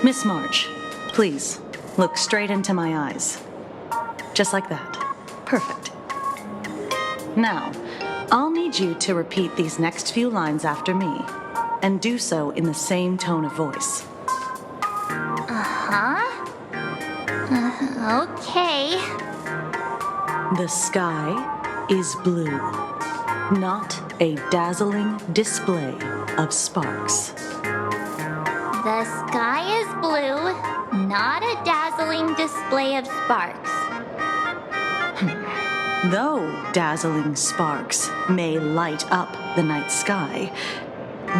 Miss March, please, look straight into my eyes. Just like that. Perfect. Now, I'll need you to repeat these next few lines after me, and do so in the same tone of voice. Okay. The sky is blue, not a dazzling display of sparks. The sky is blue, not a dazzling display of sparks. Though dazzling sparks may light up the night sky,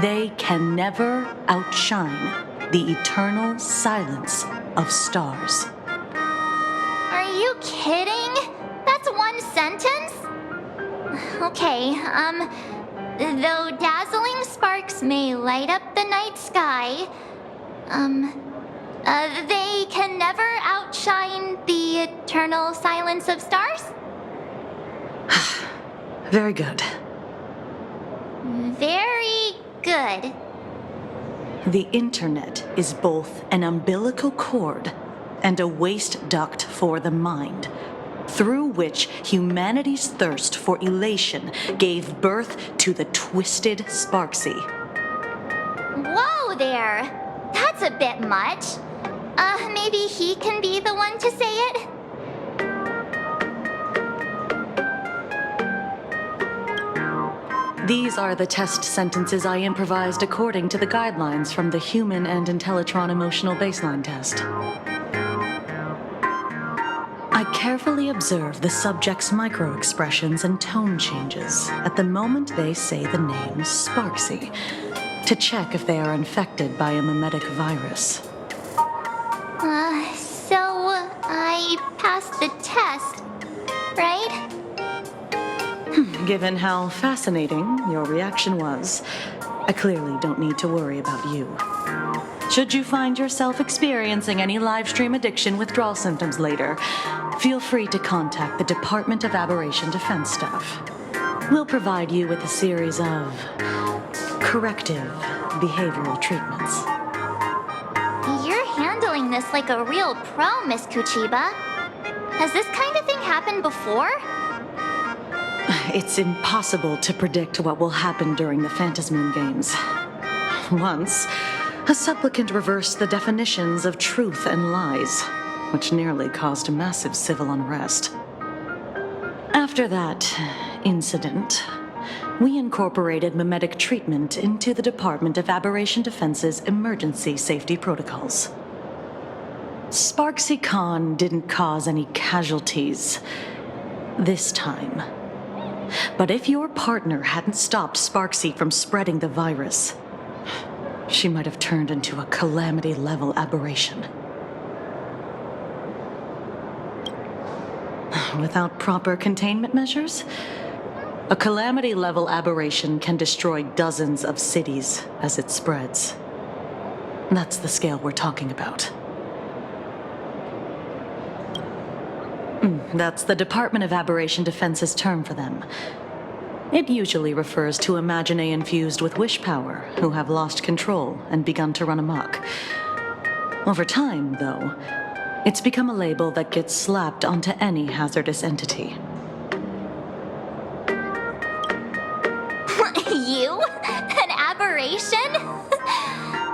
they can never outshine the eternal silence of stars. Are you kidding? That's one sentence? Okay, though dazzling sparks may light up the night sky, they can never outshine the eternal silence of stars? Very good. Very good. The internet is both an umbilical cord and a waste duct for the mind, through which humanity's thirst for elation gave birth to the twisted Sparksy. Whoa there! That's a bit much. Maybe he can be the one to say it? These are the test sentences I improvised according to the guidelines from the Human and Intellitron Emotional Baseline Test. I carefully observe the subject's micro-expressions and tone changes at the moment they say the name Sparksy, to check if they are infected by a mimetic virus. So I passed the test, right? Given how fascinating your reaction was, I clearly don't need to worry about you. Should you find yourself experiencing any live stream addiction withdrawal symptoms later, feel free to contact the Department of Aberration Defense staff. We'll provide you with a series of corrective behavioral treatments. You're handling this like a real pro, Miss Kuchiba. Has this kind of thing happened before? It's impossible to predict what will happen during the Phantasmoon Games. Once, a supplicant reversed the definitions of truth and lies, which nearly caused massive civil unrest. After that incident, we incorporated mimetic treatment into the Department of Aberration Defense's emergency safety protocols. Sparksy Khan didn't cause any casualties this time. But if your partner hadn't stopped Sparksy from spreading the virus, she might have turned into a calamity-level aberration. Without proper containment measures, a calamity-level aberration can destroy dozens of cities as it spreads. That's the scale we're talking about. That's the Department of Aberration Defense's term for them. It usually refers to Imaginae infused with wish power who have lost control and begun to run amok. Over time, though, it's become a label that gets slapped onto any hazardous entity. You? An aberration?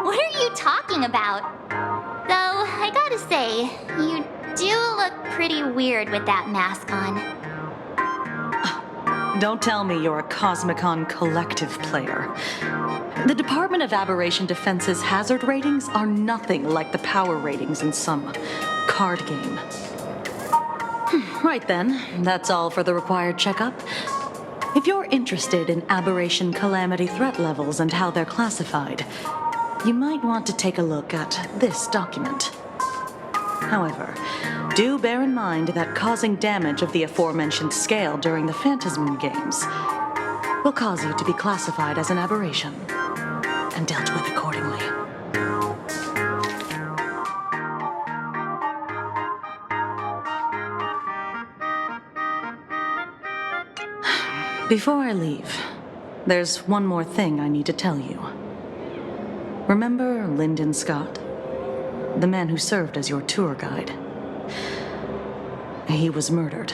What are you talking about? Though, I gotta say, you do look pretty weird with that mask on. Don't tell me you're a Cosmicon collective player. The Department of Aberration Defense's hazard ratings are nothing like the power ratings in some card game. Right then, that's all for the required checkup. If you're interested in aberration calamity threat levels and how they're classified, you might want to take a look at this document. However, do bear in mind that causing damage of the aforementioned scale during the Phantasmoon Games will cause you to be classified as an aberration and dealt with accordingly. Before I leave, there's one more thing I need to tell you. Remember Lyndon Scott? the man who served as your tour guide. He was murdered.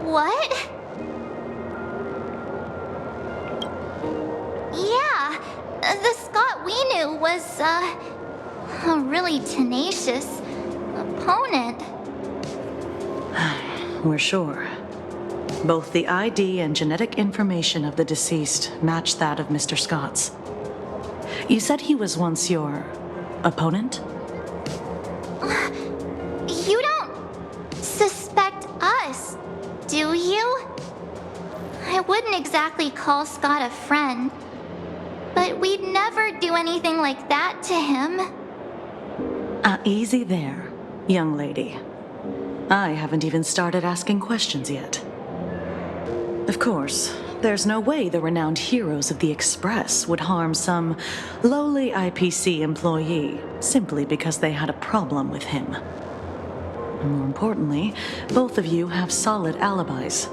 What? Yeah, the Scott we knew was, a really tenacious opponent. We're sure. Both the ID and genetic information of the deceased match that of Mr. Scott's. You said he was once your opponent? You don't suspect us, do you? I wouldn't exactly call Scott a friend, but we'd never do anything like that to him. Easy there, young lady. I haven't even started asking questions yet. Of course, there's no way the renowned heroes of the Express would harm some lowly IPC employee simply because they had a problem with him. And more importantly, both of you have solid alibis.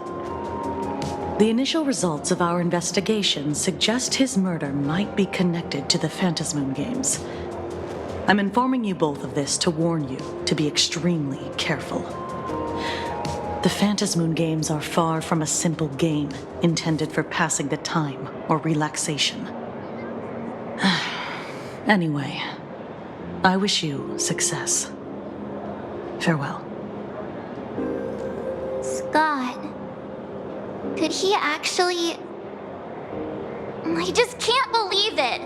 The initial results of our investigation suggest his murder might be connected to the Phantasmoon Games. I'm informing you both of this to warn you to be extremely careful. The Phantasmoon Games are far from a simple game intended for passing the time or relaxation. Anyway, I wish you success. Farewell. Scott. Could he actually... I just can't believe it.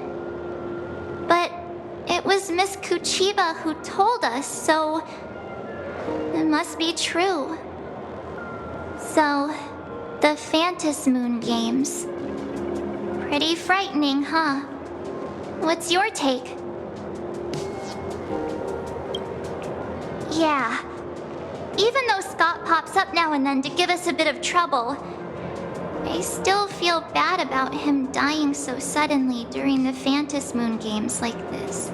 But it was Miss Kuchiba who told us, so it must be true. So, the Phantasmoon Games. Pretty frightening, huh? What's your take? Yeah. Even though Scott pops up now and then to give us a bit of trouble, I still feel bad about him dying so suddenly during the Phantasmoon Games like this.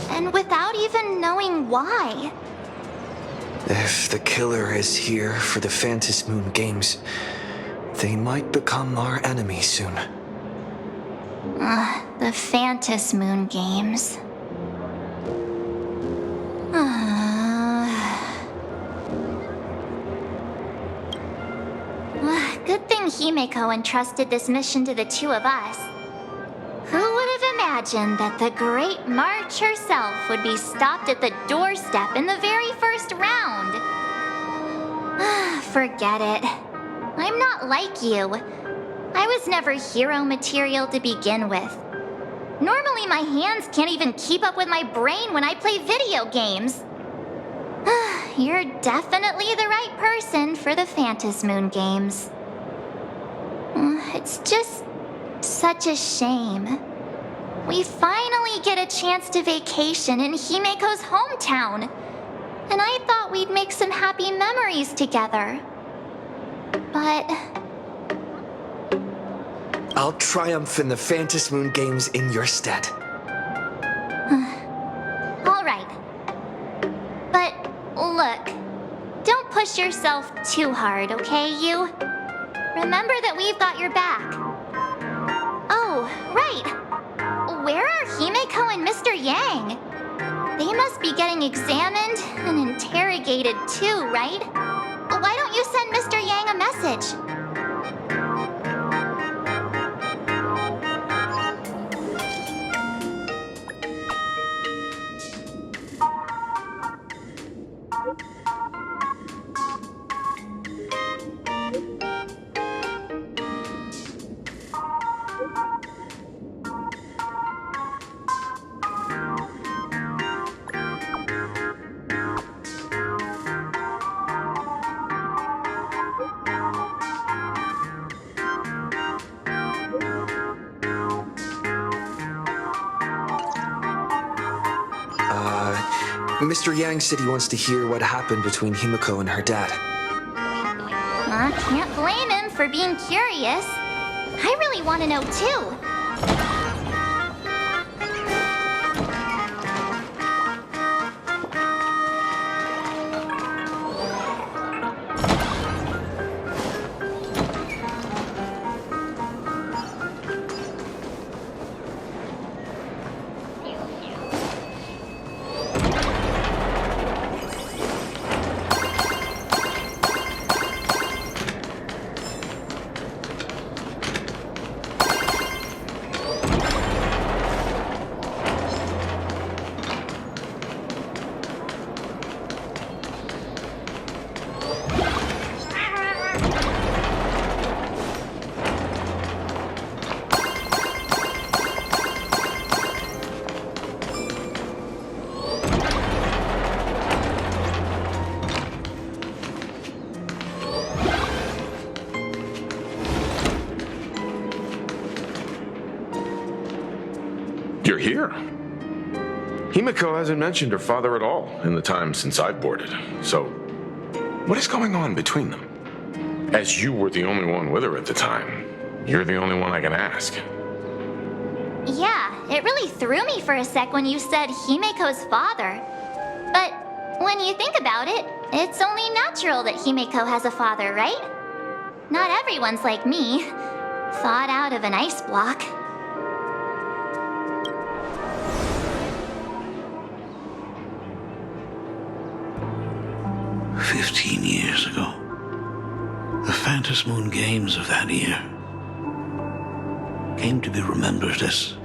And without even knowing why. If the killer is here for the Phantasmoon Games, they might become our enemy soon. The Phantasmoon Games. Good thing Himeko entrusted this mission to the two of us. Who would have imagined that the Great March herself would be stopped at the doorstep in the very first round? Forget it. I'm not like you. I was never hero material to begin with. Normally my hands can't even keep up with my brain when I play video games. You're definitely the right person for the Phantasmoon Games. It's just such a shame. We finally get a chance to vacation in Himeko's hometown. And I thought we'd make some happy memories together. But... I'll triumph in the Phantasmoon Games in your stead. All right. But look, don't push yourself too hard, okay, you? Remember that we've got your back. Oh, right. Where are Himeko and Mr. Yang? They must be getting examined and interrogated too, right? Why don't you send Mr. Yang a message? Mr. Yang said he wants to hear what happened between Himeko and her dad. Can't blame him for being curious. I really want to know too. here. Himiko hasn't mentioned her father at all in the time since I've boarded. So, what is going on between them? As you were the only one with her at the time, you're the only one I can ask. Yeah, it really threw me for a sec when you said Himiko's father. But when you think about it, it's only natural that Himiko has a father, right? Not everyone's like me, thawed out of an ice block. "15 years ago, the Phantom Moon Games of that year came to be remembered as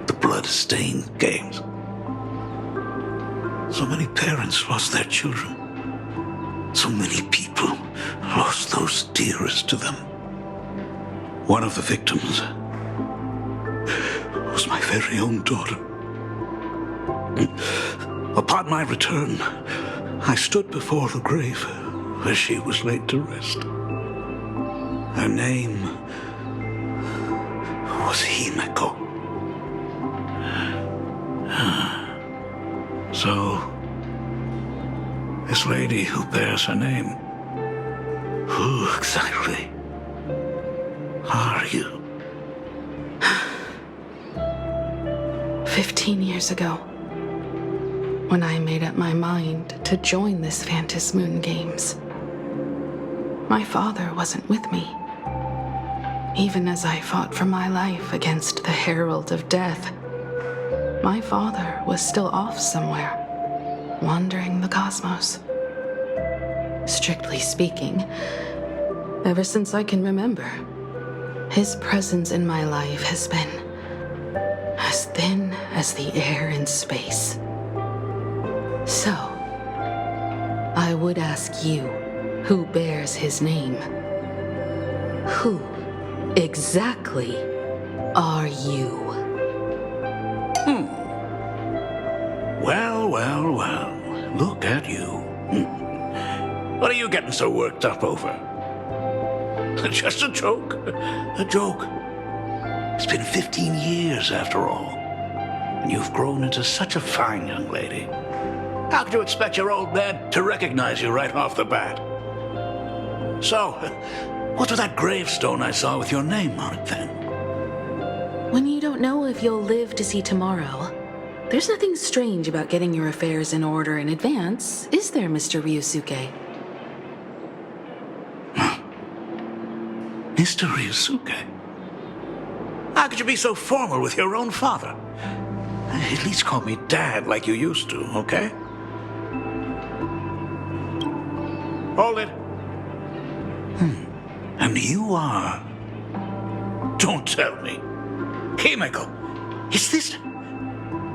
the Blood-Stained Games. So many parents lost their children. So many people lost those dearest to them. One of the victims was my very own daughter. Upon my return, I stood before the grave where she was laid to rest. Her name was Himiko. So, this lady who bears her name, who exactly are you? 15 years ago, when I made up my mind to join this Phantom Moon Games, my father wasn't with me. Even as I fought for my life against the Herald of Death, my father was still off somewhere, wandering the cosmos. Strictly speaking, ever since I can remember, his presence in my life has been as thin as the air in space. So, I would ask you, who bears his name, who exactly are you? Well, look at you. What are you getting so worked up over? Just a joke. A joke. It's been 15 years after all, and you've grown into such a fine young lady. How could you expect your old man to recognize you right off the bat? So, what's with that gravestone I saw with your name on it then? When you don't know if you'll live to see tomorrow, there's nothing strange about getting your affairs in order in advance, is there, Mr. Ryusuke? Mr. Ryusuke? How could you be so formal with your own father? At least call me Dad like you used to, okay? Hold it. And you are... Don't tell me. Himiko, is this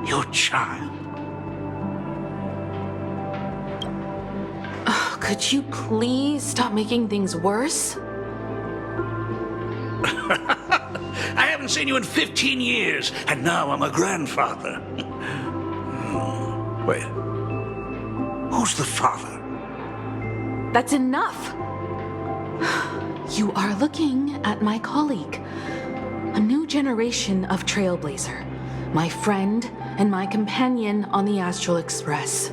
your child? Oh, could you please stop making things worse? I haven't seen you in 15 years, and now I'm a grandfather. Wait. Who's the father? That's enough! You are looking at my colleague, a new generation of trailblazer, my friend and my companion on the Astral Express.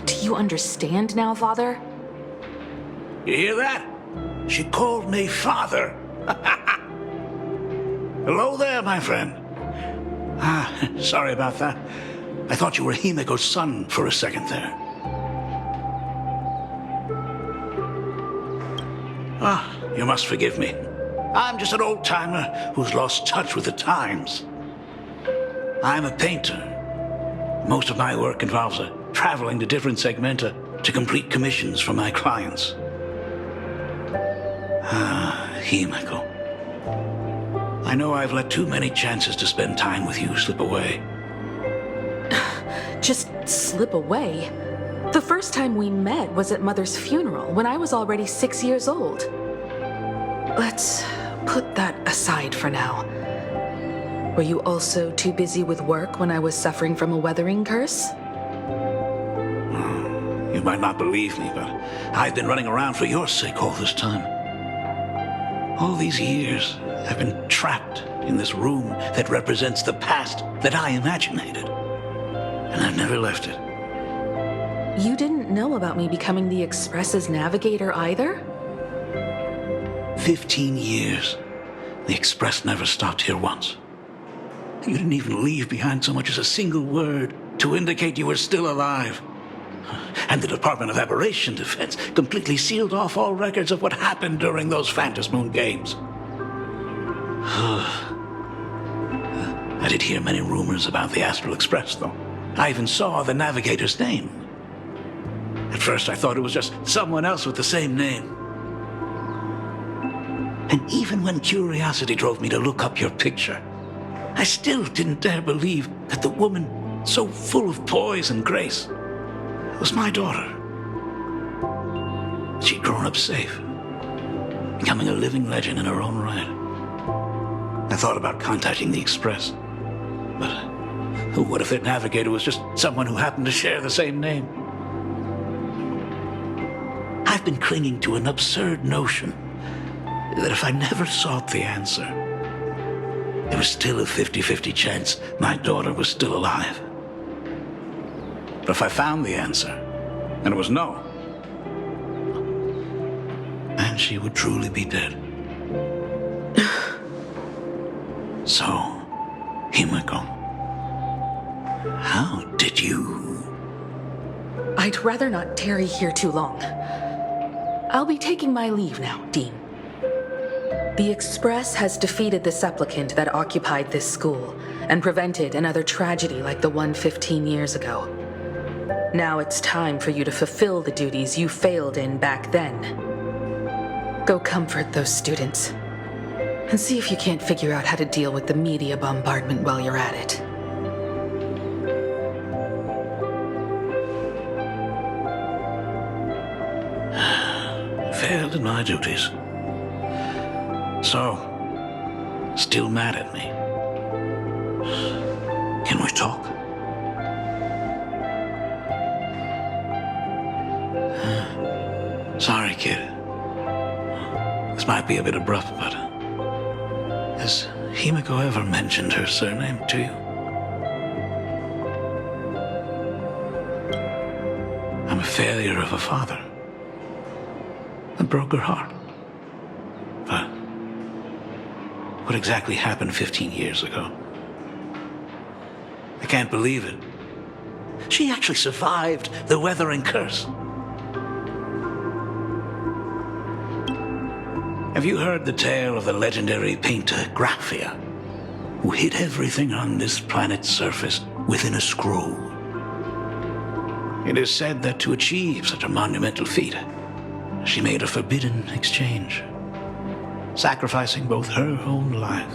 Do you understand now, Father? You hear that? She called me father. Hello there, my friend. Sorry about that. I thought you were Himiko's son for a second there. You must forgive me. I'm just an old-timer who's lost touch with the times. I'm a painter. Most of my work involves traveling to different segmenta to complete commissions for my clients. Himiko. I know I've let too many chances to spend time with you slip away. Just slip away? The first time we met was at Mother's funeral when I was already 6 years old. Let's put that aside for now. Were you also too busy with work when I was suffering from a weathering curse? You might not believe me, but I've been running around for your sake all this time. All these years, I've been trapped in this room that represents the past that I imaginated. And I've never left it. You didn't know about me becoming the Express's navigator either? 15 years. The Express never stopped here once. You didn't even leave behind so much as a single word to indicate you were still alive. And the Department of Aberration Defense completely sealed off all records of what happened during those Phantom Moon games. I did hear many rumors about the Astral Express, though. I even saw the navigator's name. At first, I thought it was just someone else with the same name. And even when curiosity drove me to look up your picture, I still didn't dare believe that the woman so full of poise and grace was my daughter. She'd grown up safe, becoming a living legend in her own right. I thought about contacting the Express, but what if their navigator was just someone who happened to share the same name? I've been clinging to an absurd notion that if I never sought the answer, there was still a 50-50 chance my daughter was still alive. But if I found the answer, and it was no, then she would truly be dead. So, Himiko, how did you... I'd rather not tarry here too long. I'll be taking my leave now, Dean. The Express has defeated the supplicant that occupied this school and prevented another tragedy like the one 15 years ago. Now it's time for you to fulfill the duties you failed in back then. Go comfort those students, and see if you can't figure out how to deal with the media bombardment while you're at it. Failed in my duties. So, still mad at me. Can we talk? Sorry, kid. This might be a bit abrupt, but has Himiko ever mentioned her surname to you? I'm a failure of a father. I broke her heart. But what exactly happened 15 years ago? I can't believe it. She actually survived the weathering curse. Have you heard the tale of the legendary painter Graphia, who hid everything on this planet's surface within a scroll? It is said that to achieve such a monumental feat, she made a forbidden exchange, sacrificing both her own life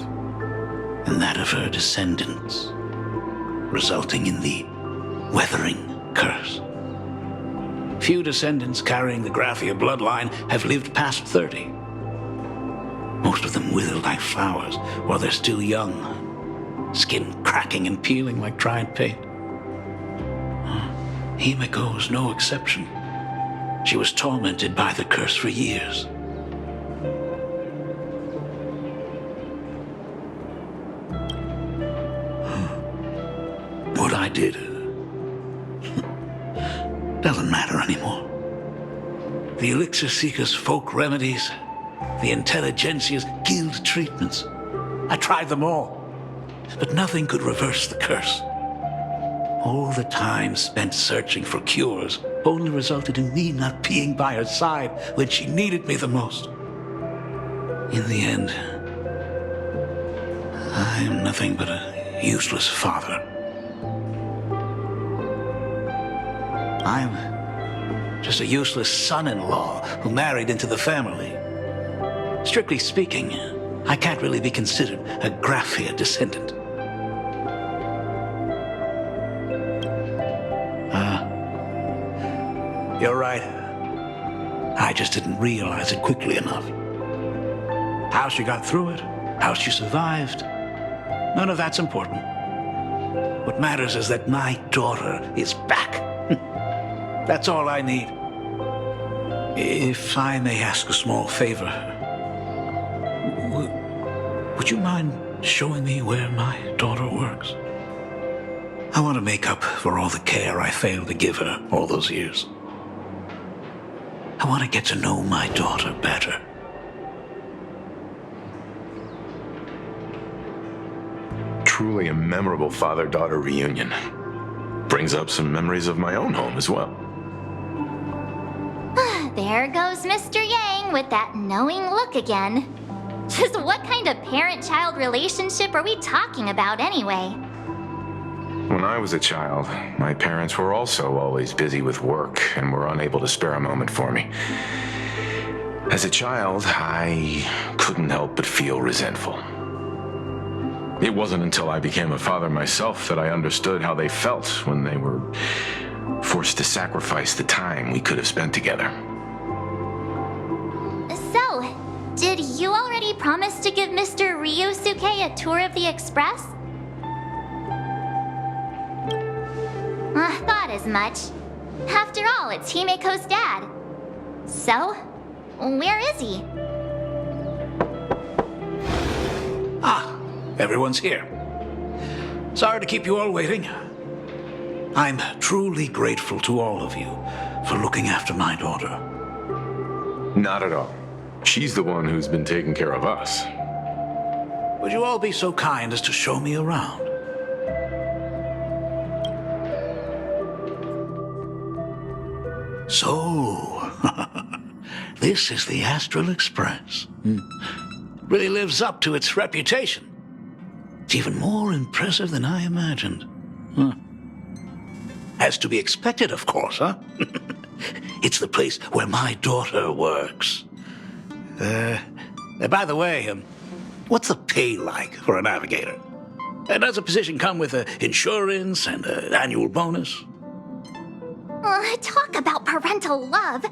and that of her descendants, resulting in the weathering curse. Few descendants carrying the Graphia bloodline have lived past 30. Most of them wither like flowers while they're still young, skin cracking and peeling like dried paint. Himiko was no exception. She was tormented by the curse for years. What I did doesn't matter anymore. The Elixir Seekers' folk remedies, the Intelligentsia's guild treatments. I tried them all, but nothing could reverse the curse. All the time spent searching for cures only resulted in me not being by her side when she needed me the most. In the end, I am nothing but a useless father. I'm just a useless son-in-law who married into the family. Strictly speaking, I can't really be considered a Graphia descendant. You're right. I just didn't realize it quickly enough. How she got through it, how she survived, none of that's important. What matters is that my daughter is back. That's all I need. If I may ask a small favor, would you mind showing me where my daughter works. I want to make up for all the care I failed to give her all those years. I want to get to know my daughter better. Truly a memorable father-daughter reunion. Brings up some memories of my own home as well. There goes Mr. Yang with that knowing look again. Just what kind of parent-child relationship are we talking about anyway? When I was a child, my parents were also always busy with work and were unable to spare a moment for me. As a child, I couldn't help but feel resentful. It wasn't until I became a father myself that I understood how they felt when they were forced to sacrifice the time we could have spent together. So, did you already promise to give Mr. Ryusuke a tour of the Express? Thought as much. After all, it's Himeko's dad. So, where is he? Ah, everyone's here. Sorry to keep you all waiting. I'm truly grateful to all of you for looking after my daughter. Not at all. She's the one who's been taking care of us. Would you all be so kind as to show me around? So, this is the Astral Express. Really lives up to its reputation. It's even more impressive than I imagined. As to be expected, of course, huh? It's the place where my daughter works. By the way, what's the pay like for a navigator? Does a position come with insurance and an annual bonus? Talk about parental love.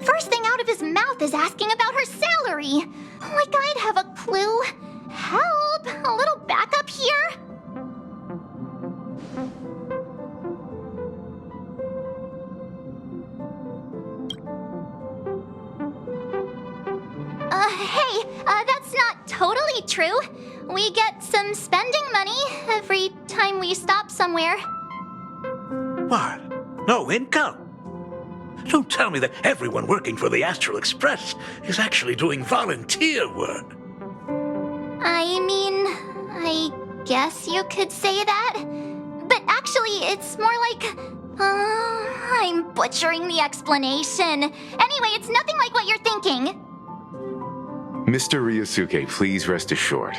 First thing out of his mouth is asking about her salary. Like I'd have a clue. Help! A little backup here? Hey, that's not totally true. We get some spending money every time we stop somewhere. What? No income? Don't tell me that everyone working for the Astral Express is actually doing volunteer work. I mean, I guess you could say that. But actually, it's more like... I'm butchering the explanation. Anyway, it's nothing like what you're thinking. Mr. Ryusuke, please rest assured,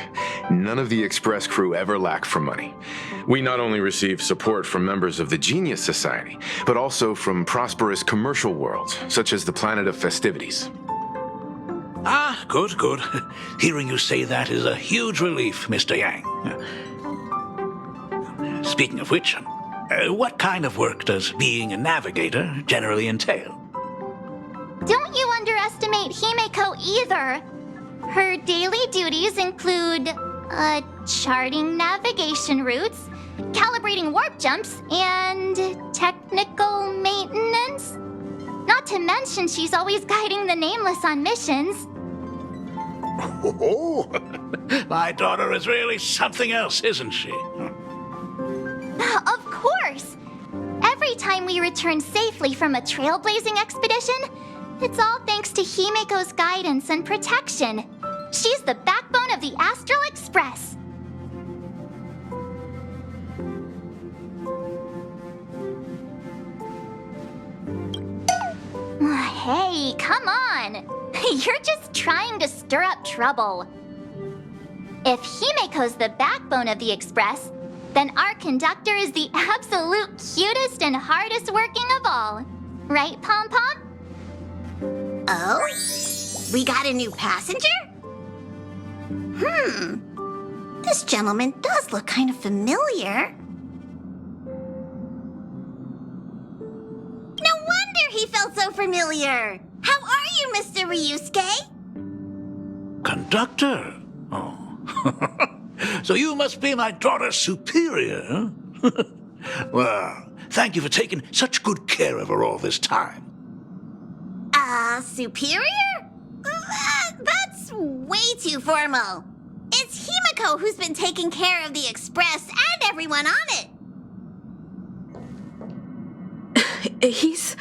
none of the Express crew ever lack for money. We not only receive support from members of the Genius Society, but also from prosperous commercial worlds, such as the Planet of Festivities. Ah, good, good. Hearing you say that is a huge relief, Mr. Yang. Speaking of which, what kind of work does being a navigator generally entail? Don't you underestimate Himeko either. Her daily duties include, charting navigation routes, calibrating warp jumps, and technical maintenance. Not to mention she's always guiding the Nameless on missions. Oh, my daughter is really something else, isn't she? Of course! Every time we return safely from a trailblazing expedition, it's all thanks to Himeko's guidance and protection. She's the backbone of the Astral Express. Hey, come on! You're just trying to stir up trouble. If Himeko's the backbone of the Express, then our conductor is the absolute cutest and hardest working of all. Right, Pom Pom? Oh? We got a new passenger? This gentleman does look kind of familiar. No wonder he felt so familiar. How are you, Mr. Ryusuke? Conductor? Oh. So you must be my daughter's superior, huh? Well, thank you for taking such good care of her all this time. Superior? That's way too formal. It's Himiko who's been taking care of the Express and everyone on it. He's...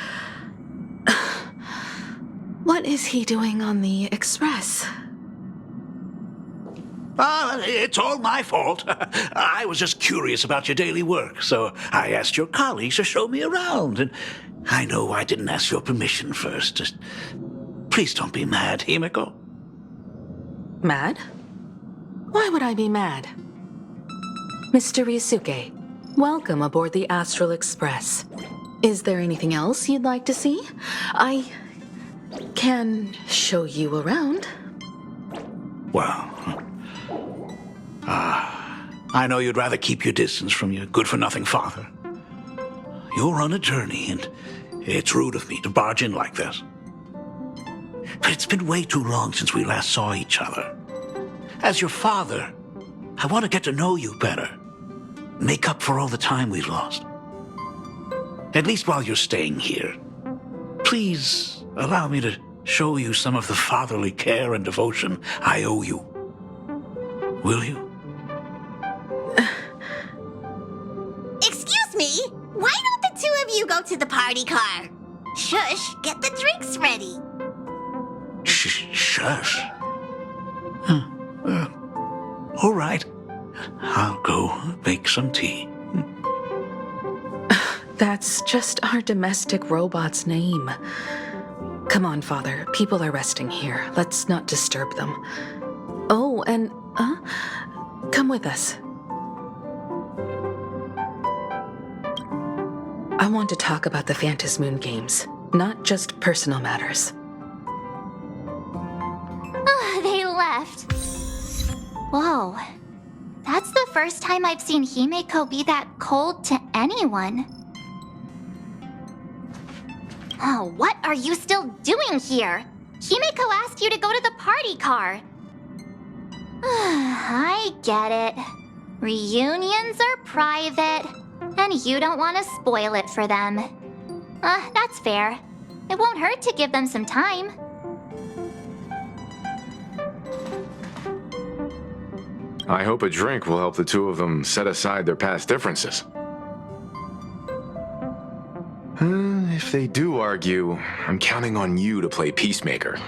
What is he doing on the Express? It's all my fault. I was just curious about your daily work, so I asked your colleagues to show me around. And I know I didn't ask your permission first. Just please don't be mad, Himiko. Mad? Why would I be mad? Mr. Ryusuke, welcome aboard the Astral Express. Is there anything else you'd like to see? I can show you around. Well, I know you'd rather keep your distance from your good-for-nothing father. You're on a journey, and it's rude of me to barge in like this. But it's been way too long since we last saw each other. As your father, I want to get to know you better. Make up for all the time we've lost. At least while you're staying here. Please allow me to show you some of the fatherly care and devotion I owe you. Will you? Excuse me? Why don't the two of you go to the party car? Shush, get the drinks ready. Shush. All right. I'll go make some tea. That's just our domestic robot's name. Come on, Father. People are resting here. Let's not disturb them. Oh, and, come with us. I want to talk about the Phantom Moon games, not just personal matters. They left. Whoa. That's the first time I've seen Himiko be that cold to anyone. Oh, what are you still doing here? Himiko asked you to go to the party car. I get it. Reunions are private, and you don't want to spoil it for them. That's fair. It won't hurt to give them some time. I hope a drink will help the two of them set aside their past differences. If they do argue, I'm counting on you to play peacemaker.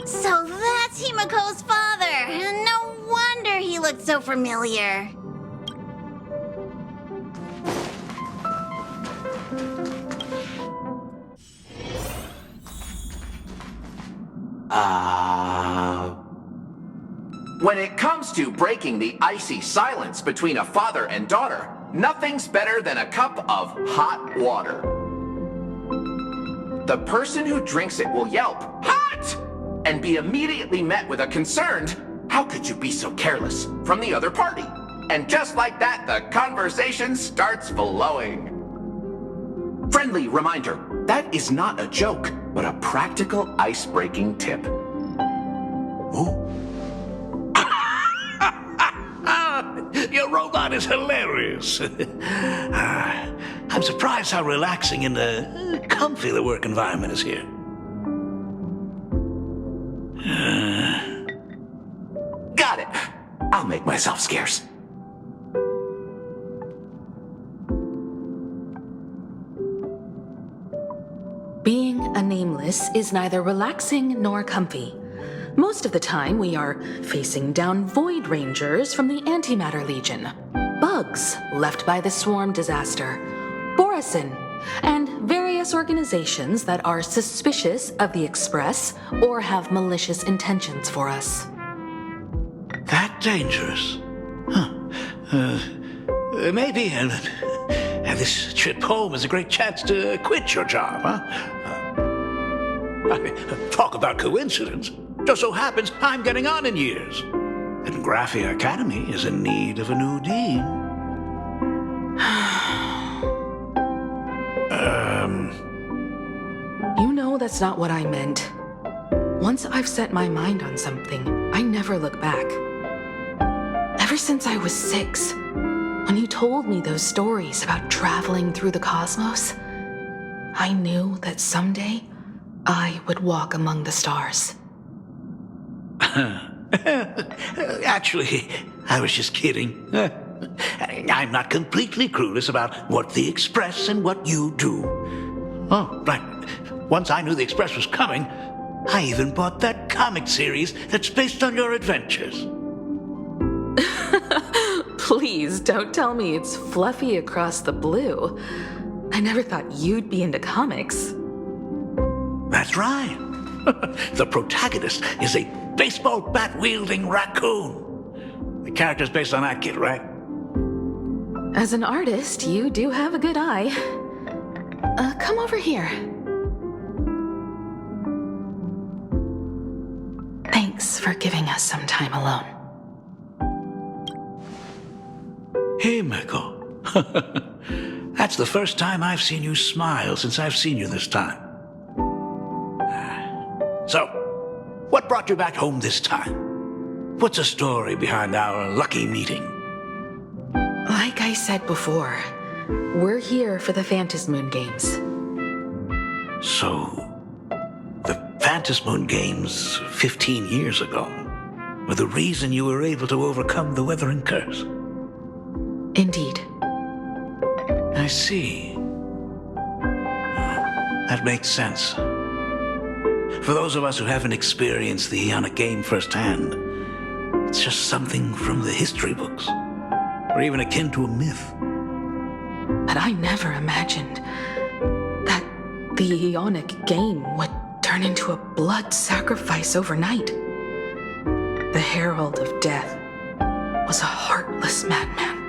So that's Himiko's father. No wonder he looked so familiar. When it comes to breaking the icy silence between a father and daughter, nothing's better than a cup of hot water. The person who drinks it will yelp, "Hot!" and be immediately met with a concerned, "How could you be so careless?" from the other party. And just like that, the conversation starts flowing. Friendly reminder, that is not a joke, but a practical ice-breaking tip. Oh. Your robot is hilarious. I'm surprised how relaxing and comfy the work environment is here. Got it. I'll make myself scarce. Being a nameless is neither relaxing nor comfy. Most of the time, we are facing down Void Rangers from the Antimatter Legion, bugs left by the Swarm disaster, Borisin, and various organizations that are suspicious of the Express or have malicious intentions for us. That dangerous? Huh. Maybe, and this trip home is a great chance to quit your job, huh? Talk about coincidence. Just so happens I'm getting on in years. And Graphia Academy is in need of a new dean. You know that's not what I meant. Once I've set my mind on something, I never look back. Ever since I was 6, when you told me those stories about traveling through the cosmos, I knew that someday I would walk among the stars. Actually, I was just kidding. I'm not completely clueless about what the Express and what you do. Oh, right. Once I knew the Express was coming, I even bought that comic series that's based on your adventures. Please don't tell me it's fluffy across the blue. I never thought you'd be into comics. That's right. The protagonist is a baseball bat-wielding raccoon. The character's based on that kid, right? As an artist, you do have a good eye. Come over here. Thanks for giving us some time alone. Hey, Miko. That's the first time I've seen you smile since I've seen you this time. So, what brought you back home this time? What's the story behind our lucky meeting? Like I said before, we're here for the Phantasmoon Games. So, the Phantasmoon Games 15 years ago were the reason you were able to overcome the Weathering Curse? Indeed. I see. That makes sense. For those of us who haven't experienced the Ionic game firsthand, it's just something from the history books, or even akin to a myth. But I never imagined that the Ionic game would turn into a blood sacrifice overnight. The Herald of Death was a heartless madman.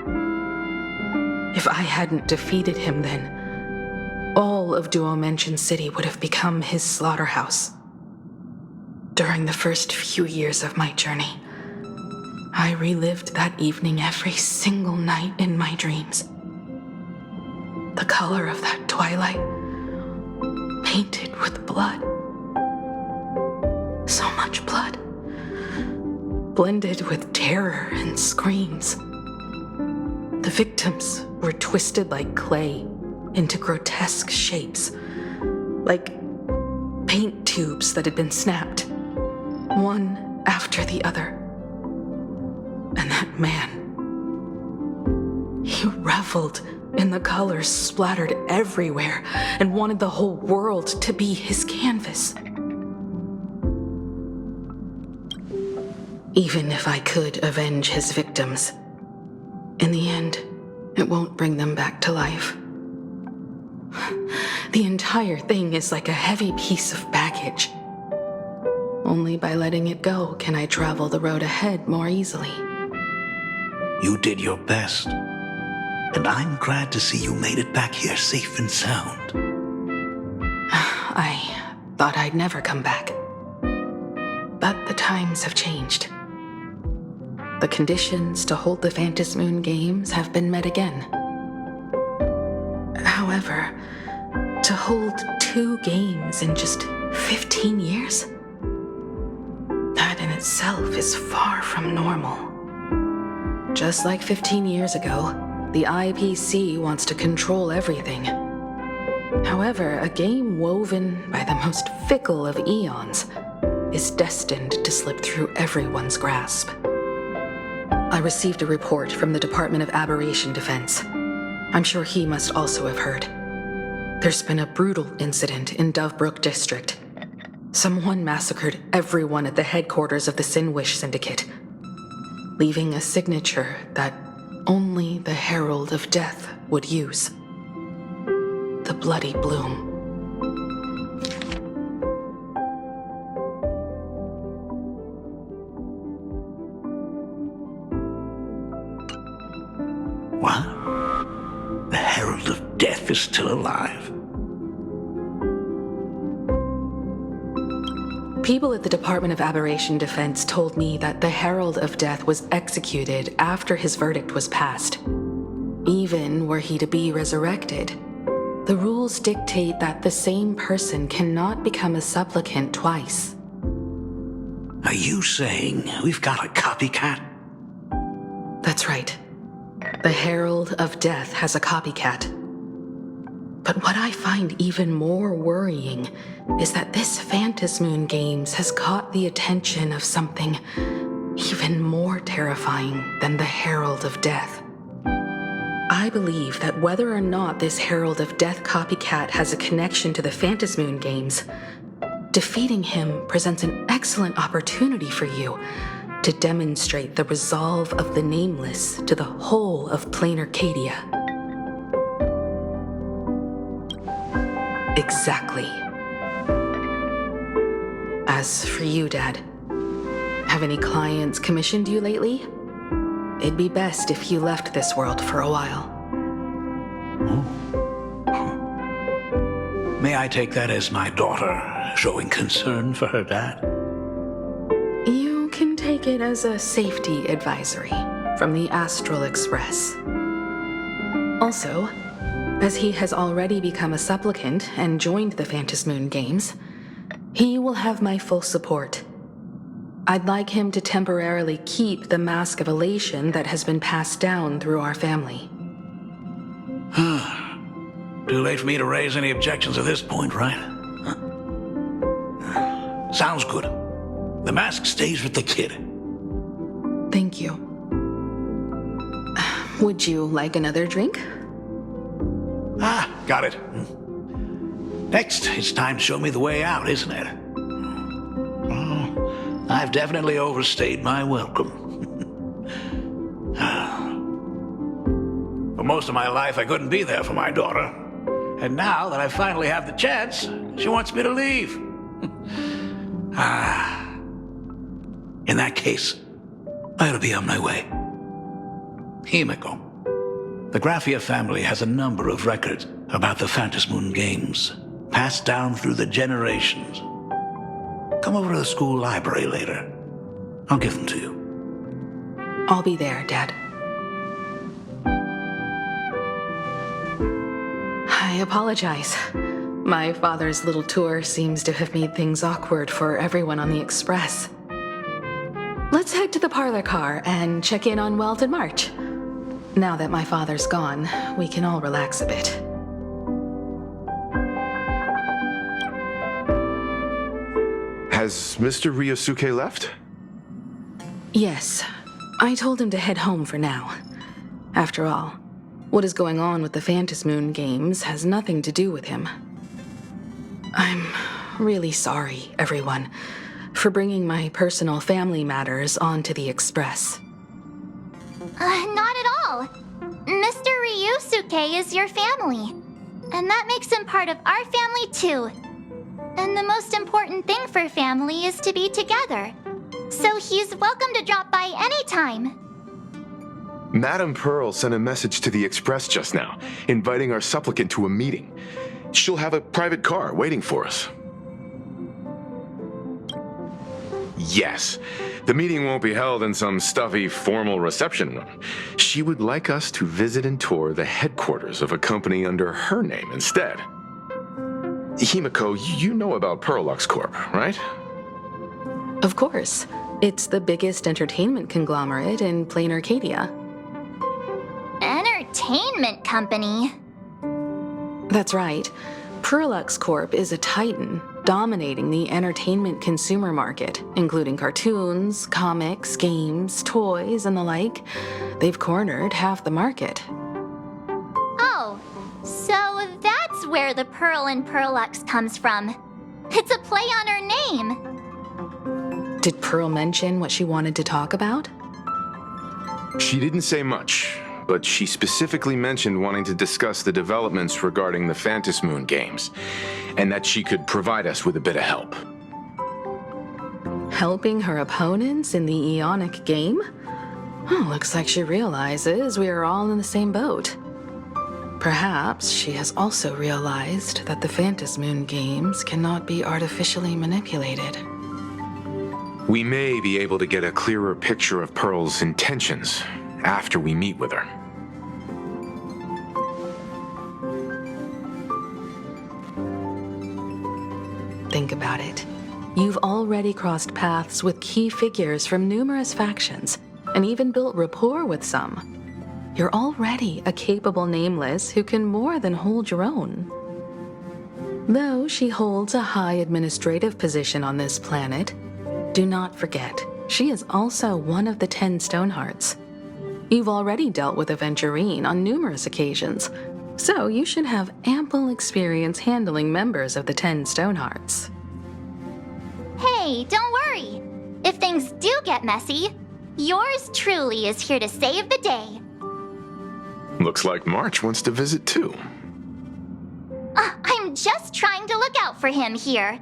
If I hadn't defeated him then, all of Duomension City would have become his slaughterhouse. During the first few years of my journey, I relived that evening every single night in my dreams. The color of that twilight, painted with blood. So much blood, blended with terror and screams. The victims were twisted like clay into grotesque shapes, like paint tubes that had been snapped, one after the other. And that man, he reveled in the colors splattered everywhere and wanted the whole world to be his canvas. Even if I could avenge his victims, in the end, it won't bring them back to life. The entire thing is like a heavy piece of baggage. Only by letting it go can I travel the road ahead more easily. You did your best, and I'm glad to see you made it back here safe and sound. I thought I'd never come back. But the times have changed. The conditions to hold the Phantasmoon Games have been met again. However, to hold 2 games in just 15 years? That in itself is far from normal. Just like 15 years ago, the IPC wants to control everything. However, a game woven by the most fickle of eons is destined to slip through everyone's grasp. I received a report from the Department of Aberration Defense. I'm sure he must also have heard. There's been a brutal incident in Dovebrook District. Someone massacred everyone at the headquarters of the Sinwish Syndicate, leaving a signature that only the Herald of Death would use. The Bloody Bloom. What? The Herald of Death is still alive? People at the Department of Aberration Defense told me that the Herald of Death was executed after his verdict was passed. Even were he to be resurrected, the rules dictate that the same person cannot become a supplicant twice. Are you saying we've got a copycat? That's right. The Herald of Death has a copycat. But what I find even more worrying is that this Phantasmoon Games has caught the attention of something even more terrifying than the Herald of Death. I believe that whether or not this Herald of Death copycat has a connection to the Phantasmoon Games, defeating him presents an excellent opportunity for you to demonstrate the resolve of the Nameless to the whole of Plain Arcadia. Exactly. As for you, Dad, have any clients commissioned you lately? It'd be best if you left this world for a while. May I take that as my daughter showing concern for her dad? You can take it as a safety advisory from the Astral Express. Also, as he has already become a supplicant and joined the Phantasmoon Games, he will have my full support. I'd like him to temporarily keep the mask of elation that has been passed down through our family. Too late for me to raise any objections at this point, right? Sounds good. The mask stays with the kid. Thank you. Would you like another drink? Got it. Next, it's time to show me the way out, isn't it? Oh, I've definitely overstayed my welcome. For most of my life, I couldn't be there for my daughter. And now that I finally have the chance, she wants me to leave. In that case, I'll be on my way. Himiko. The Graphia family has a number of records about the Phantasmoon Games, passed down through the generations. Come over to the school library later. I'll give them to you. I'll be there, Dad. I apologize. My father's little tour seems to have made things awkward for everyone on the express. Let's head to the parlor car and check in on Welt and March. Now that my father's gone, we can all relax a bit. Has Mr. Ryosuke left? Yes, I told him to head home for now. After all, what is going on with the Phantasmoon Games has nothing to do with him. I'm really sorry, everyone, for bringing my personal family matters onto the Express. Not at all. Mr. Ryusuke is your family. And that makes him part of our family too. And the most important thing for family is to be together. So he's welcome to drop by anytime. Madame Pearl sent a message to the Express just now, inviting our supplicant to a meeting. She'll have a private car waiting for us. Yes, the meeting won't be held in some stuffy, formal reception room. She would like us to visit and tour the headquarters of a company under her name instead. Himiko, you know about Pearlux Corp, right? Of course. It's the biggest entertainment conglomerate in Plain Arcadia. Entertainment company? That's right. Pearlux Corp is a titan, dominating the entertainment consumer market, including cartoons, comics, games, toys, and the like. They've cornered half the market. Oh, so that's where the Pearl in Pearlux comes from. It's a play on her name. Did Pearl mention what she wanted to talk about? She didn't say much, but she specifically mentioned wanting to discuss the developments regarding the Phantasmoon Games, and that she could provide us with a bit of help. Helping her opponents in the Ionic game? Oh, looks like she realizes we are all in the same boat. Perhaps she has also realized that the Phantasmoon Games cannot be artificially manipulated. We may be able to get a clearer picture of Pearl's intentions after we meet with her. Think about it. You've already crossed paths with key figures from numerous factions, and even built rapport with some. you're already a capable Nameless who can more than hold your own. Though she holds a high administrative position on this planet, do not forget, she is also one of the 10 Stonehearts. You've already dealt with Aventurine on numerous occasions, so you should have ample experience handling members of the 10 Stonehearts. Hey, don't worry. If things do get messy, yours truly is here to save the day. Looks like March wants to visit too. I'm just trying to look out for him here.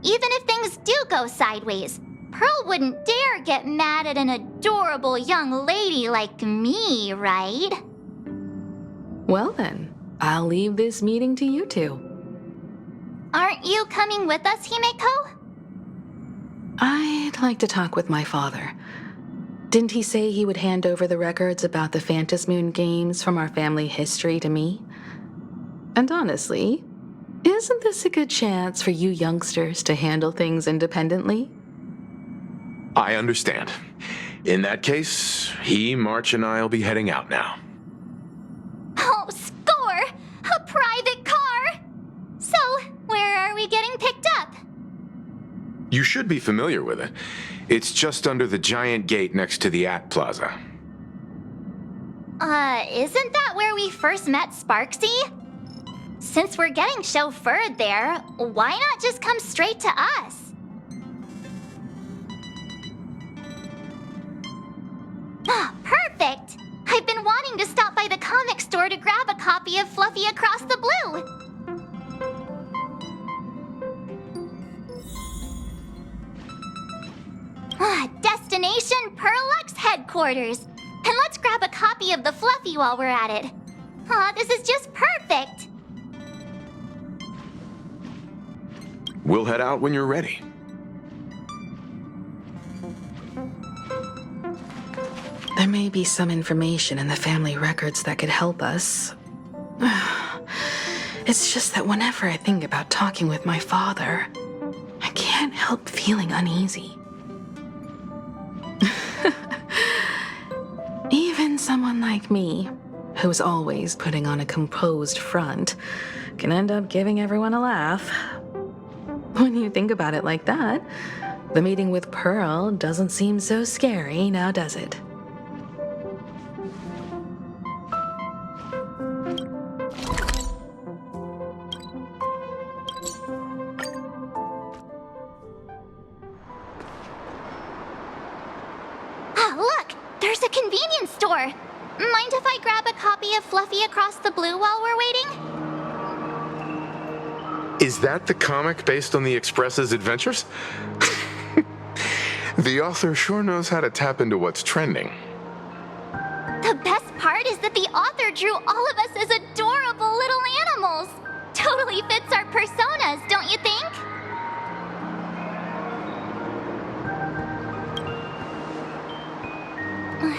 Even if things do go sideways, Pearl wouldn't dare get mad at an adorable young lady like me, right? Well then, I'll leave this meeting to you two. Aren't you coming with us, Himeko? I'd like to talk with my father. Didn't he say he would hand over the records about the Phantasmoon games from our family history to me? And honestly, isn't this a good chance for you youngsters to handle things independently? I understand. In that case, March, and I'll be heading out now. Oh, score! A private car! So, where are we getting picked up? You should be familiar with it. It's just under the giant gate next to the AT Plaza. Isn't that where we first met Sparksy? Since we're getting chauffeured there, why not just come straight to us? Ah, perfect! I've been wanting to stop by the comic store to grab a copy of Fluffy Across the Blue. Destination Perlux headquarters. And let's grab a copy of the Fluffy while we're at it. This is just perfect. We'll head out when you're ready. There may be some information in the family records that could help us. It's just that whenever I think about talking with my father, I can't help feeling uneasy. Even someone like me, who's always putting on a composed front, can end up giving everyone a laugh. When you think about it like that, the meeting with Pearl doesn't seem so scary, now does it? Look! There's a convenience store! Mind if I grab a copy of Fluffy Across the Blue while we're waiting? Is that the comic based on the Express's adventures? The author sure knows how to tap into what's trending. The best part is that the author drew all of us as adorable little animals. Totally fits our personas, don't you think?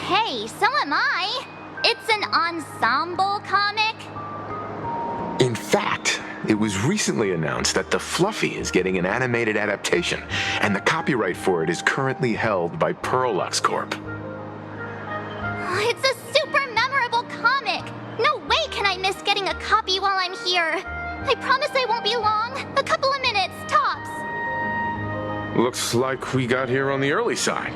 Hey, so am I. It's an ensemble comic. In fact, it was recently announced that the Fluffy is getting an animated adaptation, and the copyright for it is currently held by Perlux Corp. It's a super memorable comic. No way can I miss getting a copy while I'm here. I promise I won't be long. A couple of minutes, tops. Looks like we got here on the early side.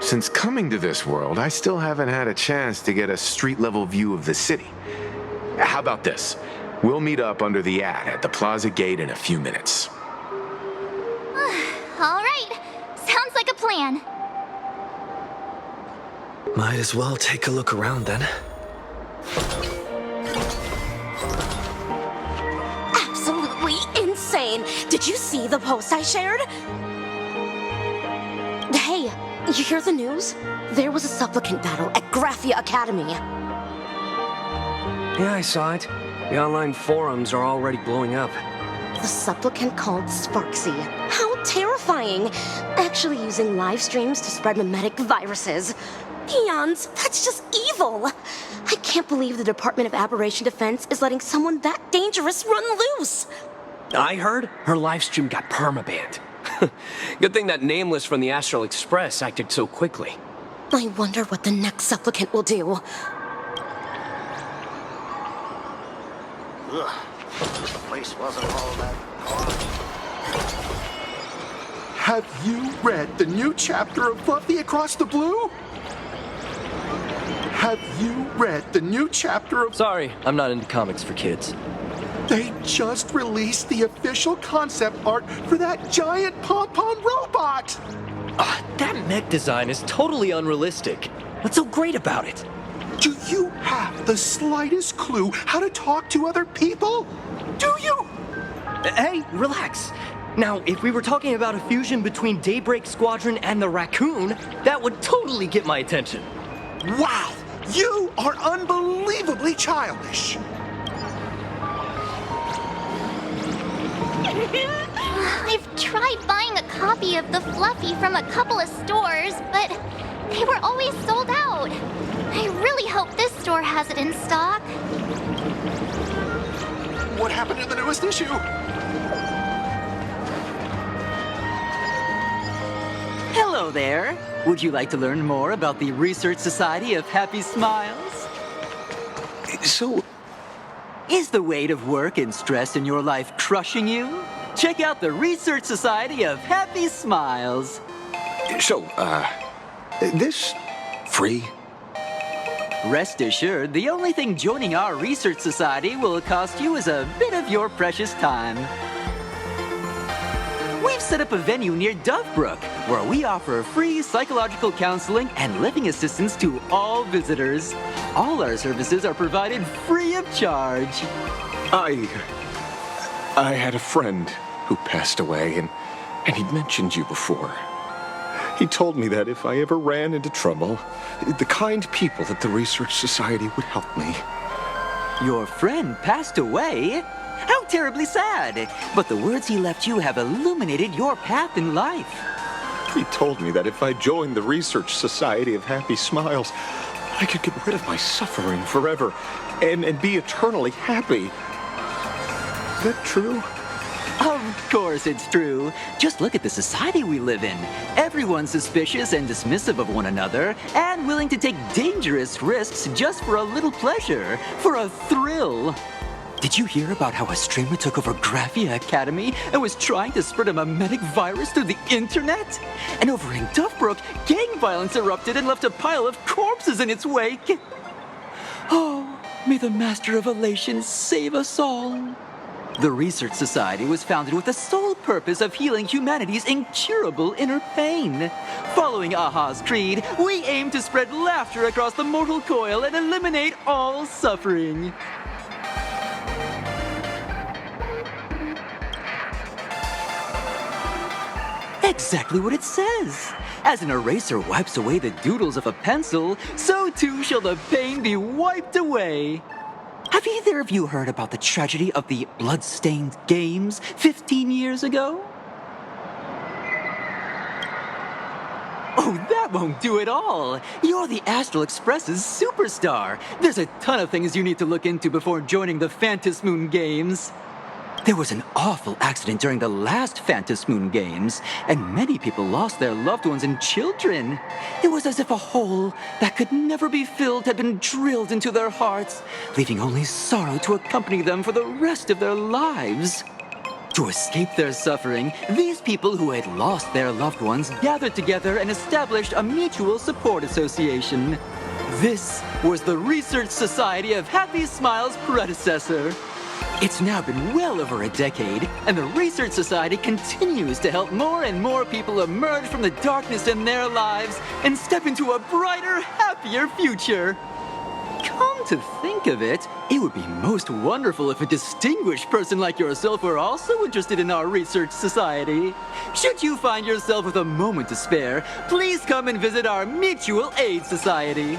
Since coming to this world, I still haven't had a chance to get a street-level view of the city. How about this? We'll meet up under the at the plaza gate in a few minutes. All right. Sounds like a plan. Might as well take a look around then. Absolutely insane. Did you see the post I shared? Hey, you hear the news? There was a supplicant battle at Graphia Academy. Yeah, I saw it. The online forums are already blowing up. The supplicant called Sparksy. How terrifying! Actually using live streams to spread mimetic viruses. Peons, that's just evil! I can't believe the Department of Aberration Defense is letting someone that dangerous run loose! I heard her livestream got permabanned. Good thing that Nameless from the Astral Express acted so quickly. I wonder what the next supplicant will do. Ugh. The place wasn't all that hard. Have you read the new chapter of Fluffy Across the Blue? Have you read the new chapter of... Sorry, I'm not into comics for kids. They just released the official concept art for that giant pom-pom robot! That mech design is totally unrealistic. What's so great about it? Do you have the slightest clue how to talk to other people? Do you? Hey, relax. Now, if we were talking about a fusion between Daybreak Squadron and the Raccoon, that would totally get my attention. Wow! You are unbelievably childish! I've tried buying a copy of the Fluffy from a couple of stores, but they were always sold out. I really hope this store has it in stock. What happened to the newest issue? Hello there. Would you like to learn more about the Research Society of Happy Smiles? So, Is the weight of work and stress in your life crushing you? Check out the Research Society of Happy Smiles. this free? Rest assured, the only thing joining our Research Society will cost you is a bit of your precious time. We've set up a venue near Dovebrook, where we offer free psychological counseling and living assistance to all visitors. All our services are provided free of charge. I had a friend who passed away, and he'd mentioned you before. He told me that if I ever ran into trouble, the kind people at the Research Society would help me. Your friend passed away? How terribly sad! But the words he left you have illuminated your path in life. He told me that if I joined the Research Society of Happy Smiles, I could get rid of my suffering forever and be eternally happy. Is that true? Of course it's true. Just look at the society we live in. Everyone's suspicious and dismissive of one another, and willing to take dangerous risks just for a little pleasure, for a thrill. Did you hear about how a streamer took over Graphia Academy and was trying to spread a memetic virus through the internet? And over in Dovebrook, gang violence erupted and left a pile of corpses in its wake. Oh, may the Master of Elation save us all. The Research Society was founded with the sole purpose of healing humanity's incurable inner pain. Following Aha's creed, we aim to spread laughter across the mortal coil and eliminate all suffering. Exactly what it says. As an eraser wipes away the doodles of a pencil, so too shall the pain be wiped away. Have either of you heard about the tragedy of the blood-stained games 15 years ago? Oh, that won't do it all. You're the Astral Express's superstar. There's a ton of things you need to look into before joining the Phantom Moon Games. There was an awful accident during the last Phantom Moon Games, and many people lost their loved ones and children. It was as if a hole that could never be filled had been drilled into their hearts, leaving only sorrow to accompany them for the rest of their lives. To escape their suffering, these people who had lost their loved ones gathered together and established a mutual support association. This was the Research Society of Happy Smiles' predecessor. It's now been well over a decade, and the Research Society continues to help more and more people emerge from the darkness in their lives and step into a brighter, happier future. Come to think of it, it would be most wonderful if a distinguished person like yourself were also interested in our Research Society. Should you find yourself with a moment to spare, please come and visit our Mutual Aid Society.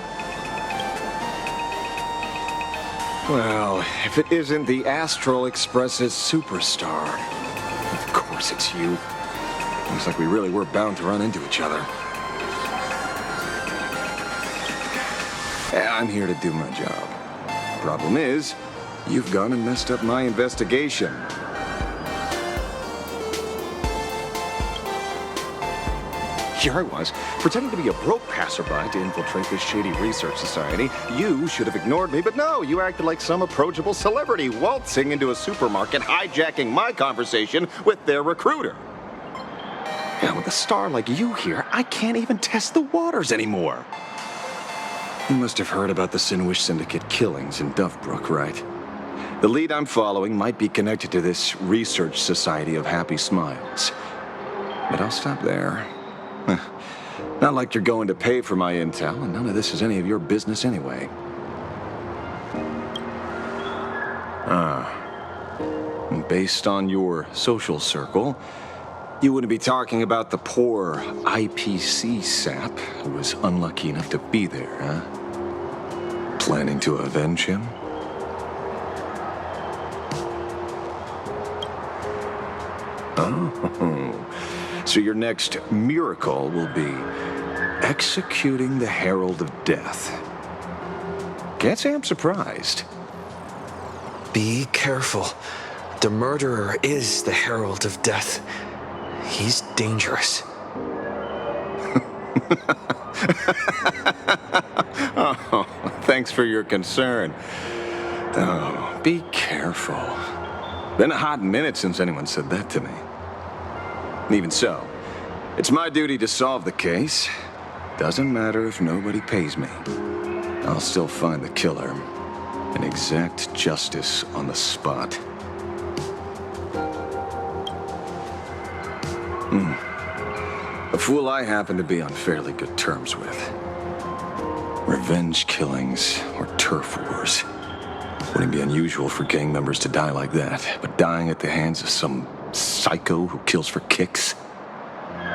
Well, if it isn't the Astral Express's superstar, of course it's you. Looks like we really were bound to run into each other. I'm here to do my job. Problem is, you've gone and messed up my investigation. here I was, pretending to be a broke passerby to infiltrate this shady research society. You should have ignored me, but no, you acted like some approachable celebrity waltzing into a supermarket, hijacking my conversation with their recruiter. Yeah, with a star like you here, I can't even test the waters anymore. You must have heard about the Sinwish Syndicate killings in Dovebrook, right? The lead I'm following might be connected to this research society of happy smiles. But I'll stop there. Not like you're going to pay for my intel, and none of this is any of your business anyway. Based on your social circle, you wouldn't be talking about the poor IPC sap who was unlucky enough to be there, huh? Planning to avenge him? Oh, so your next miracle will be executing the Herald of Death. Can't say I'm surprised. Be careful. The murderer is the Herald of Death. He's dangerous. Oh, thanks for your concern. Oh, be careful. Been a hot minute since anyone said that to me. Even so, it's my duty to solve the case. Doesn't matter if nobody pays me. I'll still find the killer and exact justice on the spot. A fool I happen to be on fairly good terms with. Revenge killings or turf wars. Wouldn't be unusual for gang members to die like that, but dying at the hands of some psycho who kills for kicks?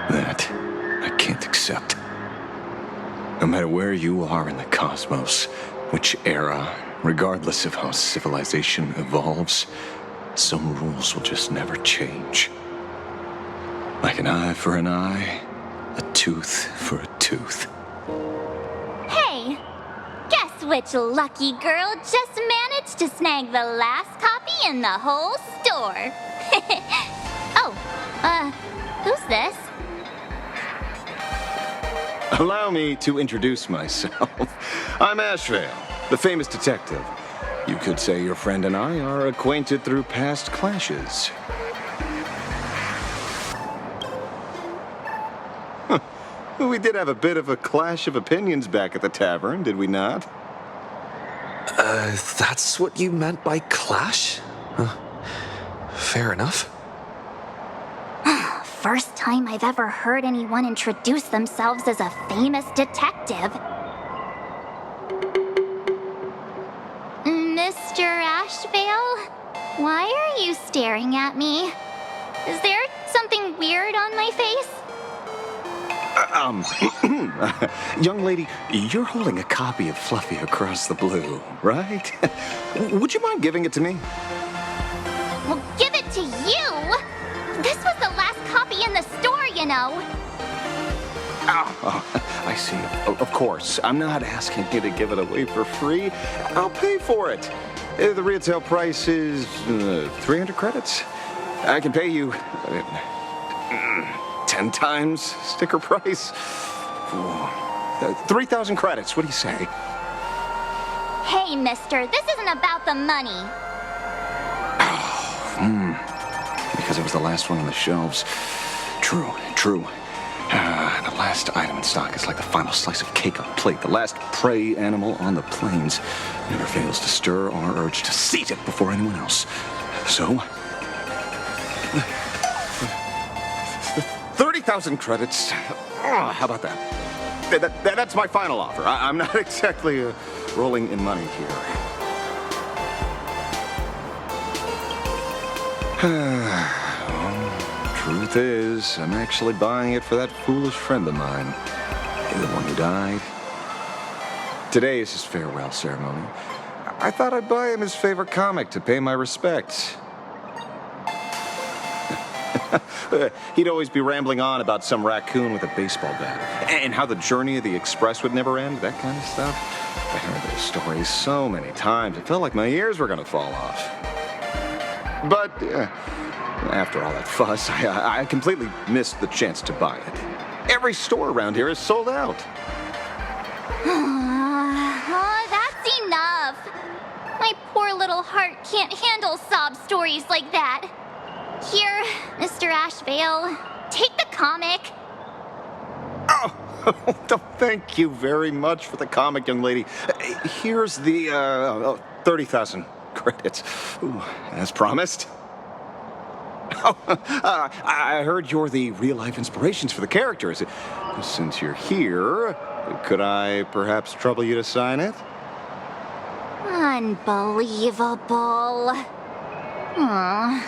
That I can't accept. No matter where you are in the cosmos, which era, regardless of how civilization evolves, some rules will just never change. Like an eye for an eye, a tooth for a tooth. Hey, guess which lucky girl just managed to snag the last copy in the whole store? Who's this? Allow me to introduce myself. I'm Ashvale, the famous detective. You could say your friend and I are acquainted through past clashes. We did have a bit of a clash of opinions back at the tavern, did we not? That's what you meant by clash? Fair enough. First time I've ever heard anyone introduce themselves as a famous detective. Mr. Ashvale? Why are you staring at me? Is there something weird on my face? Young lady, you're holding a copy of Fluffy Across the Blue, right? Would you mind giving it to me? Well, give it to you! This was the last copy in the store, you know. Oh, I see. Of course. I'm not asking you to give it away for free. I'll pay for it. The retail price is 300 credits. I can pay you 10 times sticker price. 3,000 credits. What do you say? Hey, mister, this isn't about the money. Because it was the last one on the shelves. True. The last item in stock is like the final slice of cake on a plate. The last prey animal on the plains never fails to stir our urge to seize it before anyone else. So, 30,000 credits. Oh, how about that? That's my final offer. I'm not exactly rolling in money here. Truth is, I'm actually buying it for that foolish friend of mine. The one who died. Today is his farewell ceremony. I thought I'd buy him his favorite comic to pay my respects. He'd always be rambling on about some raccoon with a baseball bat, and how the journey of the express would never end, that kind of stuff. I heard those stories so many times, it felt like my ears were gonna fall off. But after all that fuss, I completely missed the chance to buy it. Every store around here is sold out. That's enough. My poor little heart can't handle sob stories like that. Here, Mr. Ashvale, take the comic. Oh, thank you very much for the comic, young lady. Here's the 30,000 credits. Ooh, as promised. Oh, I heard you're the real-life inspirations for the characters. Since you're here, could I perhaps trouble you to sign it? Unbelievable. Aww.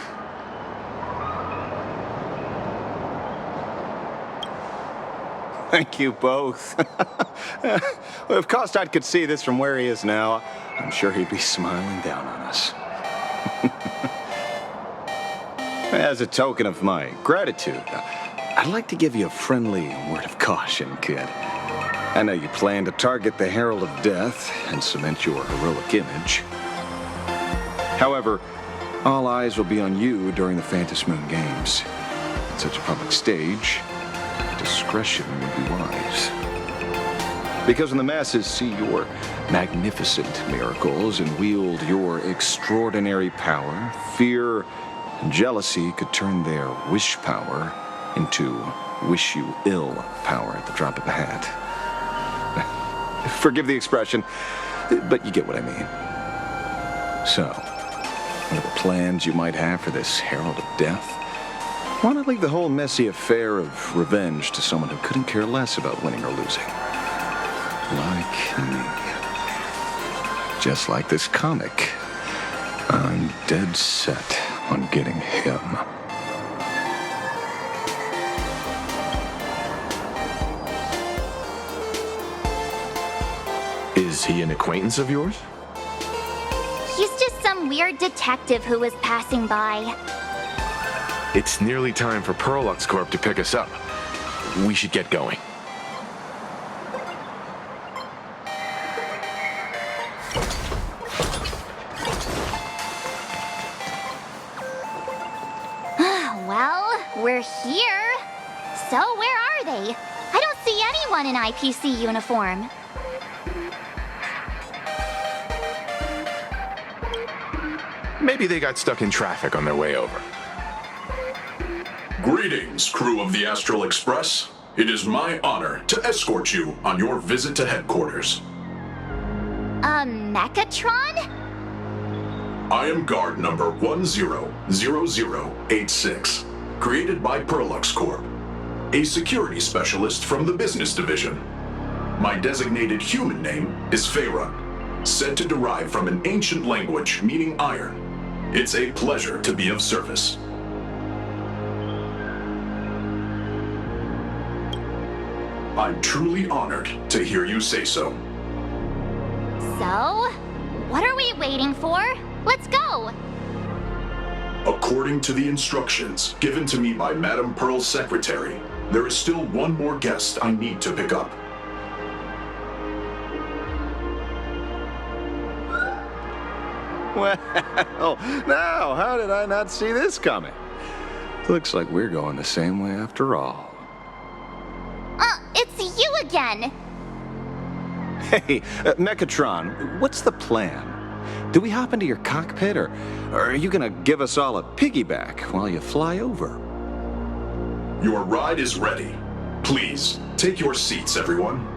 Thank you both. If Kostat could see this from where he is now, I'm sure he'd be smiling down on us. As a token of my gratitude, I'd like to give you a friendly word of caution, kid. I know you plan to target the Herald of Death and cement your heroic image. However, all eyes will be on you during the Phantom Moon Games. At such a public stage, discretion would be wise. Because when the masses see your magnificent miracles and wield your extraordinary power, fear and jealousy could turn their wish power into wish you ill power at the drop of a hat. Forgive the expression, but you get what I mean. So, whatever plans you might have for this Herald of Death, why not leave the whole messy affair of revenge to someone who couldn't care less about winning or losing? Like me. Just like this comic. I'm dead set on getting him. Is he an acquaintance of yours? He's just some weird detective who was passing by. It's nearly time for Perlux Corp to pick us up. We should get going. Well, we're here. So where are they? I don't see anyone in IPC uniform. Maybe they got stuck in traffic on their way over. Greetings, crew of the Astral Express. It is my honor to escort you on your visit to headquarters. Mechatron? I am guard number 100086, created by Perlux Corp, a security specialist from the business division. My designated human name is Faerun, said to derive from an ancient language meaning iron. It's a pleasure to be of service. I'm truly honored to hear you say so. So, what are we waiting for? Let's go! According to the instructions given to me by Madame Pearl's secretary, there is still one more guest I need to pick up. Well, now, how did I not see this coming? Looks like we're going the same way after all. It's you again! Hey, Mechatron, what's the plan? Do we hop into your cockpit, or are you gonna give us all a piggyback while you fly over? Your ride is ready. Please, take your seats, everyone.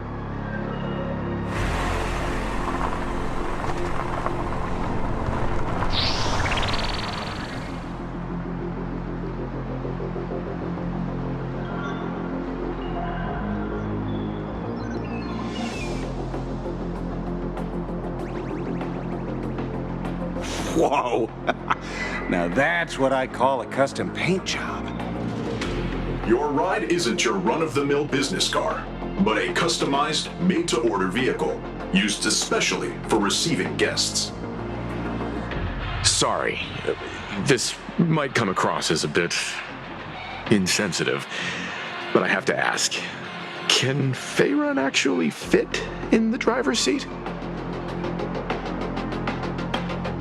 Whoa! Now that's what I call a custom paint job. Your ride isn't your run-of-the-mill business car, but a customized, made-to-order vehicle, used especially for receiving guests. Sorry, this might come across as a bit insensitive, but I have to ask, can Faerun actually fit in the driver's seat?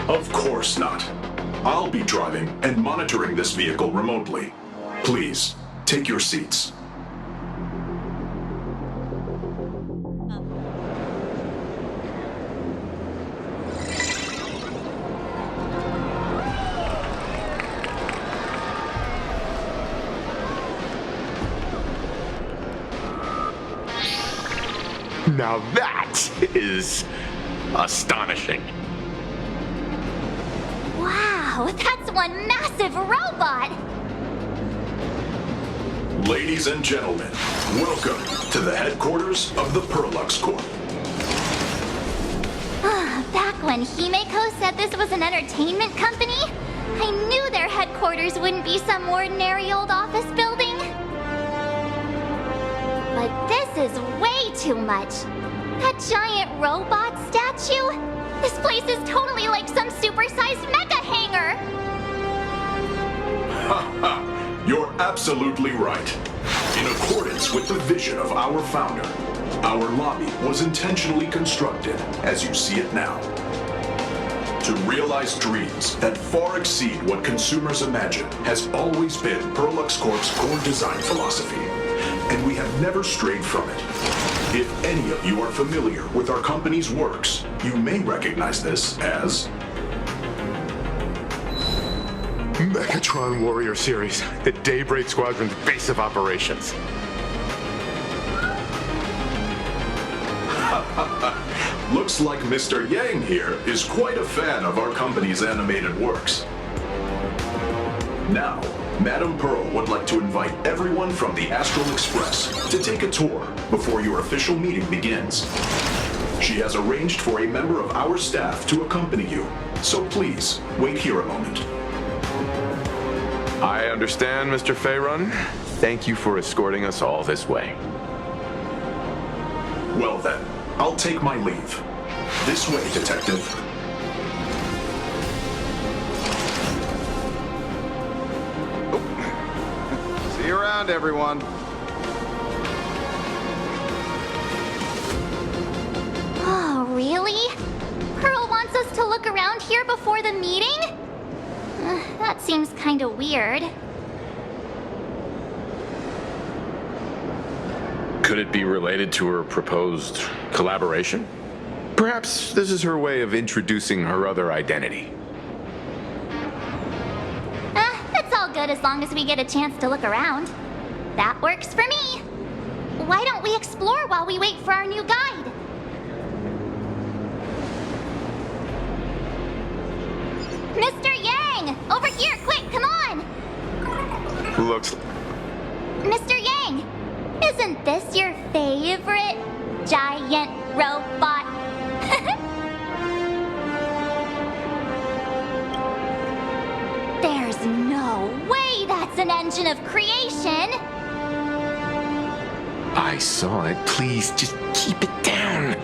Of course not. I'll be driving and monitoring this vehicle remotely. Please, take your seats. Now that is astonishing. Wow, that's one massive robot! Ladies and gentlemen, welcome to the headquarters of the Perlux Corp. Back when Himeko said this was an entertainment company, I knew their headquarters wouldn't be some ordinary old office building. But this is way too much. That giant robot statue? This place is totally like some supersized mecha hangar. Ha ha! You're absolutely right. In accordance with the vision of our founder, our lobby was intentionally constructed as you see it now. To realize dreams that far exceed what consumers imagine has always been Perlux Corp's core design philosophy, and we have never strayed from it. If any of you are familiar with our company's works, you may recognize this as Mechatron Warrior Series, the Daybreak Squadron's base of operations. Looks like Mr. Yang here is quite a fan of our company's animated works. Now, Madame Pearl would like to invite everyone from the Astral Express to take a tour before your official meeting begins. She has arranged for a member of our staff to accompany you, so please, wait here a moment. I understand, Mr. Faerun. Thank you for escorting us all this way. Well then, I'll take my leave. This way, Detective. See you around, everyone. Oh, really? Pearl wants us to look around here before the meeting? That seems kinda weird. Could it be related to her proposed collaboration? Perhaps this is her way of introducing her other identity. It's all good as long as we get a chance to look around. That works for me. Why don't we explore while we wait for our new guide? Mr. Yang! Over here, quick, come on! Looks... Mr. Yang, isn't this your favorite giant robot? There's no way that's an engine of creation! I saw it. Please, just keep it down.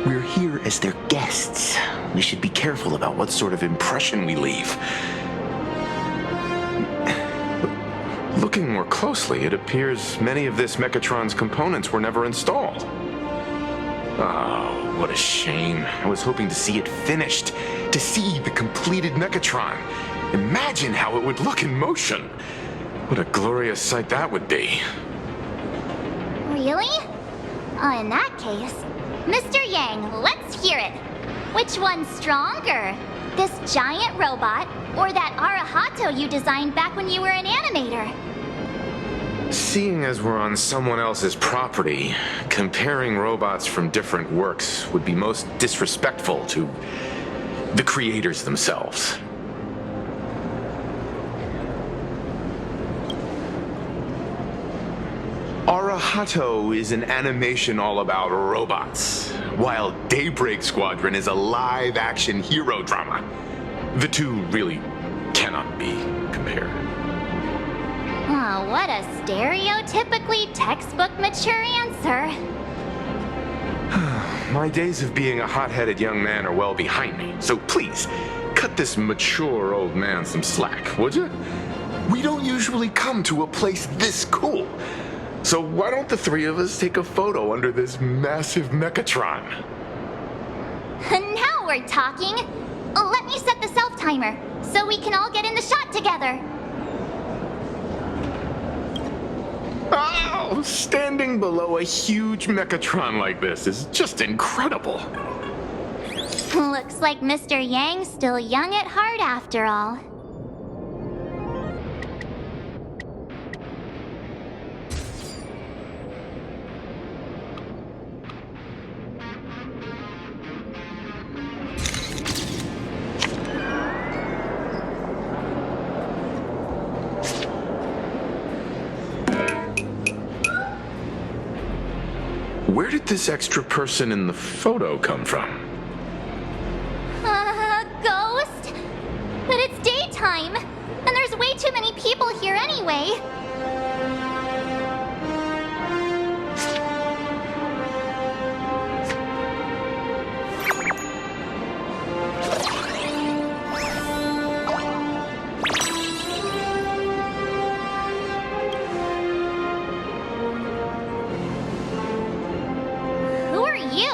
We're here as their guests. We should be careful about what sort of impression we leave. Looking more closely, it appears many of this Mechatron's components were never installed. Oh, what a shame. I was hoping to see it finished, to see the completed Mechatron. Imagine how it would look in motion. What a glorious sight that would be. Really? In that case, Mr. Yang, let's hear it. Which one's stronger? This giant robot, or that Arahato you designed back when you were an animator? Seeing as we're on someone else's property, comparing robots from different works would be most disrespectful to the creators themselves. Arahato is an animation all about robots, while Daybreak Squadron is a live-action hero drama. The two really cannot be compared. Oh, what a stereotypically textbook mature answer. My days of being a hot-headed young man are well behind me, so please, cut this mature old man some slack, would you? We don't usually come to a place this cool. So why don't the three of us take a photo under this massive Mechatron? Now we're talking. Let me set the self-timer, so we can all get in the shot together. Oh, standing below a huge Mechatron like this is just incredible. Looks like Mr. Yang's still young at heart after all. Where did this extra person in the photo come from? Ghost? But it's daytime, and there's way too many people here anyway. Who are you?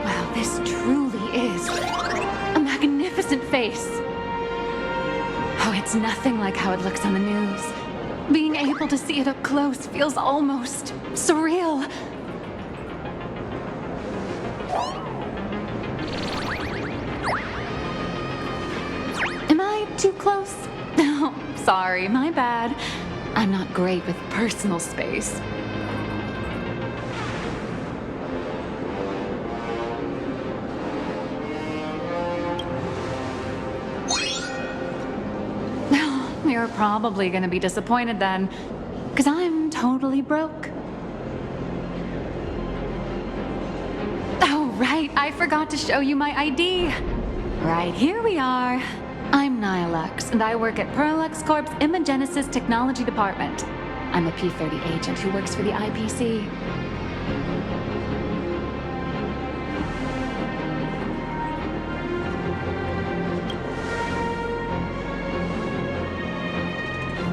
Wow, this truly is a magnificent face. Oh, it's nothing like how it looks on the news. Being able to see it up close feels almost surreal. Am I too close? Oh, sorry, my bad. I'm not great with personal space. You're probably gonna be disappointed then, because I'm totally broke. Oh, right, I forgot to show you my ID. Right, here we are. I'm Nihilux, and I work at Parallax Corp's Imagenesis Technology Department. I'm a P-30 agent who works for the IPC.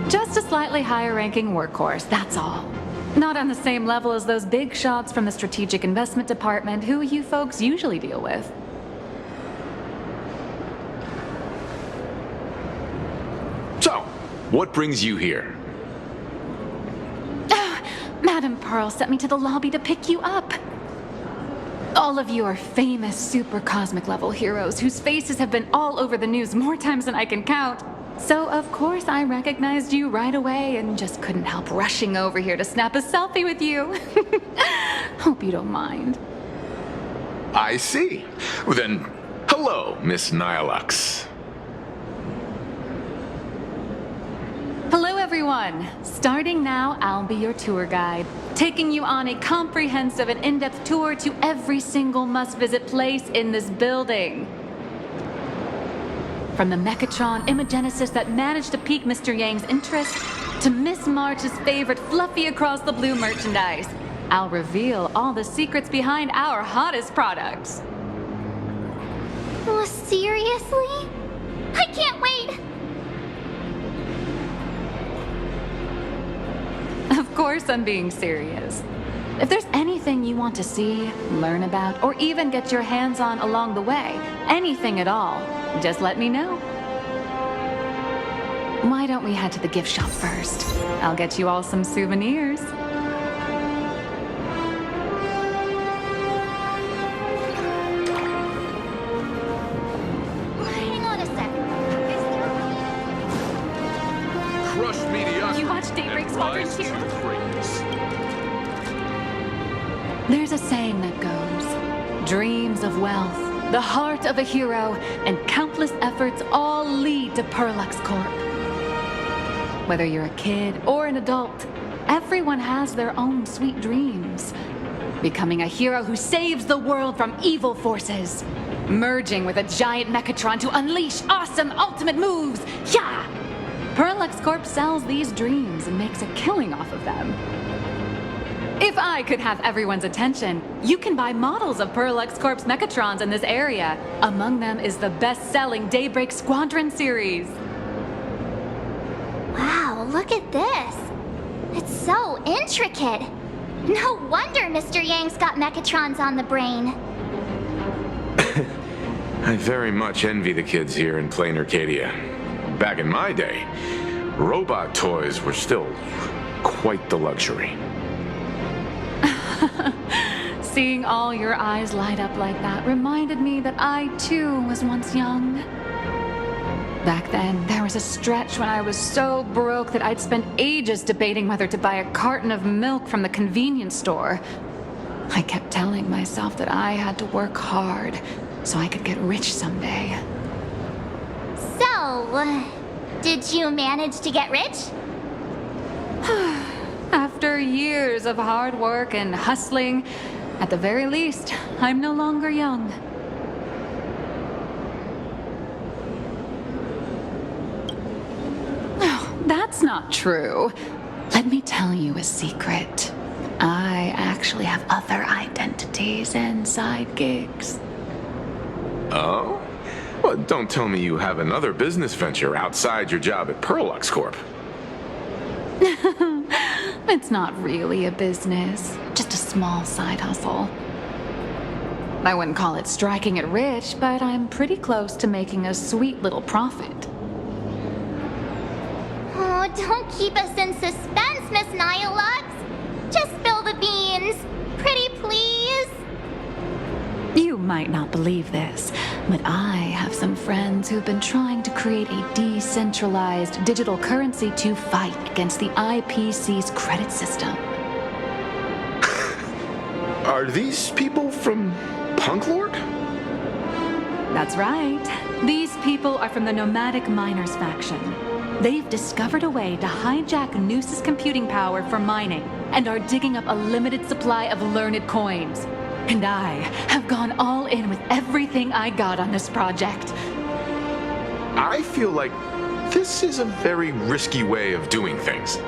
Just a slightly higher-ranking workhorse, that's all. Not on the same level as those big shots from the Strategic Investment Department who you folks usually deal with. So, what brings you here? Madam Pearl sent me to the lobby to pick you up. All of you are famous super cosmic level heroes whose faces have been all over the news more times than I can count. So, of course, I recognized you right away and just couldn't help rushing over here to snap a selfie with you. Hope you don't mind. I see. Well, then, hello, Miss Nihilux. Hello, everyone. Starting now, I'll be your tour guide, taking you on a comprehensive and in-depth tour to every single must-visit place in this building. From the Mechatron Imagenesis that managed to pique Mr. Yang's interest, to Miss March's favorite fluffy across the blue merchandise, I'll reveal all the secrets behind our hottest products. Oh, seriously? I can't wait! Of course I'm being serious. If there's anything you want to see, learn about, or even get your hands on along the way, anything at all, just let me know. Why don't we head to the gift shop first? I'll get you all some souvenirs. Hang on a sec. Crushed mediocrity. You watch Daybreak and Squadron rise too? to greatness. There's a saying that goes, dreams of wealth, the heart of a hero, and countless efforts all lead to Parallax Corp. Whether you're a kid or an adult, everyone has their own sweet dreams. Becoming a hero who saves the world from evil forces. Merging with a giant Mechatron to unleash awesome ultimate moves. Yeah! Parallax Corp sells these dreams and makes a killing off of them. If I could have everyone's attention, you can buy models of Parallax Corp's Mechatrons in this area. Among them is the best-selling Daybreak Squadron series. Wow, look at this. It's so intricate. No wonder Mr. Yang's got Mechatrons on the brain. I very much envy the kids here in Plain Arcadia. Back in my day, robot toys were still quite the luxury. Seeing all your eyes light up like that reminded me that I, too, was once young. Back then, there was a stretch when I was so broke that I'd spend ages debating whether to buy a carton of milk from the convenience store. I kept telling myself that I had to work hard so I could get rich someday. So, So, did you manage to get rich? After years of hard work and hustling, at the very least, I'm no longer young. Oh, that's not true. Let me tell you a secret. I actually have other identities and side gigs. Oh? Well, don't tell me you have another business venture outside your job at Perlux Corp. It's not really a business, just a small side hustle. I wouldn't call it striking it rich, but I'm pretty close to making a sweet little profit. Oh, don't keep us in suspense, Miss Nihilux. Just spill the beans. Pretty please. You might not believe this, but I have some friends who've been trying to create a decentralized digital currency to fight against the IPC's credit system. Are these people from Punk Lord? That's right. These people are from the Nomadic Miners faction. They've discovered a way to hijack Noose's computing power for mining and are digging up a limited supply of learned coins. And I have gone all in with everything I got on this project. I feel like this is a very risky way of doing things.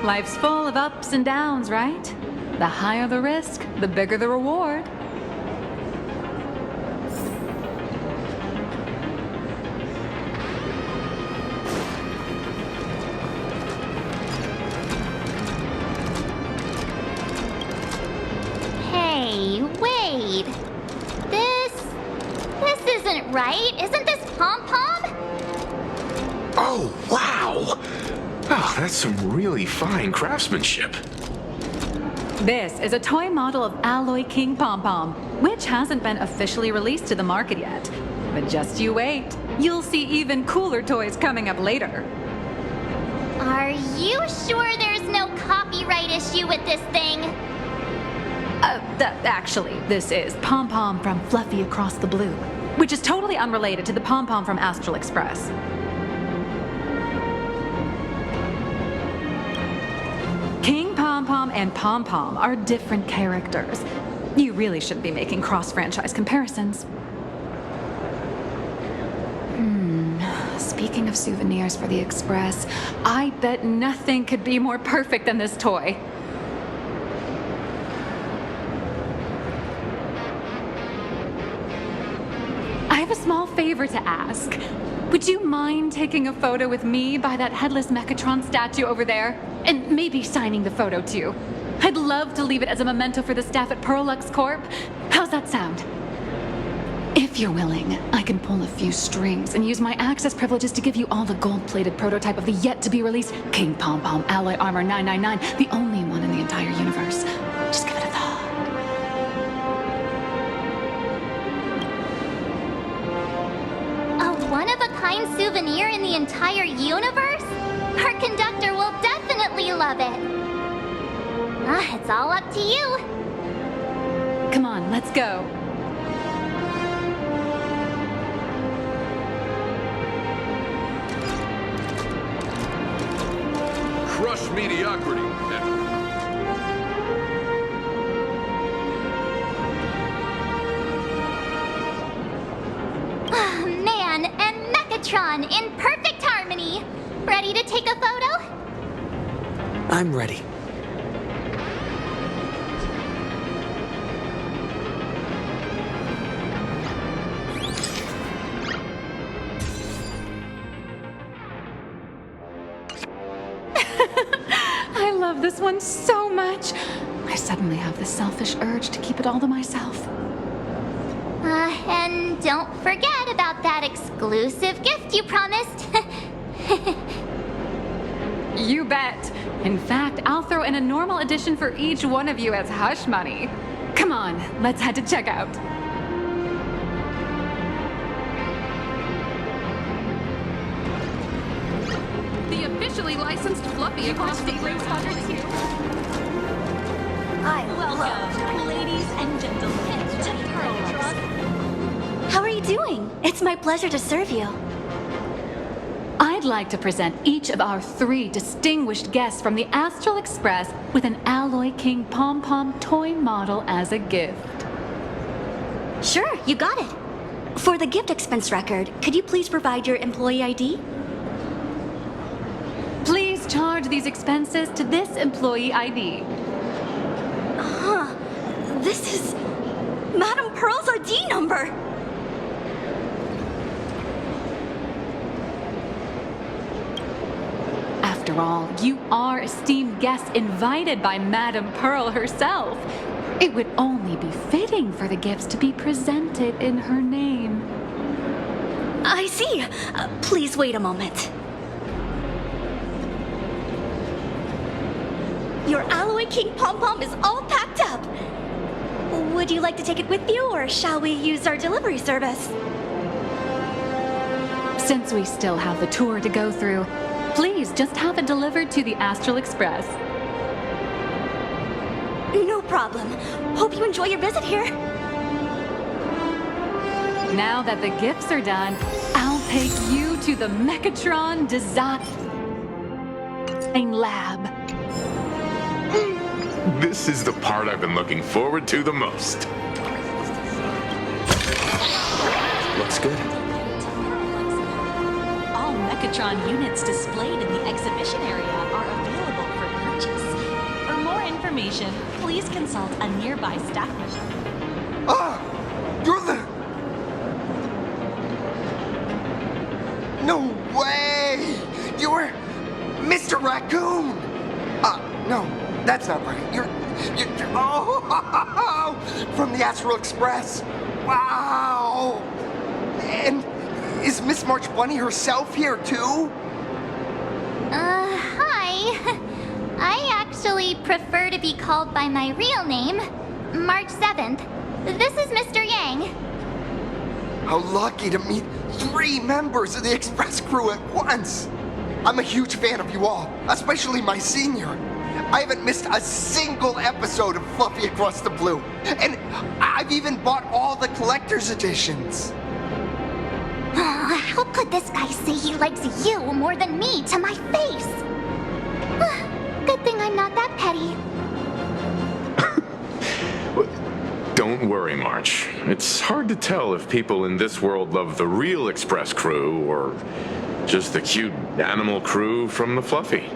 Life's full of ups and downs, right? The higher the risk, the bigger the reward. Hey, wait. This isn't right. Isn't this Pom-Pom? Oh, wow! Oh, that's some really fine craftsmanship. This is a toy model of Alloy King Pom-Pom, which hasn't been officially released to the market yet. But just you wait. You'll see even cooler toys coming up later. Are you sure there's no copyright issue with this thing? Actually, this is Pom-Pom from Fluffy Across the Blue, which is totally unrelated to the Pom-Pom from Astral Express. King Pom-Pom and Pom-Pom are different characters. You really shouldn't be making cross-franchise comparisons. Speaking of souvenirs for the Express, I bet nothing could be more perfect than this toy. I have a small favor to ask. Would you mind taking a photo with me by that headless Mechatron statue over there? And maybe signing the photo too. I'd love to leave it as a memento for the staff at Perlux Corp. How's that sound? If you're willing, I can pull a few strings and use my access privileges to give you all the gold-plated prototype of the yet-to-be-released King Pom-Pom Alloy Armor 999, the only one in the entire universe. Just give it a thought. A one-of-a-kind souvenir in the entire universe? Our conductor will definitely love it. It's all up to you. Come on, let's go. Crush mediocrity. Man and Mechatron in perfect harmony. Ready to take a photo? I'm ready. I love this one so much. I suddenly have this selfish urge to keep it all to myself. And don't forget about that exclusive gift you promised. You bet. In fact, I'll throw in a normal edition for each one of you as hush money. Come on, let's head to checkout. The officially licensed Fluffy Across the Blue started too. Welcome, ladies and gentlemen, to Perlux. How are you doing? It's my pleasure to serve you. I'd like to present each of our 3 distinguished guests from the Astral Express with an Alloy King pom-pom toy model as a gift. Sure, you got it. For the gift expense record, could you please provide your employee ID? Please charge these expenses to this employee ID. Huh. This is Madame Pearl's ID number. After all, you are esteemed guests invited by Madame Pearl herself. It would only be fitting for the gifts to be presented in her name. I see. Please wait a moment. Your Alloy King pom-pom is all packed up. Would you like to take it with you, or shall we use our delivery service? Since we still have the tour to go through, please just have it delivered to the Astral Express. No problem. Hope you enjoy your visit here. Now that the gifts are done, I'll take you to the Mechatron Design Lab. This is the part I've been looking forward to the most. Looks good. All Mechatron units displayed in the exhibition area are available for purchase. For more information, please consult a nearby staff member. Ah! You're the... No way! You're Mr. Raccoon! No, that's not right. You're oh! From the Astral Express! Wow! And is Miss March Bunny herself here, too? Hi. I actually prefer to be called by my real name, March 7th. This is Mr. Yang. How lucky to meet 3 members of the Express crew at once! I'm a huge fan of you all, especially my senior. I haven't missed a single episode of Fluffy Across the Blue, and I've even bought all the collector's editions. How could this guy say he likes you more than me to my face? Good thing I'm not that petty. Don't worry, March. It's hard to tell if people in this world love the real Express crew or just the cute animal crew from the Fluffy.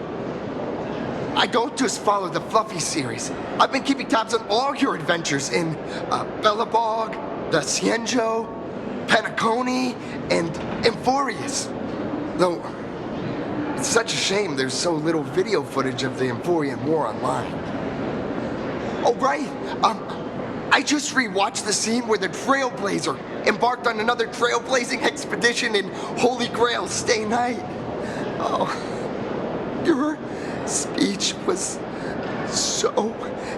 I don't just follow the Fluffy series. I've been keeping tabs on all your adventures in Bellabog, the Cienjo, Penacony, and Emphorius. Though, it's such a shame there's so little video footage of the Emphorian War online. Oh, right. I just rewatched the scene where the Trailblazer embarked on another trailblazing expedition in Holy Grail Stay Night. Oh, your speech was so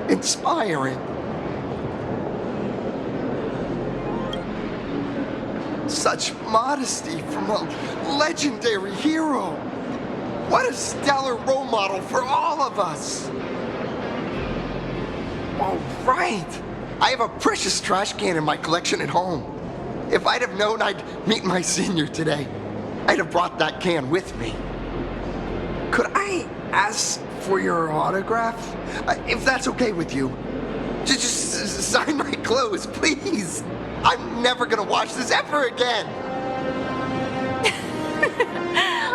inspiring. Such modesty from a legendary hero. What a stellar role model for all of us. All right. I have a precious trash can in my collection at home. If I'd have known I'd meet my senior today, I'd have brought that can with me. Could I ask for your autograph? If that's okay with you. Just sign my clothes, please. I'm never gonna watch this ever again.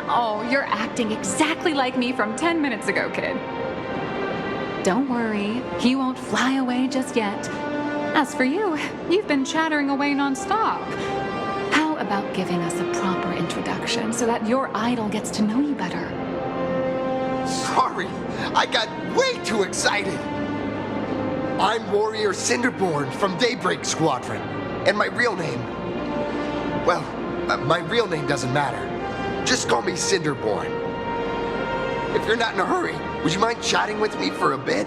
Oh, you're acting exactly like me from 10 minutes ago, kid. Don't worry, he won't fly away just yet. As for you, you've been chattering away nonstop. How about giving us a proper introduction so that your idol gets to know you better? Sorry, I got way too excited. I'm Warrior Cinderborn from Daybreak Squadron, and my real name... Well, my real name doesn't matter. Just call me Cinderborn. If you're not in a hurry, would you mind chatting with me for a bit?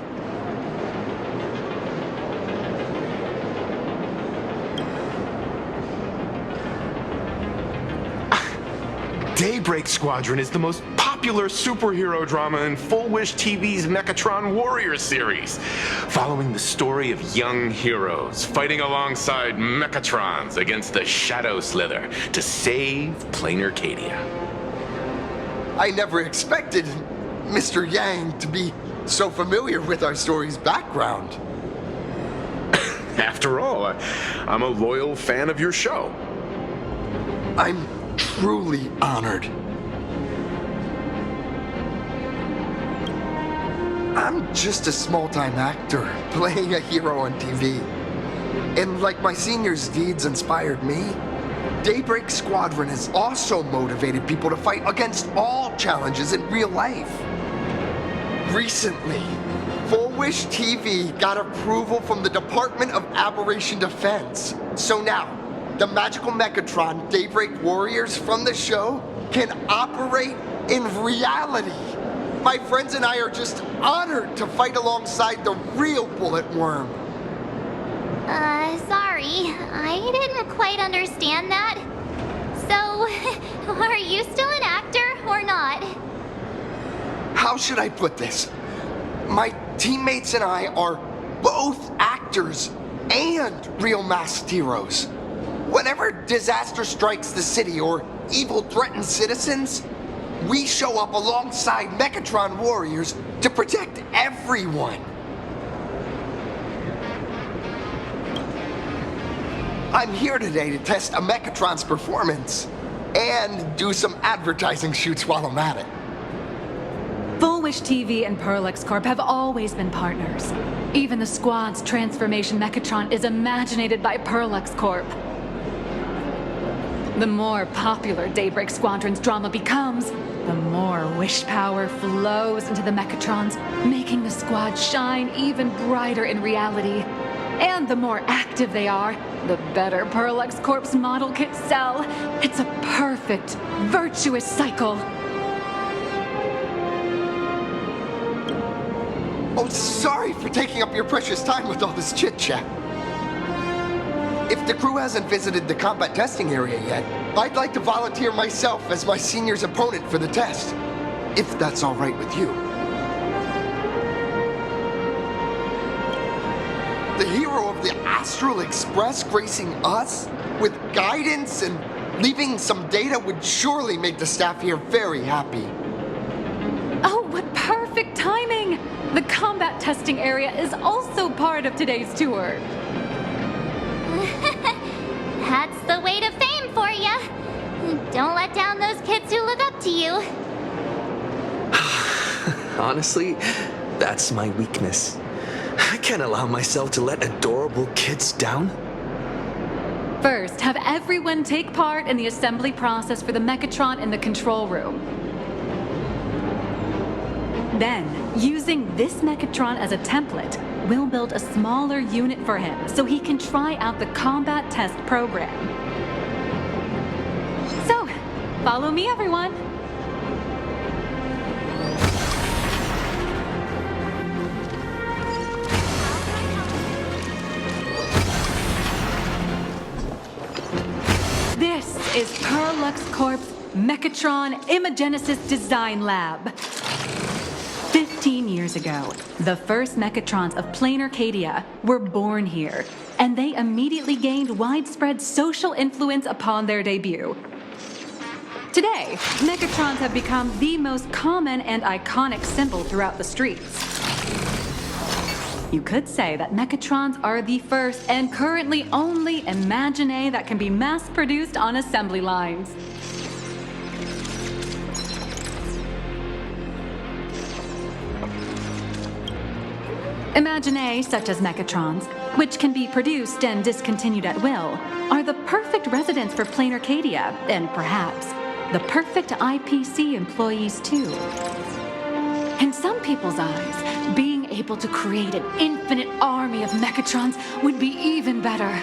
Daybreak Squadron is the most popular superhero drama in Full Wish TV's Mechatron Warrior series, following the story of young heroes fighting alongside Mechatrons against the Shadow Slither to save Plain Arcadia. I never expected Mr. Yang to be so familiar with our story's background. After all, I'm a loyal fan of your show. I'm truly honored. I'm just a small-time actor playing a hero on TV. And like my senior's deeds inspired me, Daybreak Squadron has also motivated people to fight against all challenges in real life. Recently, Full Wish TV got approval from the Department of Aberration Defense. So now, the magical Mechatron Daybreak Warriors from the show can operate in reality. My friends and I are just honored to fight alongside the real Bullet Worm. Sorry, I didn't quite understand that. So, are you still an actor or not? How should I put this? My teammates and I are both actors and real masked heroes. Whenever disaster strikes the city or evil threatens citizens, we show up alongside Mechatron warriors to protect everyone. I'm here today to test a Mechatron's performance and do some advertising shoots while I'm at it. Full Wish TV and Perlex Corp have always been partners. Even the squad's transformation Mechatron is imaginated by Perlex Corp. The more popular Daybreak Squadron's drama becomes, the more wish power flows into the Mechatrons, making the squad shine even brighter in reality. And the more active they are, the better Perlex Corp's model kits sell. It's a perfect, virtuous cycle. Oh, sorry for taking up your precious time with all this chit-chat. If the crew hasn't visited the combat testing area yet, I'd like to volunteer myself as my senior's opponent for the test, if that's all right with you. The hero of the Astral Express gracing us with guidance and leaving some data would surely make the staff here very happy. Oh, what perfect timing! The combat testing area is also part of today's tour. That's the way to fame for ya. Don't let down those kids who look up to you. Honestly, that's my weakness. I can't allow myself to let adorable kids down. First, have everyone take part in the assembly process for the Mechatron in the control room. Then, using this Mechatron as a template, we'll build a smaller unit for him so he can try out the combat test program. So, follow me, everyone. This is Perlex Corp's Mechatron Imagenesis Design Lab. 15 years ago, the first Mechatrons of Plain Arcadia were born here, and they immediately gained widespread social influence upon their debut. Today, Mechatrons have become the most common and iconic symbol throughout the streets. You could say that Mechatrons are the first and currently only Imagine that can be mass-produced on assembly lines. Imagine such as Mechatrons, which can be produced and discontinued at will, are the perfect residents for Plain Arcadia, and perhaps the perfect IPC employees too. In some people's eyes, being able to create an infinite army of Mechatrons would be even better.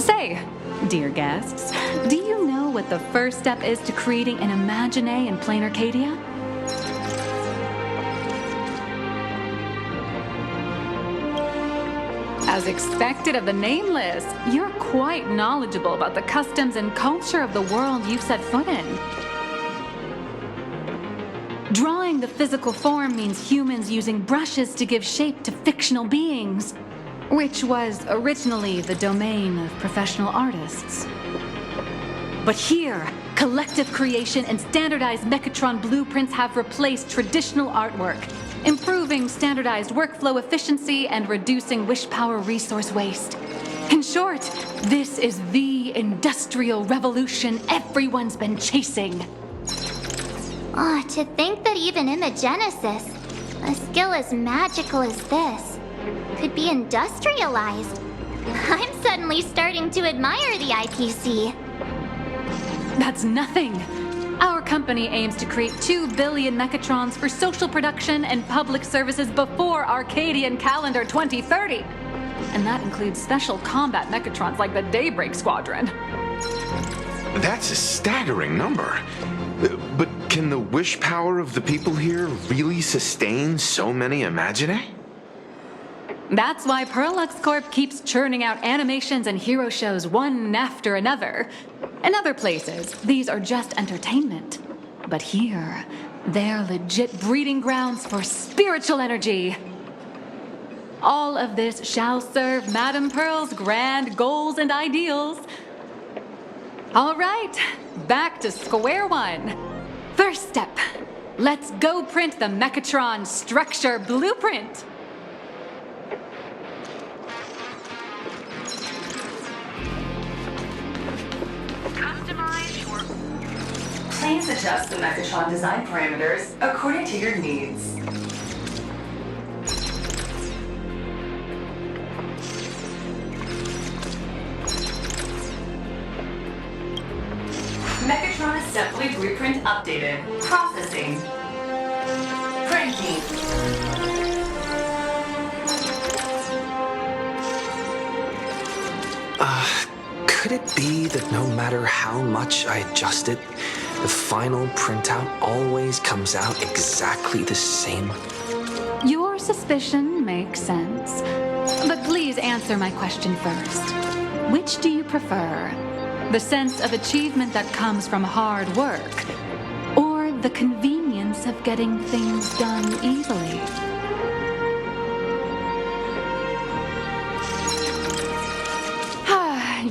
Say, dear guests, do you know what the first step is to creating an Imagine in Plain Arcadia? As expected of the Nameless, you're quite knowledgeable about the customs and culture of the world you've set foot in. Drawing the physical form means humans using brushes to give shape to fictional beings, which was originally the domain of professional artists. But here, collective creation and standardized Mechatron blueprints have replaced traditional artwork, improving standardized workflow efficiency and reducing wish power resource waste. In short, this is the industrial revolution everyone's been chasing. Oh, to think that even Imagenesis, a skill as magical as this, could be industrialized. I'm suddenly starting to admire the IPC. That's nothing. Our company aims to create 2 billion Mechatrons for social production and public services before Arcadian calendar 2030. And that includes special combat Mechatrons like the Daybreak Squadron. That's a staggering number. But can the wish power of the people here really sustain so many Imaginae? That's why Perlux Corp keeps churning out animations and hero shows one after another. In other places, these are just entertainment. But here, they're legit breeding grounds for spiritual energy. All of this shall serve Madame Pearl's grand goals and ideals. All right, back to square one. First step, let's go print the Mechatron structure blueprint. Please adjust the Mechatron design parameters according to your needs. Mechatron assembly blueprint updated. Processing. Printing. Could it be that no matter how much I adjust it, the final printout always comes out exactly the same? Your suspicion makes sense. But please answer my question first. Which do you prefer? The sense of achievement that comes from hard work, or the convenience of getting things done easily?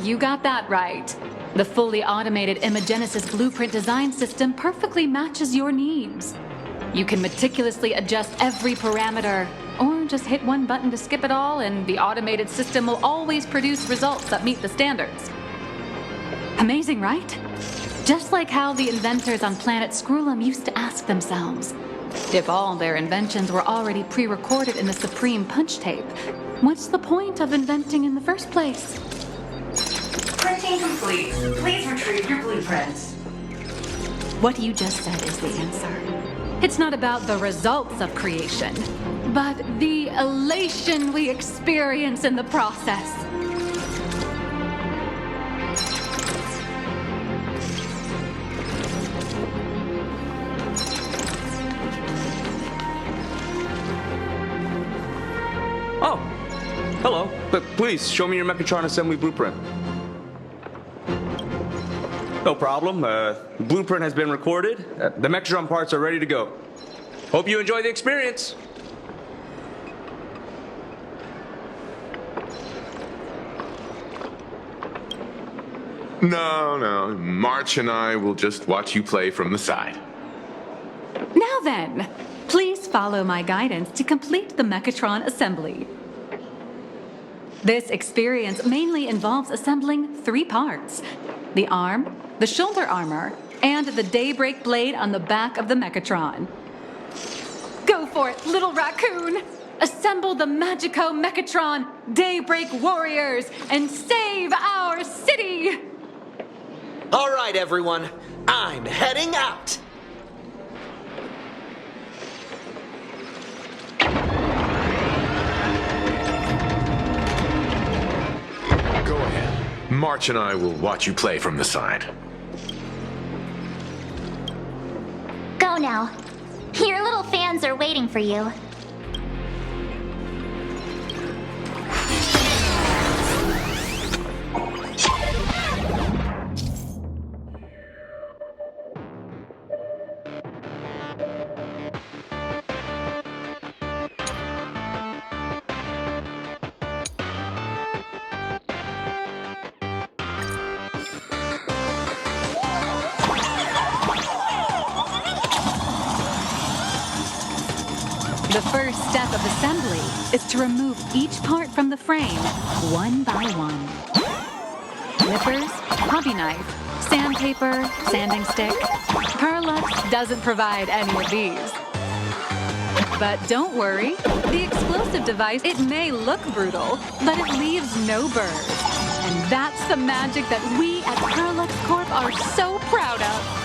You got that right. The fully automated Imagenesis blueprint design system perfectly matches your needs. You can meticulously adjust every parameter, or just hit one button to skip it all, and the automated system will always produce results that meet the standards. Amazing, right? Just like how the inventors on planet Scrulum used to ask themselves, if all their inventions were already pre-recorded in the Supreme Punch Tape, what's the point of inventing in the first place? Printing complete. Please retrieve your blueprint. What you just said is the answer. It's not about the results of creation, but the elation we experience in the process. Oh, hello. But please, show me your Mechatron assembly blueprint. No problem. Blueprint has been recorded. The Mechatron parts are ready to go. Hope you enjoy the experience. No. March and I will just watch you play from the side. Now then, please follow my guidance to complete the Mechatron assembly. This experience mainly involves assembling 3 parts: the arm, the shoulder armor, and the Daybreak blade on the back of the Mechatron. Go for it, little raccoon! Assemble the Magico Mechatron Daybreak Warriors and save our city! All right, everyone. I'm heading out. Go ahead. March and I will watch you play from the side. Go now. Your little fans are waiting for you. The first step of assembly is to remove each part from the frame, one by one. Nippers, hobby knife, sandpaper, sanding stick. Perlux doesn't provide any of these. But don't worry, the explosive device, it may look brutal, but it leaves no burrs. And that's the magic that we at Perlux Corp are so proud of.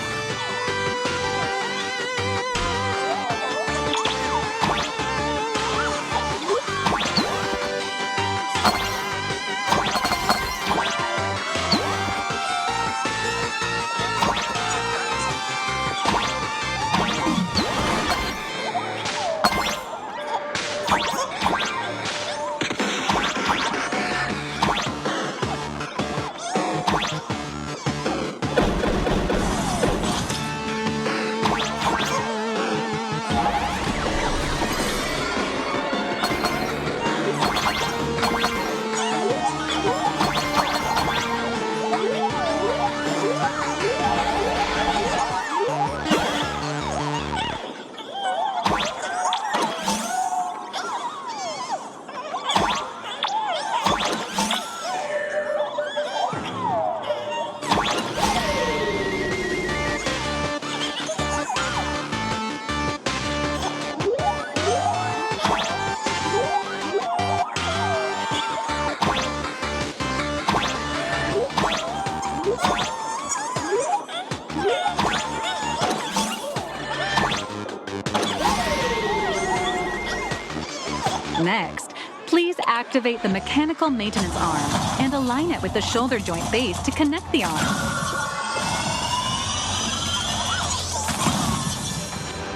Next, please activate the mechanical maintenance arm and align it with the shoulder joint base to connect the arm.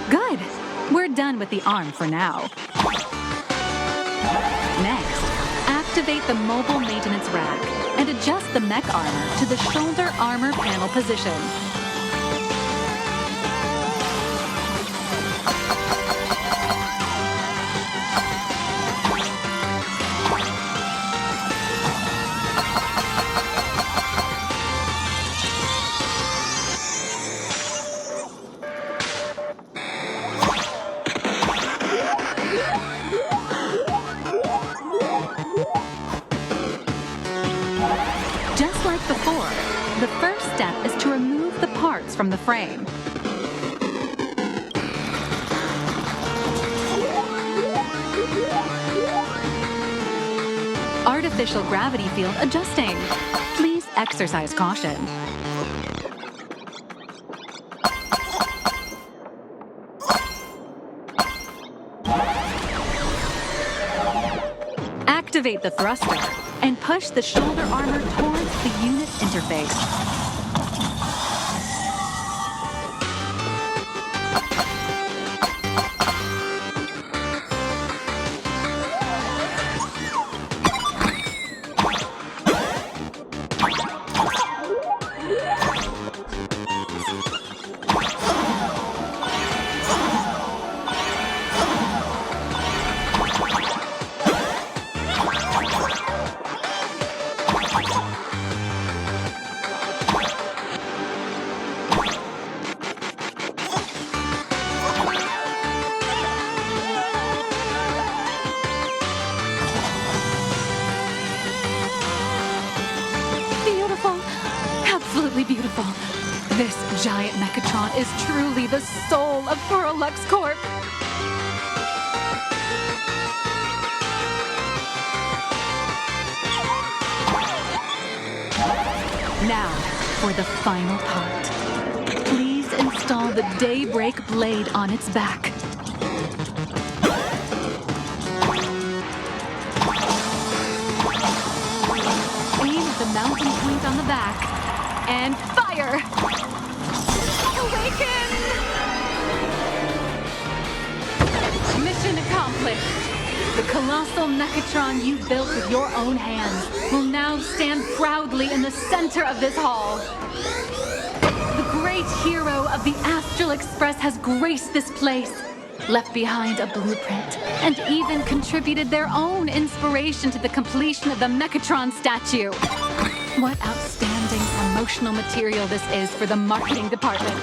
Good. We're done with the arm for now. Next, activate the mobile maintenance rack and adjust the mech armor to the shoulder armor panel position. Just like before, the first step is to remove the parts from the frame. Artificial gravity field adjusting. Please exercise caution. Activate the thruster and push the shoulder armor towards the unit interface. Absolutely beautiful. This giant Mechatron is truly the soul of Perlux Corp. Now, for the final part. Please install the Daybreak blade on its back. Aim at the mounting point on the back. And fire! Awaken! Mission accomplished. The colossal Mechatron you built with your own hands will now stand proudly in the center of this hall. The great hero of the Astral Express has graced this place, left behind a blueprint, and even contributed their own inspiration to the completion of the Mechatron statue. What outstanding promotional material this is for the marketing department.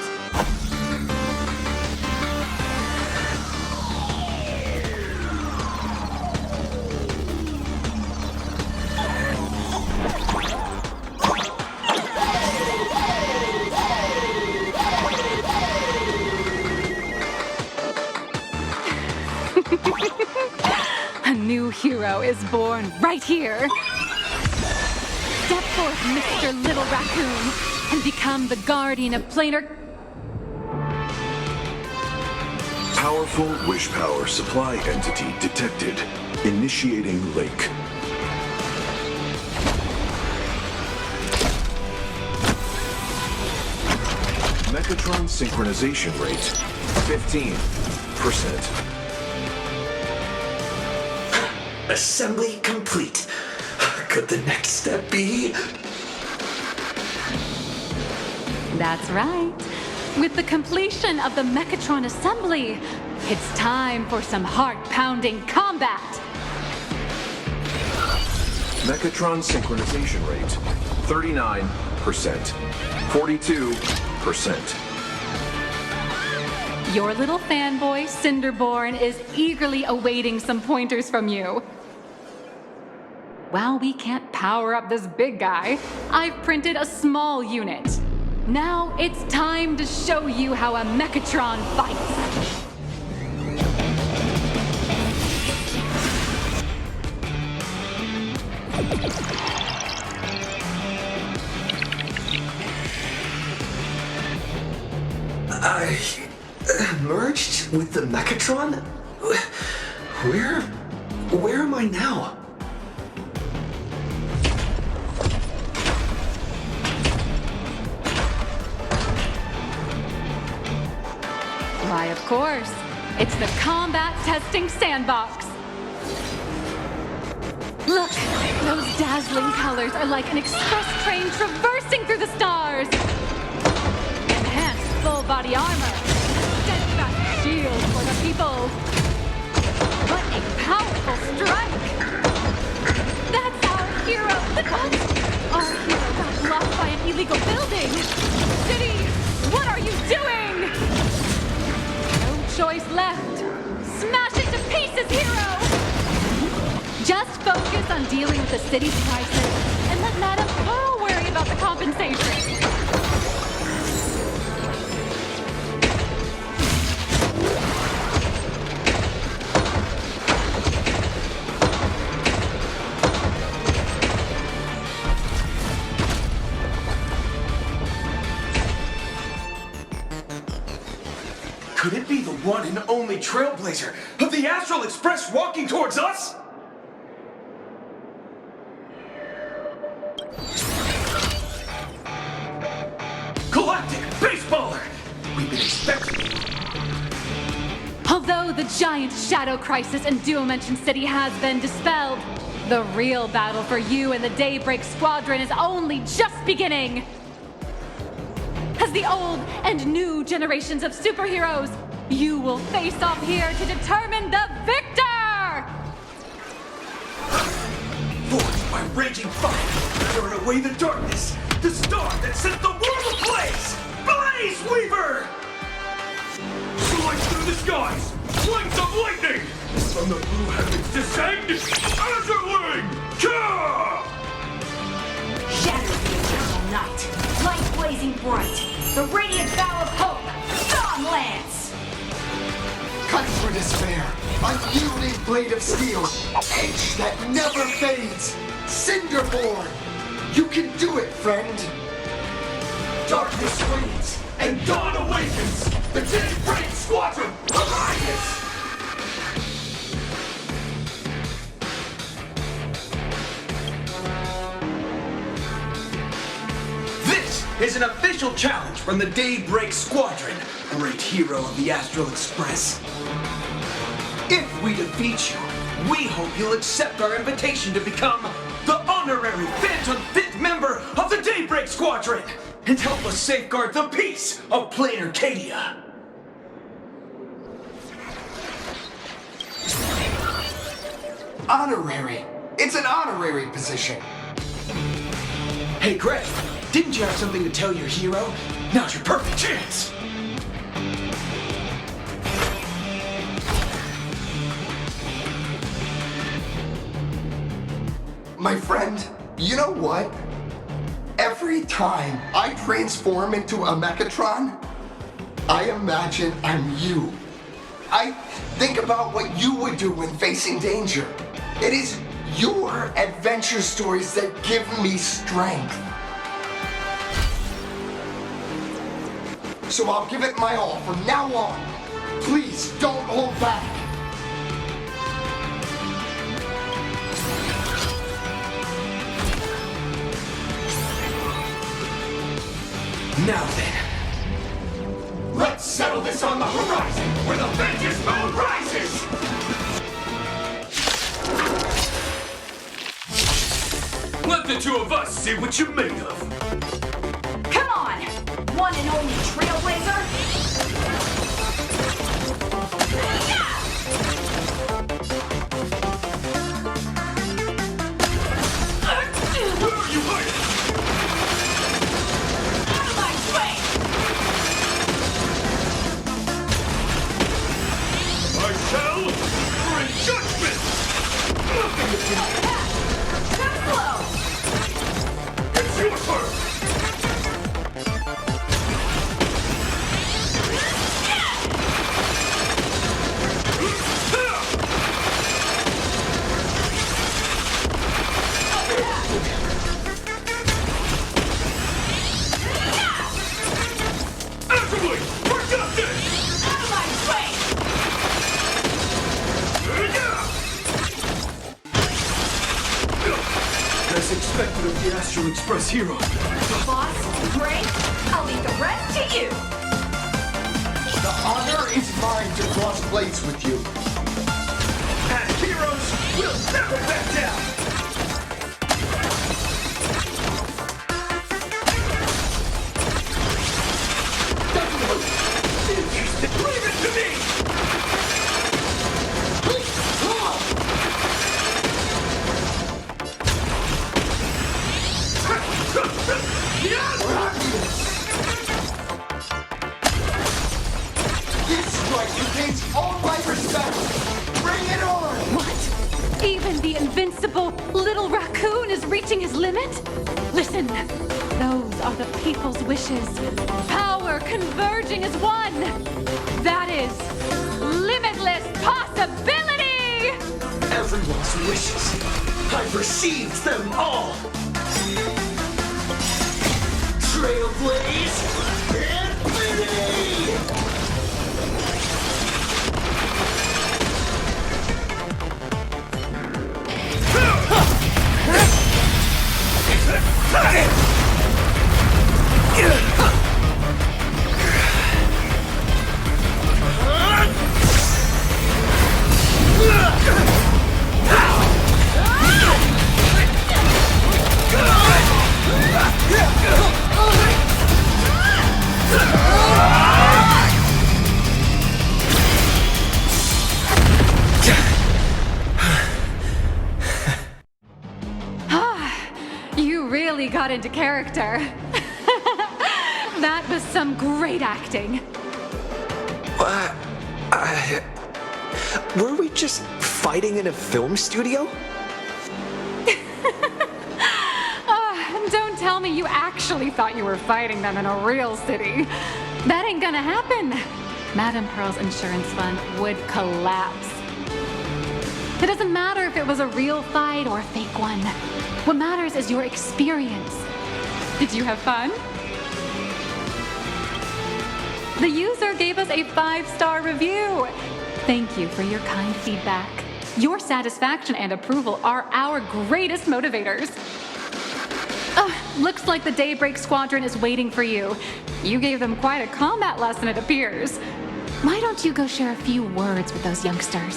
A new hero is born right here. Step forth, Mr. Little Raccoon, and become the guardian of planar... Powerful wish power supply entity detected. Initiating lake. Mechatron synchronization rate 15%. Assembly complete. Could the next step be? That's right. With the completion of the Mechatron assembly, it's time for some heart-pounding combat. Mechatron synchronization rate 39%. 42%. Your little fanboy, Cinderborn, is eagerly awaiting some pointers from you. While we can't power up this big guy, I've printed a small unit. Now it's time to show you how a Mechatron fights. I merged with the Mechatron? Where am I now? Why, of course. It's the combat testing sandbox. Look, those dazzling colors are like an express train traversing through the stars. Enhanced full body armor. Steadfast shield for the people. What a powerful strike! That's our hero! Our hero got blocked by an illegal building! City, what are you doing? No choice left. Smash it to pieces, hero! Just focus on dealing with the city's crisis and let Madame Pearl worry about the compensation. Could it be the one and only trailblazer of the Astral Express walking towards us? Galactic Baseballer! We've been expecting... Although the giant shadow crisis in Duomension City has been dispelled, the real battle for you and the Daybreak Squadron is only just beginning! As the old and new generations of superheroes, you will face off here to determine the victor! Forged by raging fire, burn away the darkness, the star that set the world ablaze! Blaze Weaver! Slice through the skies, flames of lightning! From the blue heavens descend, Azurling! Ka! Shadow the eternal night, light blazing bright, the radiant bow of hope, Dawn Lance! Cut for despair, unyielding blade of steel, edge that never fades, Cinderborn! You can do it, friend! Darkness flees, and dawn awakens! The Daybreak Squadron arises! This is an official challenge from the Daybreak Squadron, great hero of the Astral Express. If we defeat you, we hope you'll accept our invitation to become the honorary Phantom 5th member of the Daybreak Squadron and help us safeguard the peace of Plain Arcadia. Honorary. It's an honorary position. Hey, Greg, didn't you have something to tell your hero? Now's your perfect chance! My friend, you know what? Every time I transform into a Mechatron, I imagine I'm you. I think about what you would do when facing danger. It is your adventure stories that give me strength. So I'll give it my all from now on. Please don't hold back. Now then, let's settle this on the horizon where the vengeance moon rises! Let the two of us see what you're made of. Come on! One and only Trailblazer! Where are you hiding? Out of my way! I shall bring judgment! Too slow! It's your turn! Actively! Productive! Out of my way! As expected of the Astral Express hero. Boss, Gray, I'll leave the rest to you! The honor is mine to cross blades with you. As heroes, we'll never back down! Interesting. Leave it to me! This strike retains all my respect. Bring it on! What? Even the invincible little raccoon is reaching his limit? Listen, those are the people's wishes. Power converging as one. That is limitless possibility! Everyone's wishes. I've received them all! Trailblaze Infinity! You really got into character. That was some great acting. Were we just fighting in a film studio? Don't tell me you actually thought you were fighting them in a real city. That ain't gonna happen. Madame Pearl's insurance fund would collapse. It doesn't matter if it was a real fight or a fake one. What matters is your experience. Did you have fun? The user gave us a 5-star review. Thank you for your kind feedback. Your satisfaction and approval are our greatest motivators. Looks like the Daybreak Squadron is waiting for you. You gave them quite a combat lesson, it appears. Why don't you go share a few words with those youngsters?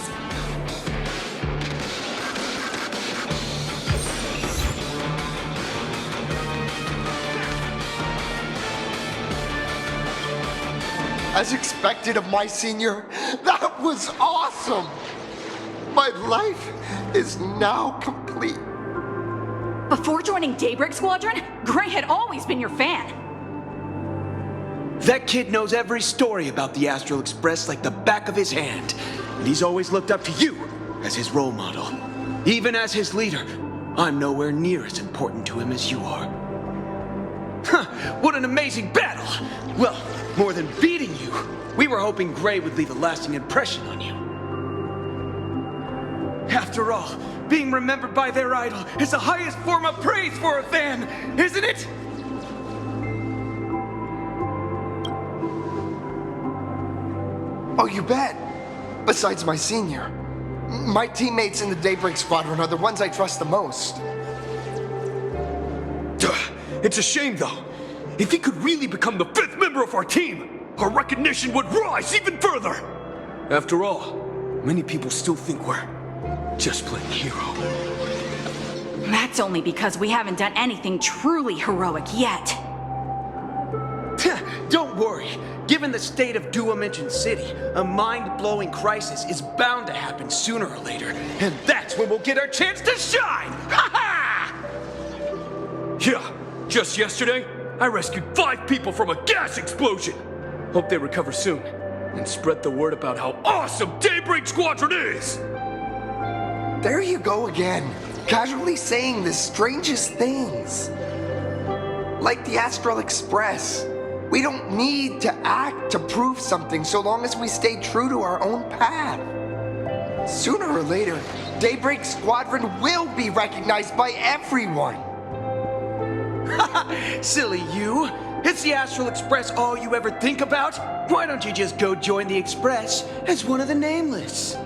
As expected of my senior, that was awesome! My life is now complete. Before joining Daybreak Squadron, Gray had always been your fan. That kid knows every story about the Astral Express like the back of his hand. And he's always looked up to you as his role model. Even as his leader, I'm nowhere near as important to him as you are. Huh, What an amazing battle! Well, more than beating you, we were hoping Gray would leave a lasting impression on you. After all, being remembered by their idol is the highest form of praise for a fan, isn't it? Oh, you bet. Besides my senior. My teammates in the Daybreak Squadron are the ones I trust the most. It's a shame, though. If he could really become the 5th member of our team, our recognition would rise even further. After all, many people still think we're just plain hero. That's only because we haven't done anything truly heroic yet. Don't worry. Given the state of Duomension City, a mind-blowing crisis is bound to happen sooner or later, and that's when we'll get our chance to shine! Ha ha! Yeah, just yesterday, I rescued 5 people from a gas explosion. Hope they recover soon, and spread the word about how awesome Daybreak Squadron is! There you go again, casually saying the strangest things. Like the Astral Express. We don't need to act to prove something so long as we stay true to our own path. Sooner or later, Daybreak Squadron will be recognized by everyone. Silly you. Is the Astral Express all you ever think about? Why don't you just go join the Express as one of the Nameless?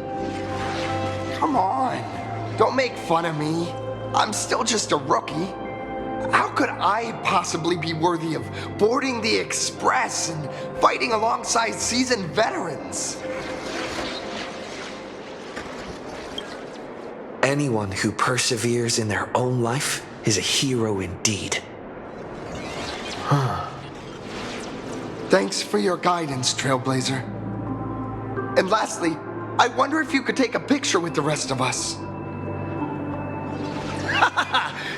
Come on. Don't make fun of me. I'm still just a rookie. How could I possibly be worthy of boarding the Express and fighting alongside seasoned veterans? Anyone who perseveres in their own life is a hero indeed. Thanks for your guidance, Trailblazer. And lastly, I wonder if you could take a picture with the rest of us.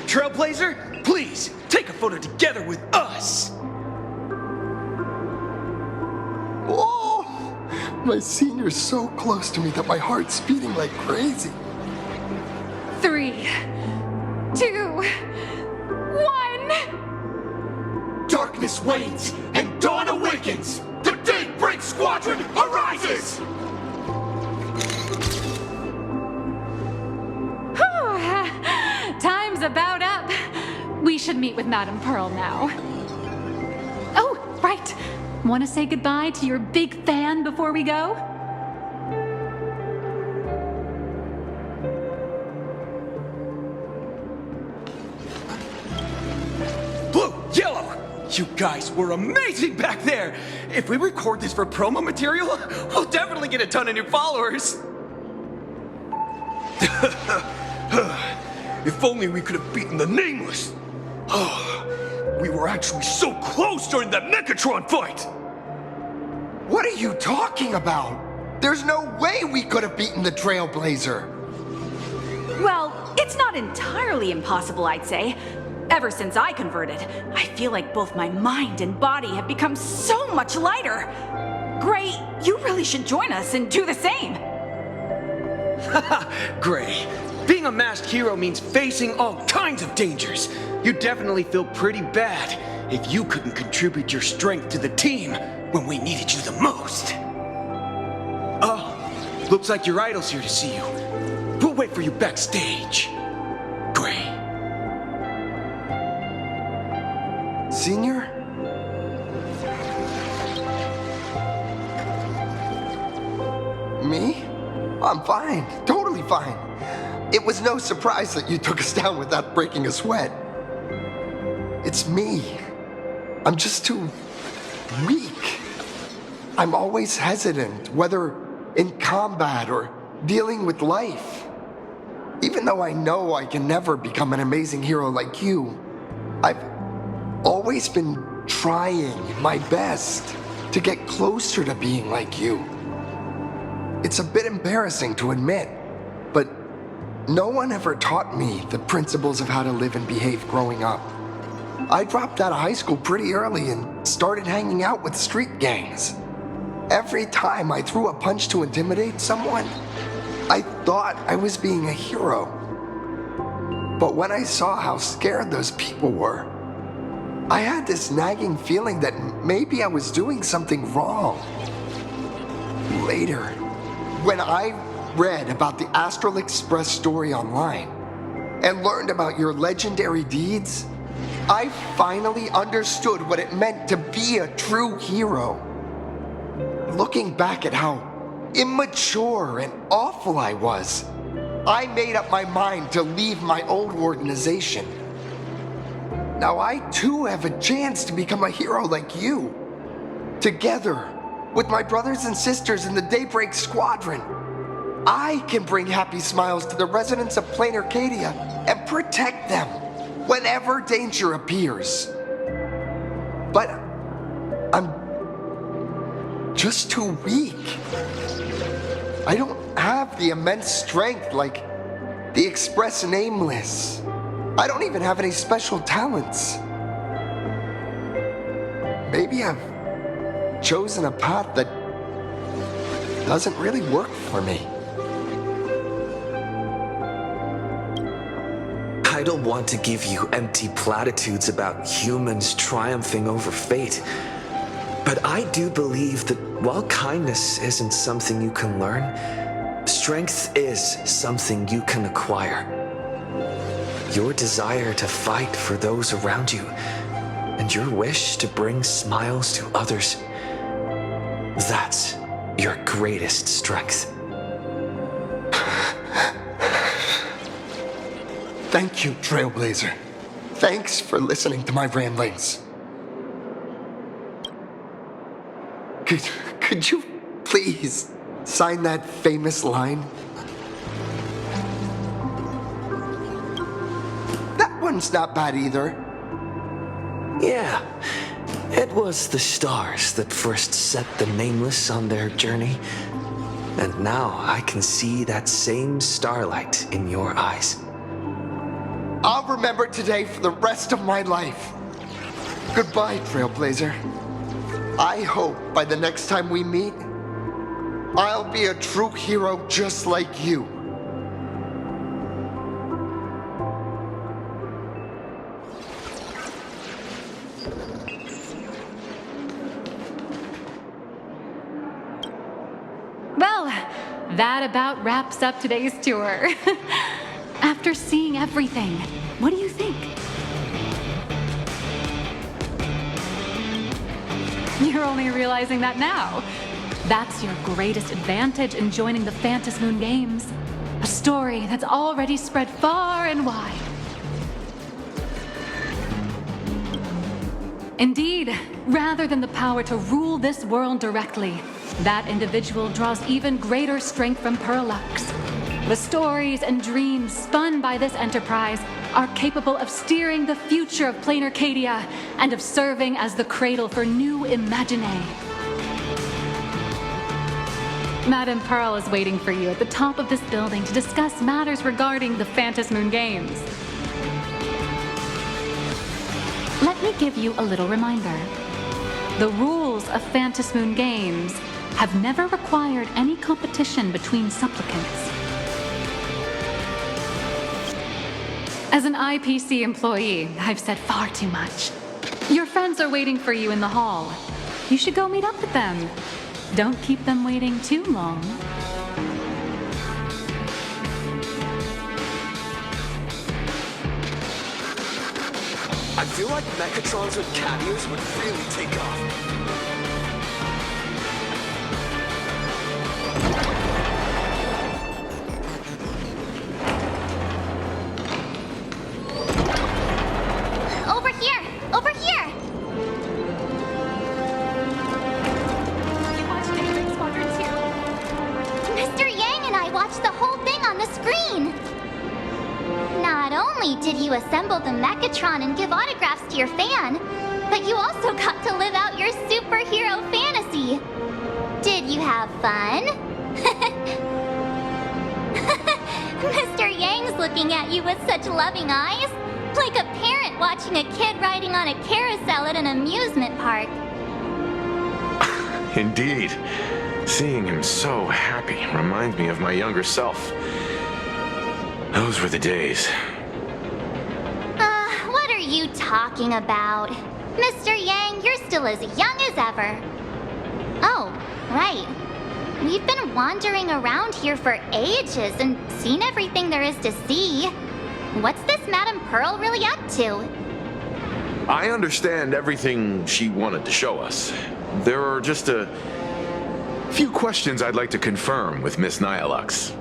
Trailblazer, please, take a photo together with us! Oh, my senior's so close to me that my heart's beating like crazy. 3, 2, 1. Darkness wanes and dawn awakens! The Daybreak Squadron arises! Time's about up. We should meet with Madame Pearl now. Oh, right. Want to say goodbye to your big fan before we go? Blue, yellow! You guys were amazing back there! If we record this for promo material, we'll definitely get a ton of new followers! If only we could have beaten the Nameless! Oh, we were actually so close during that Mechatron fight! What are you talking about? There's no way we could have beaten the Trailblazer. Well, it's not entirely impossible, I'd say. Ever since I converted, I feel like both my mind and body have become so much lighter. Gray, you really should join us and do the same. Gray, being a masked hero means facing all kinds of dangers. You'd definitely feel pretty bad if you couldn't contribute your strength to the team when we needed you the most. Oh, looks like your idol's here to see you. We'll wait for you backstage. Gray. Senior? Me? I'm fine. Totally fine. It was no surprise that you took us down without breaking a sweat. It's me. I'm just too weak. I'm always hesitant, whether in combat or dealing with life. Even though I know I can never become an amazing hero like you, I've always been trying my best to get closer to being like you. It's a bit embarrassing to admit, but no one ever taught me the principles of how to live and behave growing up. I dropped out of high school pretty early and started hanging out with street gangs. Every time I threw a punch to intimidate someone, I thought I was being a hero. But when I saw how scared those people were, I had this nagging feeling that maybe I was doing something wrong. Later, when I read about the Astral Express story online and learned about your legendary deeds, I finally understood what it meant to be a true hero. Looking back at how immature and awful I was, I made up my mind to leave my old organization. Now I too have a chance to become a hero like you. Together with my brothers and sisters in the Daybreak Squadron, I can bring happy smiles to the residents of Plain Arcadia and protect them whenever danger appears. But I'm just too weak. I don't have the immense strength like the Express Nameless. I don't even have any special talents. Maybe I've chosen a path that doesn't really work for me. I don't want to give you empty platitudes about humans triumphing over fate, but I do believe that while kindness isn't something you can learn, strength is something you can acquire. Your desire to fight for those around you, and your wish to bring smiles to others, that's your greatest strength. Thank you, Trailblazer. Thanks for listening to my ramblings. Could you please sign that famous line? That one's not bad either. Yeah, it was the stars that first set the Nameless on their journey. And now I can see that same starlight in your eyes. I'll remember today for the rest of my life. Goodbye, Trailblazer. I hope by the next time we meet, I'll be a true hero just like you. Well, that about wraps up today's tour. After seeing everything, what do you think? You're only realizing that now. That's your greatest advantage in joining the Phantasmoon Games. A story that's already spread far and wide. Indeed, rather than the power to rule this world directly, that individual draws even greater strength from Parallax. The stories and dreams spun by this enterprise are capable of steering the future of Plain Arcadia and of serving as the cradle for new imaginae. Madame Pearl is waiting for you at the top of this building to discuss matters regarding the Phantasmoon Games. Let me give you a little reminder. The rules of Phantasmoon Games have never required any competition between supplicants. As an IPC employee, I've said far too much. Your friends are waiting for you in the hall. You should go meet up with them. Don't keep them waiting too long. I feel like Mechatrons with cat ears would really take off. Over here! You watched Daybreak Squadron too? Mr. Yang and I watched the whole thing on the screen! Not only did you assemble the Mechatron and give autographs to your fan, but you also got to live out your superhero fantasy. Did you have fun? Mr. Yang's looking at you with such loving eyes, like a parent watching a kid riding on a carousel at an amusement park. Indeed. Seeing him so happy reminds me of my younger self. Those were the days. What are you talking about? Mr. Yang, you're still as young as ever. Oh, right. We've been wandering around here for ages and seen everything there is to see. What's this Madame Pearl really up to? I understand everything she wanted to show us. There are just a few questions I'd like to confirm with Miss Nihilux.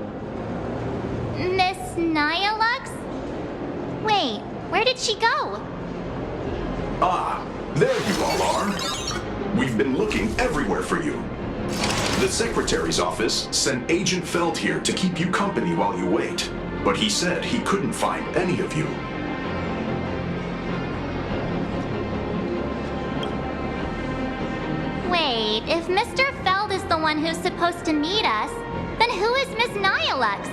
Miss Nihilux? Wait, where did she go? Ah, there you all are. We've been looking everywhere for you. The Secretary's office sent Agent Feld here to keep you company while you wait, but he said he couldn't find any of you. Wait, if Mr. Feld is the one who's supposed to meet us, then who is Miss Nihilux?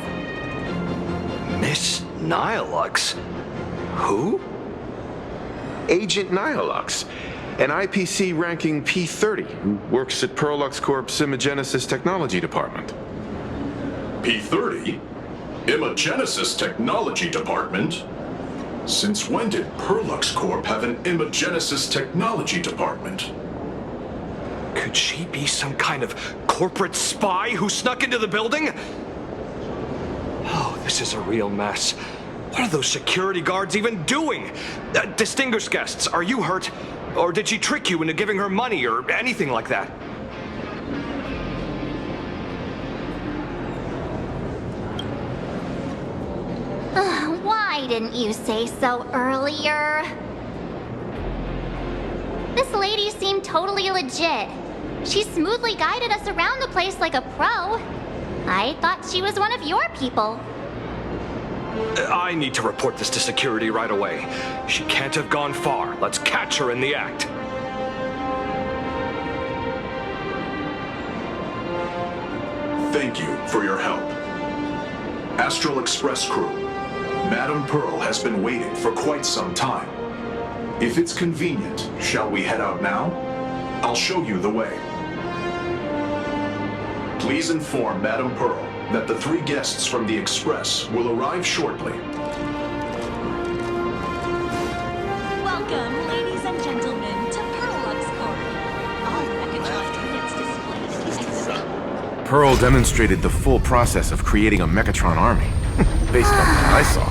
Miss Nihilux? Who? Agent Nihilux, an IPC ranking P30 who works at Perlux Corp's Imagenesis Technology Department. P30? Imagenesis Technology Department? Since when did Perlux Corp have an Imagenesis Technology Department? Could she be some kind of corporate spy who snuck into the building? Oh, this is a real mess. What are those security guards even doing? Distinguished guests, are you hurt? Or did she trick you into giving her money or anything like that? Why didn't you say so earlier? This lady seemed totally legit. She smoothly guided us around the place like a pro. I thought she was one of your people. I need to report this to security right away. She can't have gone far. Let's catch her in the act. Thank you for your help. Astral Express crew, Madame Pearl has been waiting for quite some time. If it's convenient, shall we head out now? I'll show you the way. Please inform Madame Pearl that the 3 guests from the Express will arrive shortly. Welcome, ladies and gentlemen, to Perlux Corp. All Megatron units displayed. Pearl demonstrated the full process of creating a Mechatron army, based on what I saw.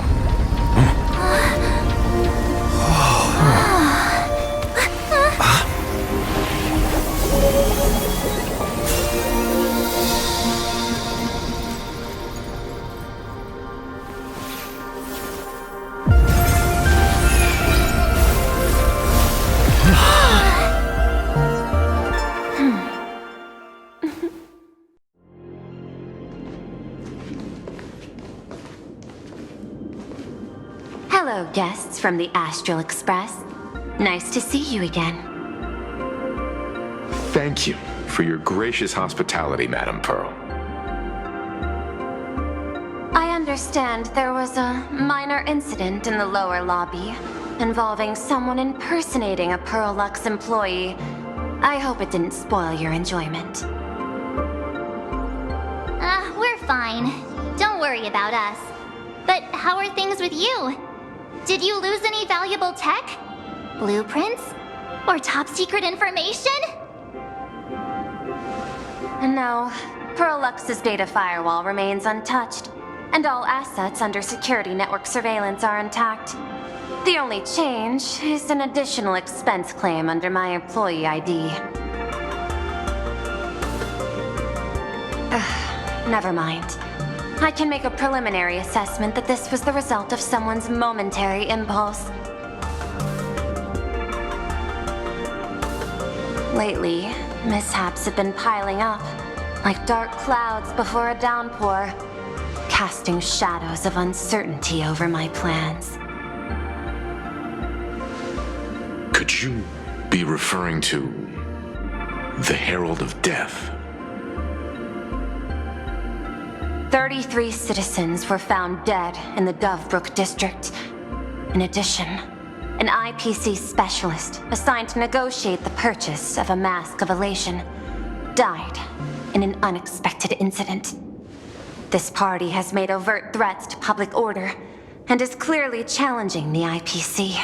Hello, guests from the Astral Express. Nice to see you again. Thank you for your gracious hospitality, Madame Pearl. I understand there was a minor incident in the lower lobby involving someone impersonating a Perlux employee. I hope it didn't spoil your enjoyment. We're fine. Don't worry about us. But how are things with you? Did you lose any valuable tech? Blueprints? Or top secret information? No, Perlux's data firewall remains untouched, and all assets under security network surveillance are intact. The only change is an additional expense claim under my employee ID. Never mind. I can make a preliminary assessment that this was the result of someone's momentary impulse. Lately, mishaps have been piling up, like dark clouds before a downpour, casting shadows of uncertainty over my plans. Could you be referring to the Herald of Death? 33 citizens were found dead in the Dovebrook district. In addition, an IPC specialist assigned to negotiate the purchase of a mask of elation died in an unexpected incident. This party has made overt threats to public order and is clearly challenging the IPC.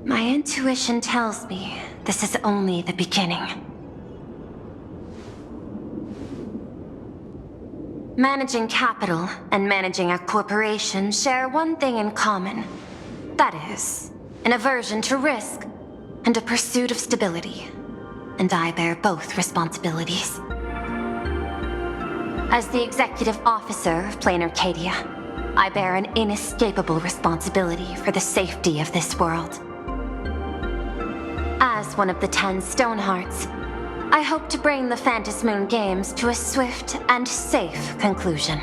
My intuition tells me this is only the beginning. Managing capital and managing a corporation share one thing in common. That is, an aversion to risk and a pursuit of stability. And I bear both responsibilities. As the executive officer of Plain Arcadia, I bear an inescapable responsibility for the safety of this world. As one of the 10 Stonehearts, I hope to bring the Phantasmoon Games to a swift and safe conclusion.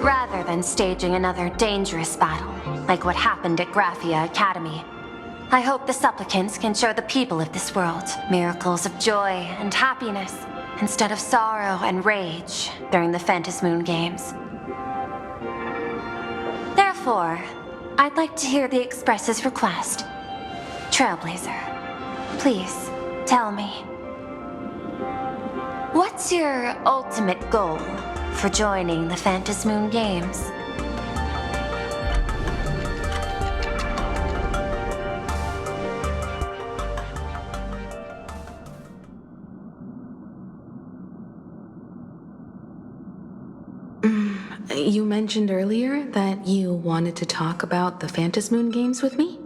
Rather than staging another dangerous battle, like what happened at Graphia Academy, I hope the supplicants can show the people of this world miracles of joy and happiness, instead of sorrow and rage during the Phantasmoon Games. Therefore, I'd like to hear the Express's request. Trailblazer, please, tell me. What's your ultimate goal for joining the Phantasmoon Games? You mentioned earlier that you wanted to talk about the Phantasmoon Games with me?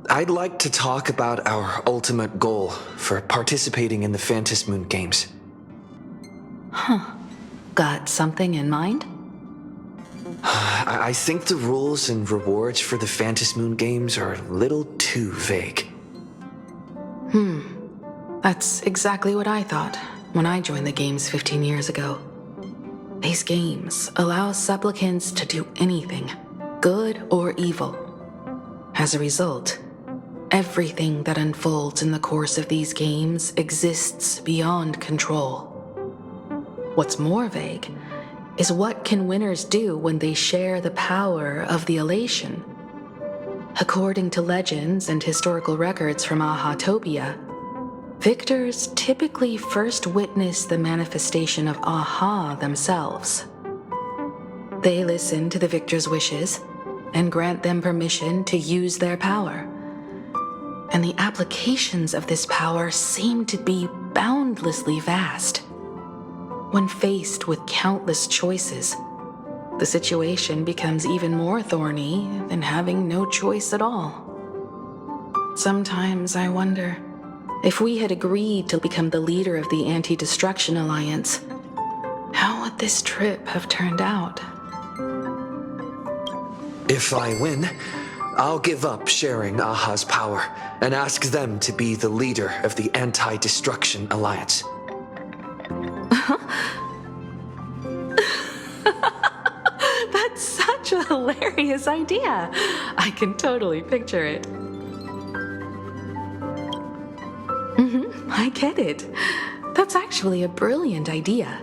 I'd like to talk about our ultimate goal for participating in the Phantasmoon Games. Huh. Got something in mind? I think the rules and rewards for the Phantasmoon Games are a little too vague. That's exactly what I thought when I joined the games 15 years ago. These games allow supplicants to do anything, good or evil. As a result, everything that unfolds in the course of these games exists beyond control. What's more vague is what can winners do when they share the power of the elation. According to legends and historical records from Ahatopia, victors typically first witness the manifestation of Aha themselves. They listen to the victor's wishes and grant them permission to use their power. And the applications of this power seem to be boundlessly vast. When faced with countless choices, the situation becomes even more thorny than having no choice at all. Sometimes I wonder, if we had agreed to become the leader of the Anti-Destruction Alliance, how would this trip have turned out? If I win, I'll give up sharing Aha's power and ask them to be the leader of the Anti-Destruction Alliance. That's such a hilarious idea. I can totally picture it. I get it. That's actually a brilliant idea.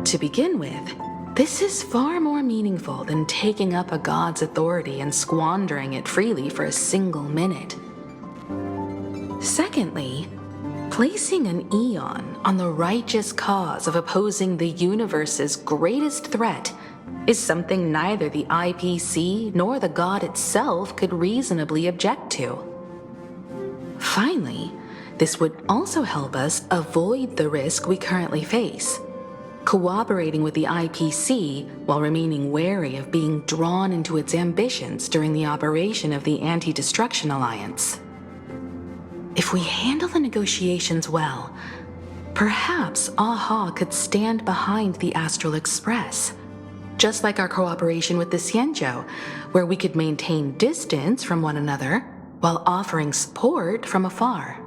To begin with, this is far more meaningful than taking up a god's authority and squandering it freely for a single minute. Secondly, placing an Eon on the righteous cause of opposing the universe's greatest threat is something neither the IPC nor the god itself could reasonably object to. Finally, this would also help us avoid the risk we currently face, cooperating with the IPC while remaining wary of being drawn into its ambitions during the operation of the Anti-Destruction Alliance. If we handle the negotiations well, perhaps Aha could stand behind the Astral Express, just like our cooperation with the Xianzhou, where we could maintain distance from one another while offering support from afar.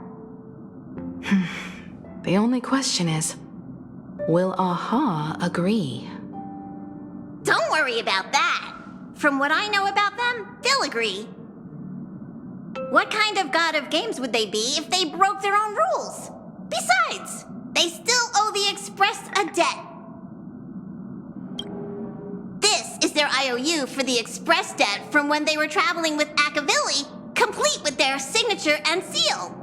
The only question is, will Aha agree? Don't worry about that. From what I know about them, they'll agree. What kind of god of games would they be if they broke their own rules? Besides, they still owe the Express a debt. This is their IOU for the Express debt from when they were traveling with Akavilli, complete with their signature and seal.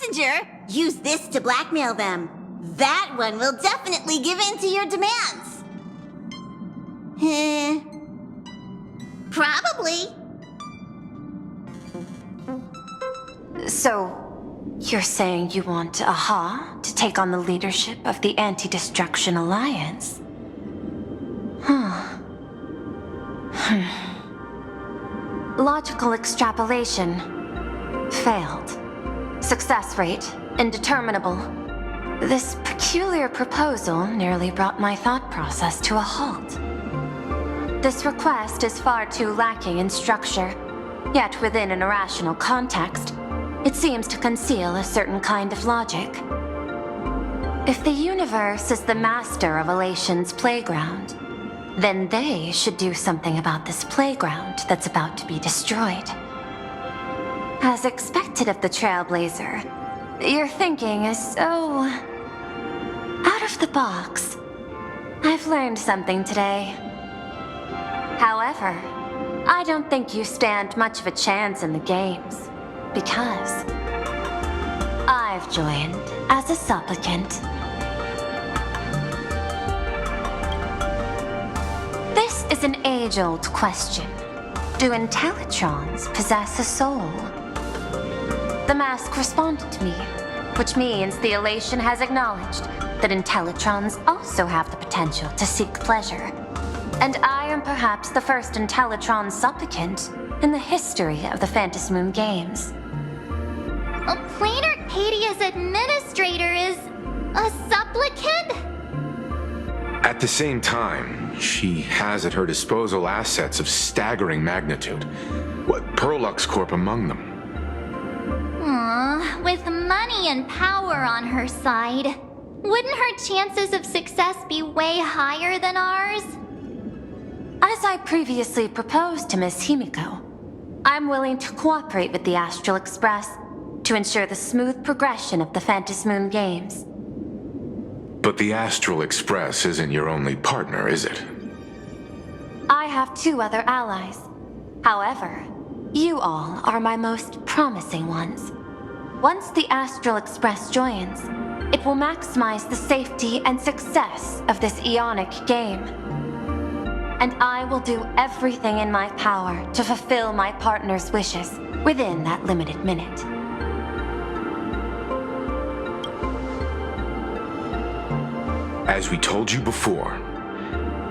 messenger, use this to blackmail them. That one will definitely give in to your demands. Probably. So, you're saying you want AHA to take on the leadership of the Anti-Destruction Alliance? Logical extrapolation. Failed. Success rate indeterminable. This peculiar proposal nearly brought my thought process to a halt. This request is far too lacking in structure, yet within an irrational context, it seems to conceal a certain kind of logic. If the universe is the master of Elation's playground, then they should do something about this playground that's about to be destroyed. As expected of the Trailblazer, your thinking is so out of the box. I've learned something today. However, I don't think you stand much of a chance in the games, because I've joined as a supplicant. This is an age-old question. Do Intellitrons possess a soul? The mask responded to me, which means the Elation has acknowledged that Intellitrons also have the potential to seek pleasure. And I am perhaps the first Intellitron supplicant in the history of the Phantasmoon games. Plain Arcadia's administrator is a supplicant? At the same time, she has at her disposal assets of staggering magnitude. What Perlux Corp among them. With money and power on her side, wouldn't her chances of success be way higher than ours? As I previously proposed to Miss Himiko, I'm willing to cooperate with the Astral Express to ensure the smooth progression of the Phantasmoon games. But the Astral Express isn't your only partner, is it? I have 2 other allies. However, you all are my most promising ones. Once the Astral Express joins, it will maximize the safety and success of this Ionic game. And I will do everything in my power to fulfill my partner's wishes within that limited minute. As we told you before,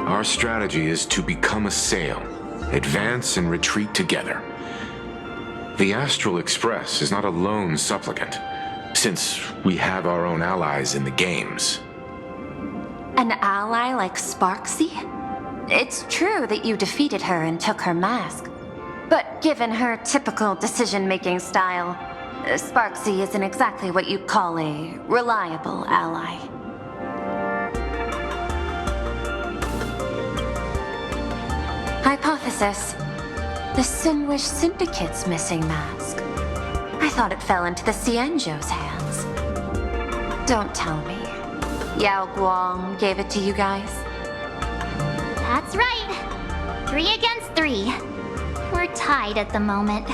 our strategy is to become a sail, advance and retreat together. The Astral Express is not a lone supplicant, since we have our own allies in the games. An ally like Sparksy? It's true that you defeated her and took her mask. But given her typical decision-making style, Sparksy isn't exactly what you'd call a reliable ally. Hypothesis. The Sinwish Syndicate's missing mask. I thought it fell into the Cienjo's hands. Don't tell me. Yao Guang gave it to you guys? That's right. 3 against 3. We're tied at the moment.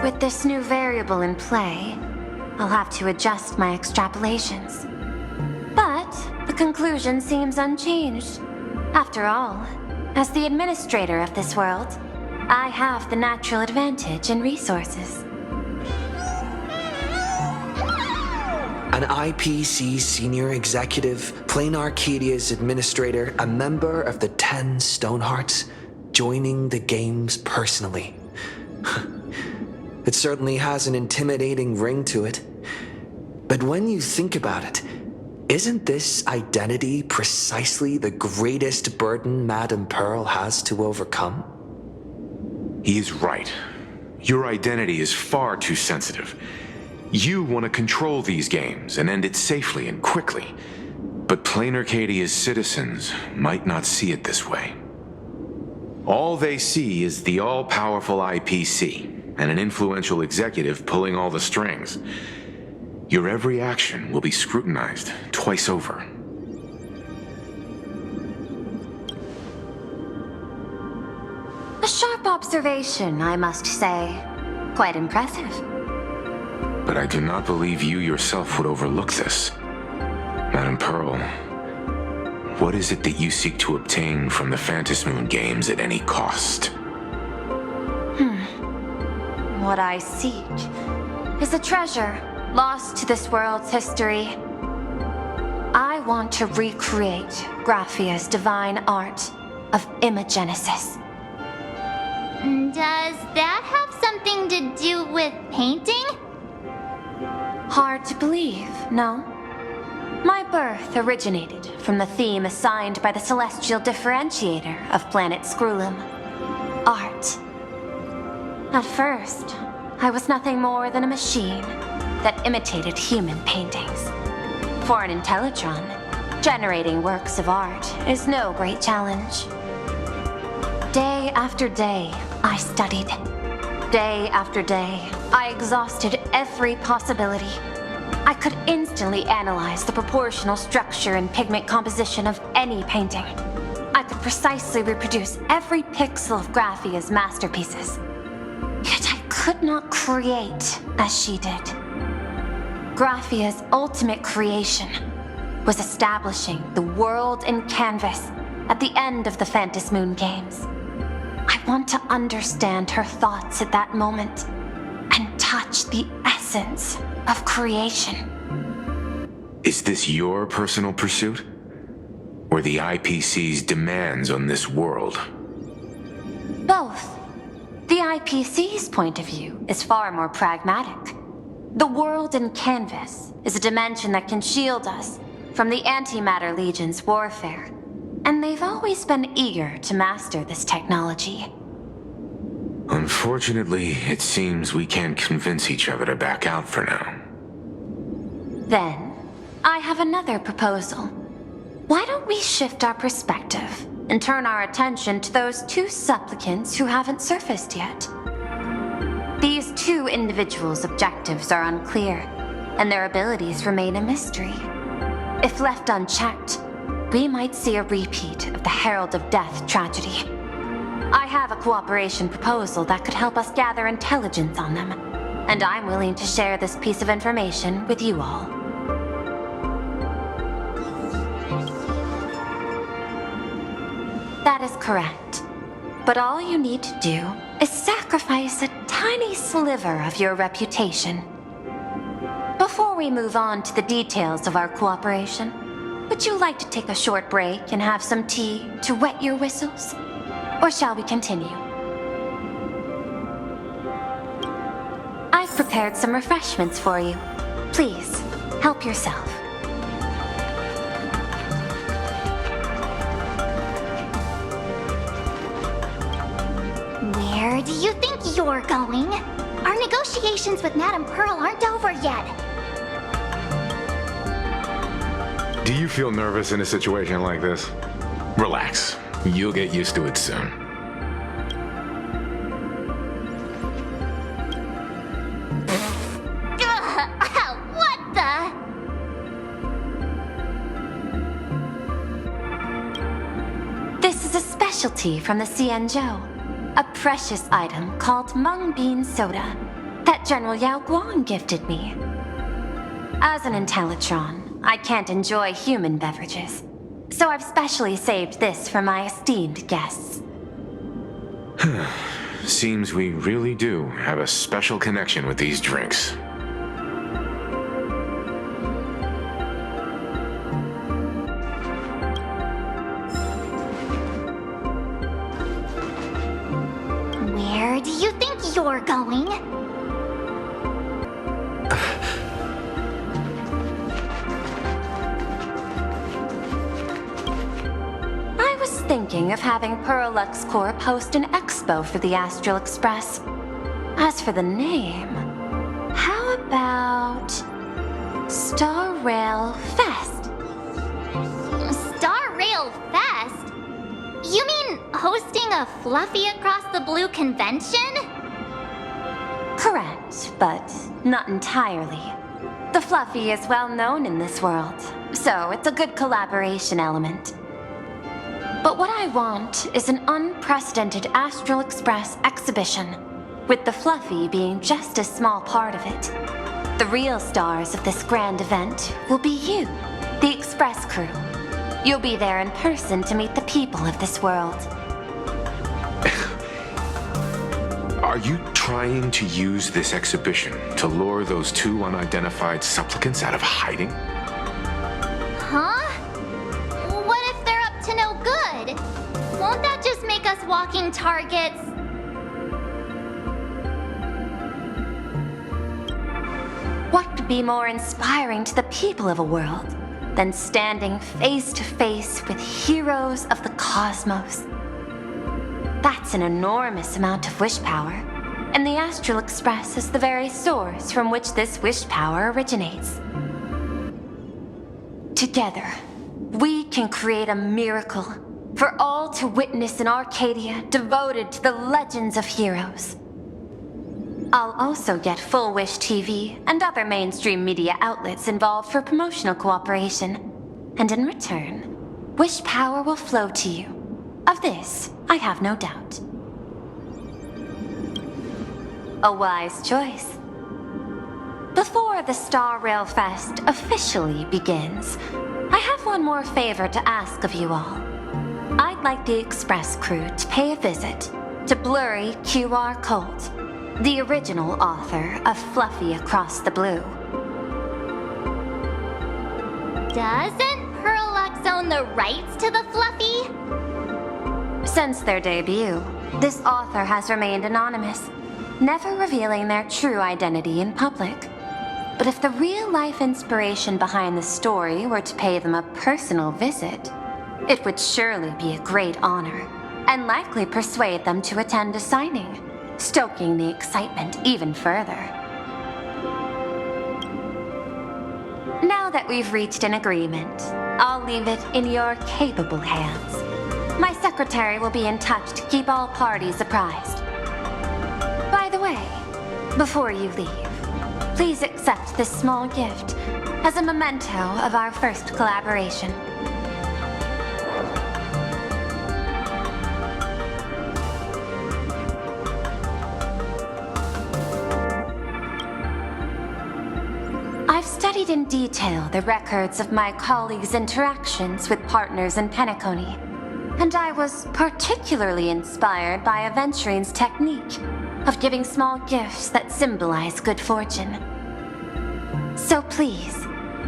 With this new variable in play, I'll have to adjust my extrapolations. But the conclusion seems unchanged. After all, as the administrator of this world, I have the natural advantage in resources. An IPC senior executive, Plain Arcadia's administrator, a member of the 10 Stonehearts, joining the games personally. It certainly has an intimidating ring to it. But when you think about it, isn't this identity precisely the greatest burden Madame Pearl has to overcome? He is right. Your identity is far too sensitive. You want to control these games and end it safely and quickly. But Plain Arcadia's citizens might not see it this way. All they see is the all-powerful IPC and an influential executive pulling all the strings. Your every action will be scrutinized twice over. A sharp observation, I must say. Quite impressive. but I do not believe you yourself would overlook this. Madam Pearl, what is it that you seek to obtain from the Phantasmoon Games at any cost? What I seek is a treasure lost to this world's history. I want to recreate Graphia's divine art of imagenesis. Does that have something to do with painting? Hard to believe, no? My birth originated from the theme assigned by the celestial differentiator of planet Scrulum, art. At first, I was nothing more than a machine that imitated human paintings. For an Intellitron, generating works of art is no great challenge. Day after day, I studied. Day after day, I exhausted every possibility. I could instantly analyze the proportional structure and pigment composition of any painting. I could precisely reproduce every pixel of Graphia's masterpieces. Yet I could not create as she did. Graphia's ultimate creation was establishing the world in canvas at the end of the Phantasmoon Games. I want to understand her thoughts at that moment and touch the essence of creation. Is this your personal pursuit? Or the IPC's demands on this world? Both. The IPC's point of view is far more pragmatic. The world in canvas is a dimension that can shield us from the Antimatter Legion's warfare, and they've always been eager to master this technology. Unfortunately, it seems we can't convince each other to back out for now. Then, I have another proposal. Why don't we shift our perspective and turn our attention to those two supplicants who haven't surfaced yet? These two individuals' objectives are unclear, and their abilities remain a mystery. If left unchecked, we might see a repeat of the Herald of Death tragedy. I have a cooperation proposal that could help us gather intelligence on them, and I'm willing to share this piece of information with you all. That is correct. But all you need to do is sacrifice a tiny sliver of your reputation. Before we move on to the details of our cooperation, would you like to take a short break and have some tea to wet your whistles? Or shall we continue? I've prepared some refreshments for you. Please, help yourself. Where do you think you're going? Our negotiations with Madame Pearl aren't over yet. Do you feel nervous in a situation like this? Relax. You'll get used to it soon. What the? This is a specialty from the Xianzhou. A precious item called mung bean soda that General Yao Guang gifted me. As an Intellitron, I can't enjoy human beverages, so I've specially saved this for my esteemed guests. Seems we really do have a special connection with these drinks. Where do you think you're going? I was thinking of having Pearlux Corp host an expo for the Astral Express. As for the name, how about Star Rail Fest? Star Rail Fest? You mean hosting a Fluffy Across the Blue convention? Correct, but not entirely. The Fluffy is well known in this world, so it's a good collaboration element. But what I want is an unprecedented Astral Express exhibition, with the Fluffy being just a small part of it. The real stars of this grand event will be you, the Express crew. You'll be there in person to meet the people of this world. Are you trying to use this exhibition to lure those two unidentified supplicants out of hiding? Huh? What if they're up to no good? Won't that just make us walking targets? What could be more inspiring to the people of a world than standing face to face with heroes of the cosmos? That's an enormous amount of wish power, and the Astral Express is the very source from which this wish power originates. Together, we can create a miracle for all to witness in Arcadia devoted to the legends of heroes. I'll also get Full Wish TV and other mainstream media outlets involved for promotional cooperation. And in return, wish power will flow to you. Of this, I have no doubt. A wise choice. Before the Star Rail Fest officially begins, I have one more favor to ask of you all. I'd like the Express crew to pay a visit to Blurry QR Colt, the original author of Fluffy Across the Blue. Doesn't Parallax own the rights to the Fluffy? Since their debut, this author has remained anonymous, never revealing their true identity in public. But if the real-life inspiration behind the story were to pay them a personal visit, it would surely be a great honor, and likely persuade them to attend a signing, stoking the excitement even further. Now that we've reached an agreement, I'll leave it in your capable hands. My secretary will be in touch to keep all parties apprised. By the way, before you leave, please accept this small gift as a memento of our first collaboration. I've studied in detail the records of my colleagues' interactions with partners in Penacony, and I was particularly inspired by Aventurine's technique of giving small gifts that symbolize good fortune. So please,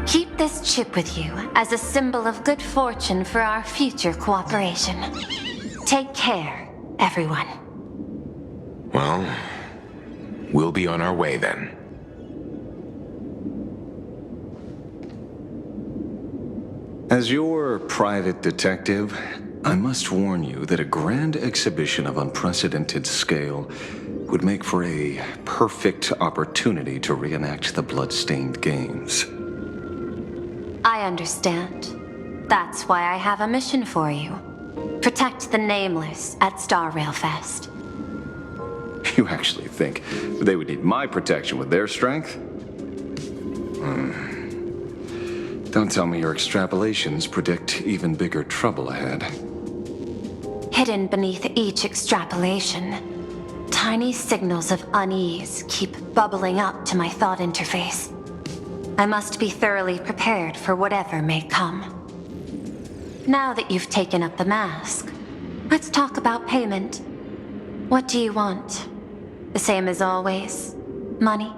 keep this chip with you as a symbol of good fortune for our future cooperation. Take care, everyone. Well, we'll be on our way then. As your private detective, I must warn you that a grand exhibition of unprecedented scale would make for a perfect opportunity to reenact the blood-stained games. I understand. That's why I have a mission for you. Protect the Nameless at Star Rail Fest. You actually think they would need my protection with their strength? Don't tell me your extrapolations predict even bigger trouble ahead. Hidden beneath each extrapolation, tiny signals of unease keep bubbling up to my thought interface. I must be thoroughly prepared for whatever may come. Now that you've taken up the mask, let's talk about payment. What do you want? The same as always? Money?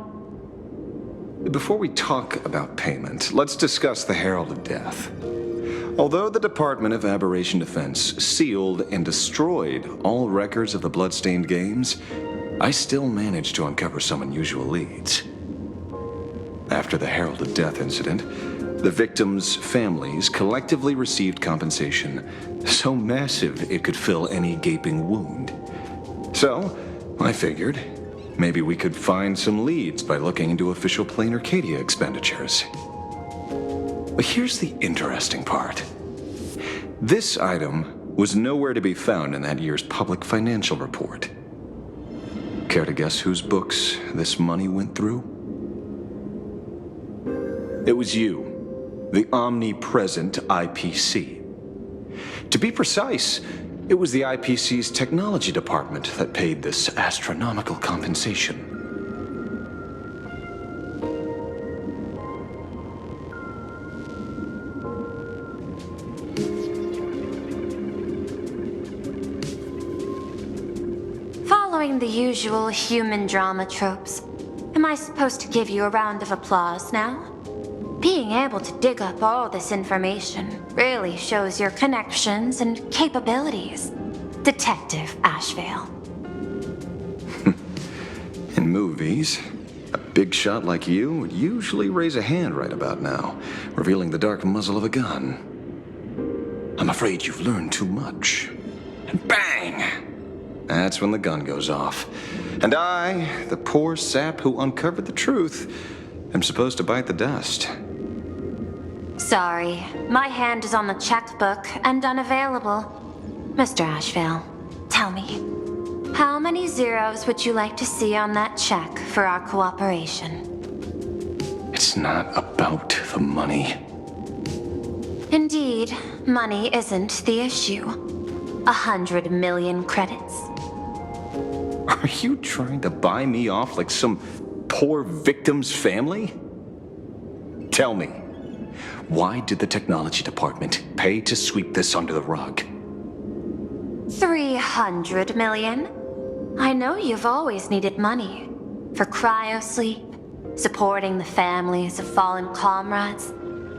Before we talk about payment, let's discuss the Herald of Death. Although the Department of Aberration Defense sealed and destroyed all records of the blood-stained games, I still managed to uncover some unusual leads. After the Herald of Death incident, the victims' families collectively received compensation so massive it could fill any gaping wound. So, I figured, maybe we could find some leads by looking into official Plain Arcadia expenditures. But here's the interesting part. This item was nowhere to be found in that year's public financial report. Care to guess whose books this money went through? It was you, the omnipresent IPC. To be precise, it was the IPC's technology department that paid this astronomical compensation. Following the usual human drama tropes, am I supposed to give you a round of applause now? Being able to dig up all this information really shows your connections and capabilities, Detective Ashvale. In movies, a big shot like you would usually raise a hand right about now, revealing the dark muzzle of a gun. I'm afraid you've learned too much. And bang! That's when the gun goes off. And I, the poor sap who uncovered the truth, am supposed to bite the dust. Sorry, my hand is on the checkbook and unavailable. Mr. Ashvale, tell me, how many zeros would you like to see on that check for our cooperation? It's not about the money. Indeed, money isn't the issue. 100 million credits. Are you trying to buy me off like some poor victim's family? Tell me, why did the technology department pay to sweep this under the rug? 300 million? I know you've always needed money. For cryosleep, supporting the families of fallen comrades,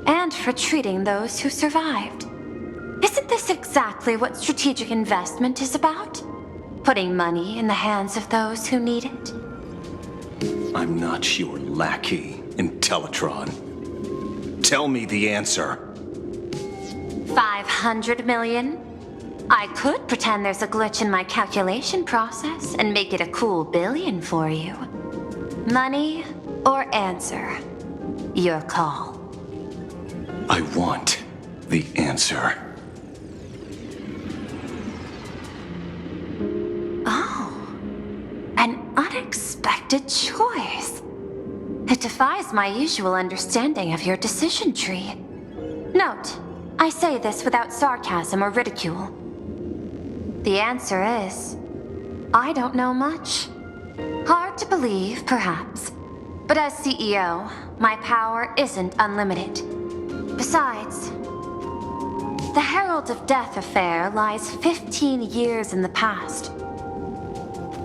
and for treating those who survived. Isn't this exactly what strategic investment is about? Putting money in the hands of those who need it? I'm not your lackey, Intellitron. Tell me the answer. 500 million? I could pretend there's a glitch in my calculation process and make it a cool billion for you. Money or answer? Your call. I want the answer. Oh, an unexpected choice. It defies my usual understanding of your decision tree. Note, I say this without sarcasm or ridicule. The answer is, I don't know much. Hard to believe, perhaps. But as CEO, my power isn't unlimited. Besides, the Herald of Death affair lies 15 years in the past.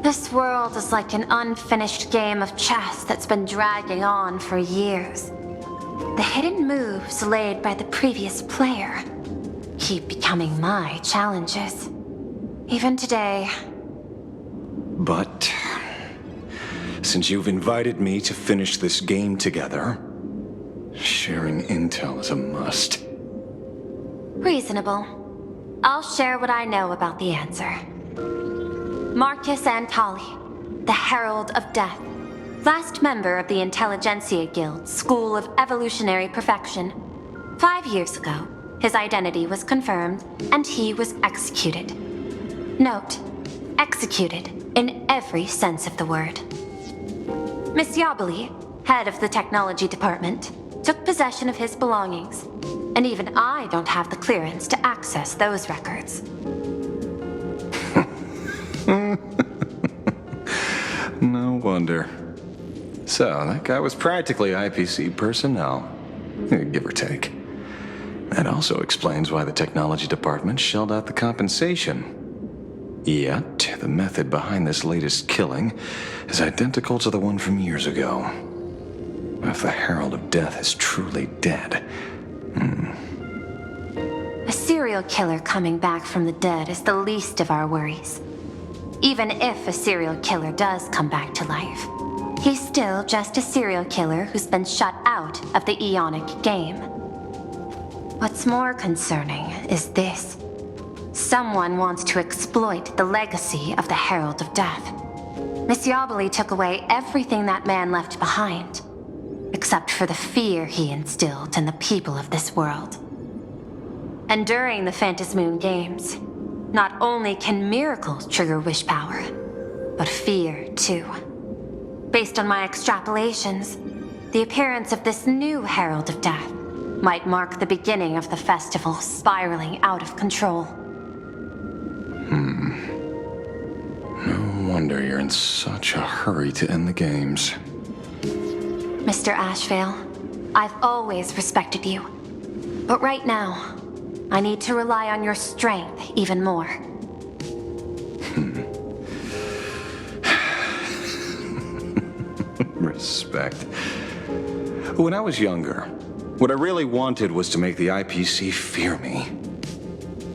This world is like an unfinished game of chess that's been dragging on for years. The hidden moves laid by the previous player keep becoming my challenges. Even today. But since you've invited me to finish this game together, sharing intel is a must. Reasonable. I'll share what I know about the answer. Marcus Antali, the Herald of Death, last member of the Intelligentsia Guild School of Evolutionary Perfection. 5 years ago, his identity was confirmed, and he was executed. Note, executed in every sense of the word. Miss Yabali, head of the technology department, took possession of his belongings, and even I don't have the clearance to access those records. No wonder. So, that guy was practically IPC personnel, give or take. That also explains why the technology department shelled out the compensation. Yet, the method behind this latest killing is identical to the one from years ago. If the Herald of Death is truly dead... A serial killer coming back from the dead is the least of our worries. Even if a serial killer does come back to life, he's still just a serial killer who's been shut out of the Ionic game. What's more concerning is this. Someone wants to exploit the legacy of the Herald of Death. Miss Yabali took away everything that man left behind, except for the fear he instilled in the people of this world. And during the Phantasmoon Games, not only can miracles trigger wish power, but fear too. Based on my extrapolations, the appearance of this new Herald of Death might mark the beginning of the festival spiraling out of control. No wonder you're in such a hurry to end the games. Mr. Ashvale, I've always respected you. But right now, I need to rely on your strength even more. Respect. When I was younger, what I really wanted was to make the IPC fear me.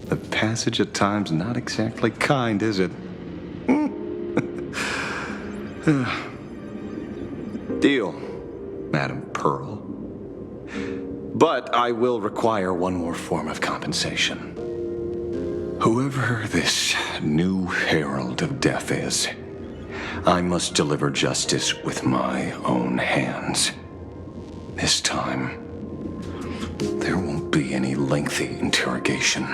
The passage at times not exactly kind, is it? Deal, Madam Pearl. But I will require one more form of compensation. Whoever this new Herald of Death is, I must deliver justice with my own hands. This time, there won't be any lengthy interrogation.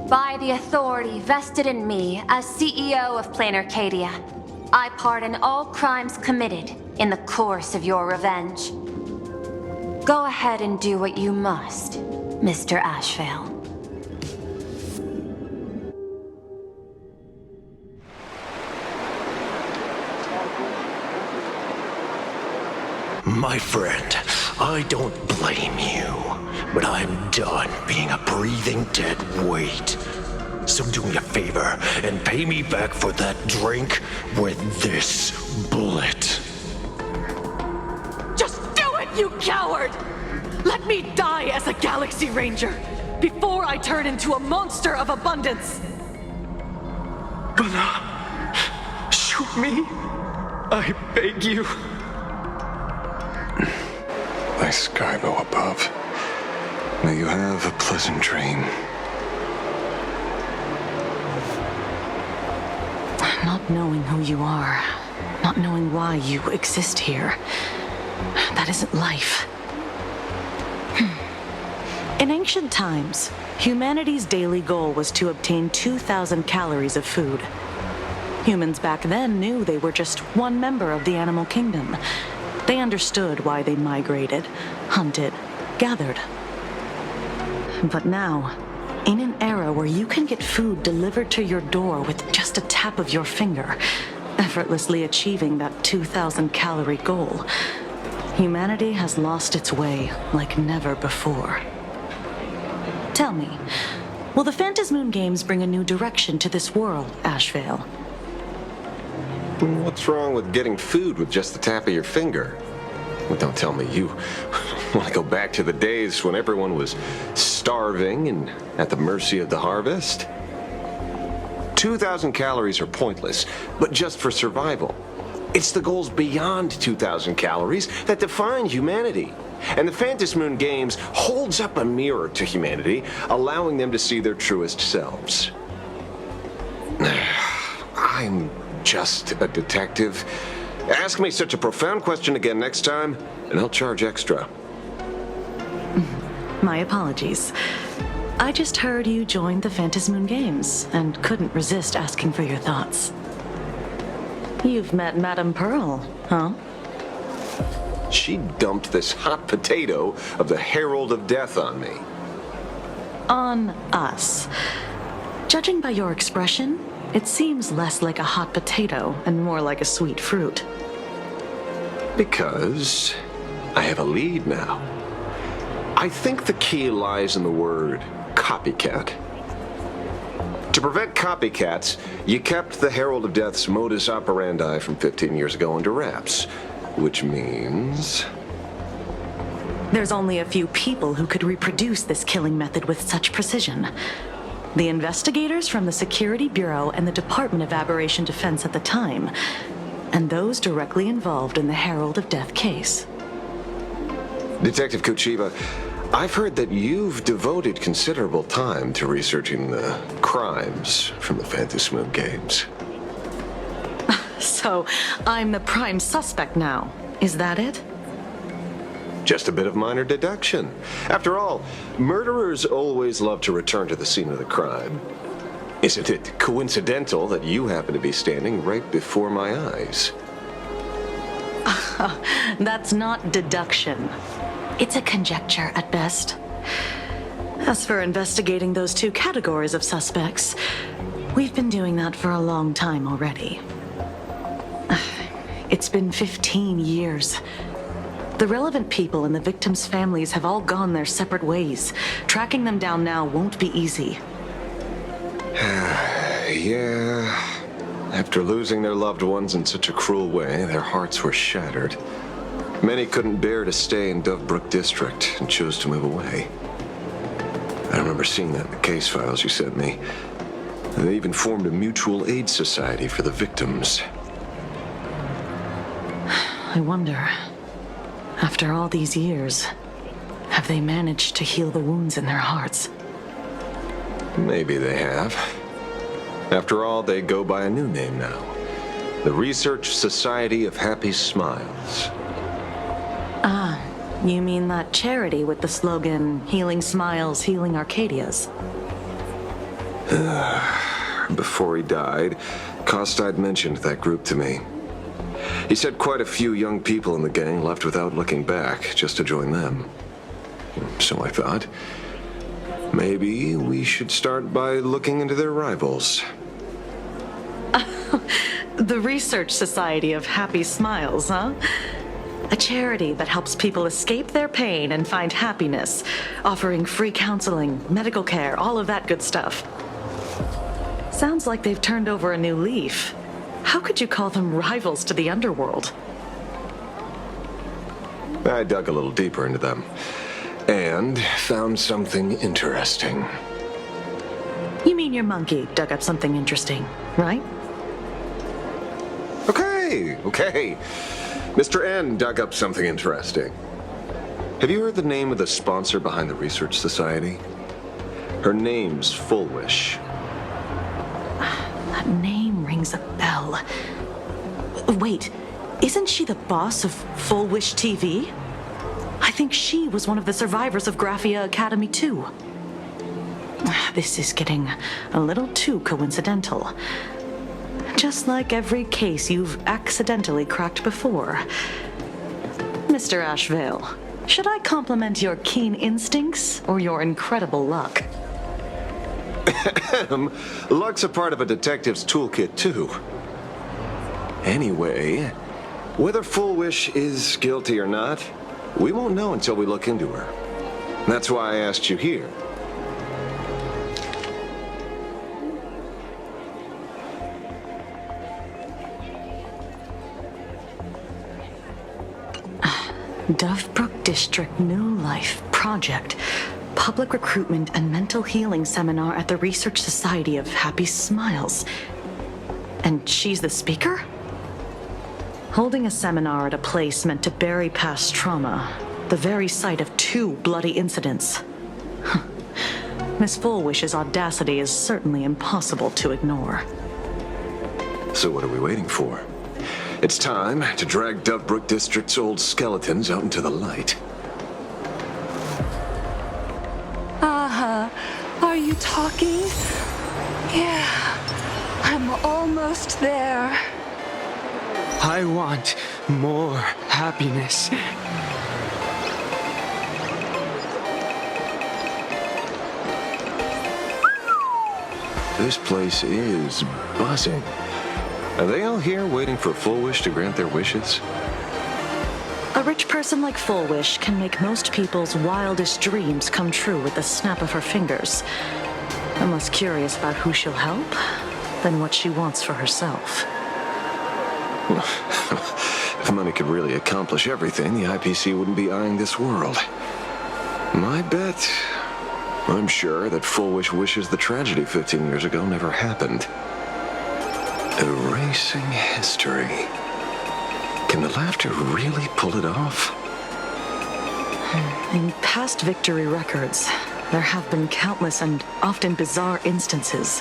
By the authority vested in me as CEO of Plain Arcadia, I pardon all crimes committed in the course of your revenge. Go ahead and do what you must, Mr. Ashvale. My friend, I don't blame you, but I'm done being a breathing dead weight. So do me a favor and pay me back for that drink with this bullet. Just do it, you coward! Let me die as a Galaxy Ranger before I turn into a monster of abundance! Shoot me. I beg you. My Skybo above, may you have a pleasant dream. Not knowing who you are, not knowing why you exist here, that isn't life. In ancient times, humanity's daily goal was to obtain 2,000 calories of food. Humans back then knew they were just one member of the animal kingdom. They understood why they migrated, hunted, gathered. But now, in an era where you can get food delivered to your door with just a tap of your finger, effortlessly achieving that 2,000 calorie goal, humanity has lost its way like never before. Tell me, will the Phantasmoon Games bring a new direction to this world, Ashvale? What's wrong with getting food with just the tap of your finger? Well, don't tell me you want to go back to the days when everyone was starving and at the mercy of the harvest? 2,000 calories are pointless, but just for survival. It's the goals beyond 2,000 calories that define humanity. And the Phantasmoon Games holds up a mirror to humanity, allowing them to see their truest selves. I'm just a detective. Ask me such a profound question again next time, and I'll charge extra. My apologies. I just heard you joined the Phantasmoon Games and couldn't resist asking for your thoughts. You've met Madame Pearl, huh? She dumped this hot potato of the Herald of Death on me. On us. Judging by your expression, it seems less like a hot potato and more like a sweet fruit. Because I have a lead now. I think the key lies in the word copycat. To prevent copycats, you kept the Herald of Death's modus operandi from 15 years ago under wraps, which means... There's only a few people who could reproduce this killing method with such precision. The investigators from the Security Bureau and the Department of Aberration Defense at the time, and those directly involved in the Herald of Death case. Detective Kuchiba, I've heard that you've devoted considerable time to researching the crimes from the Phantasmoon Games. So, I'm the prime suspect now. Is that it? Just a bit of minor deduction. After all, murderers always love to return to the scene of the crime. Isn't it coincidental that you happen to be standing right before my eyes? That's not deduction. It's a conjecture at best. As for investigating those two categories of suspects, we've been doing that for a long time already. It's been 15 years. The relevant people and the victims' families have all gone their separate ways. Tracking them down now won't be easy. Yeah, after losing their loved ones in such a cruel way, their hearts were shattered. Many couldn't bear to stay in Dovebrook District and chose to move away. I remember seeing that in the case files you sent me. They even formed a mutual aid society for the victims. I wonder, after all these years, have they managed to heal the wounds in their hearts? Maybe they have. After all, they go by a new name now. The Research Society of Happy Smiles. Ah, you mean that charity with the slogan, Healing Smiles, Healing Arcadias? Before he died, Costide mentioned that group to me. He said quite a few young people in the gang left without looking back, just to join them. So I thought, maybe we should start by looking into their rivals. The Research Society of Happy Smiles, huh? A charity that helps people escape their pain and find happiness, offering free counseling, medical care, all of that good stuff. Sounds like they've turned over a new leaf. How could you call them rivals to the underworld? I dug a little deeper into them and found something interesting. You mean your monkey dug up something interesting, right? Okay. Mr. N dug up something interesting. Have you heard the name of the sponsor behind the Research Society? Her name's Fullwish. That name rings a bell. Wait, isn't she the boss of Fullwish TV? I think she was one of the survivors of Graphia Academy too. This is getting a little too coincidental. Just like every case you've accidentally cracked before. Mr. Ashvale, should I compliment your keen instincts or your incredible luck? Luck's a part of a detective's toolkit, too. Anyway, whether Fullwish is guilty or not, we won't know until we look into her. That's why I asked you here. Dovebrook District New Life Project, Public Recruitment and Mental Healing Seminar at the Research Society of Happy Smiles. And she's the speaker? Holding a seminar at a place meant to bury past trauma, the very site of 2 bloody incidents. Miss Fullwish's audacity is certainly impossible to ignore. So what are we waiting for? It's time to drag Dovebrook District's old skeletons out into the light. Are you talking? Yeah, I'm almost there. I want more happiness. This place is buzzing. Are they all here waiting for Fullwish to grant their wishes? A rich person like Fullwish can make most people's wildest dreams come true with the snap of her fingers. I'm less curious about who she'll help than what she wants for herself. If money could really accomplish everything, the IPC wouldn't be eyeing this world. My bet, I'm sure that Fullwish wishes the tragedy 15 years ago never happened. Erasing history. Can the laughter really pull it off? In past victory records, there have been countless and often bizarre instances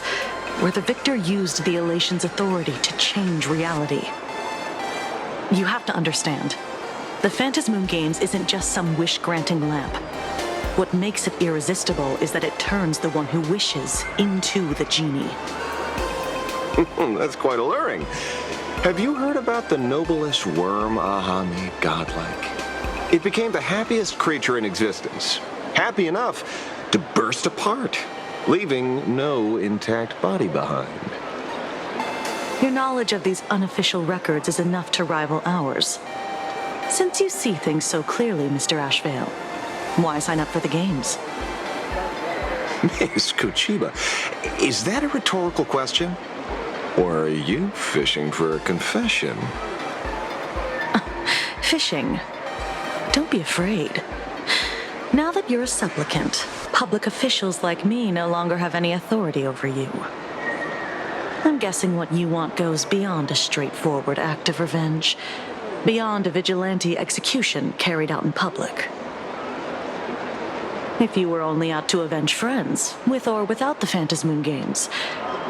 where the victor used the elation's authority to change reality. You have to understand, the Phantasmoon Games isn't just some wish-granting lamp. What makes it irresistible is that it turns the one who wishes into the genie. That's quite alluring. Have you heard about the noblest worm Aha made godlike? It became the happiest creature in existence. Happy enough to burst apart, leaving no intact body behind. Your knowledge of these unofficial records is enough to rival ours. Since you see things so clearly, Mr. Ashvale, why sign up for the games? Miss Kuchiba, is that a rhetorical question? Or are you fishing for a confession? Fishing. Don't be afraid. Now that you're a supplicant, public officials like me no longer have any authority over you. I'm guessing what you want goes beyond a straightforward act of revenge, beyond a vigilante execution carried out in public. If you were only out to avenge friends, with or without the Phantasmoon Games,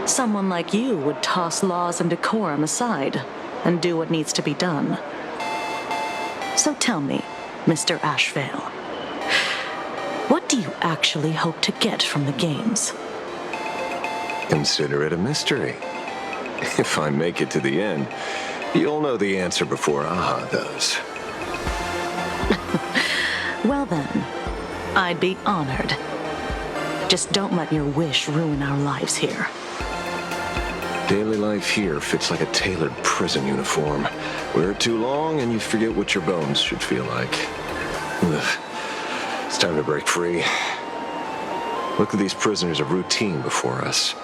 someone like you would toss laws and decorum aside and do what needs to be done. So tell me, Mr. Ashvale, what do you actually hope to get from the games? Consider it a mystery. If I make it to the end, you'll know the answer before Aha does. Well then, I'd be honored. Just don't let your wish ruin our lives here. Daily life here fits like a tailored prison uniform. Wear it too long and you forget what your bones should feel like. Ugh. It's time to break free. Look at these prisoners of routine before us.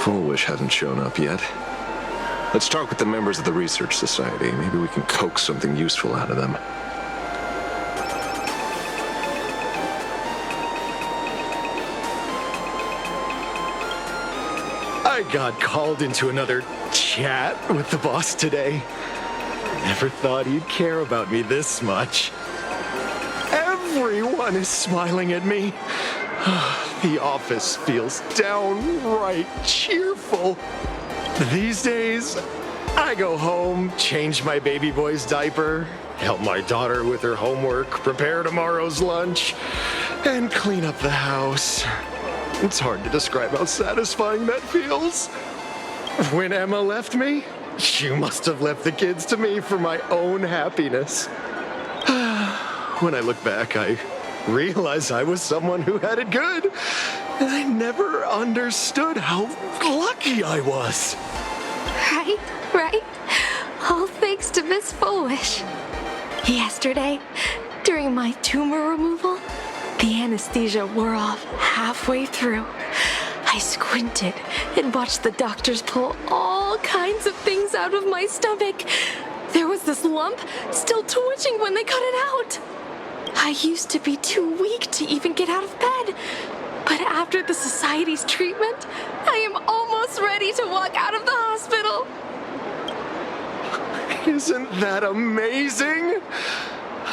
Full Wish hasn't shown up yet. Let's talk with the members of the Research Society. Maybe we can coax something useful out of them. I got called into another chat with the boss today. Never thought he'd care about me this much. Everyone is smiling at me. The office feels downright cheerful. These days, I go home, change my baby boy's diaper, help my daughter with her homework, prepare tomorrow's lunch, and clean up the house. It's hard to describe how satisfying that feels. When Emma left me, she must have left the kids to me for my own happiness. When I look back, I realize I was someone who had it good, and I never understood how lucky I was. Right. All thanks to Miss Foolish. Yesterday, during my tumor removal, the anesthesia wore off halfway through. I squinted and watched the doctors pull all kinds of things out of my stomach. There was this lump still twitching when they cut it out. I used to be too weak to even get out of bed. But after the society's treatment, I am almost ready to walk out of the hospital. Isn't that amazing?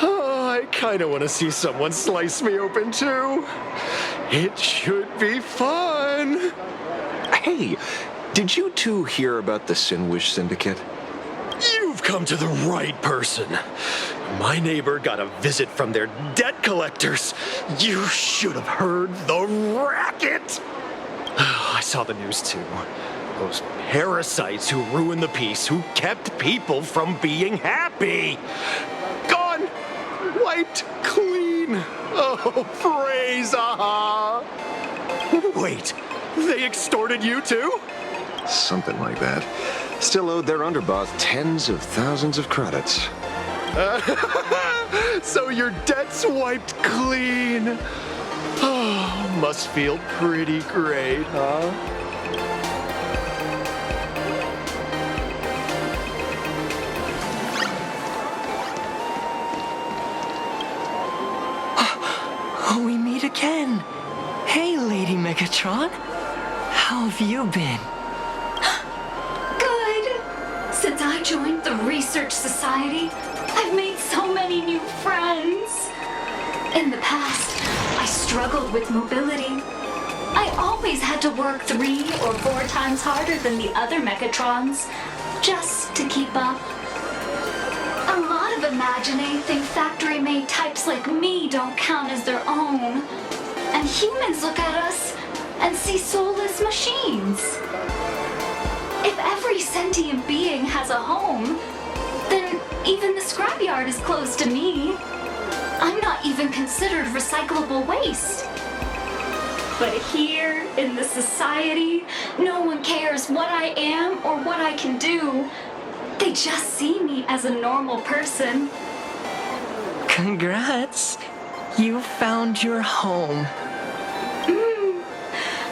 Oh, I kind of want to see someone slice me open too. It should be fun. Hey, did you two hear about the Sinwish Syndicate? You've come to the right person. My neighbor got a visit from their debt collectors. You should have heard the racket. I saw the news too. Those parasites who ruined the peace, who kept people from being happy. Gone! Wiped clean! Oh, praise Aha! Wait, they extorted you too? Something like that. Still owed their underboss tens of thousands of credits. So your debt's wiped clean. Oh, must feel pretty great, huh? Oh, we meet again. Hey, Lady Megatron. How have you been? Good. Since I joined the Research Society, I've made so many new friends. In the past, I struggled with mobility. I always had to work 3 or 4 times harder than the other Megatrons, just to keep up. A lot of Imaginate think factory-made types like me don't count as their own. And humans look at us and see soulless machines. If every sentient being has a home, then even the scrapyard is closed to me. I'm not even considered recyclable waste. But here, in the society, no one cares what I am or what I can do. They just see me as a normal person. Congrats! You found your home.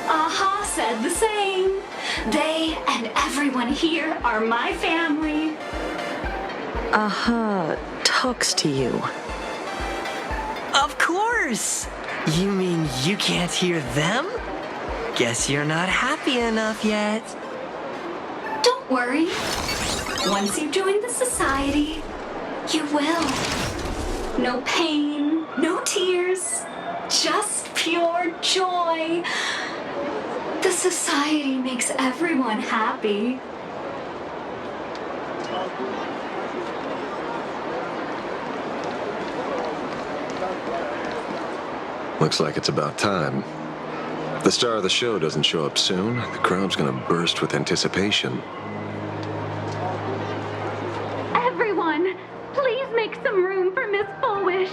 Aha said the same. They and everyone here are my family. Talks to you. Of course! You mean you can't hear them? Guess you're not happy enough yet. Don't worry. Once you join the society, you will. No pain, no tears, just pure joy. The society makes everyone happy. Looks like it's about time. If the star of the show doesn't show up soon, the crowd's gonna burst with anticipation. Everyone, please make some room for Miss Fullwish.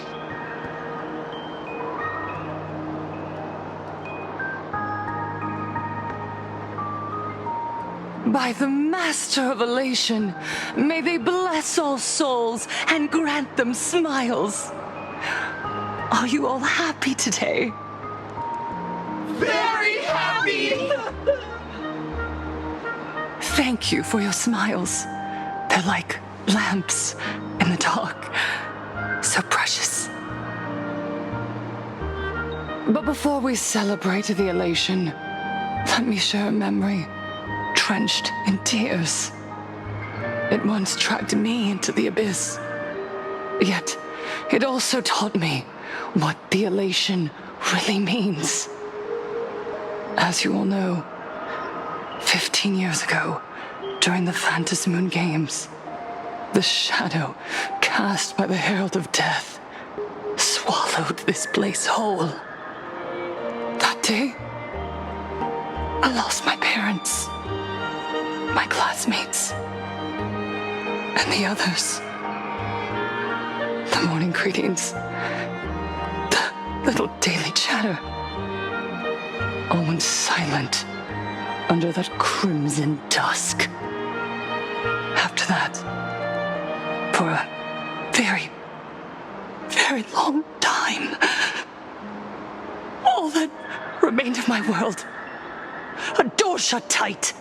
By the Master of Elation, may they bless all souls and grant them smiles. Are you all happy today? Very happy! Thank you for your smiles. They're like lamps in the dark. So precious. But before we celebrate the elation, let me share a memory drenched in tears. It once dragged me into the abyss. Yet, it also taught me what the elation really means. As you all know, 15 years ago, during the Phantasmoon Games, the shadow cast by the Herald of Death swallowed this place whole. That day, I lost my parents, my classmates, and the others. The morning greetings, the little daily chatter, all went silent under that crimson dusk. After that, for a very, very long time, all that remained of my world, a door shut tight,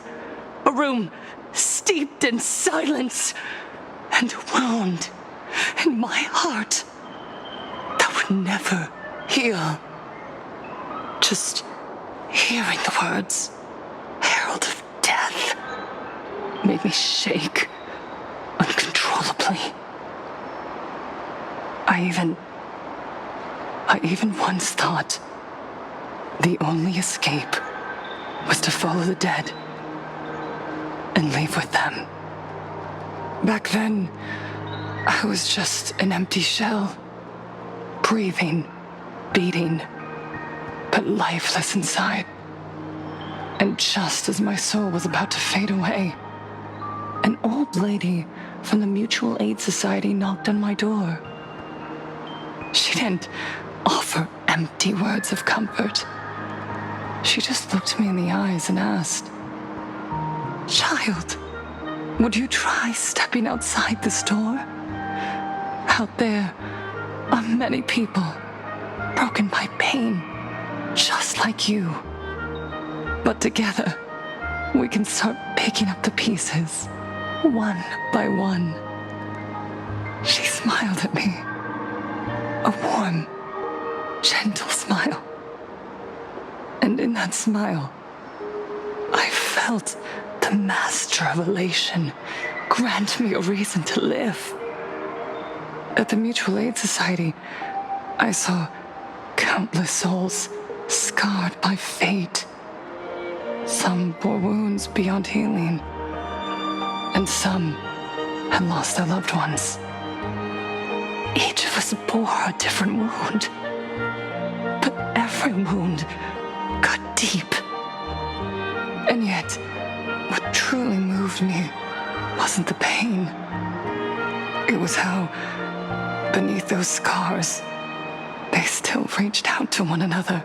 a room steeped in silence, and a wound in my heart that would never heal. Just hearing the words, Herald of Death, made me shake uncontrollably. I even once thought the only escape was to follow the dead and leave with them. Back then, I was just an empty shell, breathing, beating, but lifeless inside. And just as my soul was about to fade away, an old lady from the Mutual Aid Society knocked on my door. She didn't offer empty words of comfort. She just looked me in the eyes and asked, "Child, would you try stepping outside this door? Out there are many people broken by pain, just like you. But together, we can start picking up the pieces, one by one." She smiled at me, a warm, gentle smile. And in that smile, I felt the Master of Elation grant me a reason to live. At the Mutual Aid Society, I saw countless souls scarred by fate. Some bore wounds beyond healing, and some had lost their loved ones. Each of us bore a different wound, but every wound cut deep. And yet, what truly moved me wasn't the pain. It was how, beneath those scars, they still reached out to one another,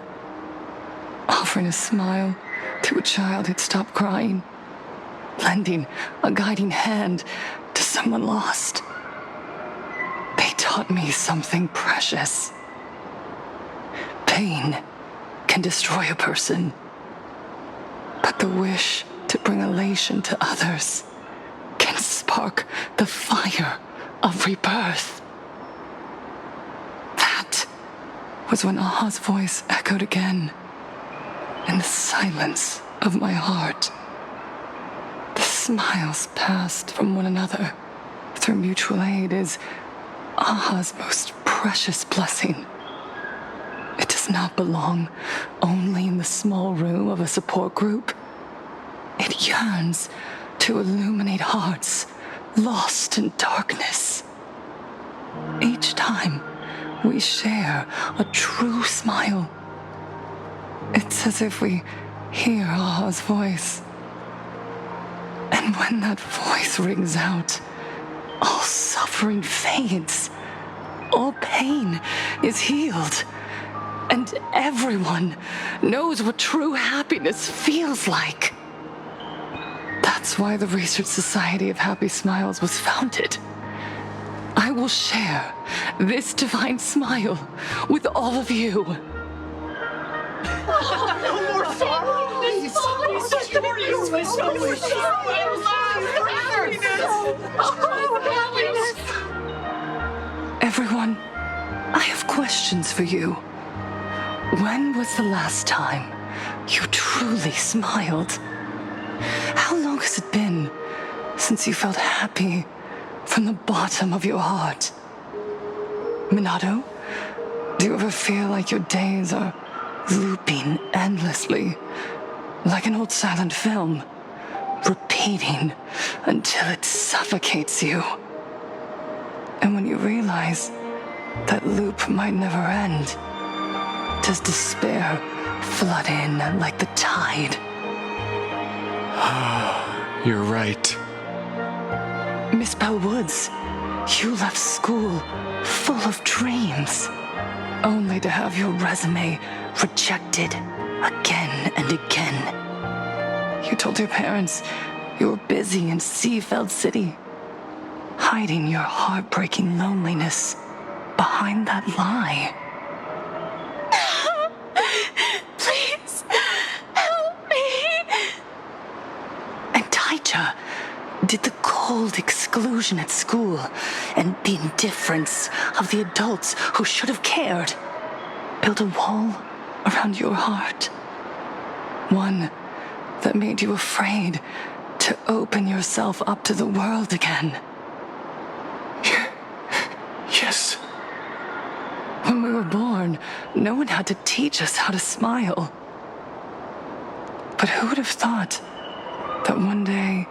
offering a smile to a child who'd stopped crying, lending a guiding hand to someone lost. They taught me something precious. Pain can destroy a person, but the wish to to bring elation to others can spark the fire of rebirth. That was when Aha's voice echoed again in the silence of my heart. The smiles passed from one another through mutual aid is Aha's most precious blessing. It does not belong only in the small room of a support group. It yearns to illuminate hearts lost in darkness. Each time we share a true smile, it's as if we hear Aha's voice. And when that voice rings out, all suffering fades, all pain is healed, and everyone knows what true happiness feels like. That's why the Research Society of Happy Smiles was founded. I will share this divine smile with all of you. No more sorrow! Everyone, I have questions for you. When was the last time you truly smiled? How long has it been since you felt happy from the bottom of your heart? Minato, do you ever feel like your days are looping endlessly, like an old silent film, repeating until it suffocates you? And when you realize that loop might never end, does despair flood in like the tide? You're right. Miss Bellwoods, you left school full of dreams, only to have your resume rejected again and again. You told your parents you were busy in Seafeld City, hiding your heartbreaking loneliness behind that lie. Please, help me. And Taija did the cold exclusion at school and the indifference of the adults who should have cared build a wall around your heart. One that made you afraid to open yourself up to the world again. Yes. When we were born, no one had to teach us how to smile. But who would have thought that one day,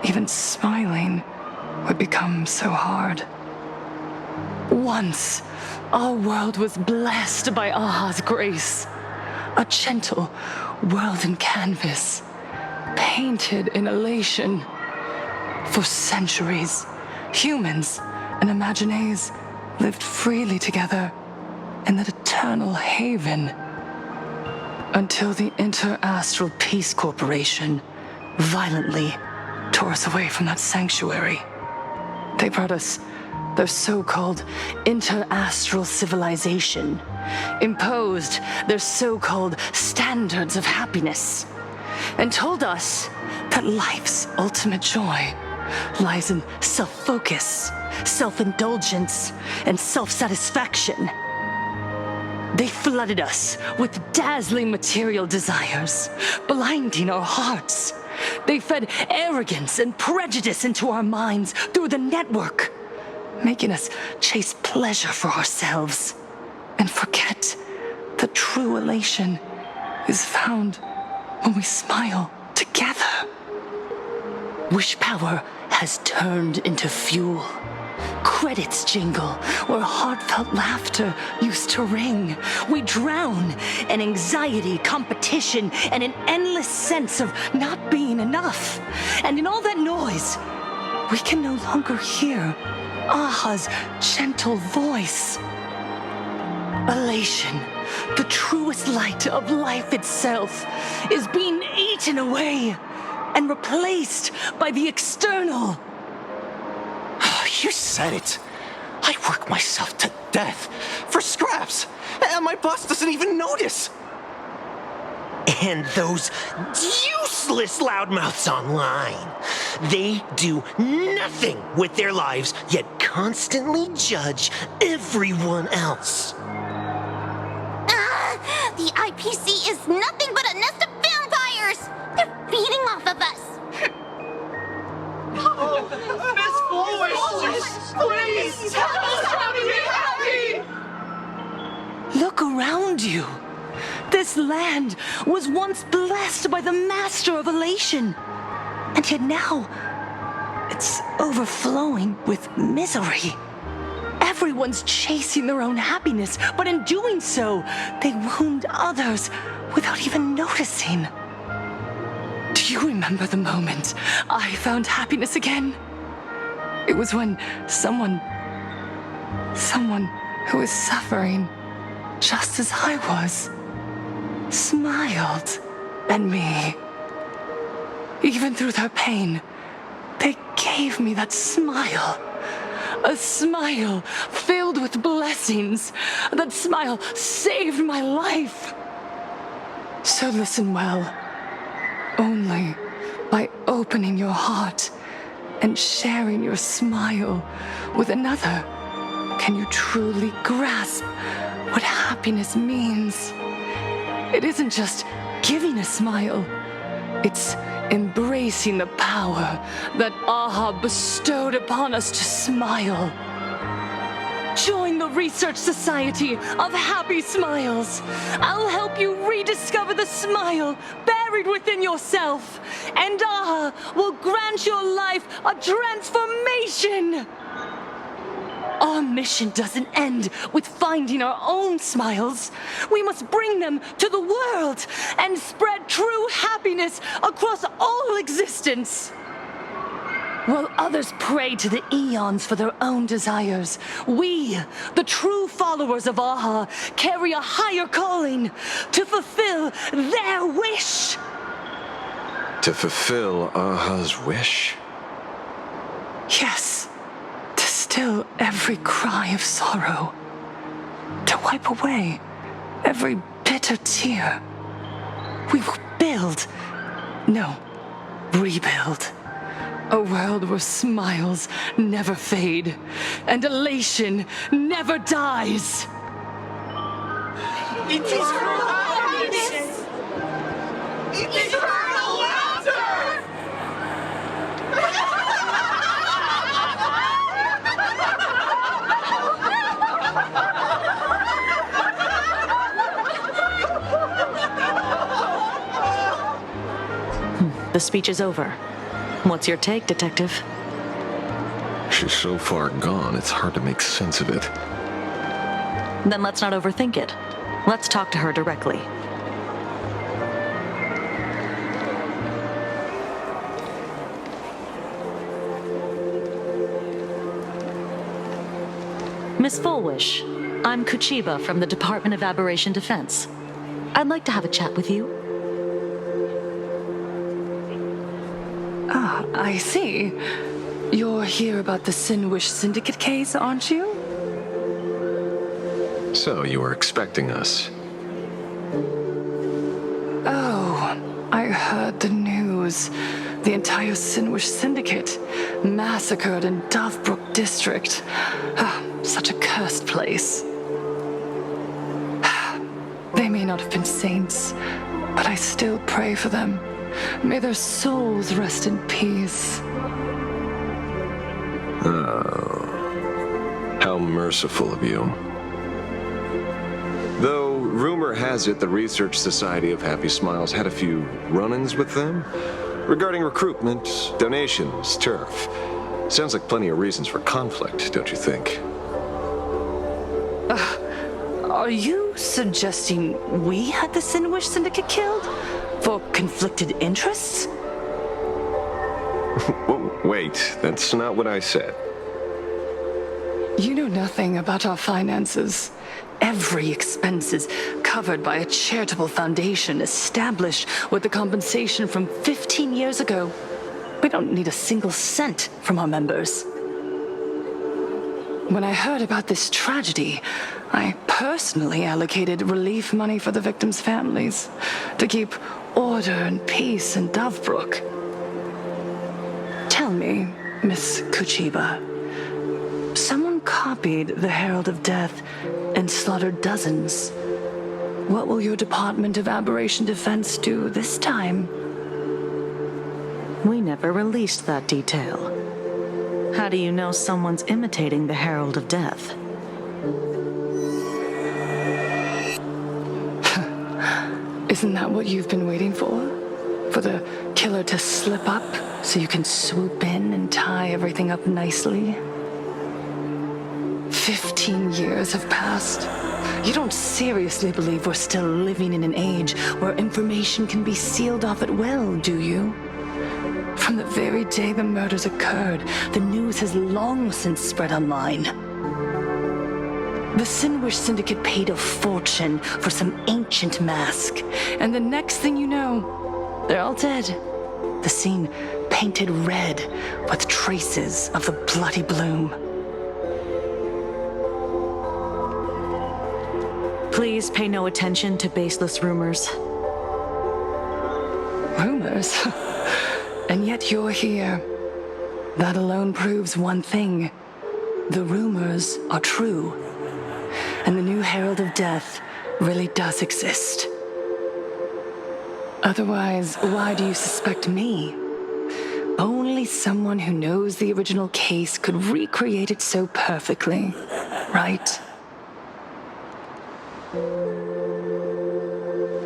even smiling would become so hard? Once, our world was blessed by Aha's grace. A gentle world in canvas, painted in elation. For centuries, humans and Imaginaes lived freely together in that eternal haven. Until the Inter-Astral Peace Corporation violently tore us away from that sanctuary. They brought us their so-called inter-astral civilization, imposed their so-called standards of happiness, and told us that life's ultimate joy lies in self-focus, self-indulgence, and self-satisfaction. They flooded us with dazzling material desires, blinding our hearts. They fed arrogance and prejudice into our minds through the network, making us chase pleasure for ourselves and forget that true elation is found when we smile together. Wish power has turned into fuel. Credits jingle where heartfelt laughter used to ring. We drown in anxiety, competition, and an endless sense of not being enough. And in all that noise, we can no longer hear Aha's gentle voice. Elation, the truest light of life itself, is being eaten away and replaced by the external. You said it. I work myself to death for scraps, and my boss doesn't even notice. And those useless loudmouths online. They do nothing with their lives, yet constantly judge everyone else. The IPC is nothing but a nest of vampires! They're feeding off of us! Miss Foolish! Please! Tell us how to be happy! Look around you. This land was once blessed by the master of elation. And yet now, it's overflowing with misery. Everyone's chasing their own happiness, but in doing so, they wound others without even noticing. Do you remember the moment I found happiness again? It was when someone who was suffering just as I was, smiled at me. Even through their pain, they gave me that smile. A smile filled with blessings. That smile saved my life. So listen well. Only by opening your heart and sharing your smile with another can you truly grasp what happiness means. It isn't just giving a smile. It's embracing the power that AHA bestowed upon us to smile. Join the Research Society of Happy Smiles. I'll help you rediscover the smile buried within yourself, and AHA will grant your life a transformation. Our mission doesn't end with finding our own smiles. We must bring them to the world and spread true happiness across all existence. While others pray to the eons for their own desires, we, the true followers of AHA, carry a higher calling to fulfill their wish. To fulfill AHA's wish? Yes. Still every cry of sorrow, to wipe away every bitter tear. We will rebuild, a world where smiles never fade and elation never dies. Eternal happiness! Eternal laughter! The speech is over. What's your take, Detective? She's so far gone, it's hard to make sense of it. Then let's not overthink it. Let's talk to her directly. Miss Fullwish, I'm Kuchiba from the Department of Aberration Defense. I'd like to have a chat with you. Ah, I see. You're here about the Sinwish Syndicate case, aren't you? So, you were expecting us. Oh, I heard the news. The entire Sinwish Syndicate massacred in Dovebrook District. Ah, such a cursed place. They may not have been saints, but I still pray for them. May their souls rest in peace. Oh, how merciful of you. Though, rumor has it the Research Society of Happy Smiles had a few run-ins with them regarding recruitment, donations, turf. Sounds like plenty of reasons for conflict, don't you think? Are you suggesting we had the Sinwish Syndicate killed? For conflicted interests? Wait, that's not what I said. You know nothing about our finances. Every expense is covered by a charitable foundation established with the compensation from 15 years ago. We don't need a single cent from our members. When I heard about this tragedy, I personally allocated relief money for the victims' families to keep order and peace in Dovebrook. Tell me, Miss Kuchiba, someone copied the Herald of Death and slaughtered dozens. What will your Department of Aberration Defense do this time? We never released that detail. How do you know someone's imitating the Herald of Death? Isn't that what you've been waiting for? For the killer to slip up so you can swoop in and tie everything up nicely? 15 years have passed. You don't seriously believe we're still living in an age where information can be sealed off at will, do you? From the very day the murders occurred, the news has long since spread online. The Sinwish Syndicate paid a fortune for some ancient mask, and the next thing you know, they're all dead. The scene painted red with traces of the bloody bloom. Please pay no attention to baseless rumors. Rumors? And yet you're here. That alone proves one thing. The rumors are true. And the new Herald of Death really does exist. Otherwise, why do you suspect me? Only someone who knows the original case could recreate it so perfectly, right?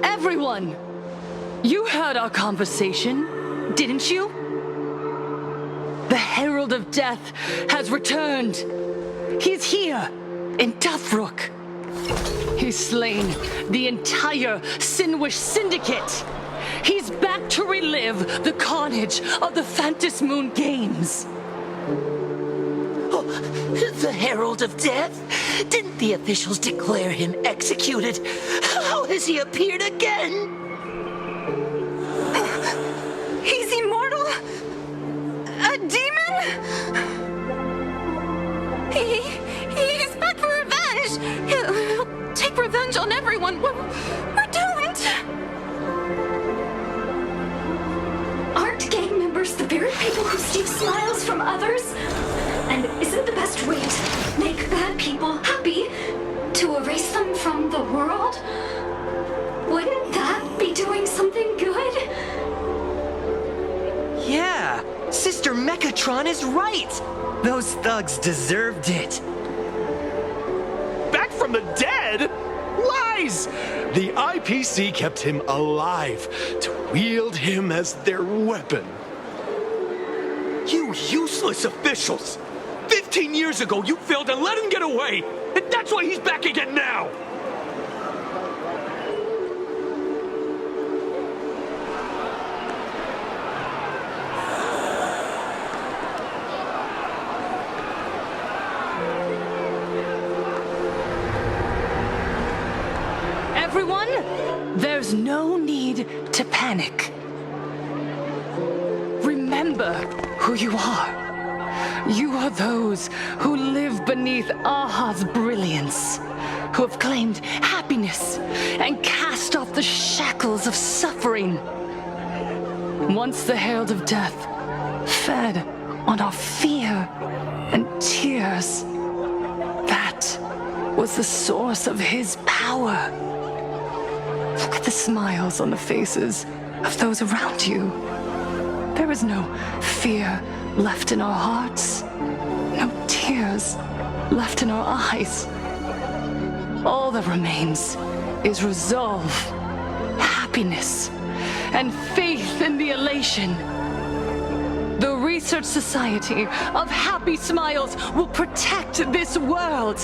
Everyone! You heard our conversation, didn't you? The Herald of Death has returned. He's here, in Dovebrook. He's slain the entire Sinwish Syndicate. He's back to relive the carnage of the Phantom Moon Games. Oh, the Herald of Death? Didn't the officials declare him executed? How has he appeared again? He's immortal? A demon? He's back for revenge! He'll take revenge on everyone. We're doomed! Aren't gang members the very people who steal smiles from others? And isn't the best way to make bad people happy to erase them from the world? Wouldn't that be doing something good? Yeah, Sister Mechatron is right. Those thugs deserved it. Back from the dead? Lies! The IPC kept him alive to wield him as their weapon. You useless officials! 15 years ago, you failed and let him get away! And that's why he's back again now! Everyone, there's no need to panic. Remember who you are. You are those who live beneath Aha's brilliance, who have claimed happiness and cast off the shackles of suffering. Once the Herald of Death fed on our fear and tears, that was the source of his power. Look at the smiles on the faces of those around you. There is no fear left in our hearts, no tears left in our eyes. All that remains is resolve, happiness, and faith in the elation. The Research Society of Happy Smiles will protect this world.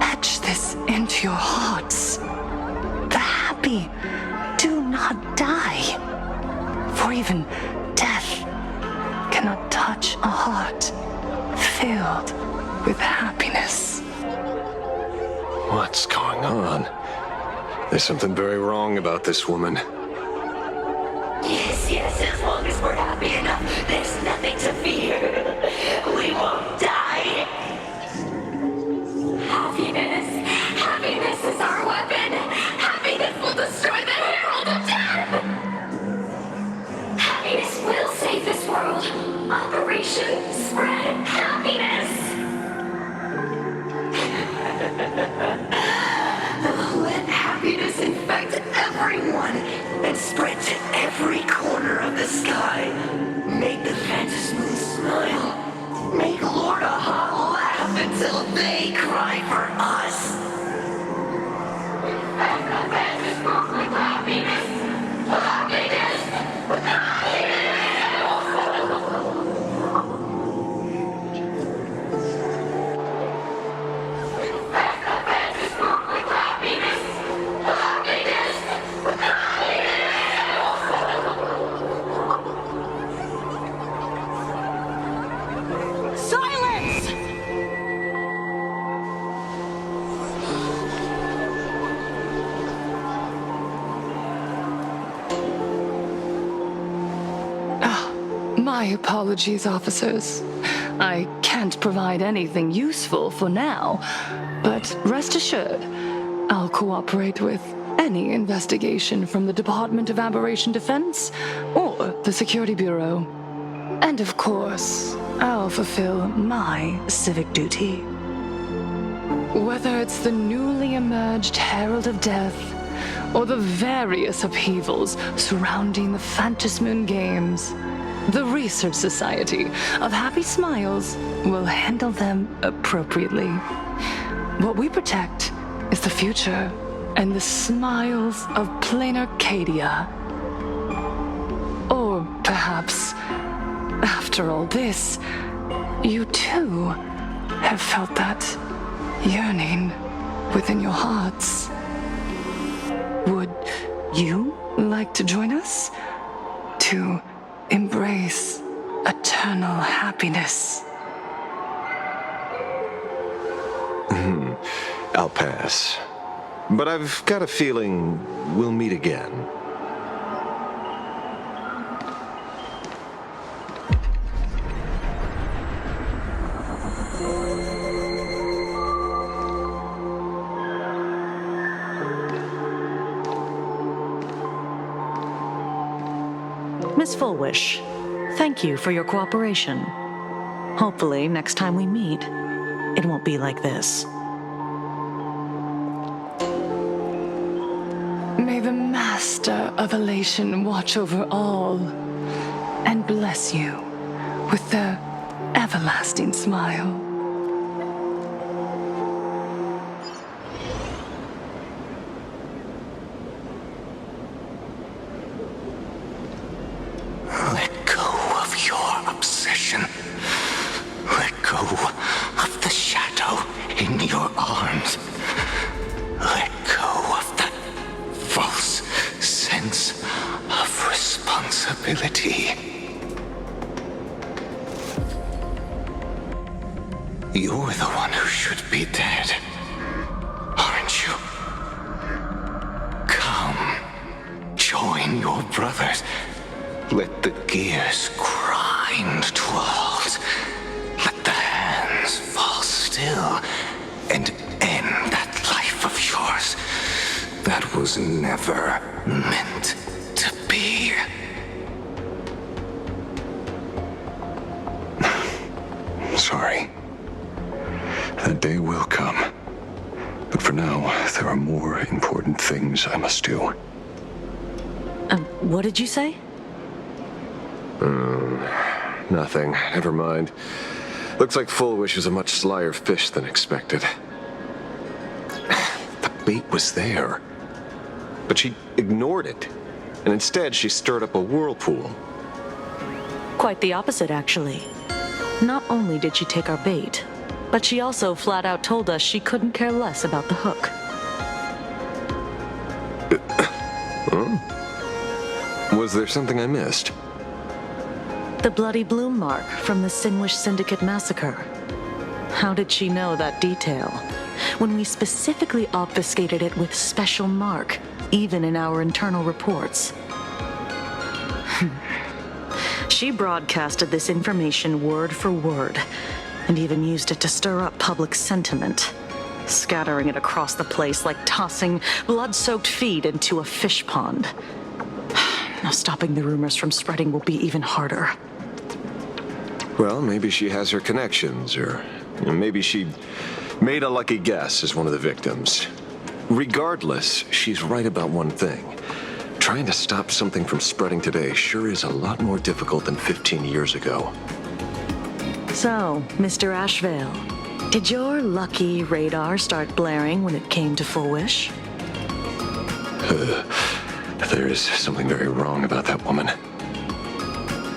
Etch this into your hearts. The happy do not die, for even death cannot touch a heart filled with happiness. What's going on? There's something very wrong about this woman. Yes, as long as we're happy enough, there's nothing to fear. We won't die. revolution, spread happiness. Let happiness infect everyone and spread to every corner of the sky. Make the Phantasmoon smile. Make Lord Aha laugh until they cry for us. Infect the Phantasmoon with happiness. Happiness. Silence! My apologies, officers. I can't provide anything useful for now, but rest assured, I'll cooperate with any investigation from the Department of Aberration Defense or the Security Bureau. And of course, I'll fulfill my civic duty. Whether it's the newly emerged Herald of Death or the various upheavals surrounding the Phantasmoon Games, the Research Society of Happy Smiles will handle them appropriately. What we protect is the future and the smiles of plain Arcadia. Or perhaps, after all this, you too have felt that yearning within your hearts. Would you like to join us to embrace eternal happiness? I'll pass. But I've got a feeling we'll meet again. Miss Fullwish, thank you for your cooperation. Hopefully, next time we meet, it won't be like this. May the Master of Elation watch over all and bless you with the everlasting smile. Let go of your obsession. Let go of the shadow in your arms. Let go of that false sense of responsibility. You're the one who should be dead, aren't you? Come, join your brothers. Let the gears grind to a halt. Let the hands fall still and end that life of yours that was never meant to be. Sorry. That day will come. But for now, there are more important things I must do. What did you say? Nothing. Never mind. Looks like Fullwish is a much slyer fish than expected. The bait was there. But she ignored it. And instead, she stirred up a whirlpool. Quite the opposite, actually. Not only did she take our bait, but she also flat out told us she couldn't care less about the hook. Was there something I missed? The bloody bloom mark from the Sinwish Syndicate massacre. How did she know that detail? When we specifically obfuscated it with special mark, even in our internal reports. She broadcasted this information word for word, and even used it to stir up public sentiment, scattering it across the place like tossing blood-soaked feed into a fish pond. Now stopping the rumors from spreading will be even harder. Well, maybe she has her connections, or maybe she made a lucky guess as one of the victims. Regardless, she's right about one thing. Trying to stop something from spreading today sure is a lot more difficult than 15 years ago. So, Mr. Ashvale, did your lucky radar start blaring when it came to Full Wish? There is something very wrong about that woman.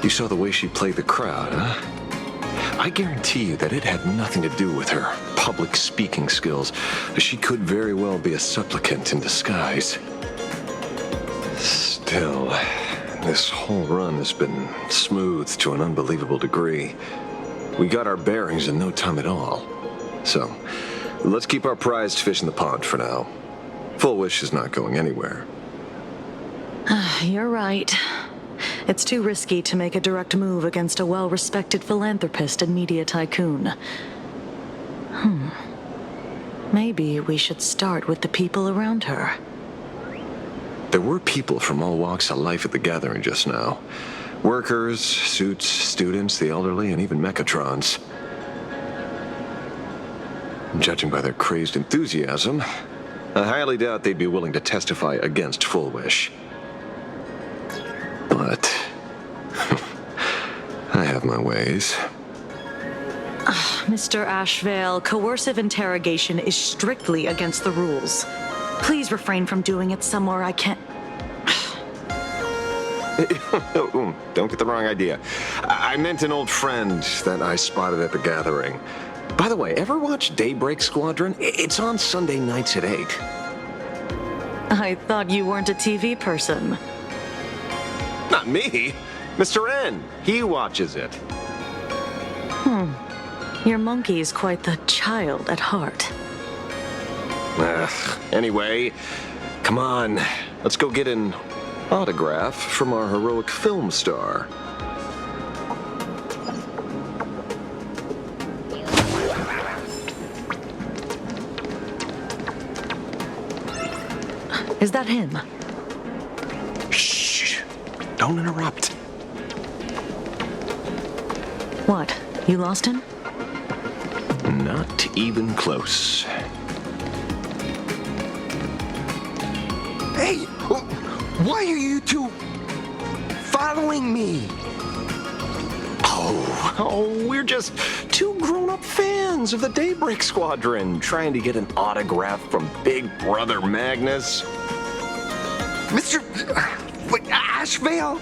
You saw the way she played the crowd, huh? I guarantee you that it had nothing to do with her public speaking skills. She could very well be a supplicant in disguise. Still, this whole run has been smooth to an unbelievable degree. We got our bearings in no time at all. So, let's keep our prized fish in the pond for now. Full Wish is not going anywhere. You're right. It's too risky to make a direct move against a well-respected philanthropist and media tycoon. Maybe we should start with the people around her. There were people from all walks of life at the gathering just now. Workers, suits, students, the elderly, and even Mechatrons. Judging by their crazed enthusiasm, I highly doubt they'd be willing to testify against Full Wish. But I have my ways. Mr. Ashvale, coercive interrogation is strictly against the rules. Please refrain from doing it somewhere I can't... Don't get the wrong idea. I meant an old friend that I spotted at the gathering. By the way, ever watch Daybreak Squadron? It's on Sunday nights at 8. I thought you weren't a TV person. Not me. Mr. N. He watches it. Your monkey's quite the child at heart. Anyway, come on. Let's go get an autograph from our heroic film star. Is that him? Shh. Don't interrupt. What? You lost him? Not even close. Hey, why are you two following me? Oh, we're just two grown-up fans of the Daybreak Squadron trying to get an autograph from Big Brother Magnus. Mr. Ashvale,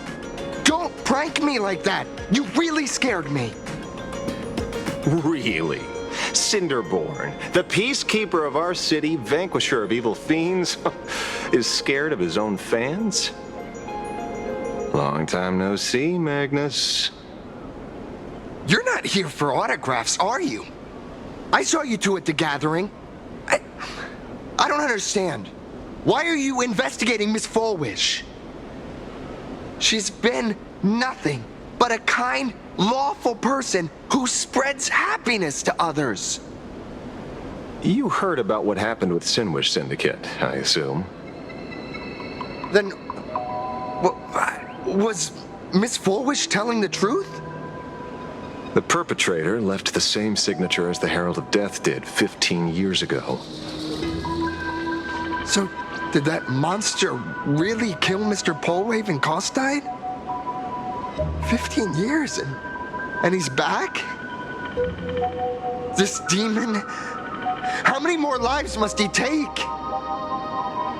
don't prank me like that. You really scared me. Really? Cinderborn, the peacekeeper of our city, vanquisher of evil fiends, is scared of his own fans? Long time no see, Magnus. You're not here for autographs, are you? I saw you two at the gathering. I don't understand. Why are you investigating Miss Full Wish? She's been nothing but a kind, lawful person who spreads happiness to others. You heard about what happened with Sinwish Syndicate, I assume. Then, was Miss Full Wish telling the truth? The perpetrator left the same signature as the Herald of Death did 15 years ago. So, did that monster really kill Mr. Polwave Costide? 15 years and he's back? This demon? How many more lives must he take?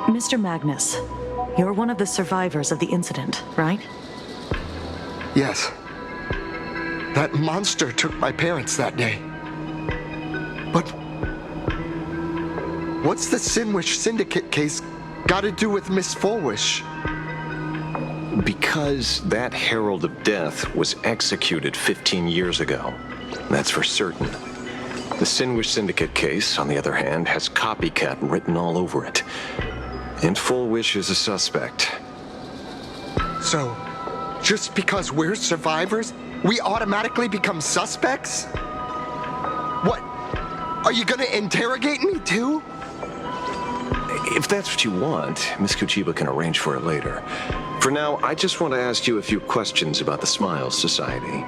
Mr. Magnus, you're one of the survivors of the incident, right? Yes. That monster took my parents that day. But what's the Sinwish Syndicate case got to do with Miss Full Wish? Because that Herald of Death was executed 15 years ago. That's for certain. The Sinwish Syndicate case, on the other hand, has copycat written all over it. And Full Wish is a suspect. So, just because we're survivors, we automatically become suspects? What? Are you gonna interrogate me too? If that's what you want, Miss Kuchiba can arrange for it later. For now, I just want to ask you a few questions about the Smiles Society.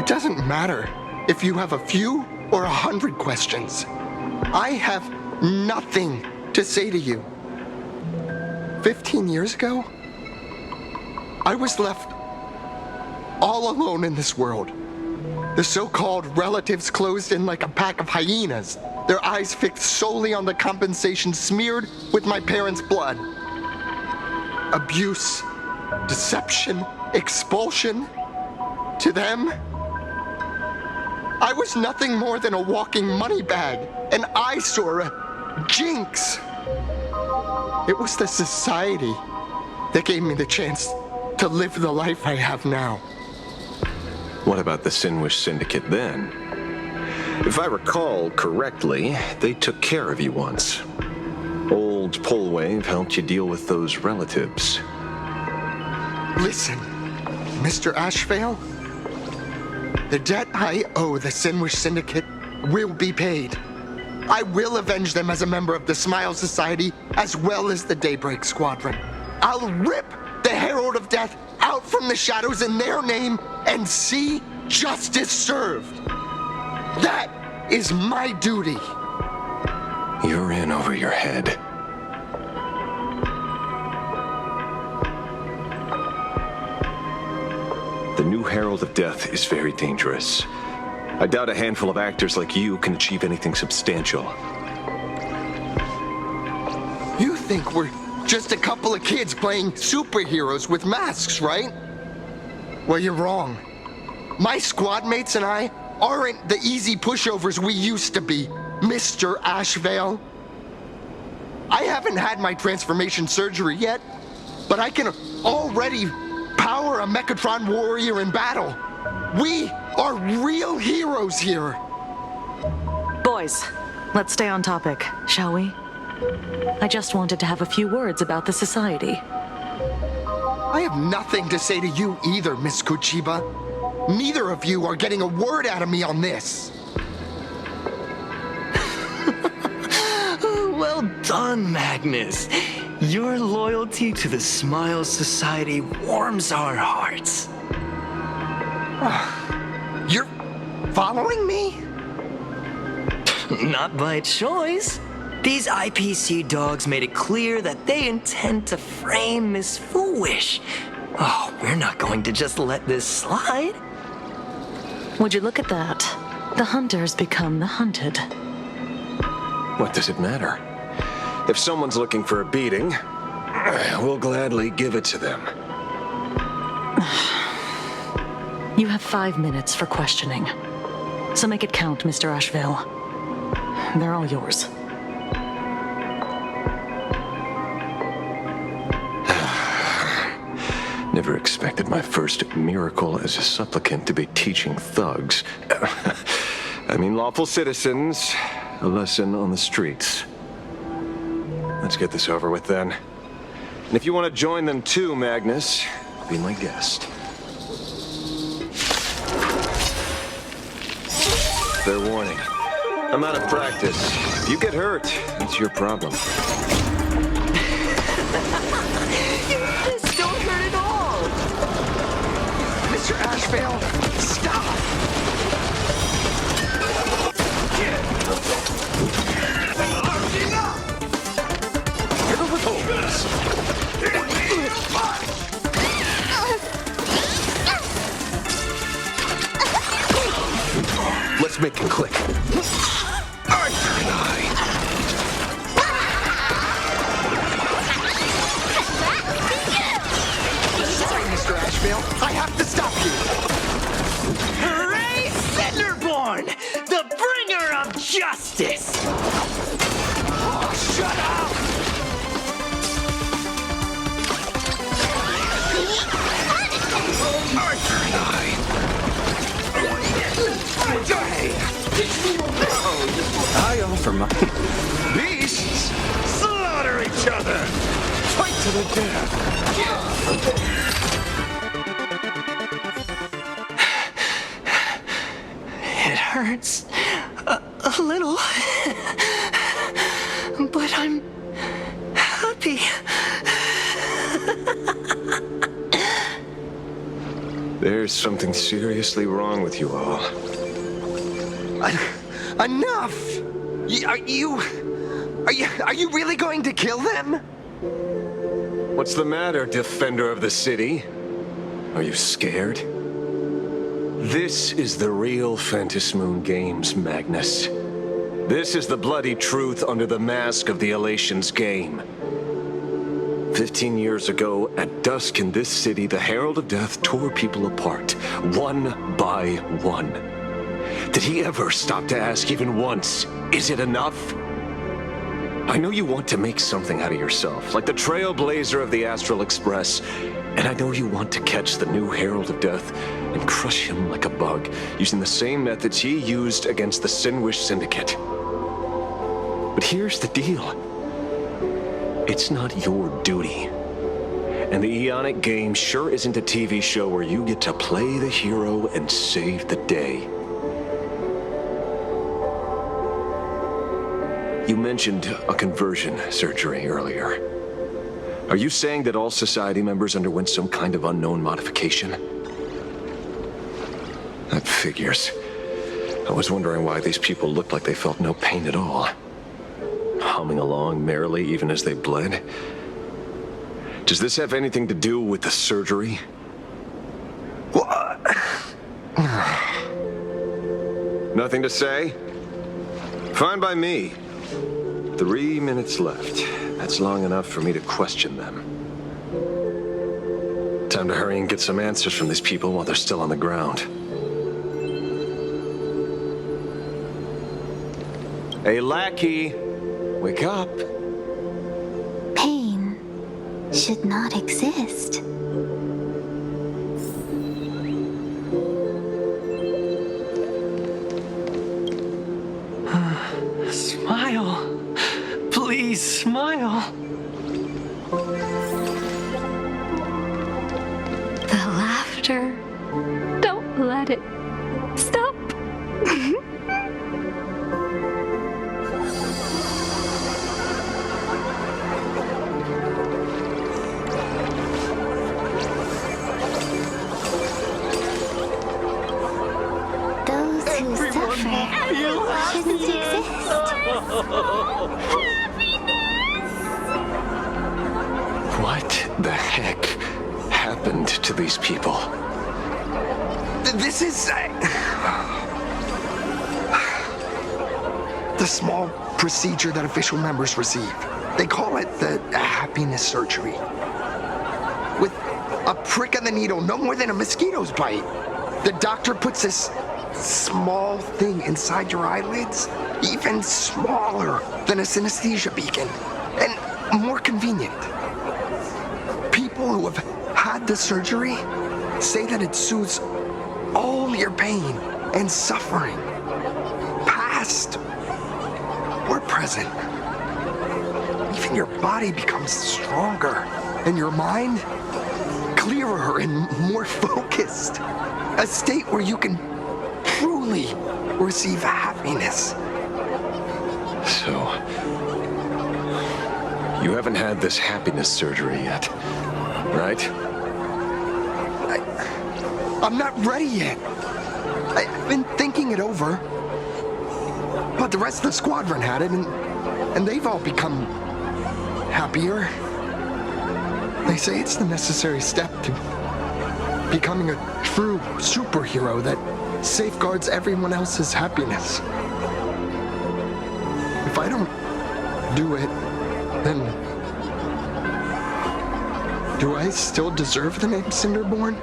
It doesn't matter if you have a few or 100 questions. I have nothing to say to you. 15 years ago, I was left all alone in this world. The so-called relatives closed in like a pack of hyenas, their eyes fixed solely on the compensation smeared with my parents' blood. Abuse, deception, expulsion. To them, I was nothing more than a walking money bag, an eyesore, a jinx. It was the society that gave me the chance to live the life I have now. What about the Sinwish Syndicate then? If I recall correctly, they took care of you once. Old Polwave helped you deal with those relatives. Listen, Mr. Ashvale, the debt I owe the Sinwish Syndicate will be paid. I will avenge them as a member of the Smile Society as well as the Daybreak Squadron. I'll rip the Herald of Death out from the shadows in their name and see justice served. That is my duty. You're in over your head. The new Herald of Death is very dangerous. I doubt a handful of actors like you can achieve anything substantial. You think we're just a couple of kids playing superheroes with masks, right? Well, you're wrong. My squad mates and I aren't the easy pushovers we used to be, Mr. Ashvale. I haven't had my transformation surgery yet, but I can already power a Mechatron warrior in battle. We are real heroes here. Boys, let's stay on topic, shall we? I just wanted to have a few words about the society. I have nothing to say to you either, Miss Kuchiba. Neither of you are getting a word out of me on this. Well done, Magnus. Your loyalty to the Smile Society warms our hearts. You're following me? Not by choice. These IPC dogs made it clear that they intend to frame Miss Foolish. Oh, we're not going to just let this slide. Would you look at that? The hunters become the hunted. What does it matter? If someone's looking for a beating, we'll gladly give it to them. You have 5 minutes for questioning. So make it count, Mr. Ashvale. They're all yours. Never expected my first miracle as a supplicant to be teaching thugs. Lawful citizens, a lesson on the streets. Let's get this over with then. And if you want to join them too, Magnus, be my guest. Fair warning. I'm out of practice. If you get hurt, it's your problem. This don't hurt at all. Mr. Ashvale, stop! Let's make it click. Arthur and I. Sorry, Mr. Ashvale. I have to stop you. Hooray, Cinderborn, the bringer of justice! Oh, shut up! Arthur and I. I offer my... Beasts slaughter each other. Fight to the death. It hurts a little, but I'm happy. There There's something seriously wrong with you all. Enough! Are you really going to kill them? What's the matter, defender of the city? Are you scared? This is the real Phantasmoon Games, Magnus. This is the bloody truth under the mask of the Elations game. 15 years ago, at dusk in this city, the Herald of Death tore people apart, one by one. Did he ever stop to ask even once, is it enough? I know you want to make something out of yourself, like the trailblazer of the Astral Express, and I know you want to catch the new Herald of Death and crush him like a bug, using the same methods he used against the Sinwish Syndicate. But here's the deal. It's not your duty. And the Eonic game sure isn't a TV show where you get to play the hero and save the day. You mentioned a conversion surgery earlier. Are you saying that all Society members underwent some kind of unknown modification? That figures. I was wondering why these people looked like they felt no pain at all. Humming along merrily even as they bled. Does this have anything to do with the surgery? Nothing to say? Fine by me. 3 minutes left. That's long enough for me to question them. Time to hurry and get some answers from these people while they're still on the ground. Hey, lackey! Wake up! Pain should not exist. Smile. Please smile. The laughter. Don't let it stop. Those who suffer shouldn't exist. What the heck happened to these people? This is... the small procedure that official members receive. They call it the happiness surgery. With a prick of the needle, no more than a mosquito's bite. The doctor puts this small thing inside your eyelids, even smaller than a synesthesia beacon, and more convenient. People who have had the surgery say that it soothes all your pain and suffering, past or present. Even your body becomes stronger, and your mind clearer and more focused. A state where you can truly receive happiness. So, you haven't had this happiness surgery yet, right? I'm not ready yet. I've been thinking it over. But the rest of the squadron had it, and they've all become happier. They say it's the necessary step to becoming a true superhero that safeguards everyone else's happiness. If I don't do it, then do I still deserve the name Cinderborn?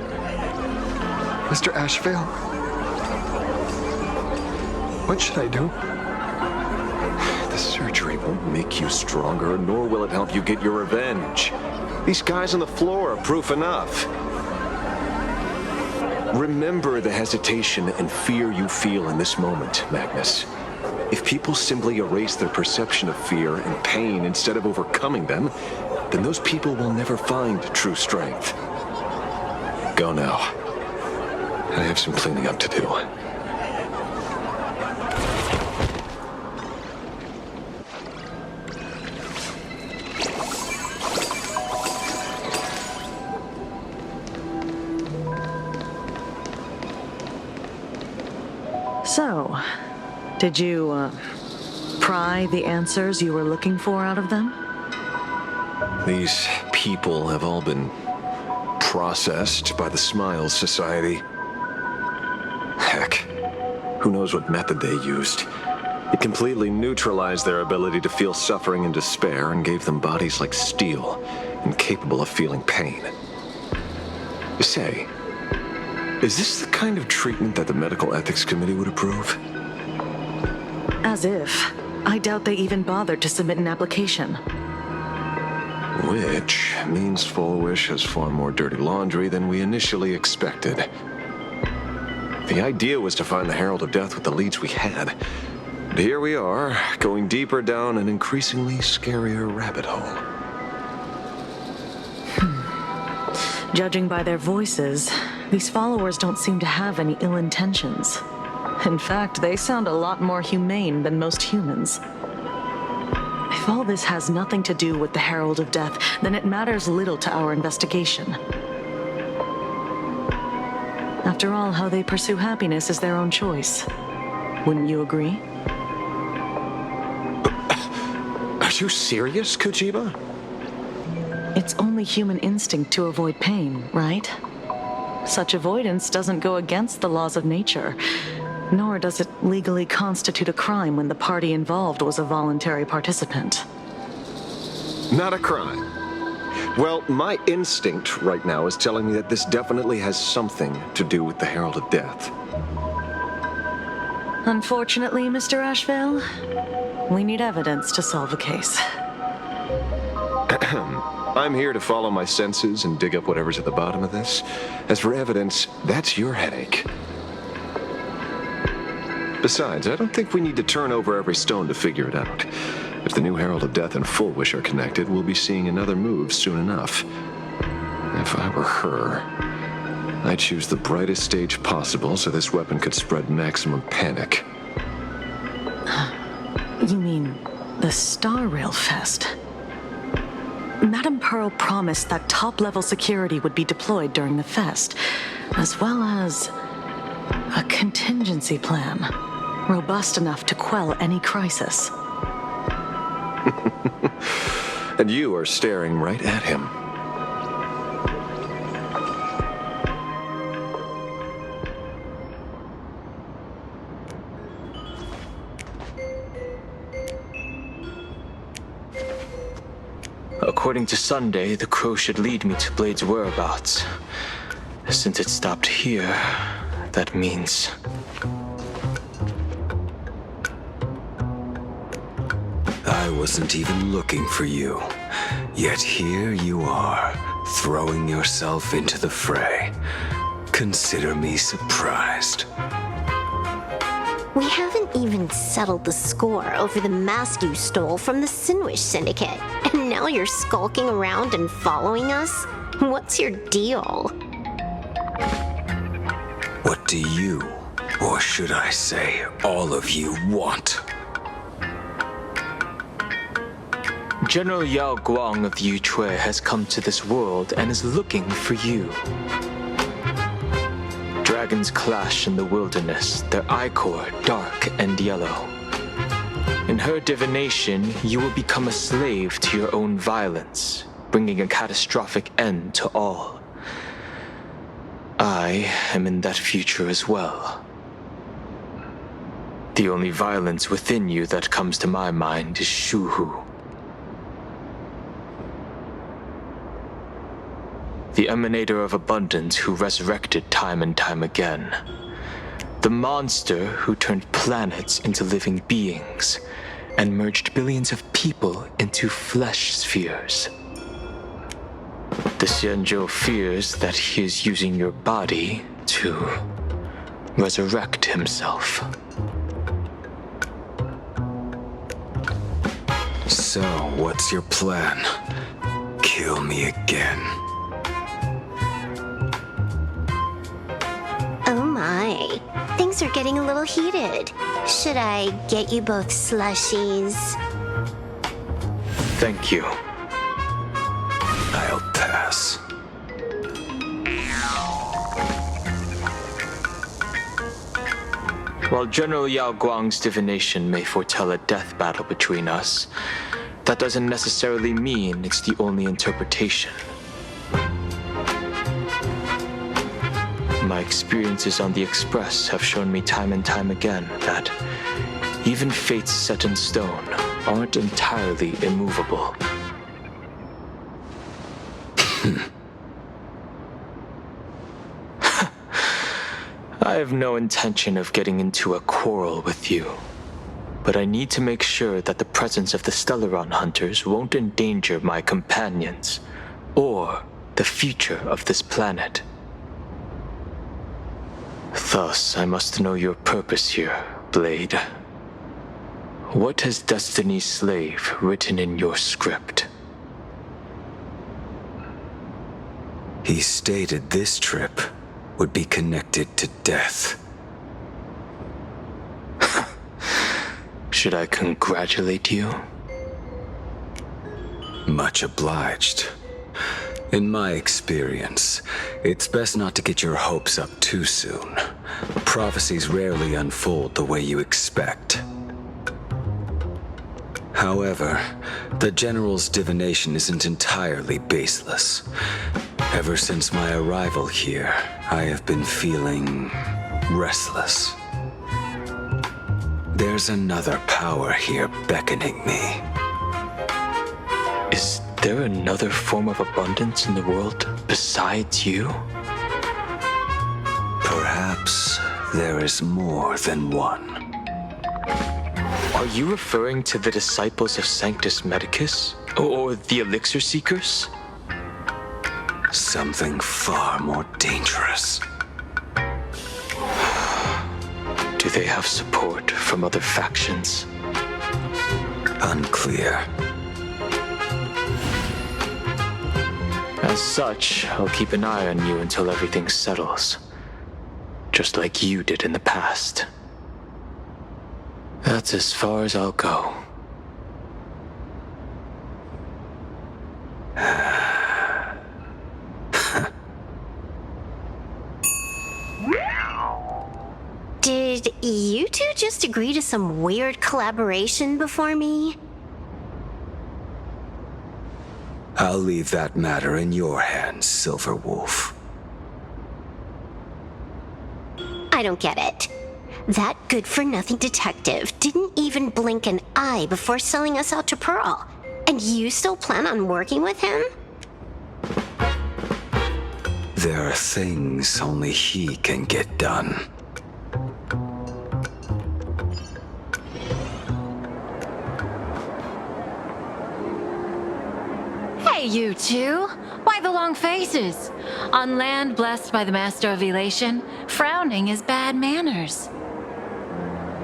Mr. Ashvale? What should I do? The surgery won't make you stronger, nor will it help you get your revenge. These guys on the floor are proof enough. Remember the hesitation and fear you feel in this moment, Magnus. If people simply erase their perception of fear and pain instead of overcoming them, then those people will never find true strength. Go now. I have some cleaning up to do. Did you, pry the answers you were looking for out of them? These people have all been processed by the Smiles Society. Heck, who knows what method they used. It completely neutralized their ability to feel suffering and despair and gave them bodies like steel, incapable of feeling pain. Say, is this the kind of treatment that the Medical Ethics Committee would approve? As if. I doubt they even bothered to submit an application. Which means Fullwish has far more dirty laundry than we initially expected. The idea was to find the Herald of Death with the leads we had. But here we are, going deeper down an increasingly scarier rabbit hole. Judging by their voices, these followers don't seem to have any ill intentions. In fact, they sound a lot more humane than most humans. If all this has nothing to do with the Herald of Death, then it matters little to our investigation. After all, how they pursue happiness is their own choice. Wouldn't you agree? Are you serious, Kojima? It's only human instinct to avoid pain, right? Such avoidance doesn't go against the laws of nature, nor does it legally constitute a crime when the party involved was a voluntary participant. Not a crime. Well, my instinct right now is telling me that this definitely has something to do with the Herald of Death. Unfortunately, Mr. Ashvale, we need evidence to solve a case. I'm here to follow my senses and dig up whatever's at the bottom of this. As for evidence, that's your headache. Besides, I don't think we need to turn over every stone to figure it out. If the new Herald of Death and Fullwish are connected, we'll be seeing another move soon enough. If I were her, I'd choose the brightest stage possible so this weapon could spread maximum panic. You mean the Star Rail Fest? Madame Pearl promised that top-level security would be deployed during the fest, as well as a contingency plan, robust enough to quell any crisis. And you are staring right at him. According to Sunday, the crow should lead me to Blade's whereabouts. Since it stopped here, that means... I wasn't even looking for you. Yet here you are, throwing yourself into the fray. Consider me surprised. We haven't even settled the score over the mask you stole from the Sinwish Syndicate. And now you're skulking around and following us? What's your deal? What do you, or should I say, all of you want? General Yao Guang of Yu Chui has come to this world and is looking for you. Dragons clash in the wilderness, their ichor dark and yellow. In her divination, you will become a slave to your own violence, bringing a catastrophic end to all. I am in that future as well. The only violence within you that comes to my mind is Shuhu. The emanator of abundance who resurrected time and time again. The monster who turned planets into living beings and merged billions of people into flesh spheres. The Xianzhou fears that he is using your body to resurrect himself. So, what's your plan? Kill me again. Oh my, things are getting a little heated. Should I get you both slushies? Thank you. I'll pass. While General Yao Guang's divination may foretell a death battle between us, that doesn't necessarily mean it's the only interpretation. My experiences on the Express have shown me time and time again that even fates set in stone aren't entirely immovable. I have no intention of getting into a quarrel with you, but I need to make sure that the presence of the Stellaron hunters won't endanger my companions or the future of this planet. Thus, I must know your purpose here, Blade. What has Destiny's Slave written in your script? He stated this trip would be connected to death. Should I congratulate you? Much obliged. In my experience, it's best not to get your hopes up too soon. Prophecies rarely unfold the way you expect. However, the General's divination isn't entirely baseless. Ever since my arrival here, I have been feeling restless. There's another power here beckoning me. Is there another form of abundance in the world besides you? Perhaps there is more than one. Are you referring to the disciples of Sanctus Medicus? Or the Elixir Seekers? Something far more dangerous. Do they have support from other factions? Unclear. As such, I'll keep an eye on you until everything settles. Just like you did in the past. That's as far as I'll go. Did you two just agree to some weird collaboration before me? I'll leave that matter in your hands, Silver Wolf. I don't get it. That good-for-nothing detective didn't even blink an eye before selling us out to Pearl. And you still plan on working with him? There are things only he can get done. Hey, you two! Why the long faces? On land blessed by the Master of Elation, frowning is bad manners.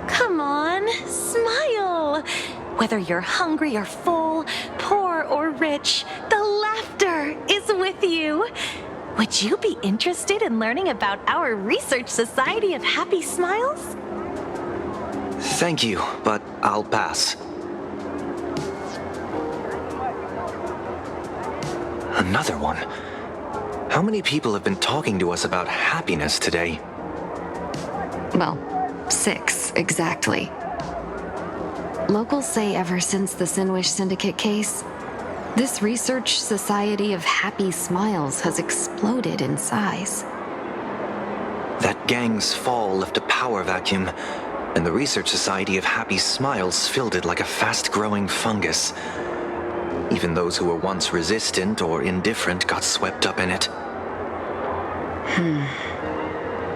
Come on, smile. Whether you're hungry or full, poor or rich, the laughter is with you. Would you be interested in learning about our Research Society of Happy Smiles? Thank you, but I'll pass. Another one? How many people have been talking to us about happiness today? Well, 6, exactly. Locals say ever since the Sinwish Syndicate case, this Research Society of Happy Smiles has exploded in size. That gang's fall left a power vacuum, and the Research Society of Happy Smiles filled it like a fast-growing fungus. Even those who were once resistant or indifferent got swept up in it.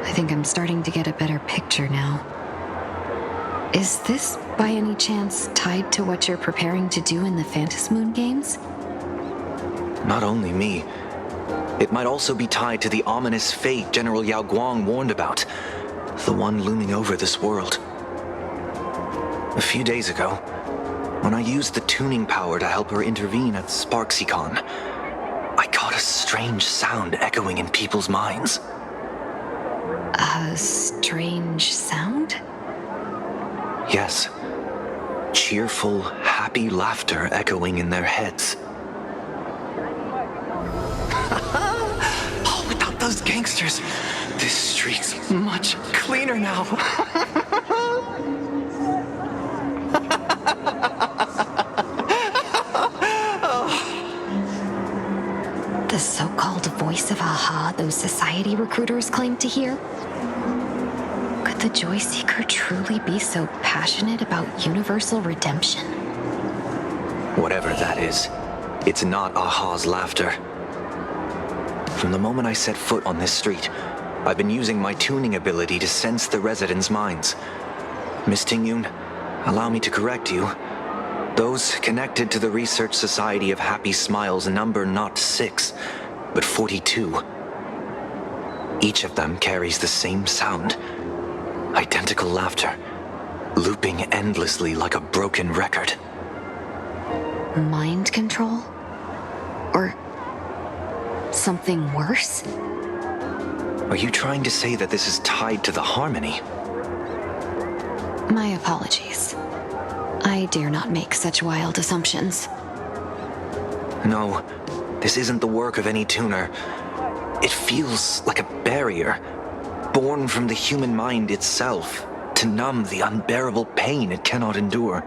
I think I'm starting to get a better picture now. Is this, by any chance, tied to what you're preparing to do in the Phantasmoon games? Not only me. It might also be tied to the ominous fate General Yao Guang warned about. The one looming over this world. A few days ago, when I used the tuning power to help her intervene at SparksyCon, I caught a strange sound echoing in people's minds. A strange sound? Yes. Cheerful, happy laughter echoing in their heads. Oh, without those gangsters, this street's much cleaner now. The so-called voice of aha those society recruiters claim to hear? Could the Joy Seeker truly be so passionate about universal redemption? Whatever that is, it's not Aha's laughter. From the moment I set foot on this street, I've been using my tuning ability to sense the residents' minds. Miss Tingyun, allow me to correct you. Those connected to the Research Society of Happy Smiles number not 6, but 42. Each of them carries the same sound. Identical laughter, looping endlessly like a broken record. Mind control? Or something worse? Are you trying to say that this is tied to the harmony? My apologies. I dare not make such wild assumptions. No, this isn't the work of any tuner. It feels like a barrier, born from the human mind itself, to numb the unbearable pain it cannot endure.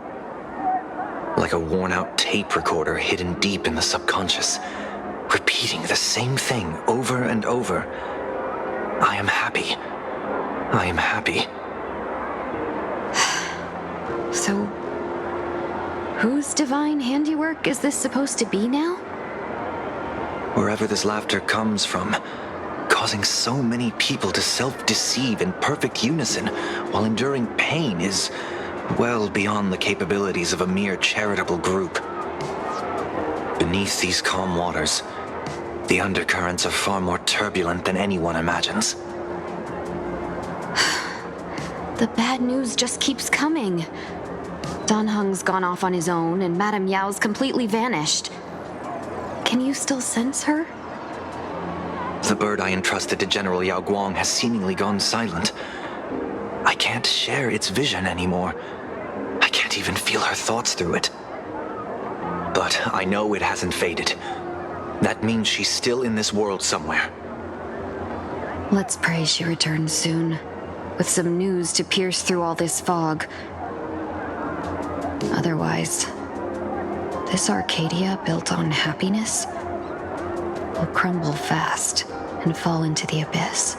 Like a worn-out tape recorder hidden deep in the subconscious, repeating the same thing over and over. I am happy. I am happy. So, whose divine handiwork is this supposed to be now? Wherever this laughter comes from, causing so many people to self-deceive in perfect unison while enduring pain is well beyond the capabilities of a mere charitable group. Beneath these calm waters, the undercurrents are far more turbulent than anyone imagines. The bad news just keeps coming. Dan Heng's gone off on his own, and Madame Yao's completely vanished. Can you still sense her? The bird I entrusted to General Yao Guang has seemingly gone silent. I can't share its vision anymore. I can't even feel her thoughts through it. But I know it hasn't faded. That means she's still in this world somewhere. Let's pray she returns soon, with some news to pierce through all this fog. Otherwise, this Arcadia built on happiness will crumble fast and fall into the abyss.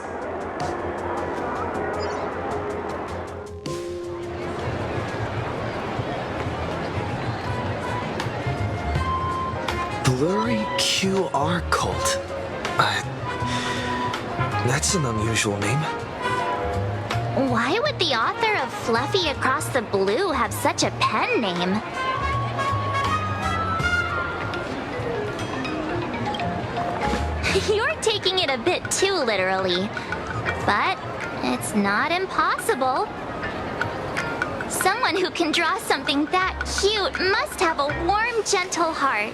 Blurry QR cult. That's an unusual name. Why would the author of Fluffy Across the Blue have such a pen name? You're taking it a bit too literally. But it's not impossible. Someone who can draw something that cute must have a warm, gentle heart.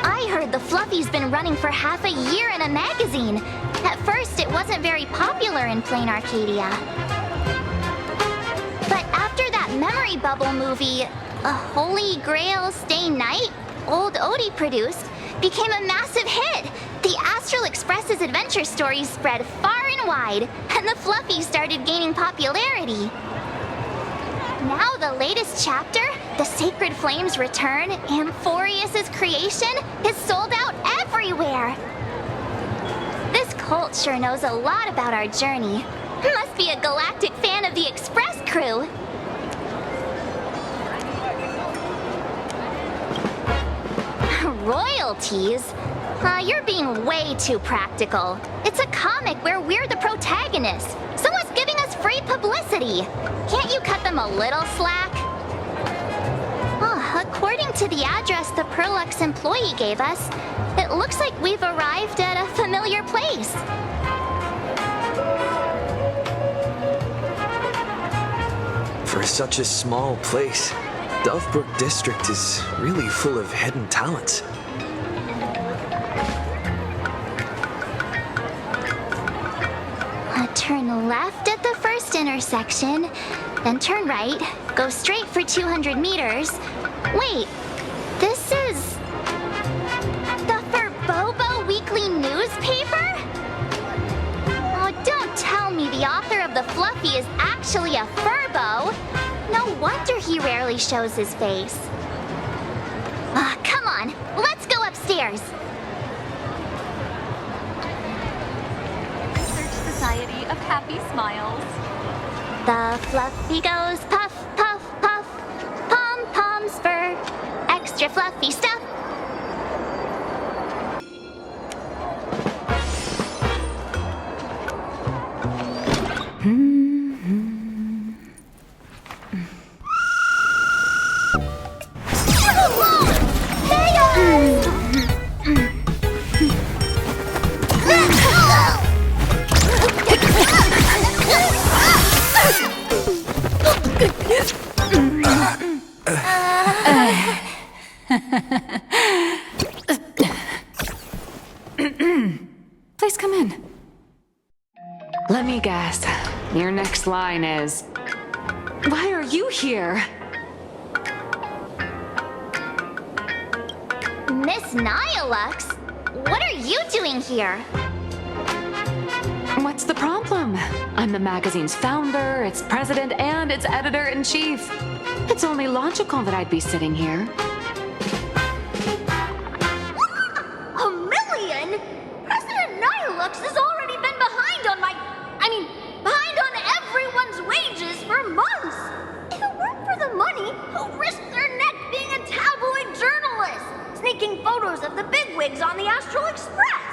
I heard the Fluffy's been running for half a year in a magazine. At first, it wasn't very popular in Plain Arcadia. But after that memory bubble movie, A Holy Grail Stay Night, Old Odie produced, became a massive hit. The Astral Express's adventure stories spread far and wide, and the Fluffies started gaining popularity. Now the latest chapter, The Sacred Flames Return, Amphorius's creation, is sold out everywhere. This cult sure knows a lot about our journey. Must be a galactic fan of the Express crew. Royalties? You're being way too practical. It's a comic where we're the protagonists. Someone's giving us free publicity. Can't you cut them a little slack? According to the address the Perlux employee gave us, it looks like we've arrived at a familiar place. For such a small place, Dovebrook District is really full of hidden talents. Turn left at the first intersection, then turn right, go straight for 200 meters. Wait, this is the Furbobo Weekly newspaper? Oh, don't tell me the author of the Fluffy is actually actually a furbo. No wonder he rarely shows his face. Come on, let's go upstairs. Research Society of Happy Smiles. The fluffy goes puff, puff, puff. Pom-poms for extra fluffy stuff. Please come in. Let me guess. Your next line is, "Why are you here?" Miss Nihilux, what are you doing here? What's the problem? I'm the magazine's founder, its president, and its editor-in-chief. It's only logical that I'd be sitting here. A million? President Nihilux has already been behind on behind on everyone's wages for months. If it weren't for the money, who'd risk their neck being a tabloid journalist, sneaking photos of the bigwigs on the Astral Express?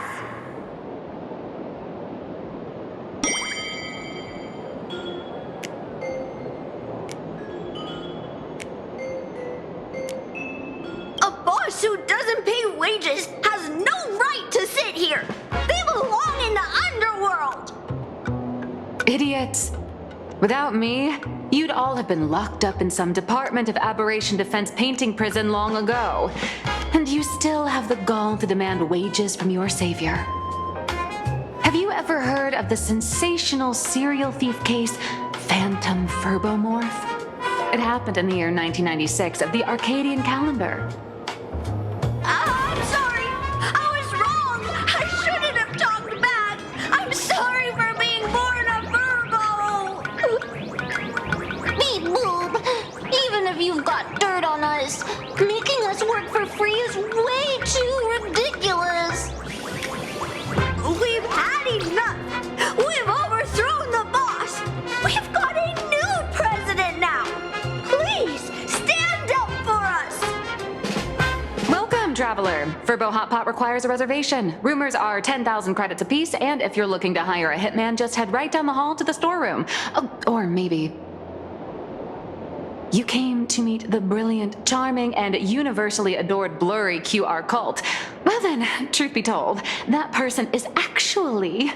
A boss who doesn't pay wages has no right to sit here. They belong in the underworld. Idiots. Without me, you'd all have been locked up in some Department of Aberration Defense painting prison long ago. And you still have the gall to demand wages from your savior. Have you ever heard of the sensational serial thief case, Phantom Furbomorph? It happened in the year 1996 of the Arcadian calendar. I'm sorry. I was wrong. I shouldn't have talked back. I'm sorry for being born a Virgo. Beep boop. Even if you've got dirt on us, making us work for free is way too ridiculous. We've had enough. We've overthrown the boss. We've got a new president now. Please stand up for us. Welcome, traveler. Furbo Hot Pot requires a reservation. Rumors are 10,000 credits apiece, and if you're looking to hire a hitman, just head right down the hall to the storeroom. Oh, or maybe you came to meet the brilliant, charming, and universally adored blurry QR cult. Well then, truth be told, that person is actually...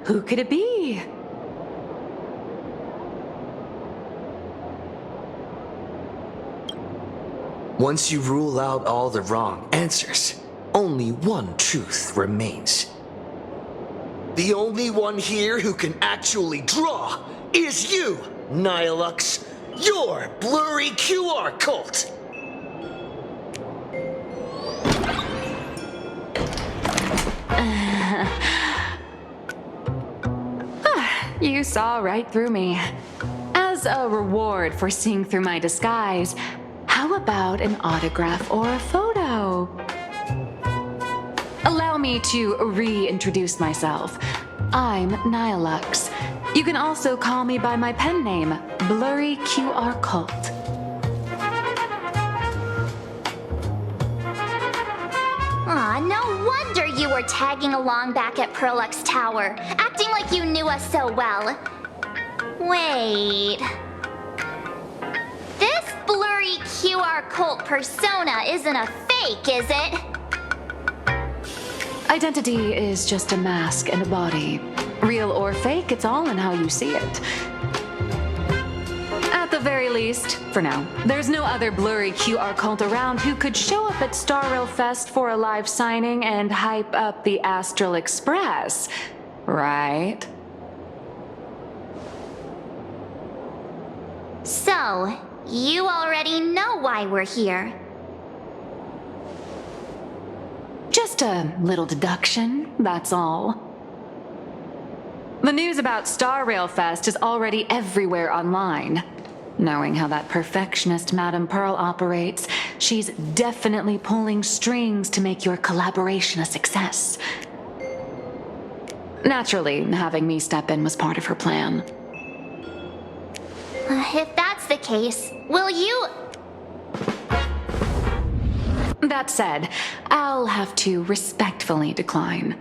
Who could it be? Once you rule out all the wrong answers, only one truth remains. The only one here who can actually draw is you, Nihilux, your blurry QR cult. You saw right through me. As a reward for seeing through my disguise, how about an autograph or a photo? Allow me to reintroduce myself. I'm Nihilux. You can also call me by my pen name, Blurry QR Cult. Aw, no wonder you were tagging along back at Perlux Tower, acting like you knew us so well. Wait. This blurry QR cult persona isn't a fake, is it? Identity is just a mask and a body. Real or fake, it's all in how you see it. At the very least, for now, there's no other blurry QR cult around who could show up at Starrail Fest for a live signing and hype up the Astral Express, right? So, you already know why we're here. Just Just a little deduction, that's all. The news about Star Rail Fest is already everywhere online. Knowing how that perfectionist Madame Pearl operates, she's definitely pulling strings to make your collaboration a success. Naturally, having me step in was part of her plan. If that's the case, will you... That said, I'll have to respectfully decline.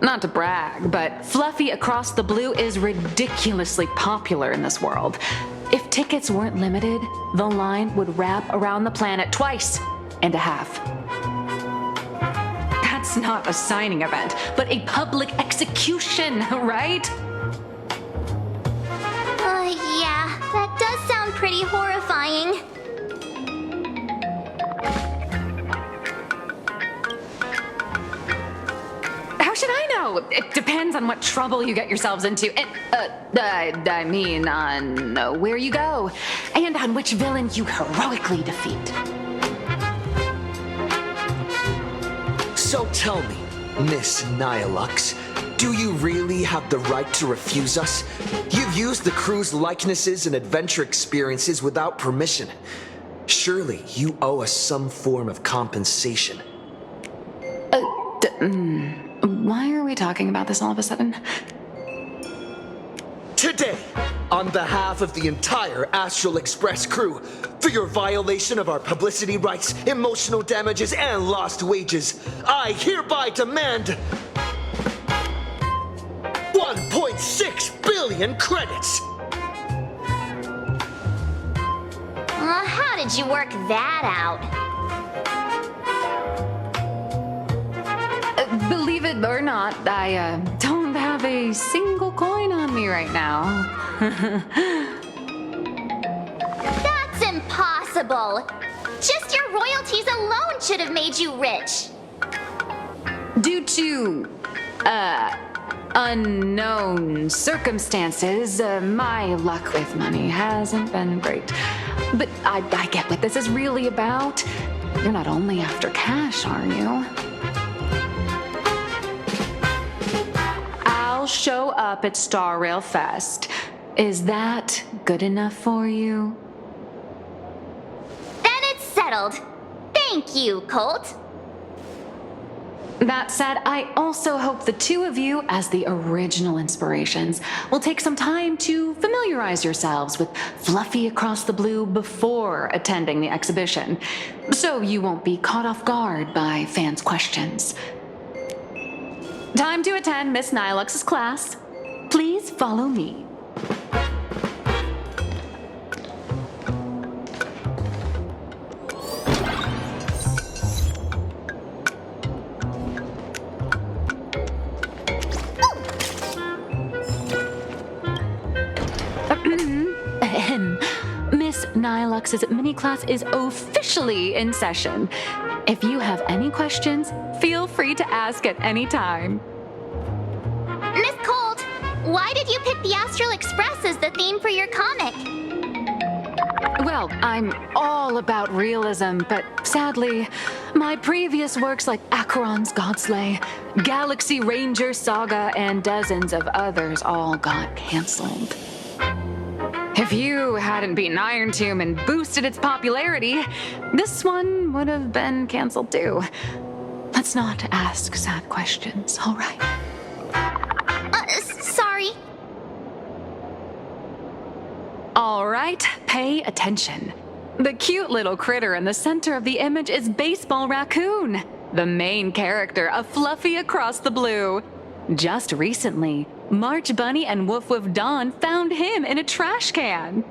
Not to brag, but Fluffy Across the Blue is ridiculously popular in this world. If tickets weren't limited, the line would wrap around the planet twice and a half. That's not a signing event, but a public execution, right? Yeah, that does sound pretty horrifying. How should I know? It depends on what trouble you get yourselves into, and, I mean, on where you go, and on which villain you heroically defeat. So tell me, Miss Nihilux, do you really have the right to refuse us? You've used the crew's likenesses and adventure experiences without permission. Surely you owe us some form of compensation. Why are we talking about this all of a sudden? Today, on behalf of the entire Astral Express crew, for your violation of our publicity rights, emotional damages, and lost wages, I hereby demand 1.6 billion credits! How did you work that out? Believe it or not, I don't have a single coin on me right now. That's impossible! Just your royalties alone should have made you rich! Due to, unknown circumstances, my luck with money hasn't been great. But I get what this is really about. You're not only after cash, are you? I'll show up at Star Rail Fest. Is that good enough for you? Then it's settled. Thank you, Colt. That said, I also hope the two of you, as the original inspirations, will take some time to familiarize yourselves with Fluffy Across the Blue before attending the exhibition, so you won't be caught off guard by fans' questions. Time to attend Miss Nihilux's class. Please follow me. Miss Nihilux's mini class is officially in session. If you have any questions, feel free to ask at any time. Miss Colt, why did you pick the Astral Express as the theme for your comic? Well, I'm all about realism, but sadly, my previous works like Acheron's Godslay, Galaxy Ranger Saga, and dozens of others all got canceled. If you hadn't beaten Iron Tomb and boosted its popularity, this one would have been canceled too. Let's not ask sad questions, all right? Sorry. All right, pay attention. The cute little critter in the center of the image is Baseball Raccoon, the main character of Fluffy Across the Blue. Just recently, March Bunny and Woof Woof Dawn found him in a trash can.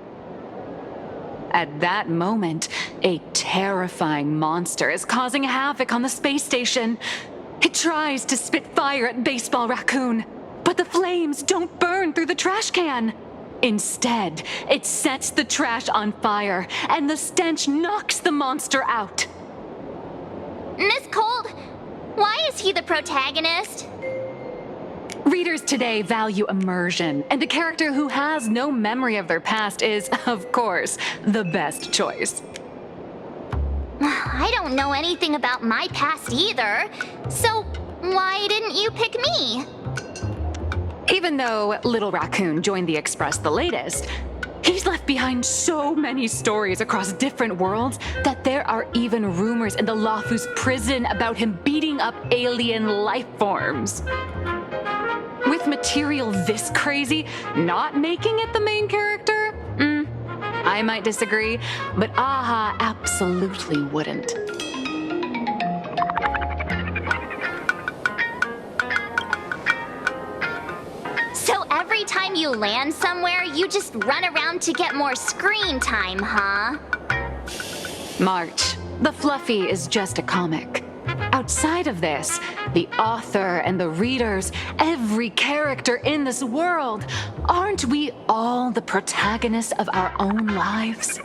At that moment, a terrifying monster is causing havoc on the space station. It tries to spit fire at Baseball Raccoon, but the flames don't burn through the trash can. Instead, it sets the trash on fire, and the stench knocks the monster out. Miss Colt, why is he the protagonist? Readers today value immersion, and a character who has no memory of their past is, of course, the best choice. I don't know anything about my past either. So why didn't you pick me? Even though Little Raccoon joined the Express the latest, he's left behind so many stories across different worlds that there are even rumors in the Lafu's prison about him beating up alien life forms. With material this crazy, not making it the main character? I might disagree, but Aha absolutely wouldn't. So every time you land somewhere, you just run around to get more screen time, huh? March, the Fluffy is just a comic. Outside of this, the author and the readers, every character in this world, aren't we all the protagonists of our own lives?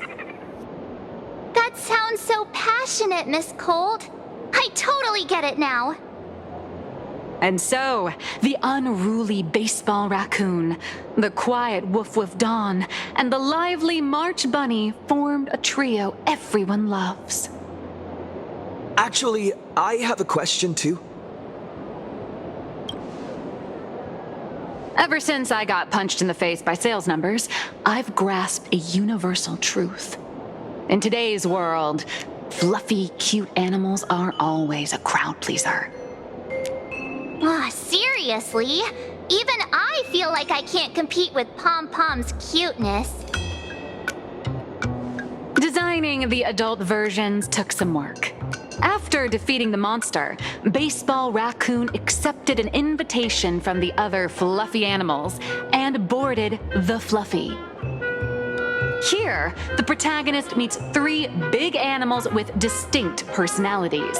That sounds so passionate, Miss Cold. I totally get it now. And so, the unruly baseball raccoon, the quiet woof woof Dawn, and the lively March Bunny formed a trio everyone loves. Actually, I have a question too. Ever since I got punched in the face by sales numbers, I've grasped a universal truth. In today's world, fluffy, cute animals are always a crowd pleaser. Seriously? Even I feel like I can't compete with Pom Pom's cuteness. Designing the adult versions took some work. After defeating the monster, Baseball Raccoon accepted an invitation from the other fluffy animals and boarded the Fluffy. Here, the protagonist meets 3 big animals with distinct personalities.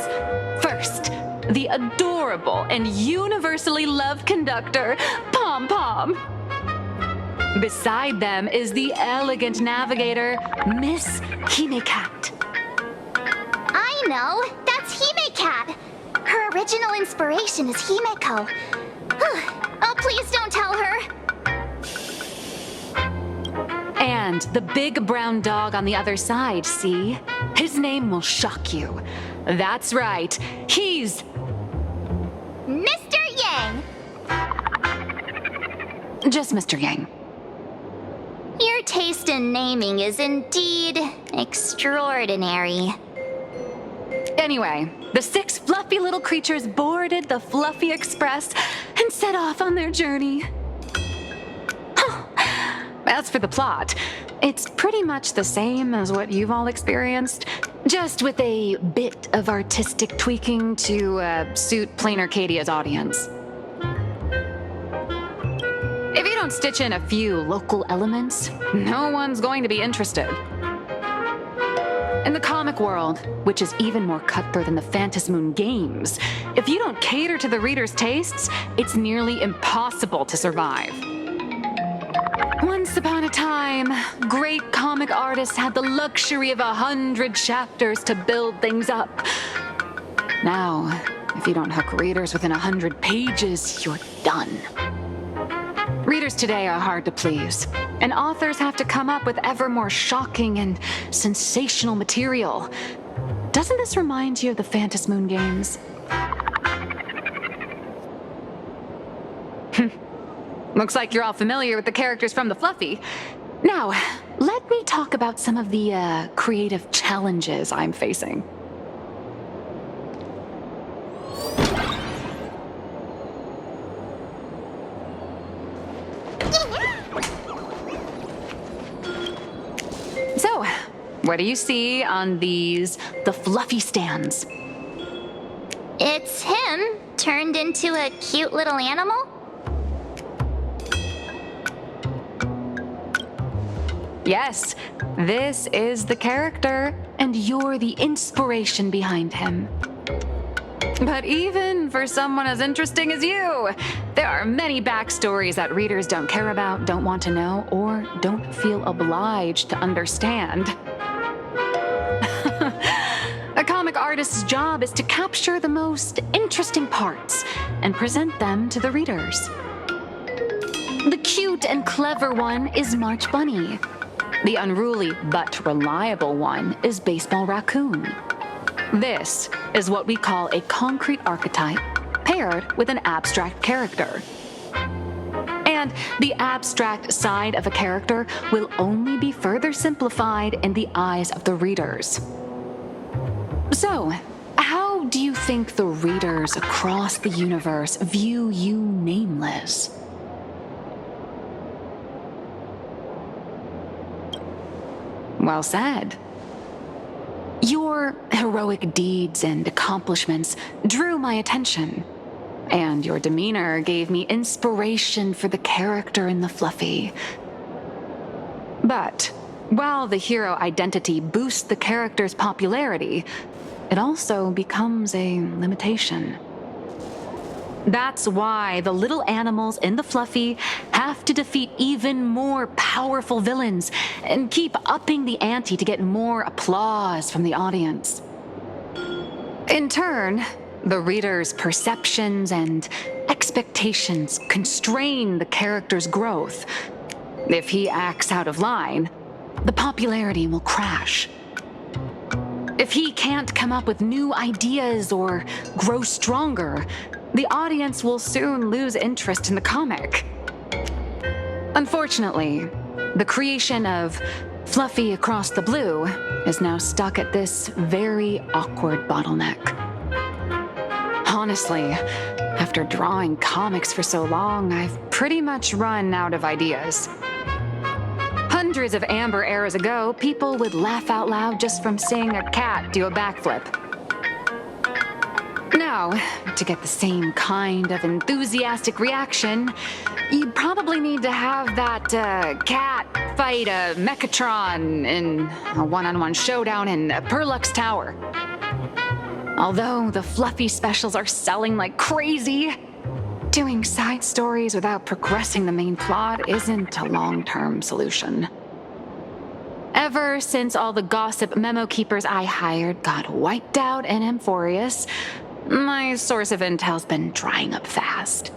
First, the adorable and universally loved conductor, Pom Pom. Beside them is the elegant navigator, Miss Himecat. I know! That's Himecat! Her original inspiration is Himeko. Oh, please don't tell her! And the big brown dog on the other side, see? His name will shock you. That's right, he's... Mr. Yang! Just Mr. Yang. Your taste in naming is indeed extraordinary. Anyway, the 6 fluffy little creatures boarded the Fluffy Express and set off on their journey. As for the plot, it's pretty much the same as what you've all experienced, just with a bit of artistic tweaking to suit Plain Arcadia's audience. If you don't stitch in a few local elements, no one's going to be interested. In the comic world, which is even more cutthroat than the Phantasmoon games, if you don't cater to the reader's tastes, it's nearly impossible to survive. Once upon a time, great comic artists had the luxury of 100 chapters to build things up. Now, if you don't hook readers within 100 pages, you're done. Readers today are hard to please, and authors have to come up with ever more shocking and sensational material. Doesn't this remind you of the Phantasmoon games? Looks like you're all familiar with the characters from the Fluffy. Now, let me talk about some of the creative challenges I'm facing. So, what do you see on the Fluffy stands? It's him turned into a cute little animal? Yes, this is the character, and you're the inspiration behind him. But even for someone as interesting as you, there are many backstories that readers don't care about, don't want to know, or don't feel obliged to understand. A comic artist's job is to capture the most interesting parts and present them to the readers. The cute and clever one is March Bunny. The unruly but reliable one is Baseball Raccoon. This is what we call a concrete archetype paired with an abstract character. And the abstract side of a character will only be further simplified in the eyes of the readers. So, how do you think the readers across the universe view you, Nameless? Well said. Your heroic deeds and accomplishments drew my attention, and your demeanor gave me inspiration for the character in the Fluffy. But while the hero identity boosts the character's popularity, it also becomes a limitation. That's why the little animals in the Fluffy have to defeat even more powerful villains and keep upping the ante to get more applause from the audience. In turn, the reader's perceptions and expectations constrain the character's growth. If he acts out of line, the popularity will crash. If he can't come up with new ideas or grow stronger, the audience will soon lose interest in the comic. Unfortunately, the creation of Fluffy Across the Blue is now stuck at this very awkward bottleneck. Honestly, after drawing comics for so long, I've pretty much run out of ideas. Hundreds of Amber eras ago, people would laugh out loud just from seeing a cat do a backflip. Now, to get the same kind of enthusiastic reaction, you'd probably need to have that cat fight a Mechatron in a one-on-one showdown in Perlux Tower. Although the Fluffy specials are selling like crazy, doing side stories without progressing the main plot isn't a long-term solution. Ever since all the gossip memo keepers I hired got wiped out in Amphorius, my source of intel's been drying up fast.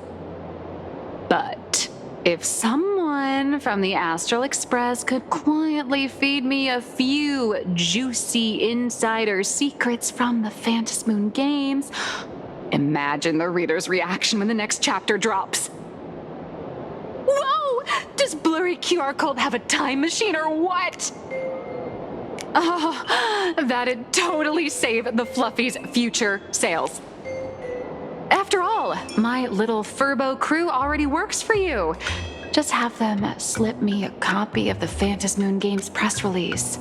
But if someone from the Astral Express could quietly feed me a few juicy insider secrets from the Phantasmoon games, imagine the reader's reaction when the next chapter drops. Whoa! Does Blurry QR Code have a time machine or what? Oh, that'd totally save the Fluffy's future sales. After all, my little Furbo crew already works for you. Just have them slip me a copy of the Phantasmoon Games press release.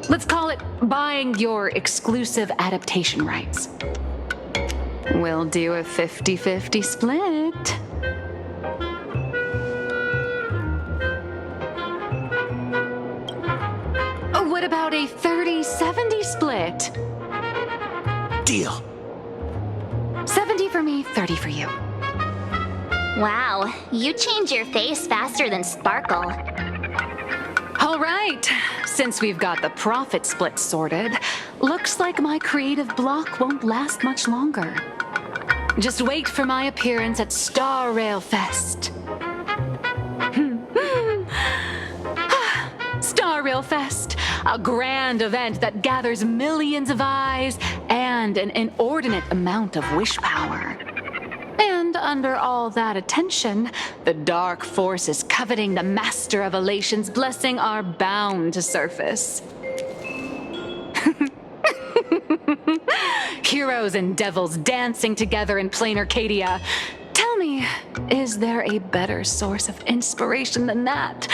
Let's call it buying your exclusive adaptation rights. We'll do a 50-50 split. What about a 30-70 split? Deal. 70 for me, 30 for you. Wow, you change your face faster than Sparkle. All right, since we've got the profit split sorted, looks like my creative block won't last much longer. Just wait for my appearance at Star Rail Fest. Star Rail Fest, a grand event that gathers millions of eyes and an inordinate amount of wish power. And under all that attention, the dark forces coveting the Master of Elation's blessing are bound to surface. Heroes and devils dancing together in plain Arcadia. Tell me, is there a better source of inspiration than that?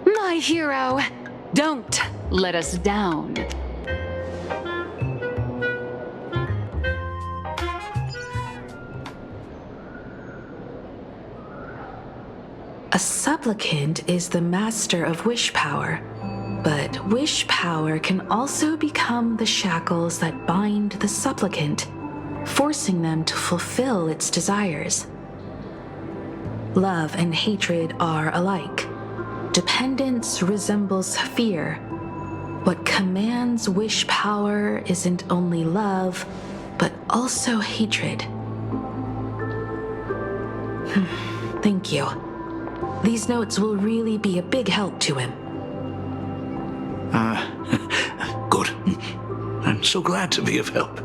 My hero, don't let us down. A supplicant is the master of wish power, but wish power can also become the shackles that bind the supplicant, forcing them to fulfill its desires. Love and hatred are alike. Dependence resembles fear. What commands wish power isn't only love, but also hatred. Thank you. These notes will really be a big help to him. Good. I'm So glad to be of help.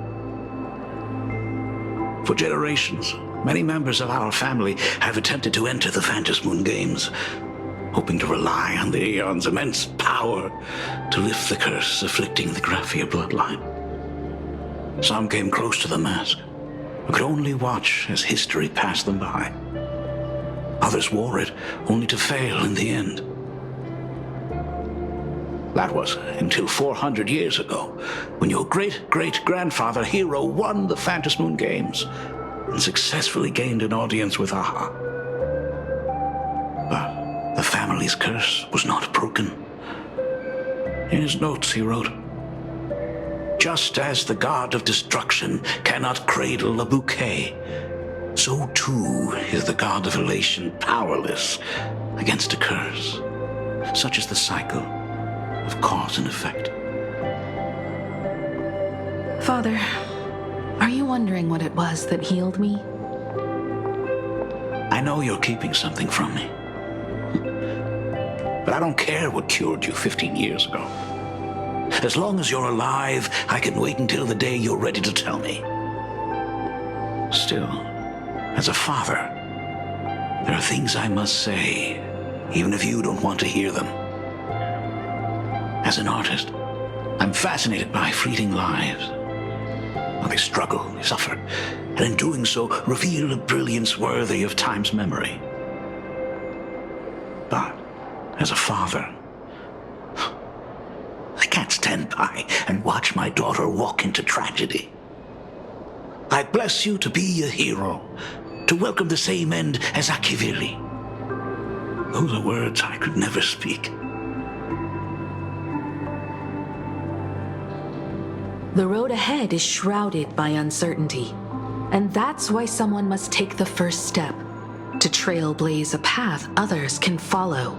For generations, many members of our family have attempted to enter the Phantasmoon Games, hoping to rely on the Aeon's immense power to lift the curse afflicting the Graphia bloodline. Some came close to the mask, but could only watch as history passed them by. Others wore it, only to fail in the end. That was until 400 years ago, when your great-great-grandfather Hero won the Phantasmoon Games and successfully gained an audience with Aha. But the family's curse was not broken. In his notes, he wrote, "Just as the god of destruction cannot cradle a bouquet, so too is the god of elation powerless against a curse. Such is the cycle of cause and effect." Father, are you wondering what it was that healed me? I know you're keeping something from me. But I don't care what cured you 15 years ago. As long as you're alive, I can wait until the day you're ready to tell me. Still, as a father, there are things I must say, even if you don't want to hear them. As an artist, I'm fascinated by fleeting lives. How they struggle, they suffer, and in doing so, reveal a brilliance worthy of time's memory. But, as a father, I can't stand by and watch my daughter walk into tragedy. I bless you to be a hero, to welcome the same end as Akivili. Those are words I could never speak. The road ahead is shrouded by uncertainty, and that's why someone must take the first step to trailblaze a path others can follow.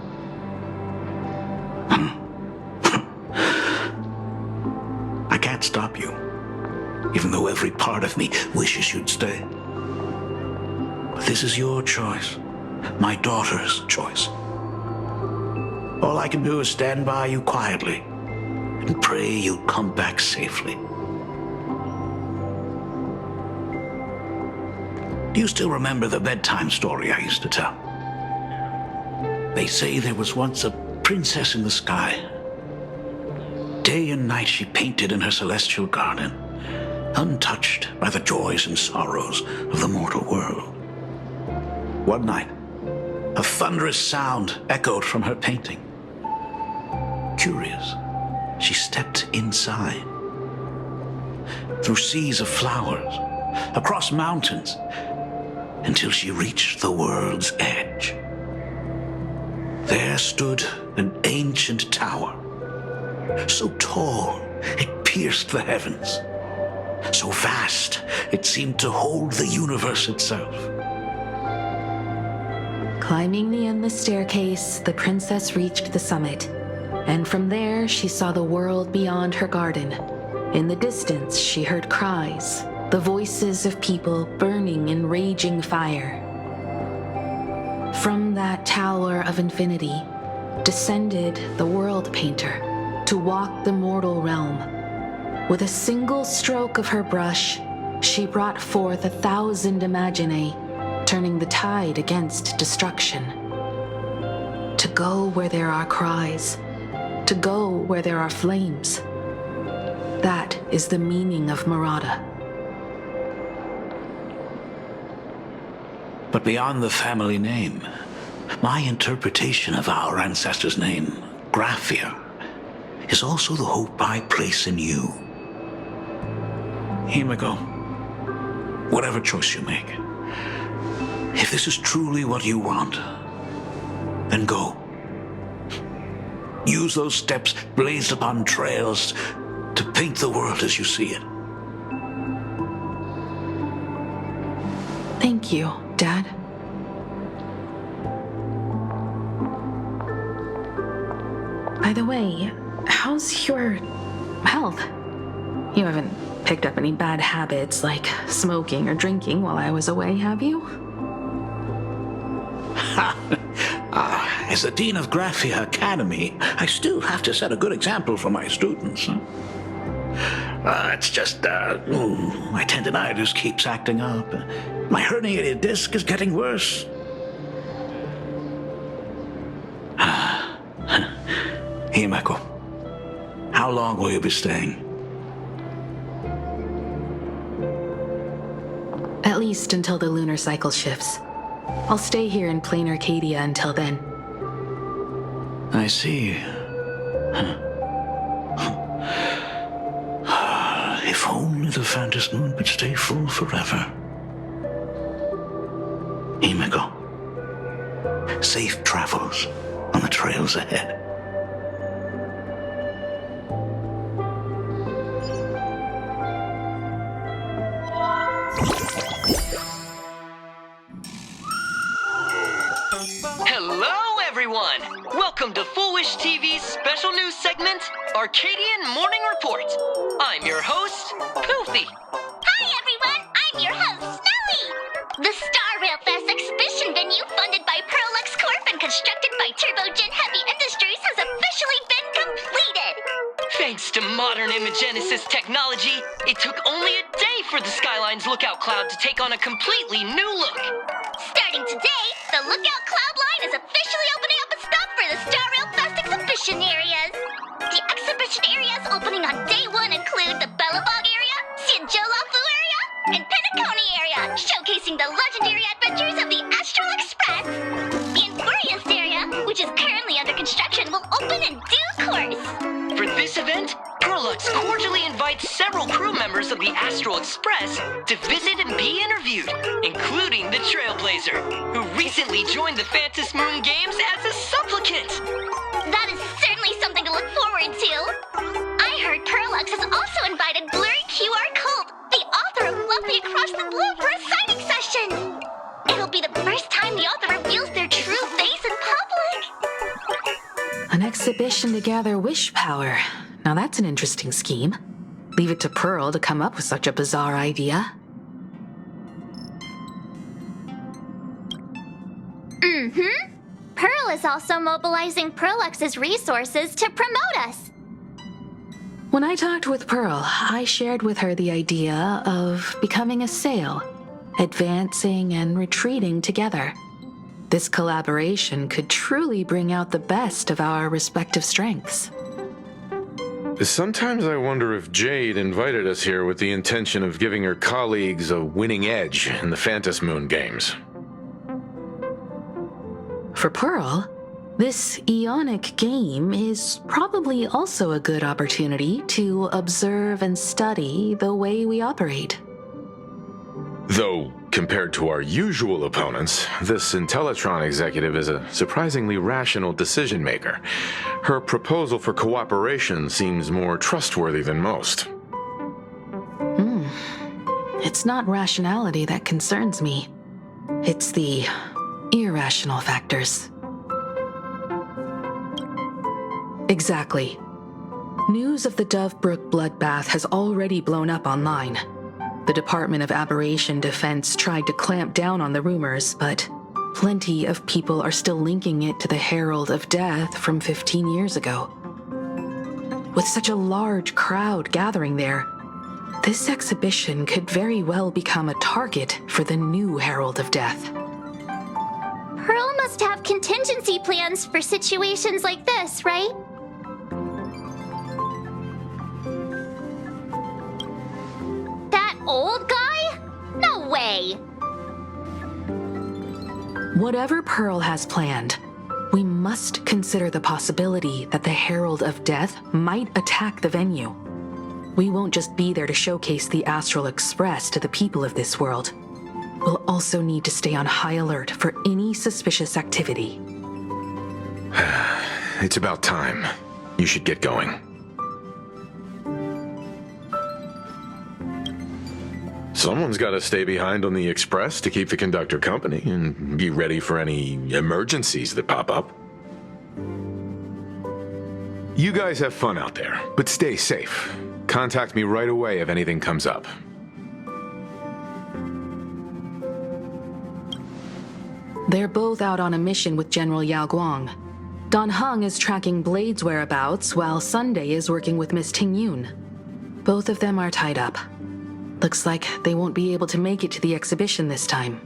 I can't stop you, even though every part of me wishes you'd stay. But this is your choice, my daughter's choice. All I can do is stand by you quietly and pray you'll come back safely. Do you still remember the bedtime story I used to tell? They say there was once a princess in the sky. Day and night she painted in her celestial garden, untouched by the joys and sorrows of the mortal world. One night, a thunderous sound echoed from her painting. Curious, she stepped inside. Through seas of flowers, across mountains, until she reached the world's edge. There stood an ancient tower, so tall it pierced the heavens, so vast it seemed to hold the universe itself. Climbing the endless staircase, the princess reached the summit, and from there she saw the world beyond her garden. In the distance, she heard cries, the voices of people burning in raging fire. From that tower of infinity descended the world painter to walk the mortal realm. With a single stroke of her brush, she brought forth 1,000 imaginae, turning the tide against destruction. To go where there are cries, to go where there are flames. That is the meaning of Murata. But beyond the family name, my interpretation of our ancestors' name, Graphia, is also the hope I place in you. Himiko, whatever choice you make, if this is truly what you want, then go. Use those steps blazed upon trails to paint the world as you see it. Thank you, Dad. By the way, how's your health? You haven't picked up any bad habits like smoking or drinking while I was away, have you? As the Dean of Graphia Academy, I still have to set a good example for my students. It's just, my tendinitis keeps acting up. My herniated disc is getting worse. Himeko, how long will you be staying? At least until the lunar cycle shifts. I'll stay here in plain Arcadia until then. I see. If only the Phantom Moon could stay full forever. Himeko, safe travels on the trails ahead. Hello, everyone! Welcome to Foolish TV's special news segment, Arcadian Morning Report. I'm your host, Poofy. Hi, everyone! I'm your host, Snowy! The Star Rail Fest exhibition venue funded by Perlux Corp and constructed by Turbogen Heavy Industries has officially been completed! Thanks to modern imagenesis technology, it took only a day for the Skyline's lookout cloud to take on a completely new look. Starting today, the Lookout Cloud line is officially opening up its stuff for the Star Rail Fest exhibition areas. The exhibition areas opening on day 1 include the Bellabog area, Sienjolafu area, and Penacony area, showcasing the legendary adventures of the Astral Express. The Inquarius area, which is currently under construction, will open in due course. For this event, Perlux cordially invites several crew members of the Astral Express to visit and be interviewed, including the Trailblazer, who recently joined the Phantom Moon Games as a supplicant. That is certainly something to look forward to. I heard Perlux has also invited Blurry QR Cult, the author of Fluffy Across the Blue, for a signing session. It'll be the first time the author reveals their true face in public. An exhibition to gather wish power. Now that's an interesting scheme. Leave it to Pearl to come up with such a bizarre idea. Pearl is also mobilizing Perlux's resources to promote us. When I talked with Pearl, I shared with her the idea of becoming a sail, advancing and retreating together. This collaboration could truly bring out the best of our respective strengths. Sometimes I wonder if Jade invited us here with the intention of giving her colleagues a winning edge in the Phantom Moon games. For Pearl, this Ionic game is probably also a good opportunity to observe and study the way we operate. Though, compared to our usual opponents, this Intellitron executive is a surprisingly rational decision-maker. Her proposal for cooperation seems more trustworthy than most. It's not rationality that concerns me. It's the irrational factors. Exactly. News of the Dovebrook bloodbath has already blown up online. The Department of Aberration Defense tried to clamp down on the rumors, but plenty of people are still linking it to the Herald of Death from 15 years ago. With such a large crowd gathering there, this exhibition could very well become a target for the new Herald of Death. Pearl must have contingency plans for situations like this, right? That old guy? No way! Whatever Pearl has planned, we must consider the possibility that the Herald of Death might attack the venue. We won't just be there to showcase the Astral Express to the people of this world. We'll also need to stay on high alert for any suspicious activity. It's about time. You should get going. Someone's got to stay behind on the Express to keep the conductor company and be ready for any emergencies that pop up. You guys have fun out there, but stay safe. Contact me right away if anything comes up. They're both out on a mission with General Yao Guang. Dan Heng is tracking Blade's whereabouts, while Sunday is working with Miss Ting Yun. Both of them are tied up. Looks like they won't be able to make it to the exhibition this time.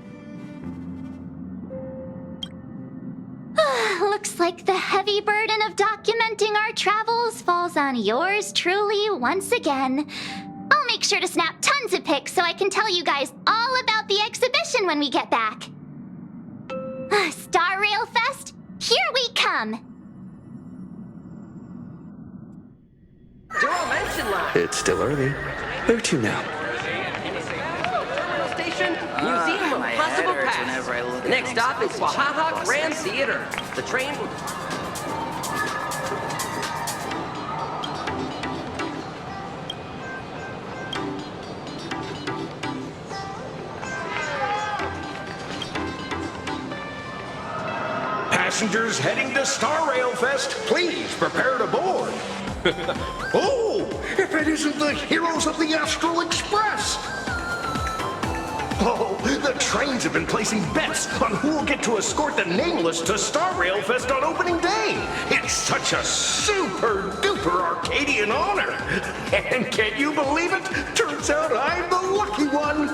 Looks like the heavy burden of documenting our travels falls on yours truly once again. I'll make sure to snap tons of pics so I can tell you guys all about the exhibition when we get back. Star Rail Fest, here we come! It's still early. Where to now? Station, Museum of Possible Past. The next stop is Wahaha Grand Theater. The train will... Passengers heading to Star Rail Fest, please prepare to board. Oh, if it isn't the heroes of the Astral Express! Oh, the trains have been placing bets on who will get to escort the Nameless to Star Rail Fest on opening day. It's such a super-duper Arcadian honor. And can you believe it? Turns out I'm the lucky one.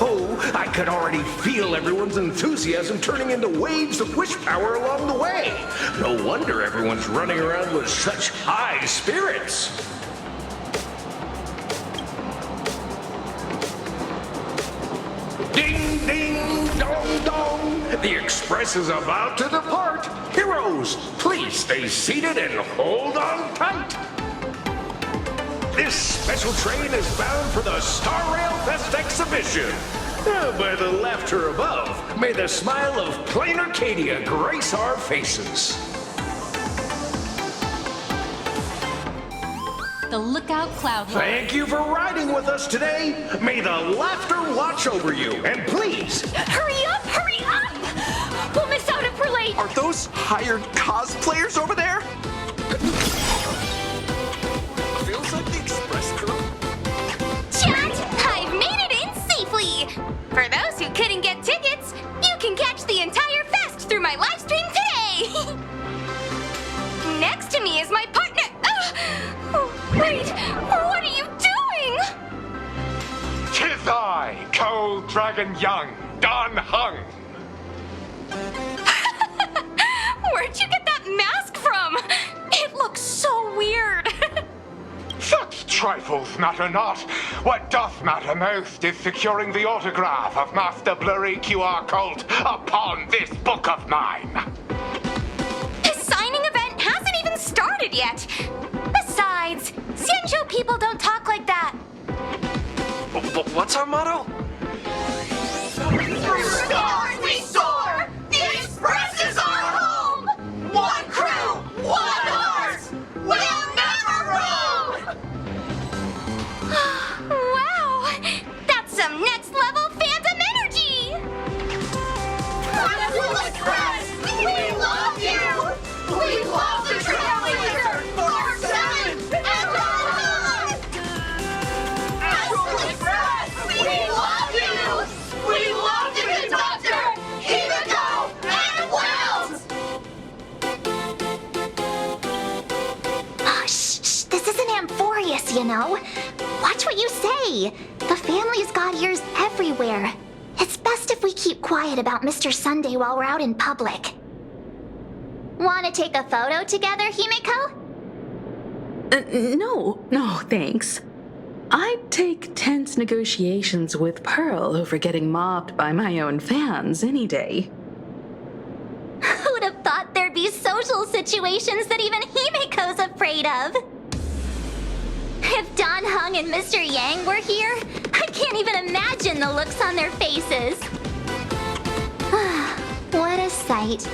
Oh, I could already feel everyone's enthusiasm turning into waves of wish power along the way. No wonder everyone's running around with such high spirits. Ding, ding, dong, dong. The express is about to depart. Heroes, please stay seated and hold on tight. This special train is bound for the Star Rail Fest exhibition. By the laughter above, may the smile of plain Arcadia grace our faces. The Lookout Cloud Line. Thank you for riding with us today. May the laughter watch over you. And please... Hurry up! Hurry up! We'll miss out if we're late! Are those hired cosplayers over there? Feels like the express crew. Chat! I've made it in safely! For those who couldn't get tickets, you can catch the entire fest through my live stream today! Next to me is my partner... Wait! What are you doing? 'Tis I, Cold Dragon Young, Don Hung. Where'd you get that mask from? It looks so weird. Such trifles matter not. What doth matter most is securing the autograph of Master Blurry QR Cult upon this book of mine. The signing event hasn't even started yet. Besides, Xianzhou people don't talk like that. What's our motto? Through stars we soar! The Express is our home! One crew, one heart! We'll never roam! Wow! That's some next level phantom energy! Astral Express! We love you! We love the Trailblazer! Mark 7 and Rohan! Astral Express! We love you! We love the conductor! Himiko and Wells! Shh, this isn't Amphorius, you know. Watch what you say. The family's got ears everywhere. It's best if we keep quiet about Mr. Sunday while we're out in public. Want to take a photo together, Himiko? No, thanks. I'd take tense negotiations with Pearl over getting mobbed by my own fans any day. Who'd have thought there'd be social situations that even Himiko's afraid of? If Don Hung and Mr. Yang were here, I can't even imagine the looks on their faces. What a sight.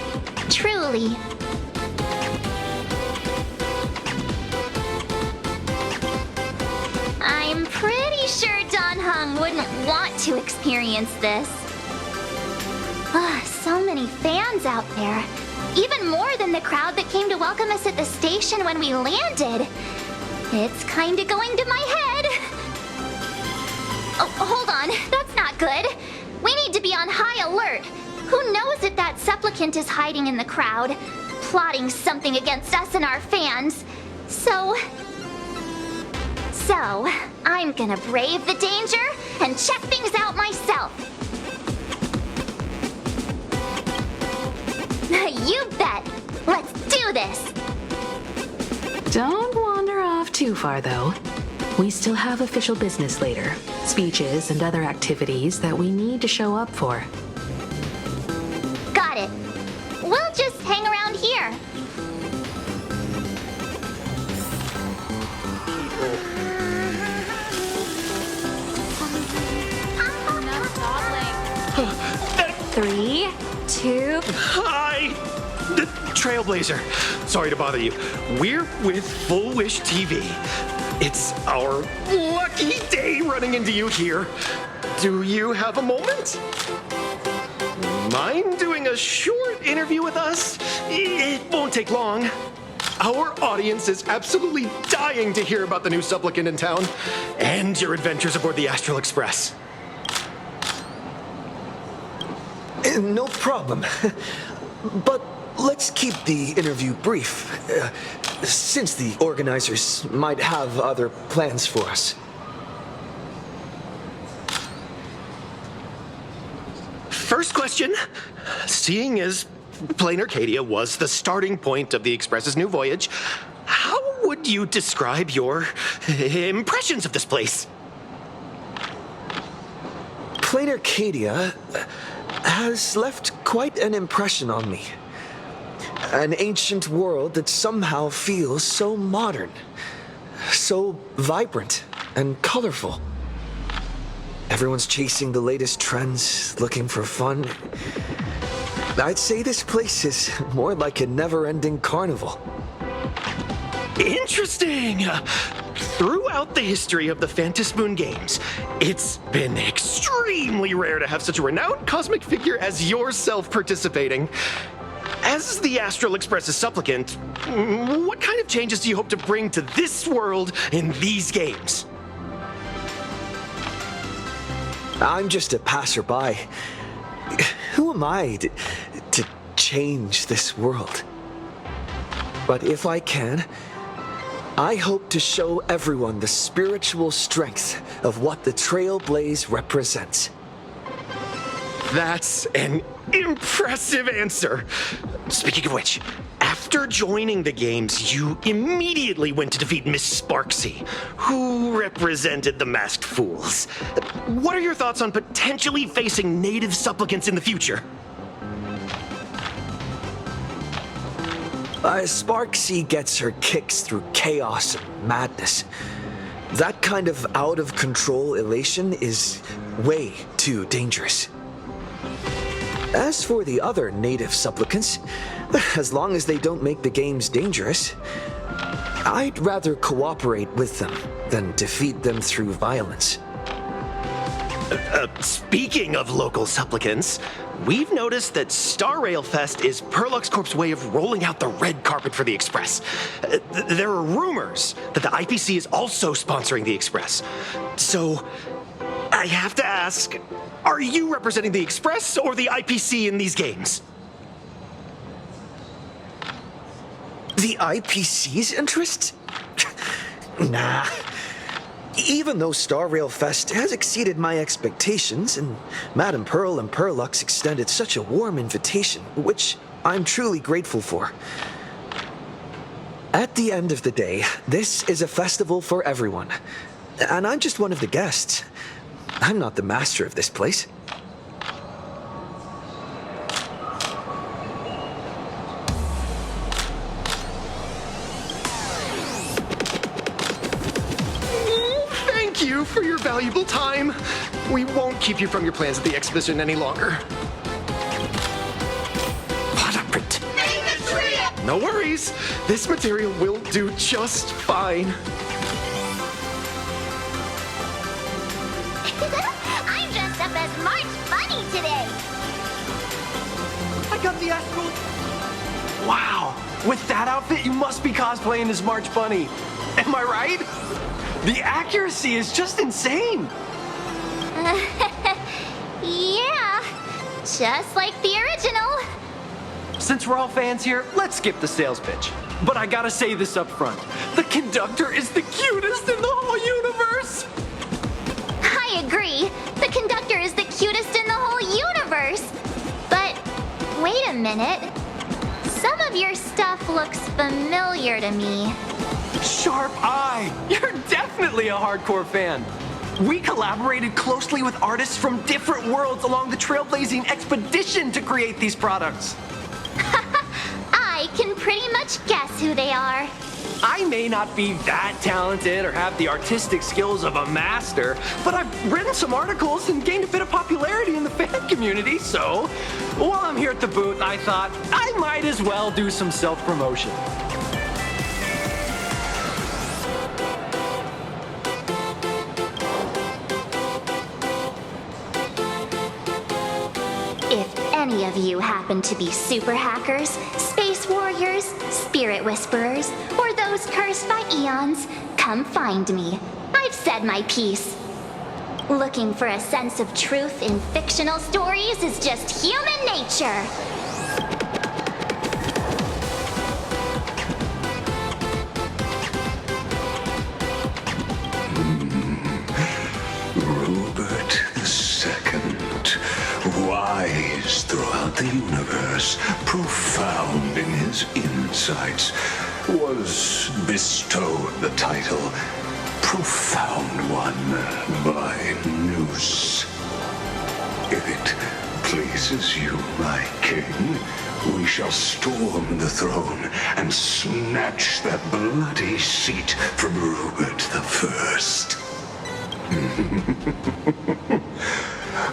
Truly. I'm pretty sure Don Hung wouldn't want to experience this. So many fans out there. Even more than the crowd that came to welcome us at the station when we landed. It's kinda going to my head. Oh, hold on. That's not good. We need to be on high alert. Who knows if that supplicant is hiding in the crowd, plotting something against us and our fans. So, So, I'm gonna brave the danger and check things out myself. You bet. Let's do this. Don't wander off too far, though. We still have official business later, speeches and other activities that we need to show up for. Got it. We'll just hang around here. Three, two... Hi! The Trailblazer. Sorry to bother you. We're with Full Wish TV. It's our lucky day running into you here. Do you have a moment? Mind doing a short interview with us? It won't take long. Our audience is absolutely dying to hear about the new supplicant in town and your adventures aboard the Astral Express. No problem. But let's keep the interview brief, since the organizers might have other plans for us. First question. Seeing as Plain Arcadia was the starting point of the Express's new voyage, how would you describe your impressions of this place? Plain Arcadia has left quite an impression on me. An ancient world that somehow feels so modern, so vibrant and colorful. Everyone's chasing the latest trends, looking for fun. I'd say this place is more like a never-ending carnival. Interesting! Throughout the history of the Phantasmoon Games, it's been extremely rare to have such a renowned cosmic figure as yourself participating. As the Astral Express's supplicant, what kind of changes do you hope to bring to this world in these games? I'm just a passerby. Who am I to change this world? But if I can, I hope to show everyone the spiritual strength of what the Trailblaze represents. That's an impressive answer. Speaking of which, after joining the games, you immediately went to defeat Miss Sparksy, who represented the Masked Fools. What are your thoughts on potentially facing native supplicants in the future? Sparksy gets her kicks through chaos and madness. That kind of out-of-control elation is way too dangerous. As for the other native supplicants, as long as they don't make the games dangerous, I'd rather cooperate with them than defeat them through violence. Speaking of local supplicants, we've noticed that Star Rail Fest is Perlux Corp's way of rolling out the red carpet for the Express. There are rumors that the IPC is also sponsoring the Express. So, I have to ask, are you representing the Express or the IPC in these games? The IPC's interest? Nah. Even though Star Rail Fest has exceeded my expectations, and Madame Pearl and Perlux extended such a warm invitation, which I'm truly grateful for. At the end of the day, this is a festival for everyone, and I'm just one of the guests. I'm not the master of this place. Thank you for your valuable time. We won't keep you from your plans at the exhibition any longer. No worries. This material will do just fine. I'm dressed up as March Bunny today. I got the Astral... Wow. With that outfit, you must be cosplaying as March Bunny. Am I right? The accuracy is just insane. Yeah, just like the original. Since we're all fans here, let's skip the sales pitch. but I gotta say this up front. The conductor is the cutest in the whole universe! I agree. The conductor is the cutest in the whole universe. But wait a minute. Some of your stuff looks familiar to me. Sharp eye! You're definitely a hardcore fan. We collaborated closely with artists from different worlds along the trailblazing expedition to create these products. I can pretty much guess who they are. I may not be that talented or have the artistic skills of a master, but I've written some articles and gained a bit of popularity in the fan community, so while I'm here at the booth, I thought I might as well do some self-promotion. If any of you happen to be super hackers, space warriors, spirit whisperers, or those cursed by eons, come find me. I've said my piece. Looking for a sense of truth in fictional stories is just human nature. Rupert II, wise throughout the universe, profound in his insights, was bestowed the title Profound One by Noose. If it pleases you, my king, we shall storm the throne and snatch that bloody seat from Rupert I.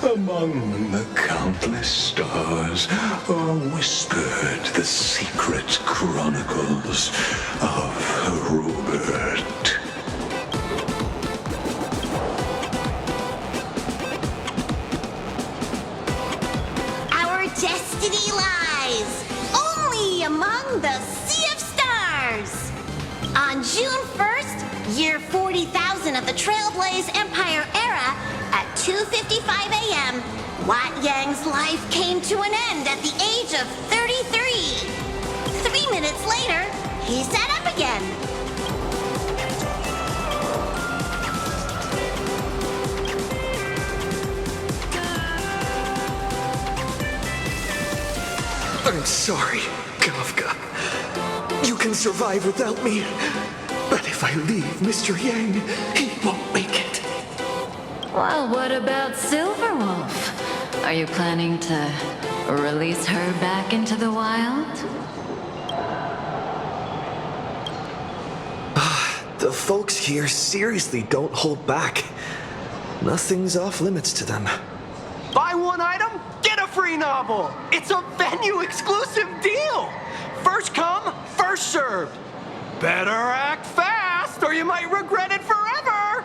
Among the countless stars are whispered the secret chronicles of Rupert. Our destiny lies only among the sea of stars. On June 1st, year 40,000 of the Trailblaze Empire era, at 2:55 a.m., Wat Yang's life came to an end at the age of 33. 3 minutes later, he sat up again. I'm sorry, Kafka. You can survive without me. But if I leave Mr. Yang, he won't make it. Well, what about Silverwolf? Are you planning to release her back into the wild? The folks here seriously don't hold back. Nothing's off limits to them. Buy one item, get a free novel! It's a venue exclusive deal! First come, first served. Better act fast or you might regret it forever!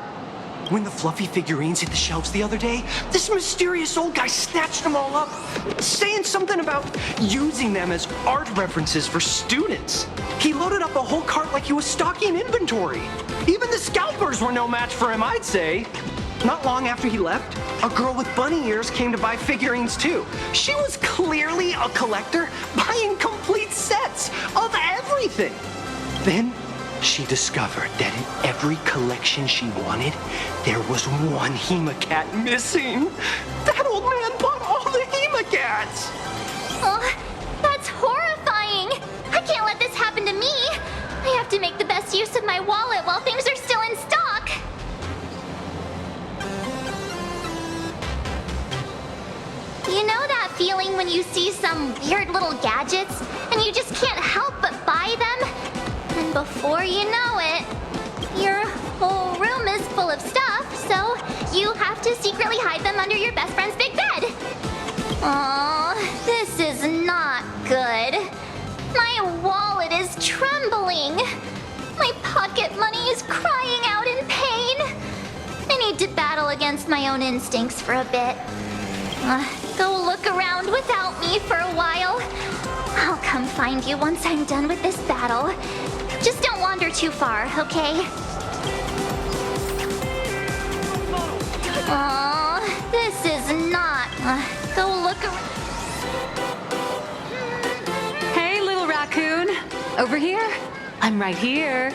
When the fluffy figurines hit the shelves the other day, this mysterious old guy snatched them all up, saying something about using them as art references for students. He loaded up a whole cart like he was stocking inventory. Even the scalpers were no match for him, I'd say. Not long after he left, a girl with bunny ears came to buy figurines too. She was clearly a collector, buying complete sets of everything. Then she discovered that in every collection she wanted, there was one Hemacat missing. That old man bought all the Hemacats! Oh, that's horrifying! I can't let this happen to me! I have to make the best use of my wallet while things are still in stock! You know that feeling when you see some weird little gadgets and you just can't help but buy them? And before you know it, your whole room is full of stuff, so you have to secretly hide them under your best friend's big bed. Aw, this is not good. My wallet is trembling. My pocket money is crying out in pain. I need to battle against my own instincts for a bit. Go look around without me for a while. I'll come find you once I'm done with this battle. Just don't wander too far, okay? Aw, this is not... Go look around... Hey, little raccoon. Over here? I'm right here.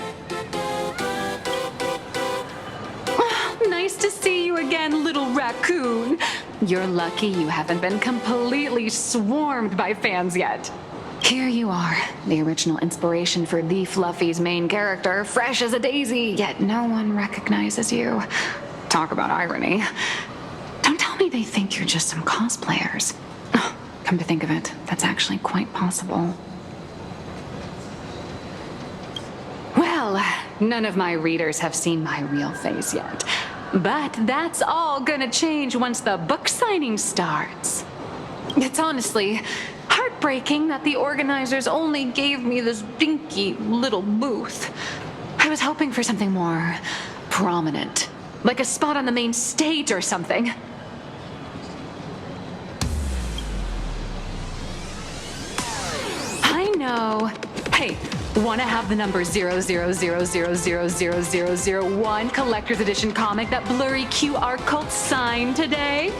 Nice to see you again, little raccoon. You're lucky you haven't been completely swarmed by fans yet. Here you are, the original inspiration for the Fluffy's main character, fresh as a daisy, yet no one recognizes you. Talk about irony. Don't tell me they think you're just some cosplayers. Come to think of it, that's actually quite possible. Well, none of my readers have seen my real face yet. But that's all gonna change once the book signing starts. It's honestly heartbreaking that the organizers only gave me this dinky little booth. I was hoping for something more prominent, like a spot on the main stage or something. I know. Hey, want to have the number 000000001 collector's edition comic that blurry QR cult signed today?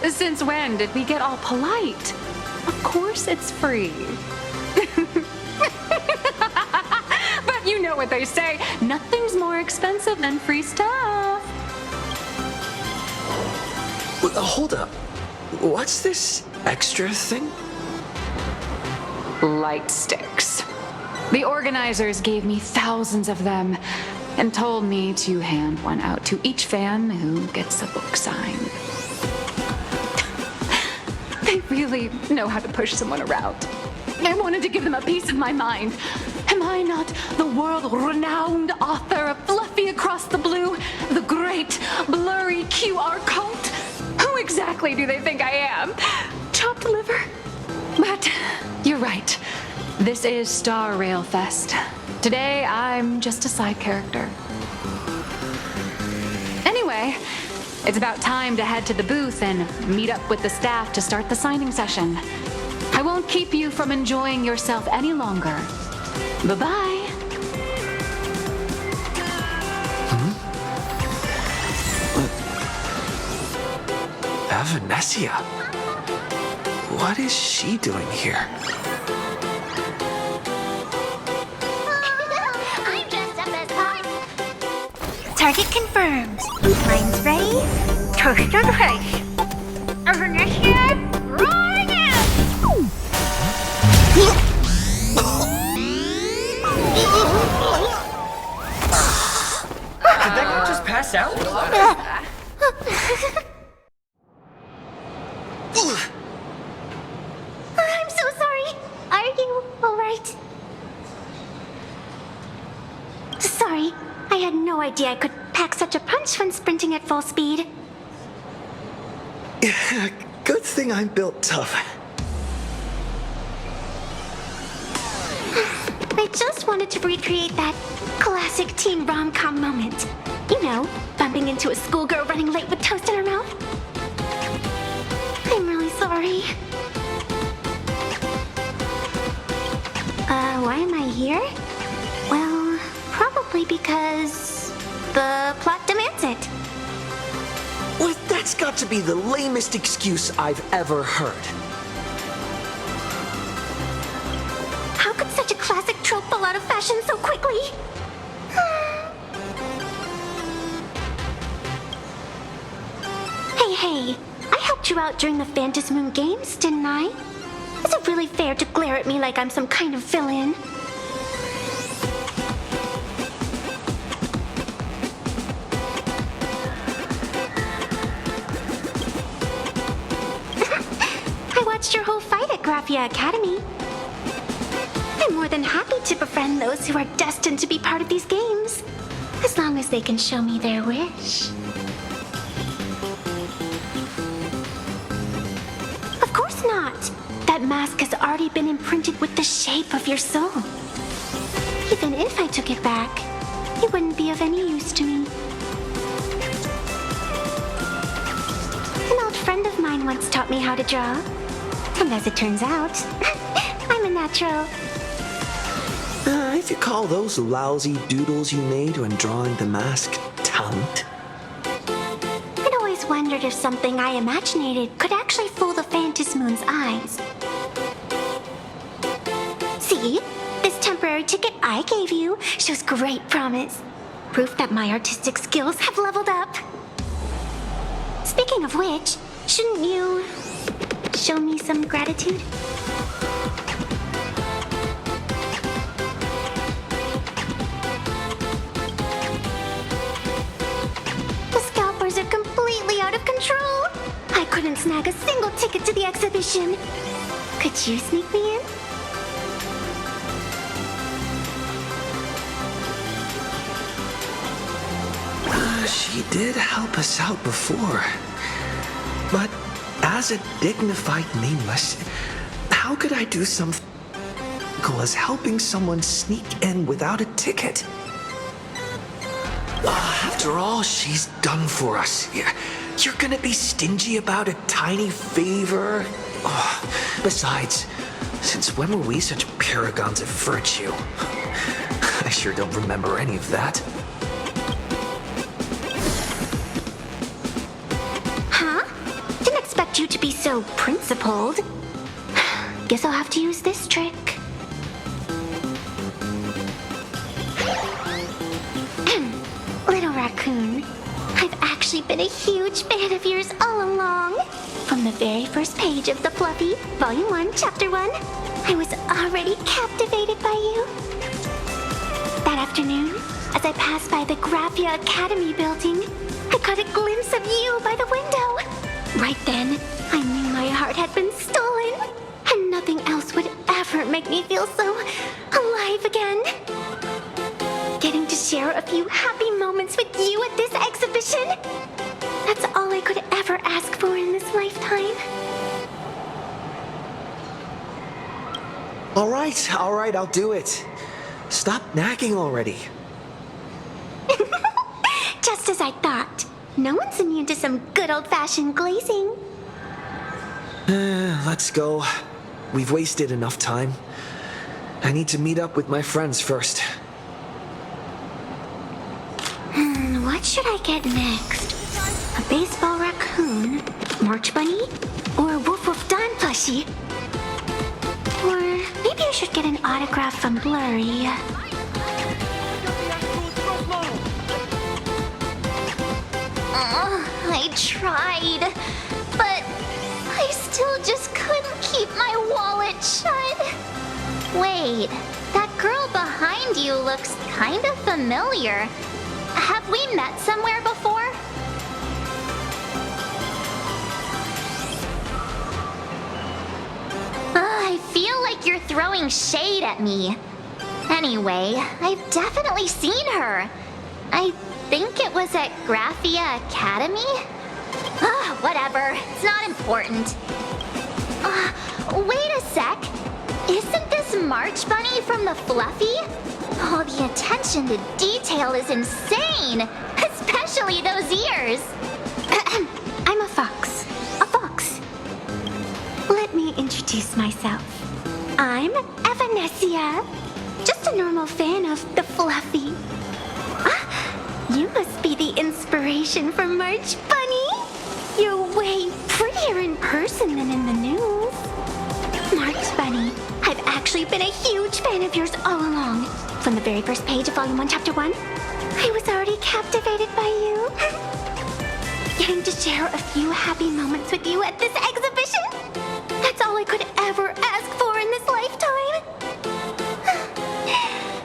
Since when did we get all polite? Of course it's free. But you know what they say, nothing's more expensive than free stuff. Hold up. What's this extra thing? Light sticks. The organizers gave me thousands of them and told me to hand one out to each fan who gets a book signed. They really know how to push someone around. I wanted to give them a piece of my mind. Am I not the world-renowned author of Fluffy Across the Blue, the great blurry QR cult? Who exactly do they think I am? Chopped liver? But you're right. This is Star Rail Fest. Today, I'm just a side character. Anyway, it's about time to head to the booth and meet up with the staff to start the signing session. I won't keep you from enjoying yourself any longer. Bye-bye. Venetia. What is she doing here? I'm dressed up as Pop. Target confirmed. Mine's ready. Toast on face. Venetia, rolling out. Did that guy just pass out? I'm so sorry. Are you alright? Sorry, I had no idea I could pack such a punch when sprinting at full speed. Good thing I'm built tough. I just wanted to recreate that classic teen rom-com moment. You know, bumping into a schoolgirl running late with toast in her mouth. I'm really sorry. Why am I here? Well, probably because the plot demands it. Well, that's got to be the lamest excuse I've ever heard. How could such a classic trope fall out of fashion so quickly? Hey, I helped you out during the Phantom Moon Games, didn't I? Is it really fair to glare at me like I'm some kind of villain? I watched your whole fight at Graphia Academy. I'm more than happy to befriend those who are destined to be part of these games, as long as they can show me their wish. Of course not. That mask has already been imprinted with the shape of your soul. Even if I took it back, it wouldn't be of any use to me. An old friend of mine once taught me how to draw. And as it turns out, I'm a natural. If you call those lousy doodles you made when drawing the mask talent. It always always wondered if something I imaginated could actually fool the Phantom Moon's eyes. See? This temporary ticket I gave you shows great promise. Proof that my artistic skills have leveled up. Speaking of which, shouldn't you show me some gratitude? The scalpers are completely out of control. I couldn't snag a single ticket to the exhibition. Could you sneak me in? She did help us out before. But as a dignified nameless, how could I do something as helping someone sneak in without a ticket? After all she's done for us, you're gonna be stingy about a tiny favor? Besides, since when were we such paragons of virtue? I sure don't remember any of that. You to be so principled. Guess I'll have to use this trick. Little raccoon, I've actually been a huge fan of yours all along. From the very first page of The Fluffy, Volume 1, Chapter 1, I was already captivated by you. That afternoon, as I passed by the Graphia Academy building, I caught a glimpse of you by the window. Right then, I knew my heart had been stolen, and nothing else would ever make me feel so alive again. Getting to share a few happy moments with you at this exhibition, that's all I could ever ask for in this lifetime. All right, I'll do it. Stop nagging already. Just as I thought. No one's immune to some good old-fashioned glazing. Let's go. We've wasted enough time. I need to meet up with my friends first. What should I get next? A baseball raccoon, March Bunny, or a Woof Woof Dawn plushie? Or maybe I should get an autograph from Blurry. I tried, but I still just couldn't keep my wallet shut. Wait, that girl behind you looks kind of familiar. Have we met somewhere before? I feel like you're throwing shade at me. Anyway, I've definitely seen her. I think it was at Graphia Academy? Whatever. It's not important. Wait a sec. Isn't this March Bunny from the Fluffy? Oh, the attention to detail is insane. Especially those ears. I'm a fox. A fox. Let me introduce myself. I'm Evanessia. Just a normal fan of the Fluffy. You must be the inspiration for March Bunny. You're way prettier in person than in the news. March Bunny, I've actually been a huge fan of yours all along. From the very first page of Volume 1, Chapter 1, I was already captivated by you. Getting to share a few happy moments with you at this exhibition, that's all I could ever ask for in this lifetime.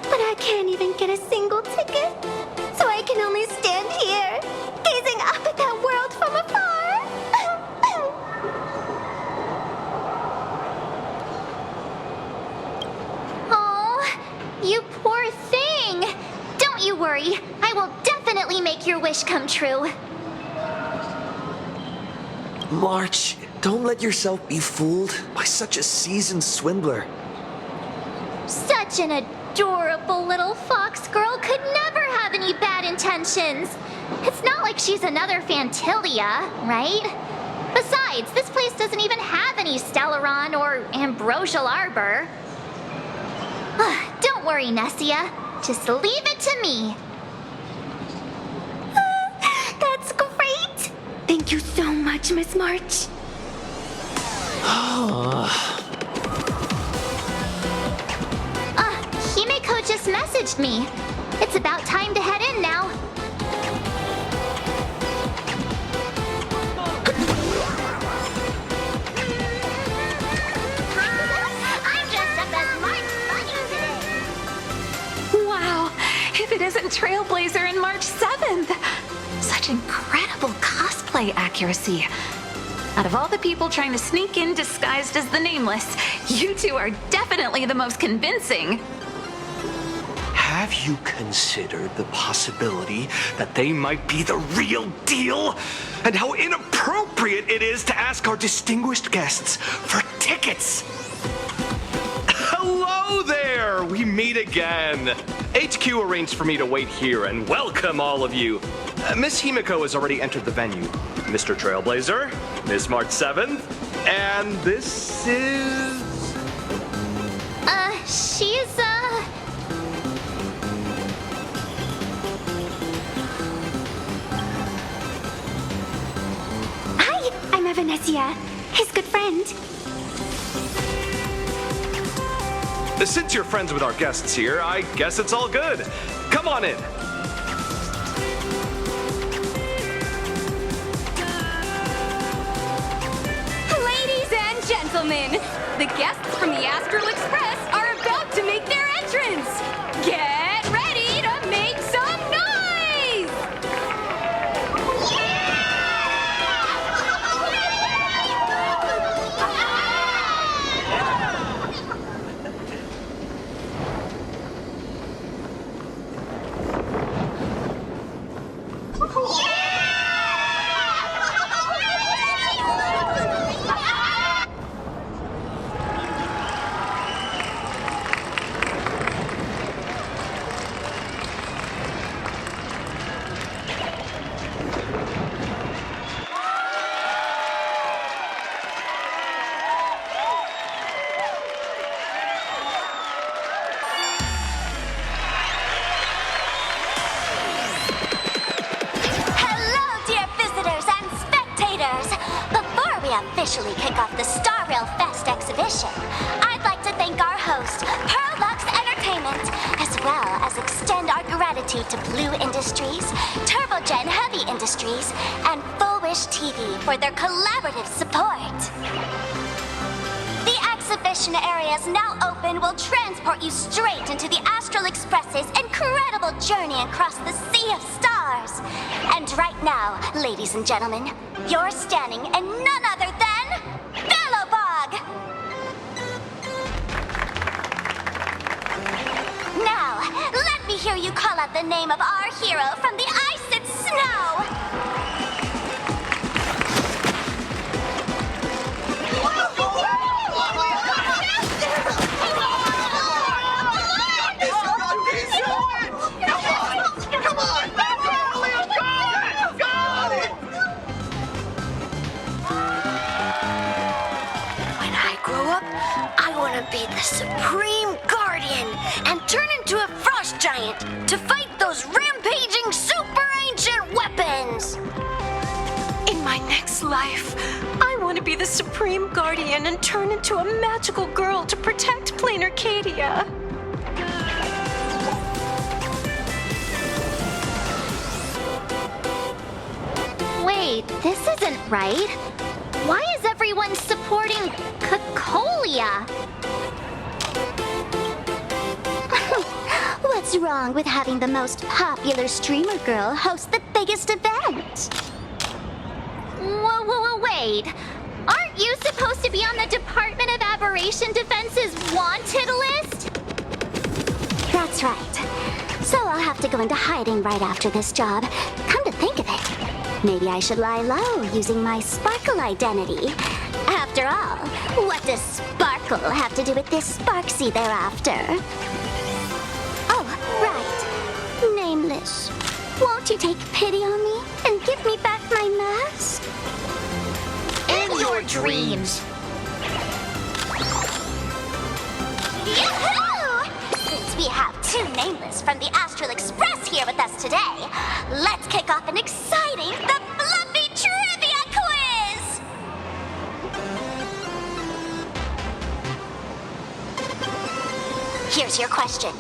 But I can't even get a single ticket. So I can only stand here, gazing up at that world from afar. Oh, you poor thing. Don't you worry. I will definitely make your wish come true. March, don't let yourself be fooled by such a seasoned swindler. Such an adorable little fox girl could never have any bad intentions. It's not like she's another Fantilia, right? Besides, this place doesn't even have any Stellaron or Ambrosial Arbor. Don't worry, Nessia. Just leave it to me. That's great. Thank you so much, Miss March. Himeko just messaged me. It's about time to head in now. I'm dressed up as March Bunny today. Wow, if it isn't Trailblazer and March 7th. Such incredible cosplay accuracy. Out of all the people trying to sneak in disguised as the Nameless, you two are definitely the most convincing. Have you considered the possibility that they might be the real deal? And how inappropriate it is to ask our distinguished guests for tickets? Hello there! We meet again. HQ arranged for me to wait here and welcome all of you. Miss Himeko has already entered the venue. Mr. Trailblazer, Miss March 7th, and this is... She's, Hi, I'm Evanesia, his good friend. Since you're friends with our guests here, I guess it's all good. Come on in. Ladies and gentlemen, the guests from the Astral Express are about to make their entrance. Get ready to make some noise! Officially kick off the Star Rail Fest exhibition, I'd like to thank our host, Pearlux Entertainment, as well as extend our gratitude to Blue Industries, Turbogen Heavy Industries, and Full Wish TV for their collaborative support. The exhibition area is now open will transport you straight into the Astral Express's incredible journey across the Sea of Stars. And right now, ladies and gentlemen, you're standing in none other than Bellowbog! Now, let me hear you call out the name of our hero from the ice and snow! Be the Supreme Guardian and turn into a frost giant to fight those rampaging super ancient weapons. In my next life, I want to be the Supreme Guardian and turn into a magical girl to protect Plain Arcadia. Wait, this isn't right. Why is everyone supporting Cocolia? What's wrong with having the most popular streamer girl host the biggest event? Whoa, wait. Aren't you supposed to be on the Department of Aberration Defense's wanted list? That's right. So I'll have to go into hiding right after this job. Come to think of it, maybe I should lie low using my Sparkle identity. After all, what does Sparkle have to do with this Sparksy thereafter? Oh, right. Nameless. Won't you take pity on me and give me back my mask? In your dreams. Yoo-hoo! Since we have two Nameless from the Astral Express here with us today, let's kick off an exciting The Fluffy Trivia! answer your question.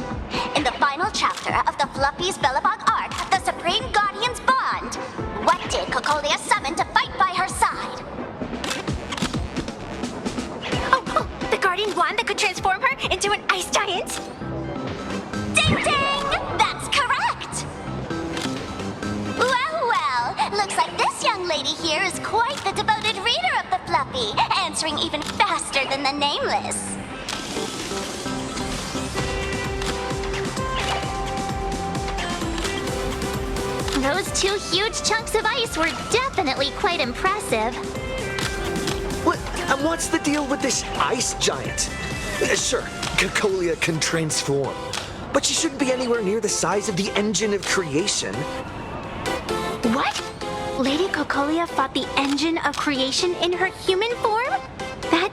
In the final chapter of the Fluffy's Bellabog arc, The Supreme Guardians Bond, what did Cocolia summon to fight by her side? Oh, the guardian wand that could transform her into an ice giant? Ding ding! That's correct! Well, looks like this young lady here is quite the devoted reader of the Fluffy, answering even faster than the Nameless. Those two huge chunks of ice were definitely quite impressive. What's the deal with this ice giant? Sure, Cocolia can transform, but she shouldn't be anywhere near the size of the engine of creation. What? Lady Cocolia fought the engine of creation in her human form? That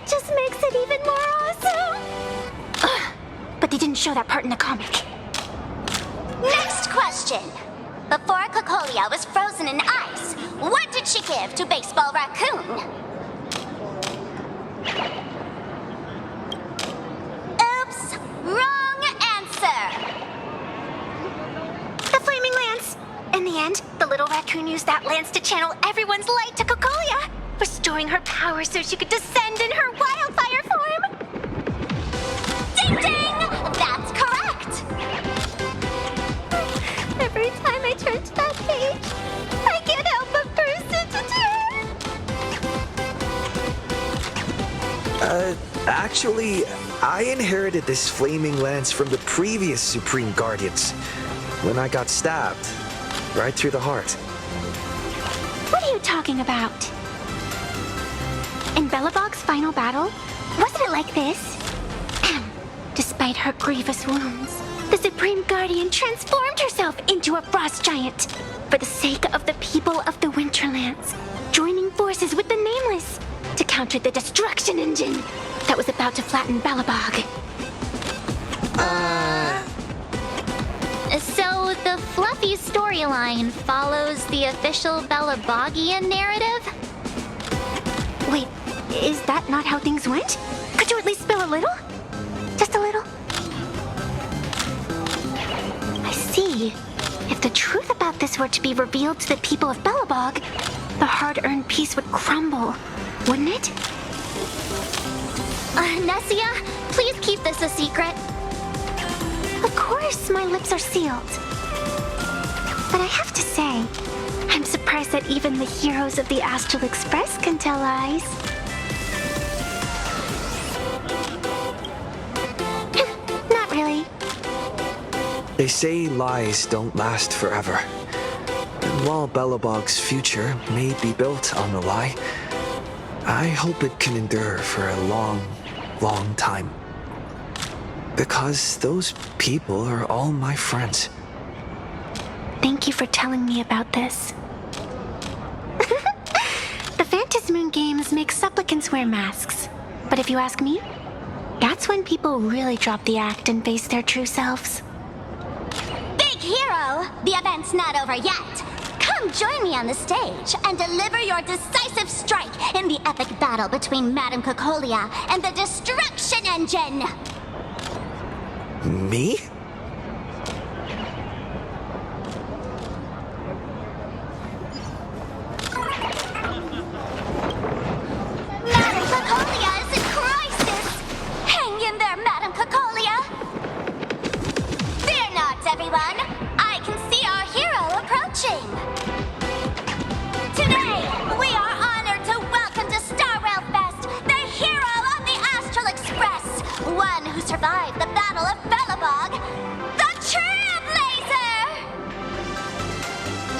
just makes it even more awesome! Ugh, but they didn't show that part in the comic. Next question. Before Cocolia was frozen in ice, what did she give to Baseball Raccoon? Oops, wrong answer. The flaming lance! In the end, the little raccoon used that lance to channel everyone's light to Cocolia, restoring her power so she could descend in her wildfire form! Ding ding! That's correct! Every time I turn to that page, I can't help but burst into tears! Actually, I inherited this flaming lance from the previous Supreme Guardians when I got stabbed right through the heart. What are you talking about? In Bellabog's final battle, wasn't it like this? Despite her grievous wounds, the Supreme Guardian transformed herself into a frost giant for the sake of the people of the Winterlands, joining forces with the Nameless to counter the destruction engine that was about to flatten Bellabog. So the Fluffy storyline follows the official Bellabogian narrative? Wait, is that not how things went? Could you at least spill a little? Just a little? I see. If the truth about this were to be revealed to the people of Bellabog, the hard-earned peace would crumble, wouldn't it? Nessia, please keep this a secret. Of course, my lips are sealed. But I have to say, I'm surprised that even the heroes of the Astral Express can tell lies. Not really. They say lies don't last forever. And while Bellabog's future may be built on the lie, I hope it can endure for a long, long time. Because those people are all my friends. Thank you for telling me about this. The Phantasmoon games make supplicants wear masks. But if you ask me, that's when people really drop the act and face their true selves. Big hero, the event's not over yet. Come join me on the stage and deliver your decisive strike in the epic battle between Madame Cocolia and the Destruction Engine. Me? Madame Cocolia is in crisis! Hang in there, Madame Cocolia! Fear not, everyone! I can see our hero approaching! Today, we are honored to welcome to Starrail Fest the hero of the Astral Express, one who survived the Battle of Bellabog, the Trailblazer!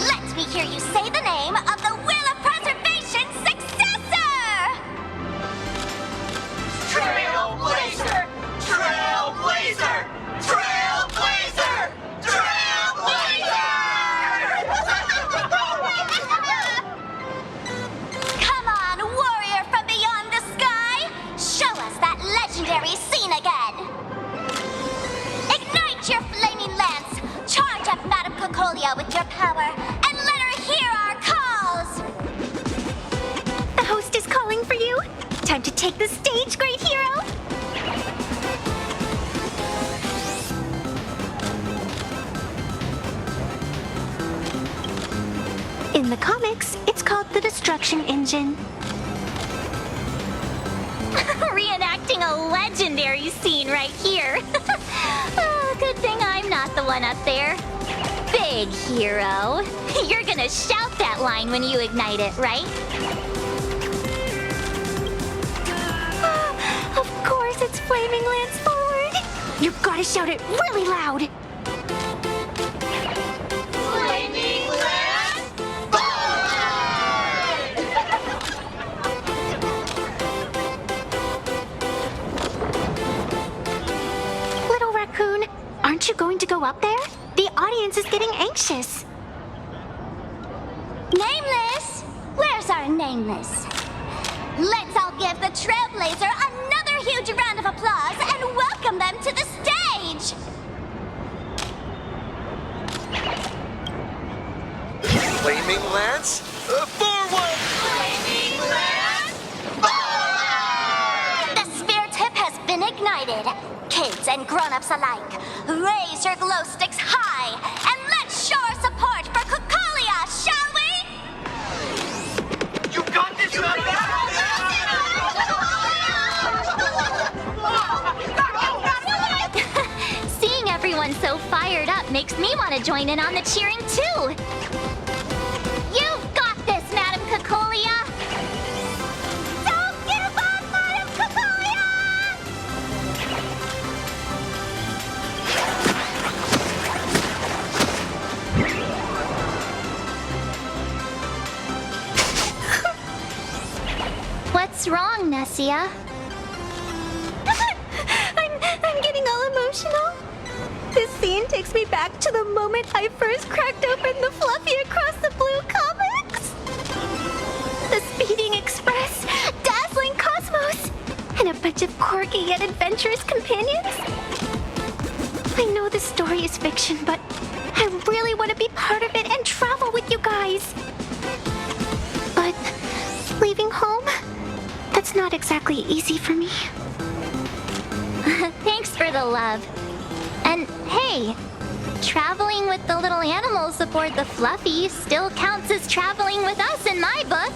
Let me hear you say the name of the Will of Preservation's successor! Trailblazer! Trailblazer! Trailblazer! Come on, warrior from beyond the sky! Show us that legendary scene again! Ignite your flaming lance! Charge up Madame Cocolia with your power, and let her hear our calls! The host is calling for you. Time to take the stage, great hero! construction engine. Reenacting a legendary scene right here. Oh, good thing I'm not the one up there. Big hero. You're gonna shout that line when you ignite it, right? Of course, it's Flaming Lance forward. You've got to shout it really loud. Flaming Lance Little raccoon, aren't you going to go up there? The audience is getting anxious. Nameless! Where's our Nameless? Let's all give the Trailblazer another huge round of applause and welcome them to the stage! Flaming Lance, forward! Flaming Lance forward! The spirit tip has been ignited. Kids and grown-ups alike, raise your glow sticks high and let's show our support for Kukalia, shall we? You got this, Seeing everyone so fired up makes me want to join in on the cheering too. You've got this, Madam Kukolia. Don't give up, Madam Kukalia! What's wrong, Nessia? I'm getting all emotional. This scene takes me back to the moment I first cracked open the Fluffy Across the Blue comics. The speeding express, dazzling cosmos, and a bunch of quirky yet adventurous companions. I know the story is fiction, but I really want to be part of it and travel with you guys. But leaving home, that's not exactly easy for me. Thanks for the love. And hey, traveling with the little animals aboard the Fluffy still counts as traveling with us in my book.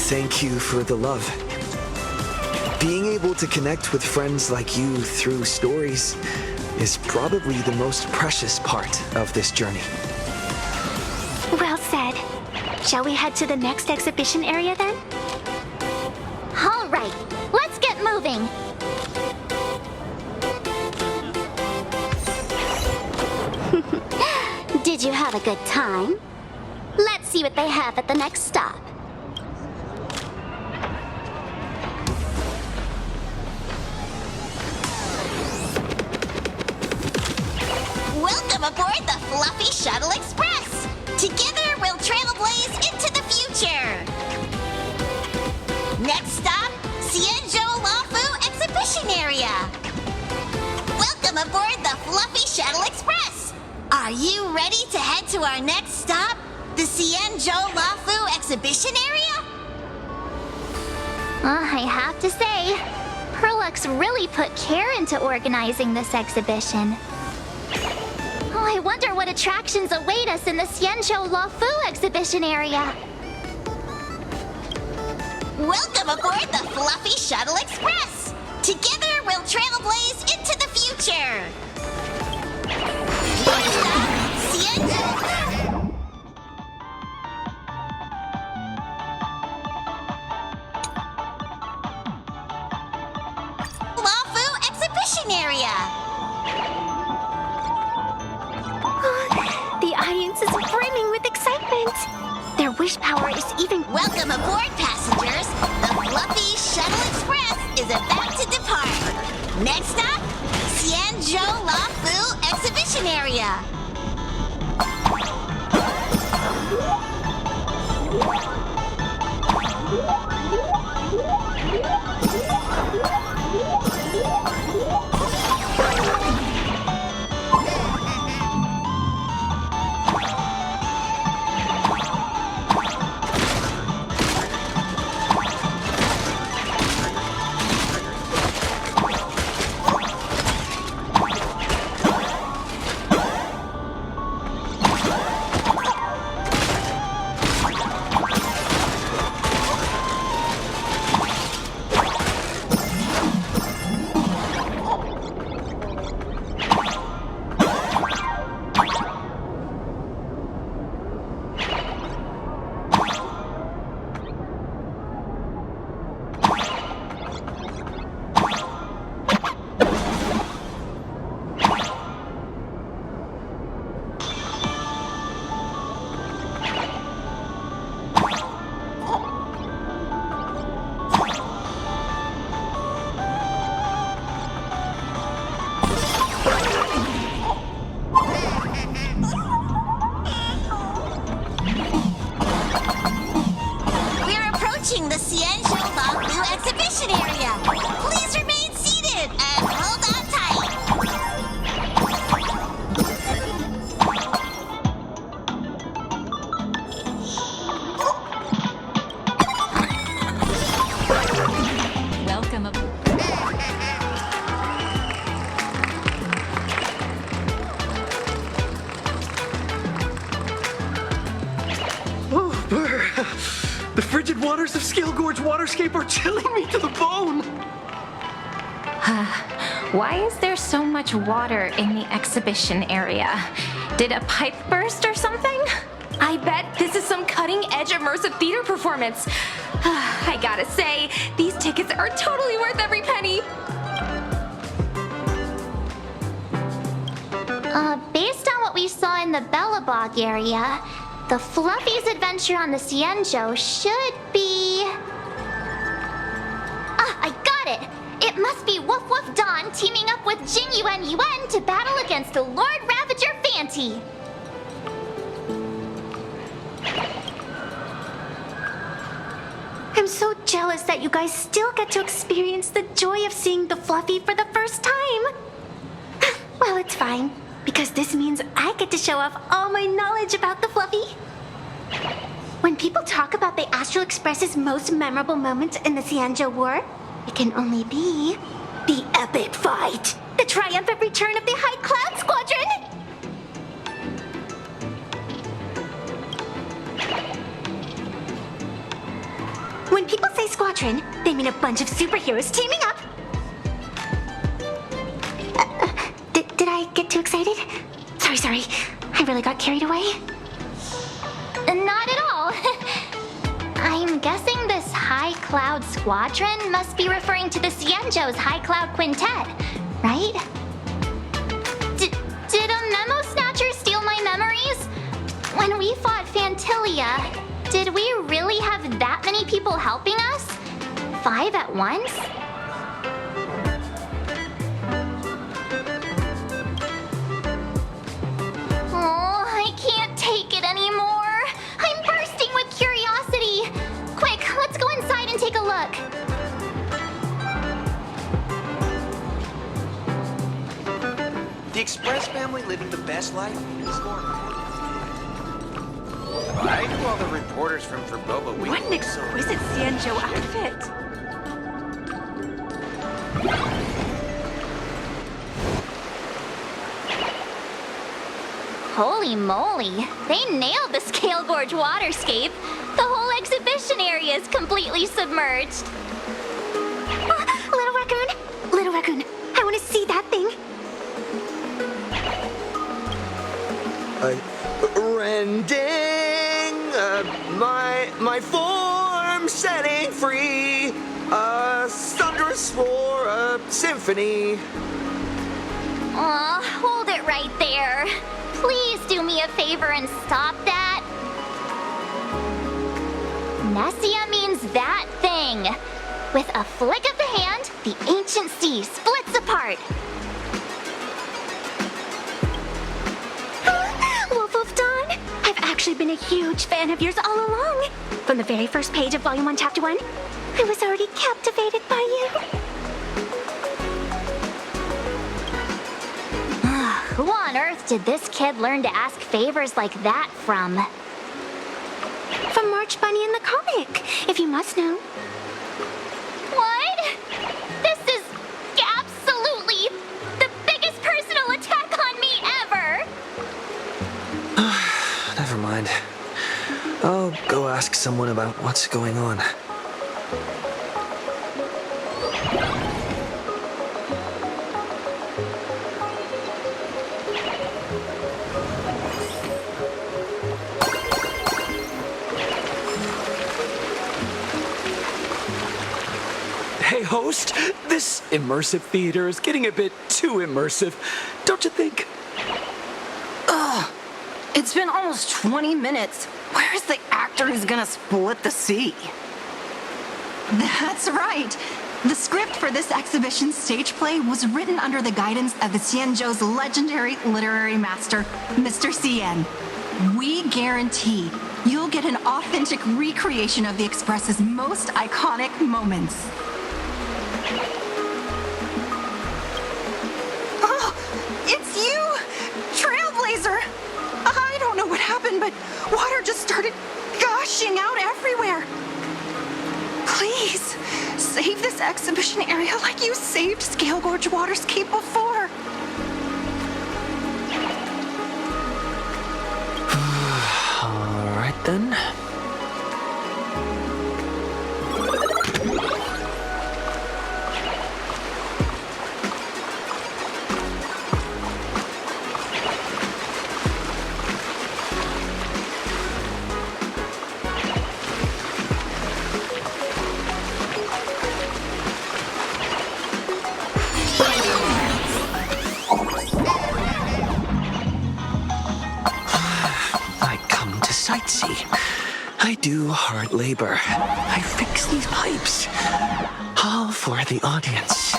Thank you for the love. Being able to connect with friends like you through stories is probably the most precious part of this journey. Well said. Shall we head to the next exhibition area then? All right, let's get moving. Did you have a good time? Let's see what they have at the next stop. Welcome aboard the Fluffy Shuttle Express! Together we'll trailblaze into the future! Next stop, Cienjo Lafu Exhibition Area! Welcome aboard the Fluffy Shuttle Express! Are you ready to head to our next stop, the Cienjo Lafu Exhibition Area? I have to say, Perlux really put care into organizing this exhibition. Oh, I wonder what attractions await us in the Cienjo Lafu exhibition area. Welcome aboard the Fluffy Shuttle Express! Together we'll trailblaze into the future! Next stop, Cienjo... Lafu Exhibition Area! The audience is brimming with excitement. Their wish power is even... Welcome aboard, passengers! The Fluffy Shuttle Express is about to depart. Next stop, Cienjo Lafu Exhibition Area. exhibition area. Please remain seated and hold on tight. Welcome aboard. Oh, brr. The frigid waters of Scale Gorge Waterscape are chilling me to the bone. Why is there so much water in the exhibition area? Did a pipe burst or something? I bet this is some cutting-edge immersive theater performance. I gotta say, these tickets are totally worth every penny. Based on what we saw in the Bellabog area, the Fluffy's adventure on the Cienjo should be... I got it! It must be Woof Woof Dawn teaming up with Jing Yuan Yuan to battle against the Lord Ravager Fanty. I'm so jealous that you guys still get to experience the joy of seeing the Fluffy for the first time. Well, it's fine, because this means I get to show off all my knowledge about the Fluffy. When people talk about the Astral Express's most memorable moments in the Cienjo War, it can only be the epic fight, the triumphant return of the High Cloud Squadron. When people say squadron, they mean a bunch of superheroes teaming up. Did I get too excited? Sorry. I really got carried away. Not at all. I'm guessing this High Cloud Squadron must be referring to the Cienjo's High Cloud Quintet, right? Did a Memo Snatcher steal my memories? When we fought Fantilia, did we really have that many people helping us? 5 at once? Oh, I can't take it anymore. I'm bursting with curiosity. Quick, let's go inside and take a look. The Express family living the best life in the store. I knew all the reporters from Verboba Week. What an exquisite Cienjo outfit. Holy moly, they nailed the Scale Gorge waterscape. The whole exhibition area is completely submerged. Little Raccoon, I want to see that thing. Rending my form setting free, a thunderous roar, a symphony. Aw, hold it right there. Please do me a favor and stop that. Nessia means that thing. With a flick of the hand, the ancient sea splits apart. Wolf of Dawn, I've actually been a huge fan of yours all along. From the very first page of Volume 1, Chapter 1, I was already captivated by you. Who on earth did this kid learn to ask favors like that from? From March Bunny in the comic, if you must know. What? This is absolutely the biggest personal attack on me ever! Never mind. I'll go ask someone about what's going on. Hey, host, this immersive theater is getting a bit too immersive, don't you think? Ugh, it's been almost 20 minutes. Where's the actor who's gonna split the sea? That's right. The script for this exhibition stage play was written under the guidance of the Cienjo's legendary literary master, Mr. Cien. We guarantee you'll get an authentic recreation of the Express's most iconic moments. but water just started gushing out everywhere. Please, save this exhibition area like you saved Scale Gorge Waterscape before. All right then. Sightsee. I do hard labor. I fix these pipes. All for the audience.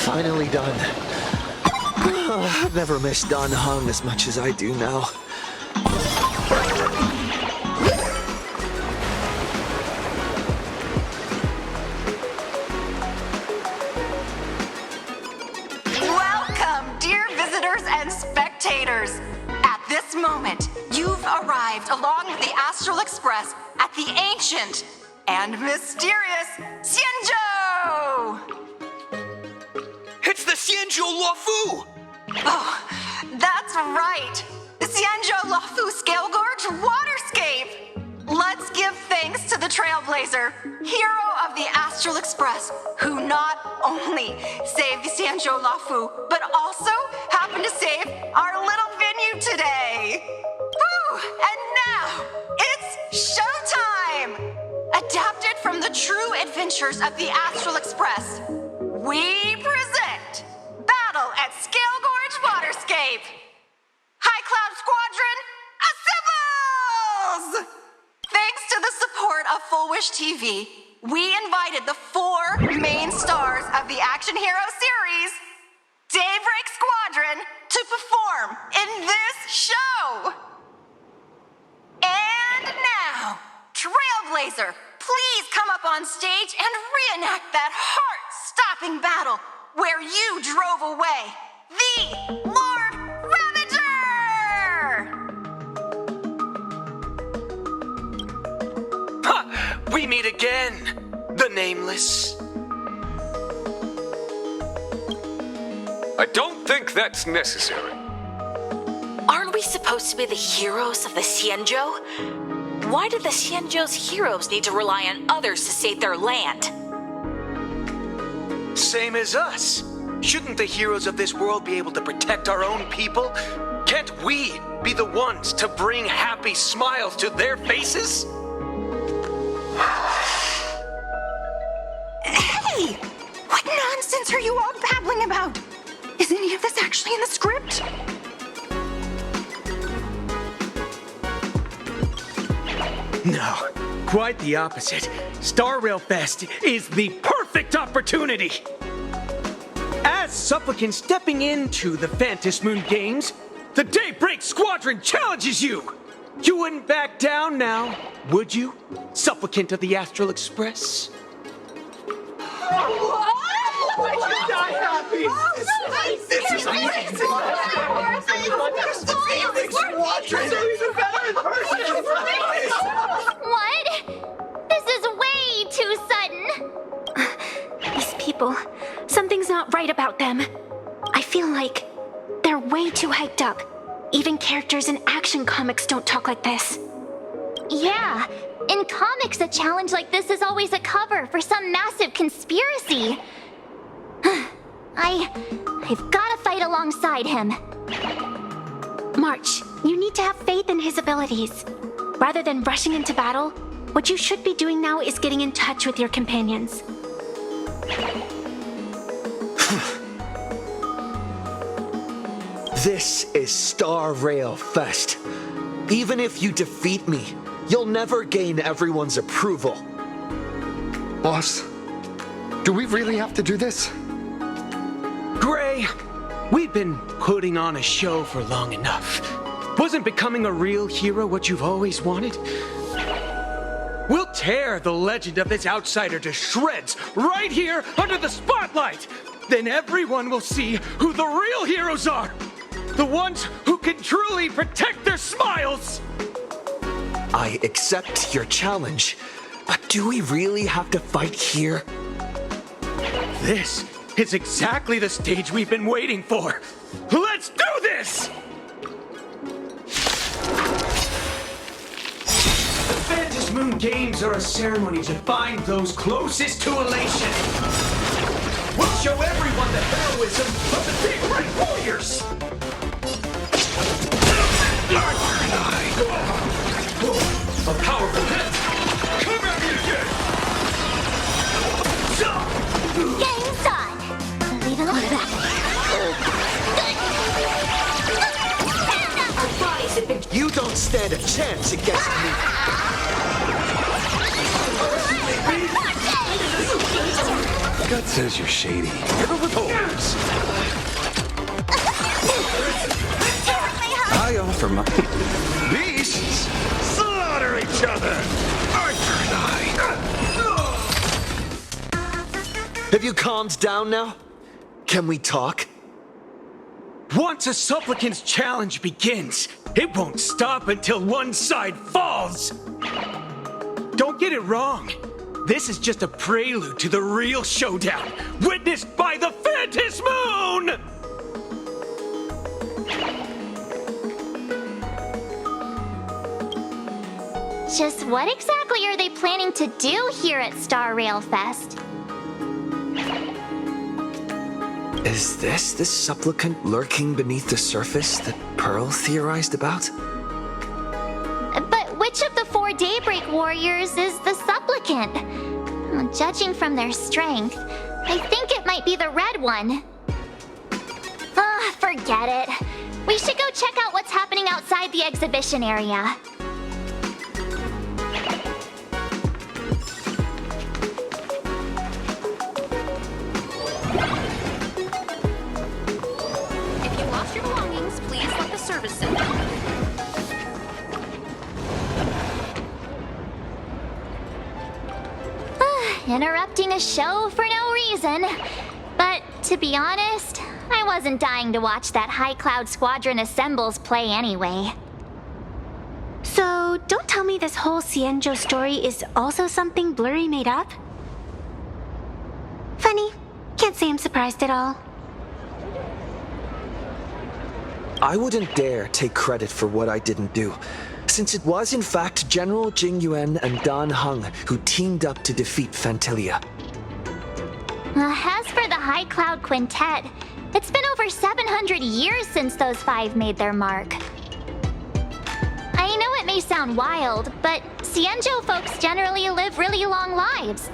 Finally done. I've never missed Dan Heng as much as I do now. Welcome, dear visitors and spectators. At this moment, you've arrived along with the Astral Express at the ancient and mysterious Xianzhou! It's the Xianzhou Luofu! Oh, that's right! The Xianzhou Luofu Scale Gorge Waterscape! Let's give thanks to the Trailblazer, hero of the Astral Express, who not only saved the Xianzhou Luofu, but also happened to save our little venue today! Woo! And now, it's showtime! Adapted from the true adventures of the Astral Express, we present Battle at Scale Gorge Waterscape! High Cloud Squadron, assembles! Thanks to the support of Full Wish TV, we invited the 4 main stars of the action hero series, Daybreak Squadron, to perform in this show! And now, Trailblazer, please come up on stage and reenact that heart-stopping battle where you drove away the Lord Ravager! Ha! We meet again, the Nameless. I don't think that's necessary. Aren't we supposed to be the heroes of the Xianzhou? Why do the Xianzhou's heroes need to rely on others to save their land? Same as us. Shouldn't the heroes of this world be able to protect our own people? Can't we be the ones to bring happy smiles to their faces? Hey! What nonsense are you all babbling about? Is any of this actually in the script? No, quite the opposite. Star Rail Fest is the perfect opportunity. As supplicants stepping into the Phantom Moon Games, the Daybreak Squadron challenges you. You wouldn't back down now, would you, supplicant of the Astral Express? This is amazing! What? This is way too sudden. These people, something's not right about them. I feel like they're way too hyped up. Even characters in action comics don't talk like this. Yeah, in comics, a challenge like this is always a cover for some massive conspiracy. I've gotta fight alongside him. March, you need to have faith in his abilities. Rather than rushing into battle, what you should be doing now is getting in touch with your companions. This is Star Rail Fest. Even if you defeat me, you'll never gain everyone's approval. Boss, do we really have to do this? Gray, we've been putting on a show for long enough. Wasn't becoming a real hero what you've always wanted? We'll tear the legend of this outsider to shreds right here under the spotlight. Then everyone will see who the real heroes are. The ones who can truly protect their smiles. I accept your challenge, but do we really have to fight here? This is exactly the stage we've been waiting for. Let's do this! The Phantom Moon Games are a ceremony to find those closest to elation. We'll show everyone the heroism of the Daybreak Warriors! A powerful hit! Come at me again! Game's on! Leave it like that. You don't stand a chance against me. Gut says you're shady. I offer my... Beasts slaughter each other! Arthur and I! Have you calmed down now? Can we talk? Once a supplicant's challenge begins, it won't stop until one side falls. Don't get it wrong. This is just a prelude to the real showdown, witnessed by the Phantom Moon! Just what exactly are they planning to do here at Star Rail Fest? Is this the supplicant lurking beneath the surface that Pearl theorized about? But which of the 4 Daybreak Warriors is the supplicant? Well, judging from their strength, I think it might be the red one. Forget it. We should go check out what's happening outside the exhibition area. If you lost your belongings, please let the service center know. Interrupting a show for no reason. But to be honest, I wasn't dying to watch that High Cloud Squadron Assembles play anyway. So, don't tell me this whole Cienjo story is also something Blurry made up? Funny. Can't say I'm surprised at all. I wouldn't dare take credit for what I didn't do, since it was in fact General Jing Yuan and Dan Heng who teamed up to defeat Fantilia. As for the High Cloud Quintet, it's been over 700 years since those 5 made their mark. I know it may sound wild, but Cienjo folks generally live really long lives.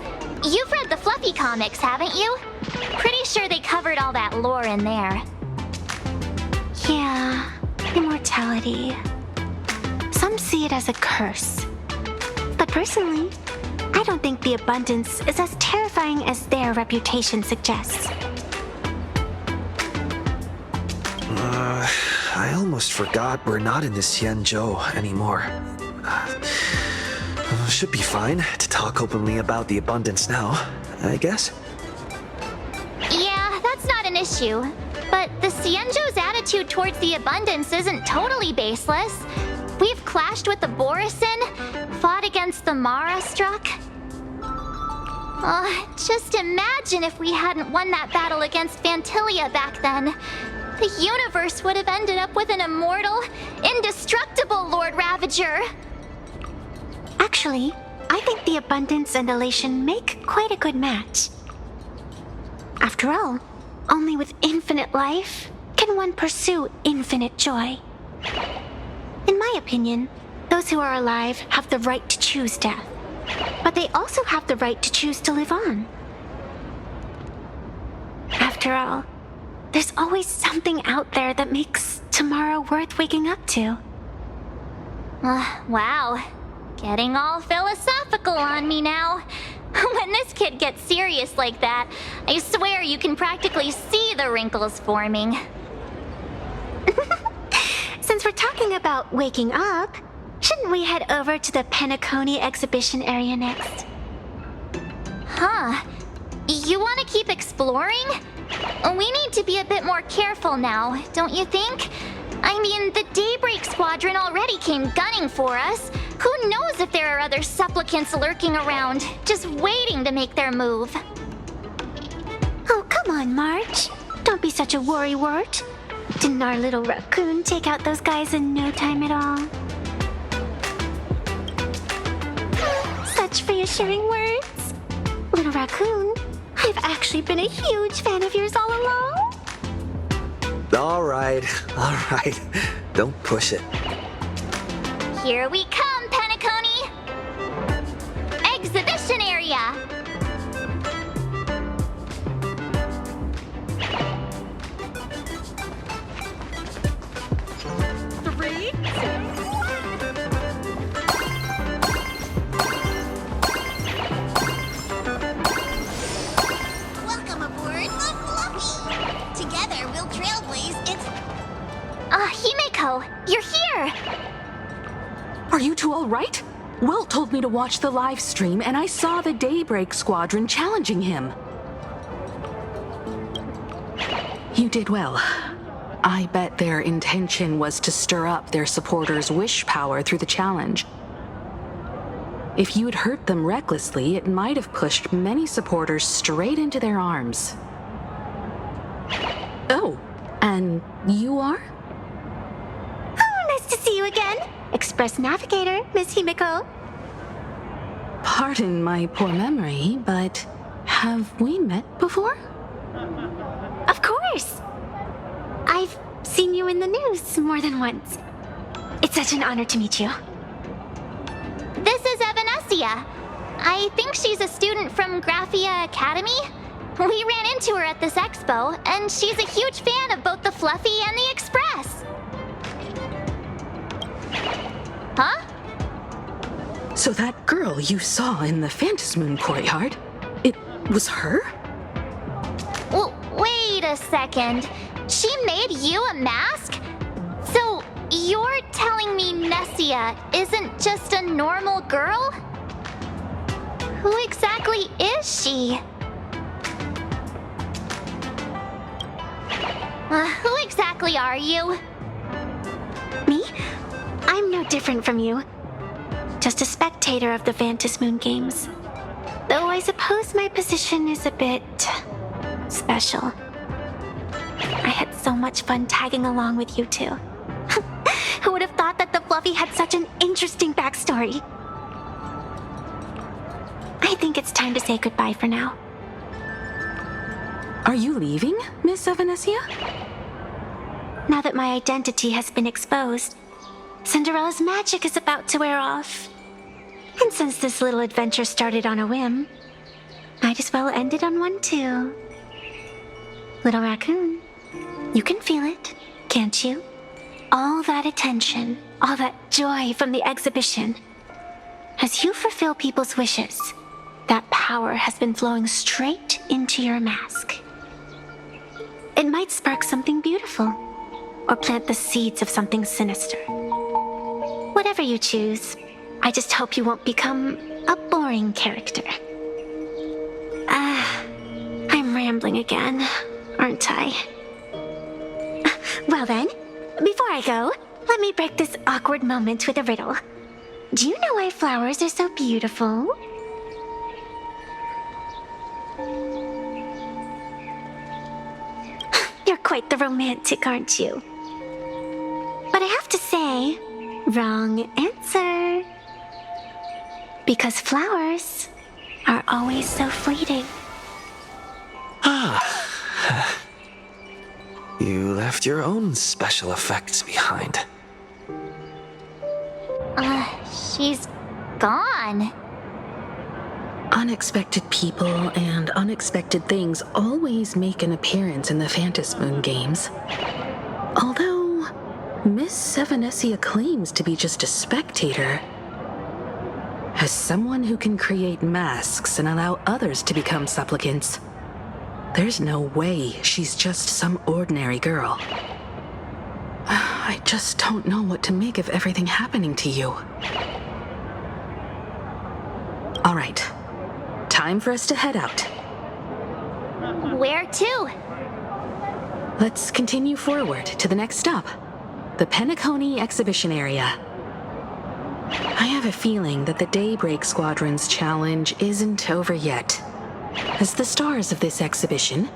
You've read the Fluffy comics, haven't you? Pretty sure they covered all that lore in there. immortality. Some see it as a curse. But personally, I don't think the abundance is as terrifying as their reputation suggests. I almost forgot we're not in the Xianzhou anymore. Should be fine to talk openly about the abundance now, I guess. Yeah, that's not an issue. But the Xianzhou's attitude towards the abundance isn't totally baseless. We've clashed with the Borisin, fought against the Mara struck. Just imagine if we hadn't won that battle against Vantilia back then. The universe would have ended up with an immortal, indestructible Lord Ravager. Actually, I think the abundance and elation make quite a good match. After all, only with infinite life can one pursue infinite joy. In my opinion, those who are alive have the right to choose death, but they also have the right to choose to live on. After all, there's always something out there that makes tomorrow worth waking up to. Wow. Getting all philosophical on me now. When this kid gets serious like that, I swear you can practically see the wrinkles forming. Since we're talking about waking up, shouldn't we head over to the Penacony exhibition area next? Huh. You want to keep exploring? We need to be a bit more careful now, don't you think? I mean, the Daybreak Squadron already came gunning for us. Who knows if there are other supplicants lurking around, just waiting to make their move. Oh, come on, March. Don't be such a worrywart. Didn't our little raccoon take out those guys in no time at all? Such reassuring words. Little raccoon, I've actually been a huge fan of yours all along. All right. Don't push it. Here we come, Penacony! Exhibition area! Welcome aboard the Fluffy! Together we'll trailblaze its... Himeko, you're here! Are you two all right? Welt told me to watch the live stream, and I saw the Daybreak Squadron challenging him. You did well. I bet their intention was to stir up their supporters' wish power through the challenge. If you'd hurt them recklessly, it might have pushed many supporters straight into their arms. Oh, and you are? Oh, nice to see you again. Express Navigator, Miss Himeko. Pardon my poor memory, but have we met before? Of course. I've seen you in the news more than once. It's such an honor to meet you. This is Evanescia. I think she's a student from Graphia Academy. We ran into her at this expo, and she's a huge fan of both the Fluffy and the Express. Huh? So that girl you saw in the Phantasmoon courtyard, it was her? Well, wait a second. She made you a mask? So you're telling me Nessia isn't just a normal girl? Who exactly is she? Who exactly are you? Me? I'm no different from you. Just a spectator of the Phantasmoon games. Though I suppose my position is a bit... special. I had so much fun tagging along with you two. Who would have thought that the Fluffy had such an interesting backstory? I think it's time to say goodbye for now. Are you leaving, Miss Evanescia? Now that my identity has been exposed, Cinderella's magic is about to wear off. And since this little adventure started on a whim, might as well end it on one too. Little raccoon, you can feel it, can't you? all that attention, all that joy from the exhibition, as you fulfill people's wishes, that power has been flowing straight into your mask. It might spark something beautiful, or plant the seeds of something sinister. Whatever you choose, I just hope you won't become a boring character. I'm rambling again, aren't I? Well then, before I go, let me break this awkward moment with a riddle. Do you know why flowers are so beautiful? You're quite the romantic, aren't you? But I have to say, wrong answer. Because flowers are always so fleeting. You left your own special effects behind. She's gone. Unexpected people and unexpected things always make an appearance in the Phantasmoon games. Although, Miss Sevenessia claims to be just a spectator. As someone who can create masks and allow others to become supplicants, there's no way she's just some ordinary girl. I just don't know what to make of everything happening to you. All right, time for us to head out. Where to? Let's continue forward to the next stop, the Penacony exhibition area. I have a feeling that the Daybreak Squadron's challenge isn't over yet. As the stars of this exhibition,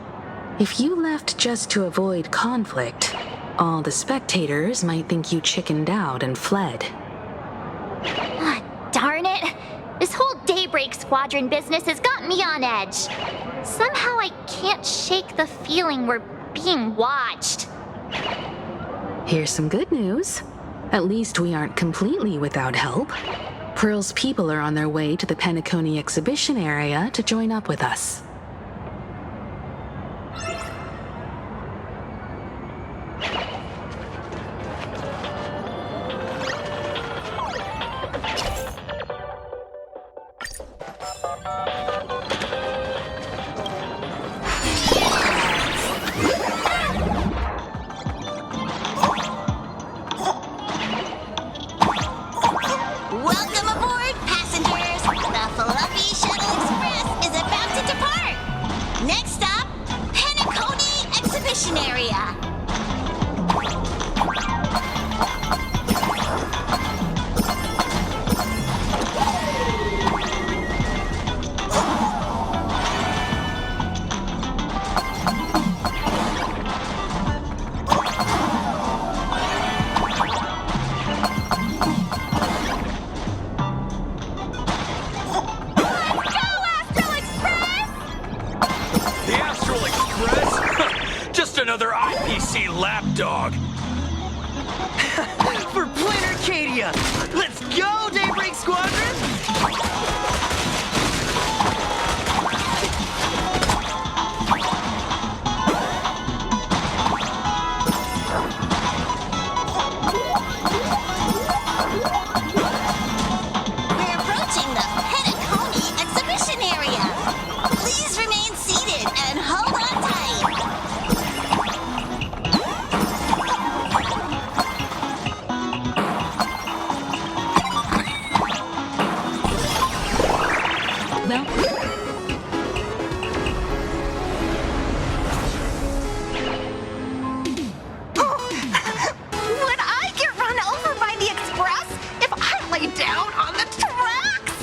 if you left just to avoid conflict, all the spectators might think you chickened out and fled. Darn it! This whole Daybreak Squadron business has got me on edge. Somehow I can't shake the feeling we're being watched. Here's some good news. At least we aren't completely without help. Pearl's people are on their way to the Penacony exhibition area to join up with us. Welcome aboard, passengers! The Fluffy Shuttle Express is about to depart! Next stop, Penacony Exhibition Area. The Astral Express? Just another IPC lapdog. For Planar Arcadia! Let's go, Daybreak Squadron! We're approaching the Penacony Exhibition Area. Please remain seated and hold on tight. Would I get run over by the Express if I lay down on the tracks?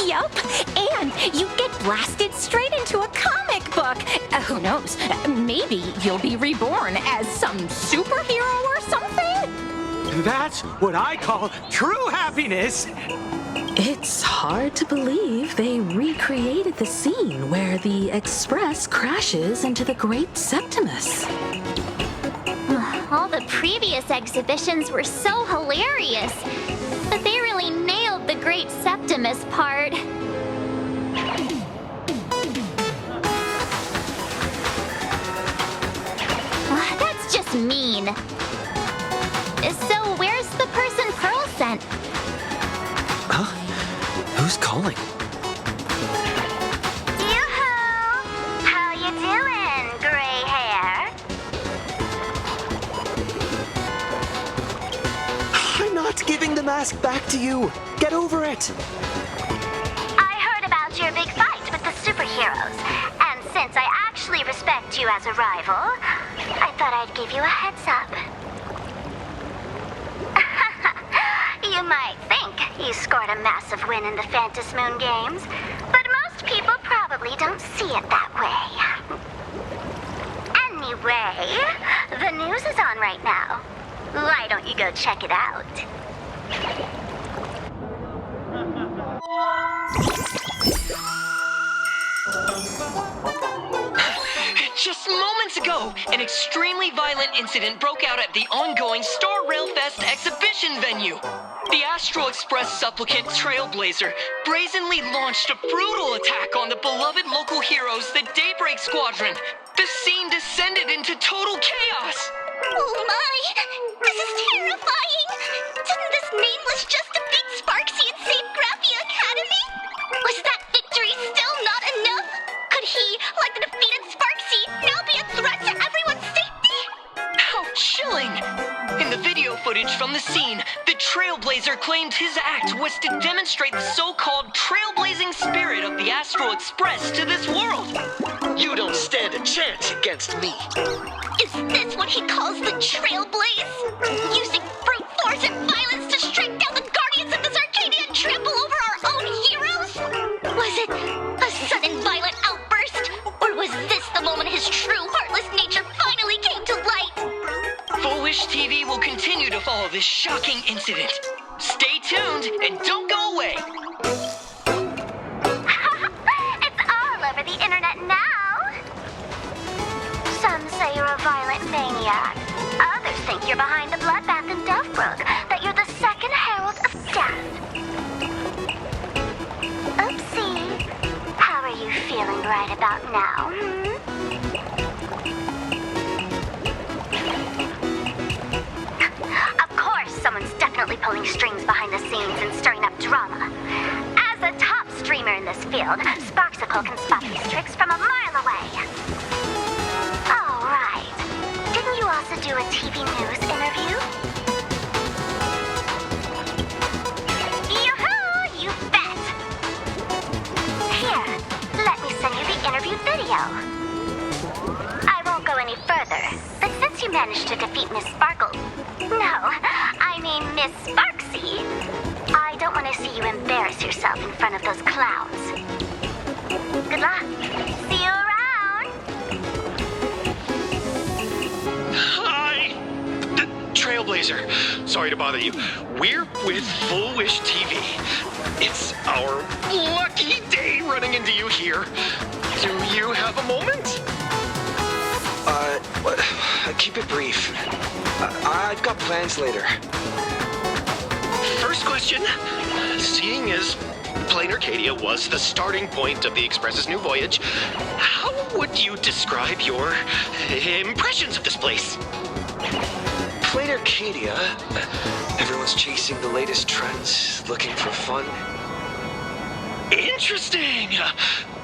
Yup, and you get blasted straight into a comic book. Who knows? Maybe you'll be reborn as some superhero or something? That's what I call true happiness. It's hard to believe they recreated the scene where the Express crashes into the Great Septimus. All the previous exhibitions were so hilarious, but they really nailed the Great Septimus part. That's just mean. calling. Yoo-hoo! How you doing, gray hair? I'm not giving the mask back to you. Get over it. I heard about your big fight with the superheroes, and since I actually respect you as a rival, I thought I'd give you a heads up. You might think you scored a massive win in the Phantom Moon Games, but most people probably don't see it that way. Anyway, the news is on right now. Why don't you go check it out? Just moments ago, an extremely violent incident broke out at the ongoing Star Rail Fest exhibition venue. The Astral Express supplicant Trailblazer brazenly launched a brutal attack on the beloved local heroes, the Daybreak Squadron. The scene descended into total chaos. Oh my! This is terrifying! Didn't this nameless just defeat Sparksy and save Graphia Academy? Was that victory still not enough? Could he, like the defeated Sparksy, now be a threat to everyone's safety? How chilling! In the video footage from the scene, the Trailblazer claimed his act was to demonstrate the so-called trailblazing spirit of the Astral Express to this world. You don't stand a chance against me. Is this what he calls the Trailblaze? Using brute force and violence to strike down the guardians of this Arcadia and trample over our own heroes? Was it a sudden violent outburst? Or was this the moment his true heartless nature finally came to light? Foolish TV will continue to follow this shocking incident. Stay tuned and don't go away. It's all over the internet now. Some say you're a violent maniac. Others think you're behind the bloodbath in Deathbrook, that you're the second herald of death. Oopsie. How are you feeling right about now, Of course, someone's definitely pulling strings behind the scenes and stirring up drama. As a top streamer in this field, Sparksicle can spot these tricks from a mile away. Oh, right. Didn't you also do a TV news interview? Yoo-hoo! You bet! Here, let me send you the interview video. I won't go any further, but since you managed to defeat Miss Sparkle... No, I mean Miss Sparksy. I don't want to see you embarrass yourself in front of those clowns. Good luck. See you around. Hi! Trailblazer, sorry to bother you. We're with Full Wish TV. It's our lucky day running into you here. Do you have a moment? Keep it brief. I've got plans later. First question. Seeing as Plain Arcadia was the starting point of the Express's new voyage, how would you describe your impressions of this place? Plain Arcadia. Everyone's chasing the latest trends, looking for fun. Interesting!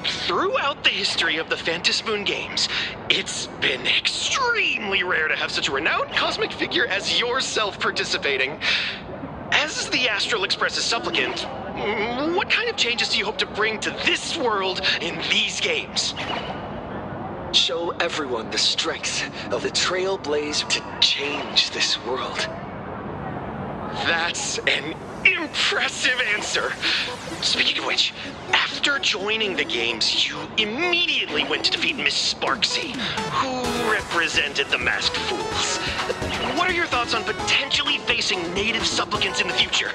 Throughout the history of the Phantom Moon Games, it's been extremely rare to have such a renowned cosmic figure as yourself participating. As the Astral Express's supplicant, what kind of changes do you hope to bring to this world in these games? Show everyone the strength of the Trailblazer to change this world. That's an impressive answer. Speaking of which, after joining the games, you immediately went to defeat Miss Sparksy, who represented the Masked Fools. What are your thoughts on potentially facing native supplicants in the future?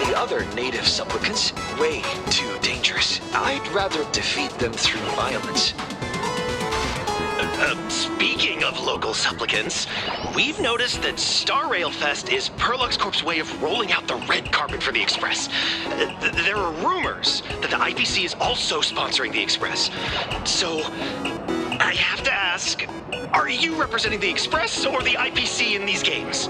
The other native supplicants, way too dangerous. I'd rather defeat them through violence. Speaking of local supplicants, we've noticed that Star Rail Fest is Perlux Corp's way of rolling out the red carpet for the Express. There are rumors that the IPC is also sponsoring the Express. So, I have to ask, are you representing the Express or the IPC in these games?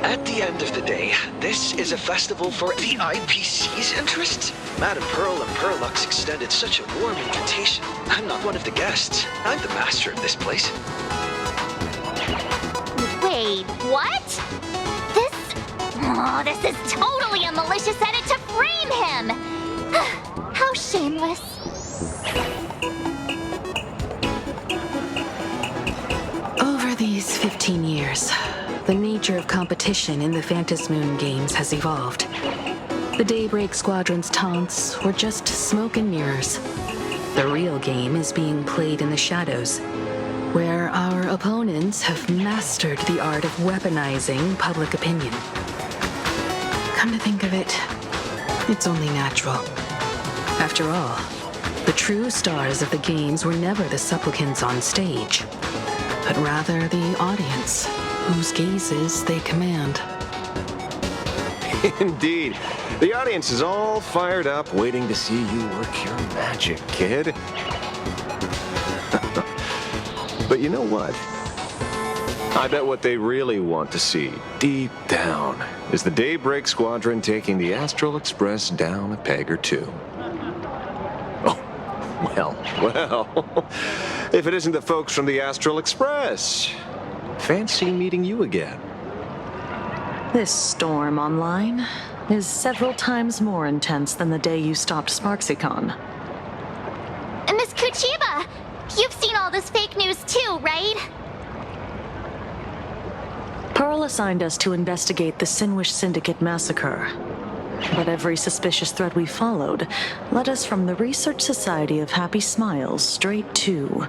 At the end of the day, this is a festival for the IPC's interests. Madame Pearl and Perlux extended such a warm invitation. I'm not one of the guests. I'm the master of this place. Wait, what? This is totally a malicious edit to frame him! How shameless. Over these 15 years, the nature of competition in the Phantasmoon games has evolved. The Daybreak Squadron's taunts were just smoke and mirrors. The real game is being played in the shadows, where our opponents have mastered the art of weaponizing public opinion. Come to think of it, it's only natural. After all, the true stars of the games were never the supplicants on stage, but rather the audience, whose gazes they command. Indeed. The audience is all fired up, waiting to see you work your magic, kid. But you know what? I bet what they really want to see, deep down, is the Daybreak Squadron taking the Astral Express down a peg or two. Oh, well, if it isn't the folks from the Astral Express, fancy meeting you again. This storm online is several times more intense than the day you stopped SparksyCon. Miss Kuchiba, you've seen all this fake news too, right? Pearl assigned us to investigate the Sinwish Syndicate massacre. But every suspicious thread we followed led us from the Research Society of Happy Smiles straight to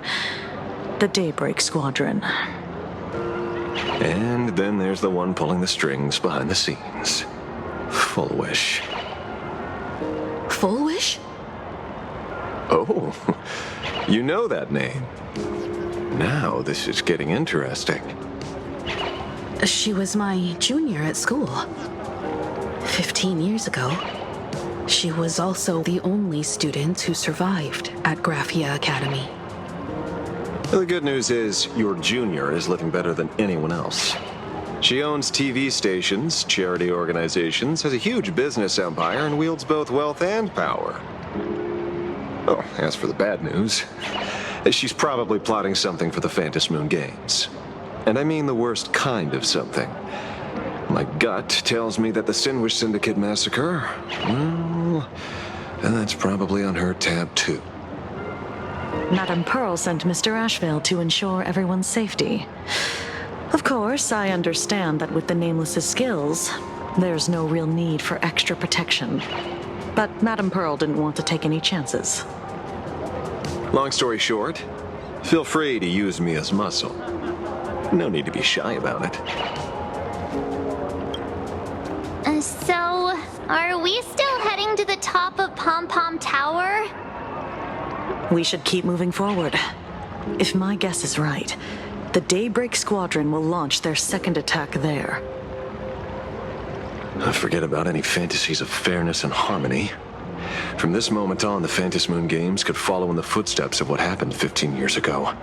the Daybreak Squadron. And then there's the one pulling the strings behind the scenes. Full Wish. Full Wish? Oh, you know that name. Now this is getting interesting. She was my junior at school. 15 years ago. She was also the only student who survived at Graphia Academy. The good news is, your junior is living better than anyone else. She owns TV stations, charity organizations, has a huge business empire, and wields both wealth and power. Oh, as for the bad news, she's probably plotting something for the Phantasmoon Games. And I mean the worst kind of something. My gut tells me that the Sinwish Syndicate massacre, well, and that's probably on her tab too. Madame Pearl sent Mr. Ashvale to ensure everyone's safety. Of course, I understand that with the Nameless's skills, there's no real need for extra protection. But Madame Pearl didn't want to take any chances. Long story short, feel free to use me as muscle. No need to be shy about it. So, are we still heading to the top of Pom Pom Tower? We should keep moving forward. If my guess is right, the Daybreak Squadron will launch their second attack there. Forget about any fantasies of fairness and harmony. From this moment on, the Phantasmoon Games could follow in the footsteps of what happened 15 years ago.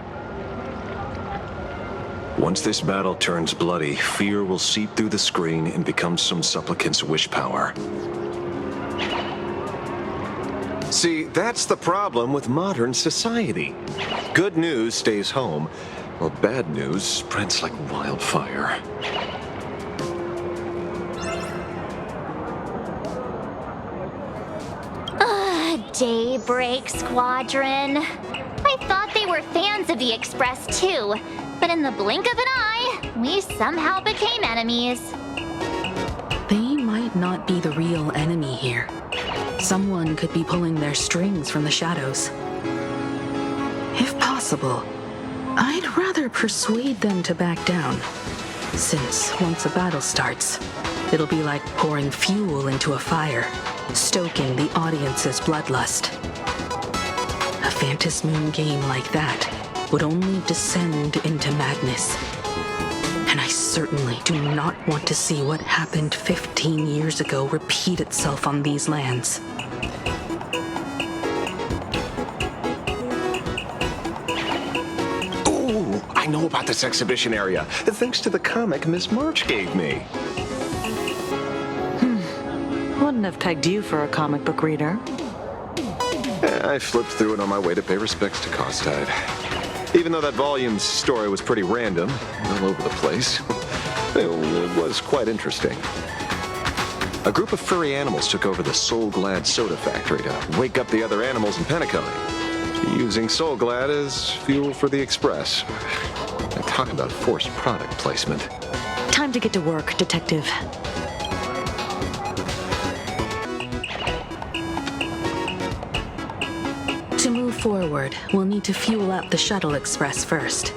Once this battle turns bloody, fear will seep through the screen and become some supplicant's wish power. See, that's the problem with modern society. Good news stays home, while bad news spreads like wildfire. Daybreak Squadron. I thought they were fans of the Express too, but in the blink of an eye, we somehow became enemies. They might not be the real enemy here. Someone could be pulling their strings from the shadows. If possible, I'd rather persuade them to back down, since once a battle starts, it'll be like pouring fuel into a fire, stoking the audience's bloodlust. A Phantasmoon game like that would only descend into madness. And I certainly do not want to see what happened 15 years ago repeat itself on these lands. Ooh, I know know about this exhibition area, thanks to the comic Miss March gave me. Wouldn't have pegged you for a comic book reader. I flipped through it on my way to pay respects to Costide. Even though that volume's story was pretty random, all over the place, it was quite interesting. A group of furry animals took over the Soul Glad soda factory to wake up the other animals in Penacony, using Soul Glad as fuel for the Express. Talk about forced product placement. Time to get to work, Detective. To move forward, we'll need to fuel up the Shuttle Express first.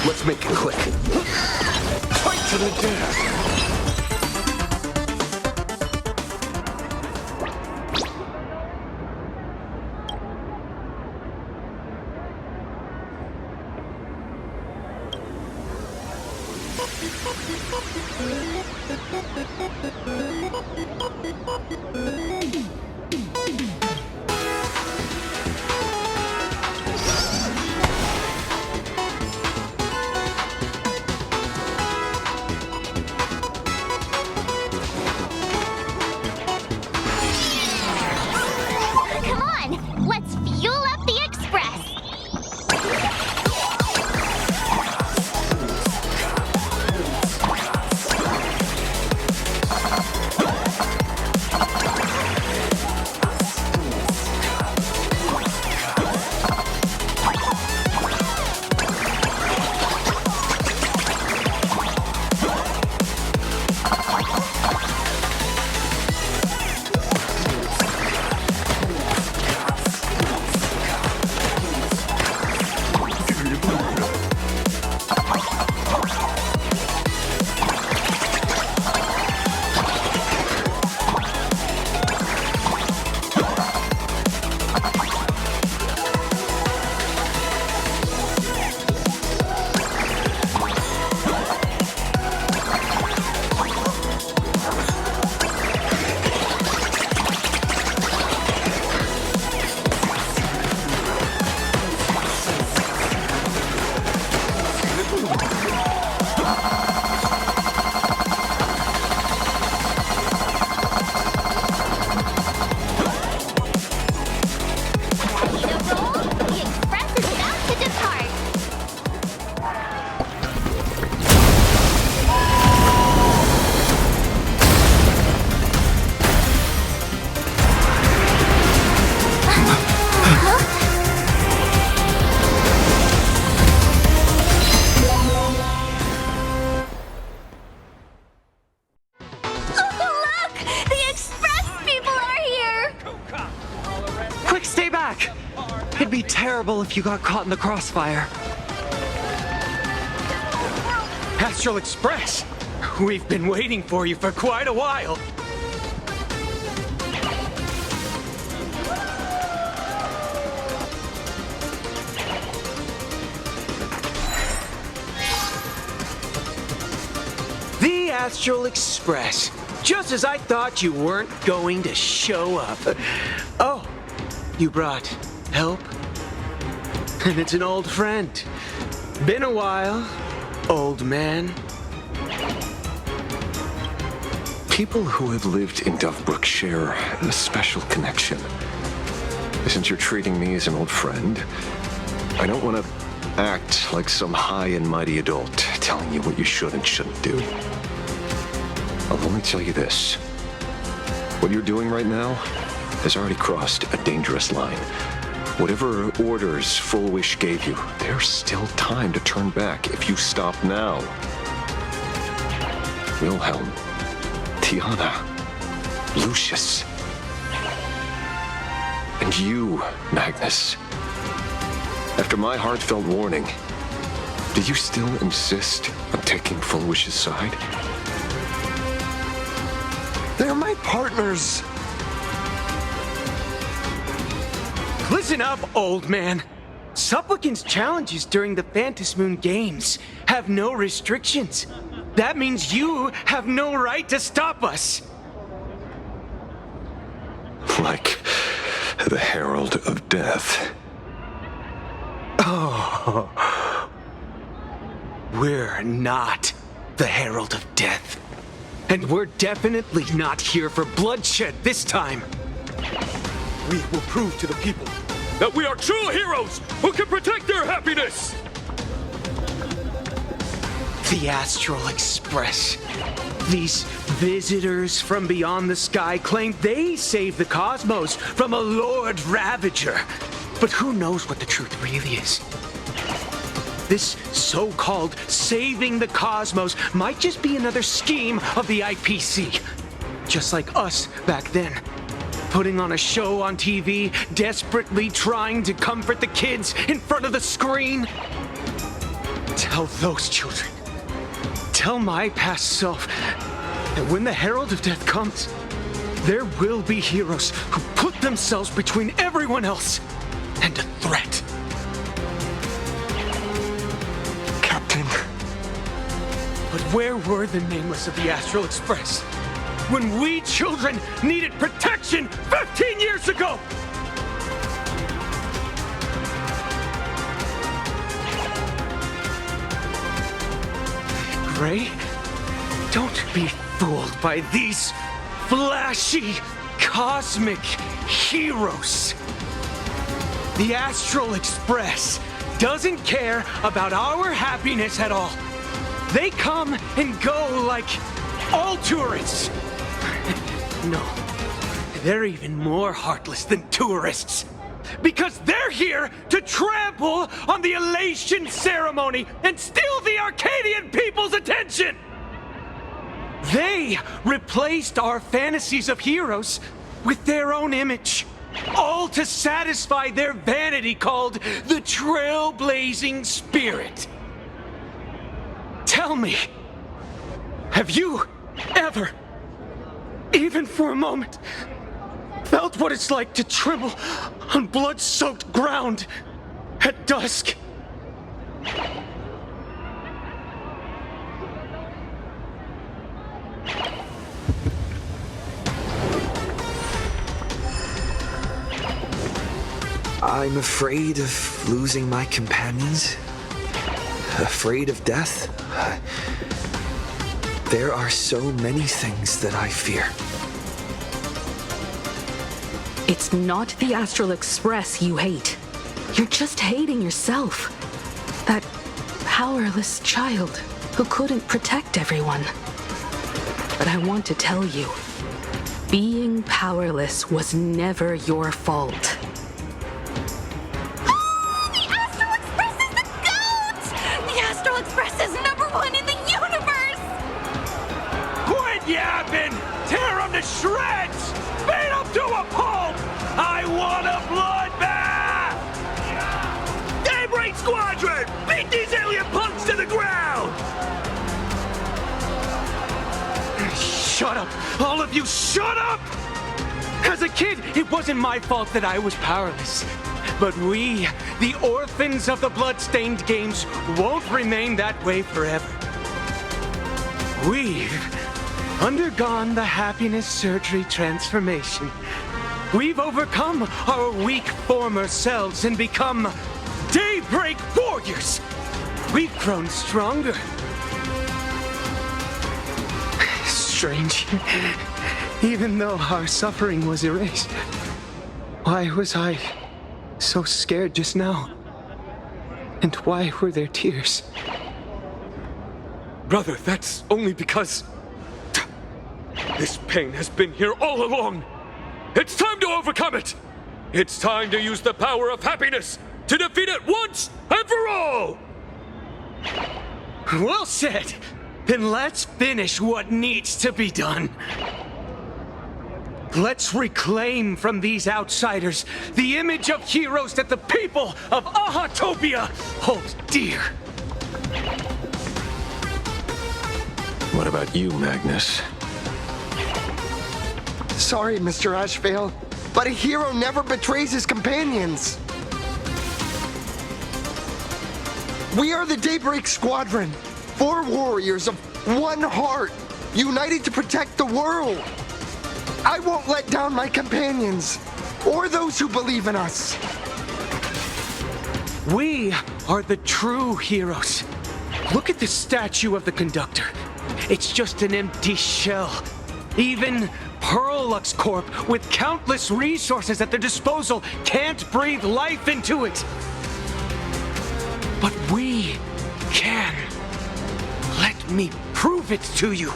Let's make it quick. Fight to the death. Come on, let's fuel up the Express. Quick, stay back! It'd be terrible if you got caught in the crossfire. Astral Express! We've been waiting for you for quite a while. The Astral Express. Just as I thought you weren't going to show up. Oh, you brought help? And it's an old friend. Been a while, old man. People who have lived in Dovebrook share a special connection. Since you're treating me as an old friend, I don't want to act like some high and mighty adult telling you what you should and shouldn't do. I'll only tell you this. What you're doing right now has already crossed a dangerous line. Whatever orders Full Wish gave you, there's still time to turn back if you stop now. Wilhelm, Tiana, Lucius, and you, Magnus. After my heartfelt warning, do you still insist on taking Full Wish's side? They're my partners. Listen up, old man. Supplicant's challenges during the Phantasmoon Games have no restrictions. That means you have no right to stop us. Like the Herald of Death. Oh. We're not the Herald of Death. And we're definitely not here for bloodshed this time. We will prove to the people that we are true heroes who can protect their happiness! The Astral Express. These visitors from beyond the sky claim they saved the cosmos from a Lord Ravager. But who knows what the truth really is? This so-called saving the cosmos might just be another scheme of the IPC. Just like us back then. Putting on a show on TV, desperately trying to comfort the kids in front of the screen. Tell those children. Tell my past self that when the Herald of Death comes, there will be heroes who put themselves between everyone else and a threat. Captain. But where were the nameless of the Astral Express when we children needed protection 15 years ago? Gray, don't be fooled by these flashy, cosmic heroes. The Astral Express doesn't care about our happiness at all. They come and go like all tourists. No, they're even more heartless than tourists. Because they're here to trample on the elation ceremony and steal the Arcadian people's attention! They replaced our fantasies of heroes with their own image. All to satisfy their vanity called the trailblazing spirit. Tell me, have you ever, even for a moment, felt what it's like to tremble on blood-soaked ground at dusk? I'm afraid of losing my companions. Afraid of death. There are so many things that I fear. It's not the Astral Express you hate. You're just hating yourself. That powerless child who couldn't protect everyone. But I want to tell you, being powerless was never your fault. The Astral Express is the GOAT! The Astral Express is #1 in the universe! Quit yapping! Tear them to shreds! Beat them to a pulp! I want a bloodbath! Daybreak Squadron! Beat these alien punks to the ground! Shut up! All of you, shut up! As a kid, it wasn't my fault that I was powerless. But we, the orphans of the blood-stained games, won't remain that way forever. We've undergone the happiness surgery transformation. We've overcome our weak former selves and become Daybreak Daybreak warriors! We've grown stronger. Strange. Even though our suffering was erased, why was I so scared just now? And why were there tears? Brother, that's only because this pain has been here all along. It's time to overcome it. It's time to use the power of happiness to defeat it once and for all. Well said. Then let's finish what needs to be done. Let's reclaim from these outsiders the image of heroes that the people of Ahatopia hold dear. What about you, Magnus? Sorry, Mr. Ashvale, but a hero never betrays his companions. We are the Daybreak Squadron, 4 warriors of one heart, united to protect the world. I won't let down my companions, or those who believe in us. We are the true heroes. Look at the statue of the conductor. It's just an empty shell. Even Perlux Corp, with countless resources at their disposal, can't breathe life into it. But we can. Let me prove it to you.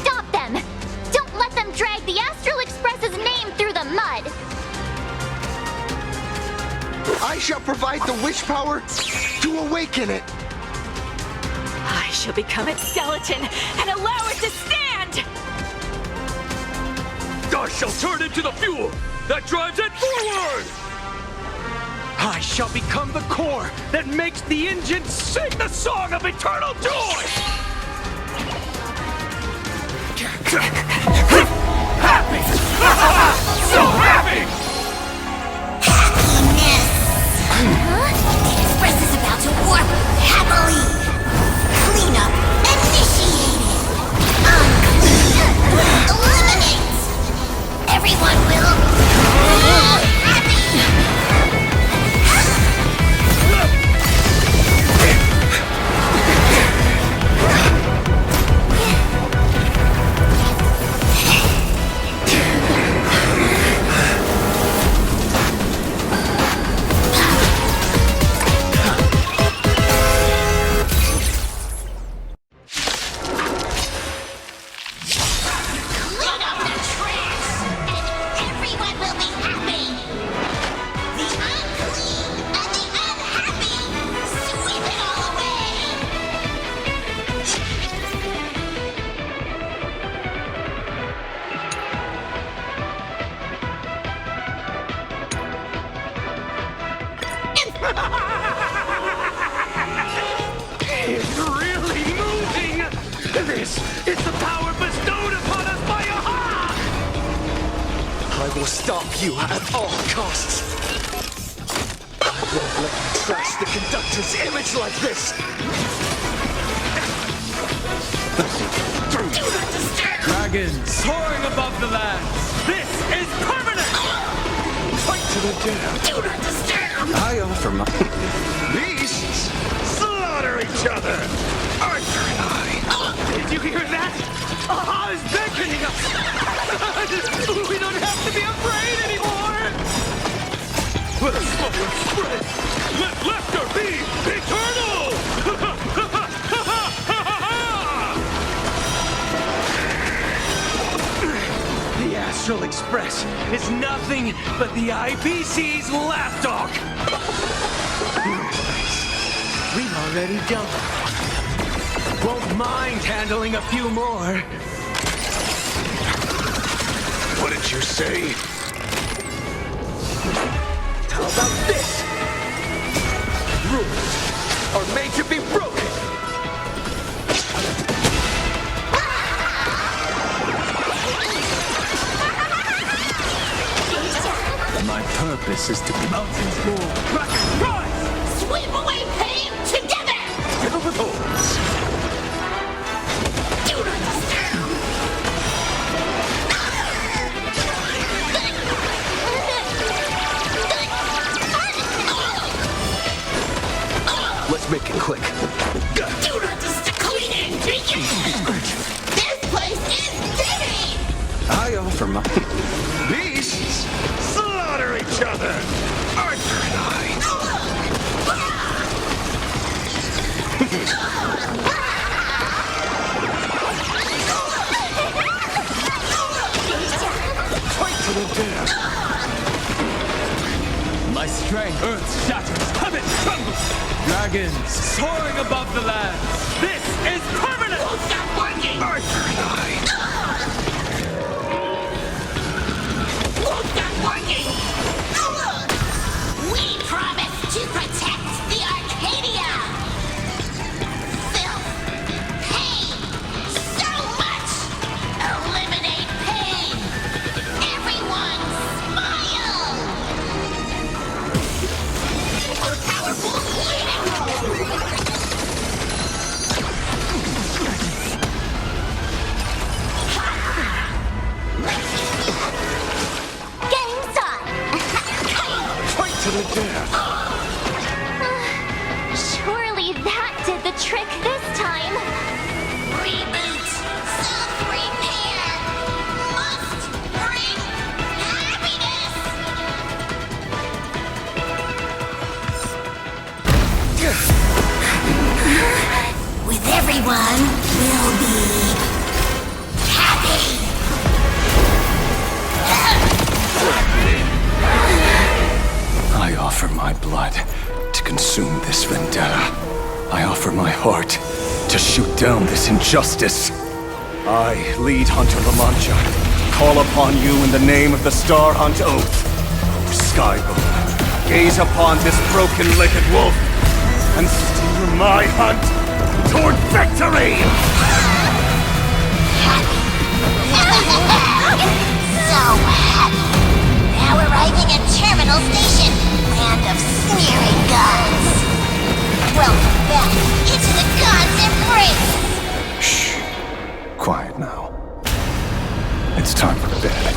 Stop them! Don't let them drag the Astral Express's name through the mud! I shall provide the wish power to awaken it. I shall become its skeleton and allow it to stand! I shall turn into the fuel that drives it forward! I shall become the core that makes the engine sing the song of eternal joy! Happy! So happy! The Express is about to warp happily. Cleanup initiated. Unclean. Eliminate. Everyone will happy. It's really moving! This is the power bestowed upon us by Aha! I will stop you at all costs. I won't let you trash the conductor's image like this! Dragons soaring above the lands! This is permanent! Fight to the death! Do not disturb! I offer my... Beasts slaughter each other! Arthur and I! Did you hear that? Aha is beckoning us! We don't have to be afraid anymore! Let us slowly spread! Let laughter be eternal! The Astral Express is nothing but the IPC's lapdog! We've already dealt with it. Won't mind handling a few more. What did you say? How about this? Rules are made to be broken! My purpose is to mountains more. Rise! Sweep away pain together! Get over those! Do not disturb! Make it quick. Do not begin! This place is dirty! I offer my... Beasts slaughter each other. Arthur and I. Fight to the death. My strength, earth shatters, heaven trembles. Dragons soaring above the lands. This is permanent! Stop working! Arthur and I. Won't stop working! We promise to protect the Arcadia! Filth! Pain! So much! Eliminate pain! Everyone smile! Super powerful cleaning! Game's on! Fight to the death. Surely that did the trick this time. Reboot! Self-repair! Must bring happiness! With everyone, we'll be happy! I offer my blood to consume this vendetta. I offer my heart to shoot down this injustice. I, lead Hunter La Mancha, call upon you in the name of the Star Hunt Oath. O Skybow, gaze upon this broken-legged wolf and steer my hunt toward victory! So happy! Now arriving at Terminal Station, land of sneering gods. Welcome back into the gods' embrace! Shh. Quiet now. It's time for bed.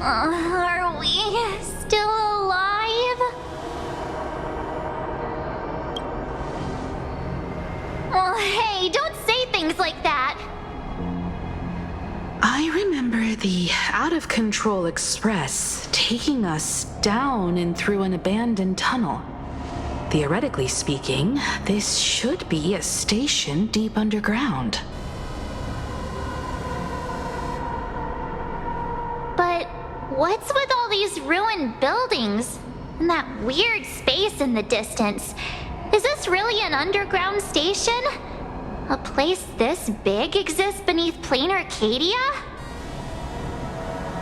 Are we still alive? Well, hey, don't say things like that. I remember the out-of-control express taking us down and through an abandoned tunnel. Theoretically speaking, this should be a station deep underground. But what's with all these ruined buildings? And that weird space in the distance? Is this really an underground station? A place this big exists beneath plain Arcadia?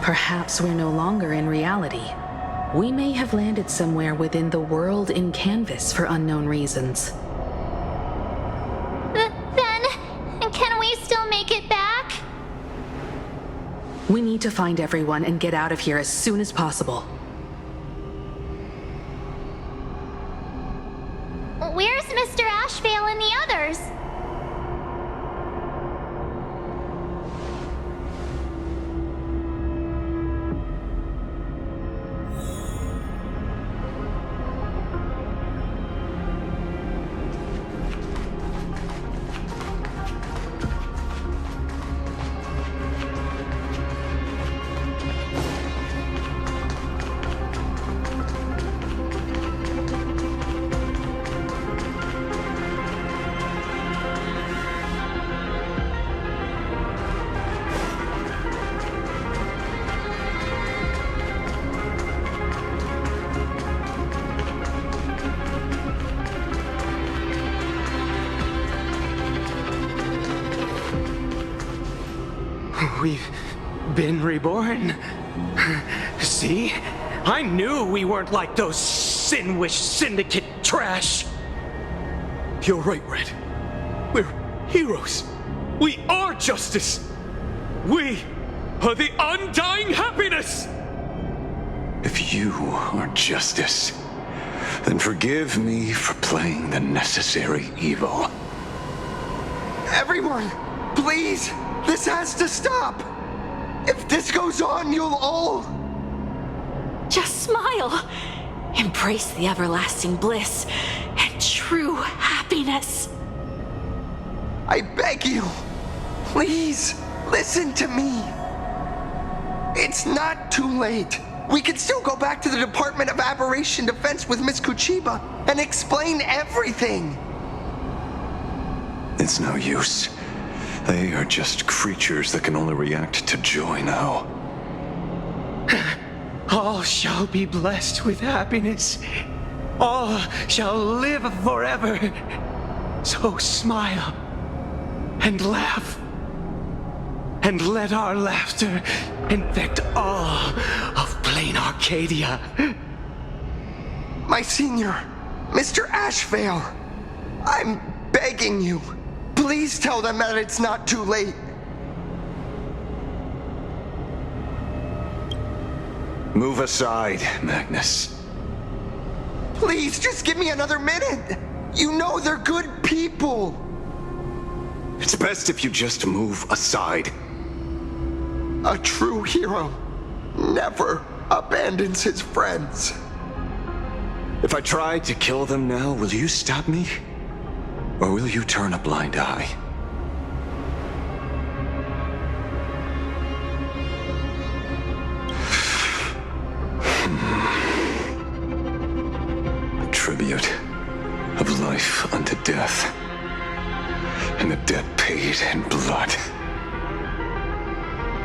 Perhaps we're no longer in reality. We may have landed somewhere within the world in canvas for unknown reasons. Then, can we still make it back? We need to find everyone and get out of here as soon as possible. Where's Mr. Ashvale and the others? We've been reborn. See? I knew we weren't like those Sin-Wish Syndicate trash. You're right, Red. We're heroes. We are justice! We are the undying happiness! If you are justice, then forgive me for playing the necessary evil. Everyone, please! This has to stop! If this goes on, you'll all... Just smile. Embrace the everlasting bliss and true happiness. I beg you, please, listen to me. It's not too late. We can still go back to the Department of Aberration Defense with Miss Kuchiba and explain everything. It's no use. They are just creatures that can only react to joy now. All shall be blessed with happiness. All shall live forever. So smile and laugh. And let our laughter infect all of plain Arcadia. My senior, Mr. Ashvale, I'm begging you. Please tell them that it's not too late. Move aside, Magnus. Please, just give me another minute. You know they're good people. It's best if you just move aside. A true hero never abandons his friends. If I try to kill them now, will you stop me? Or will you turn a blind eye? Tribute of life unto death, and the debt paid in blood.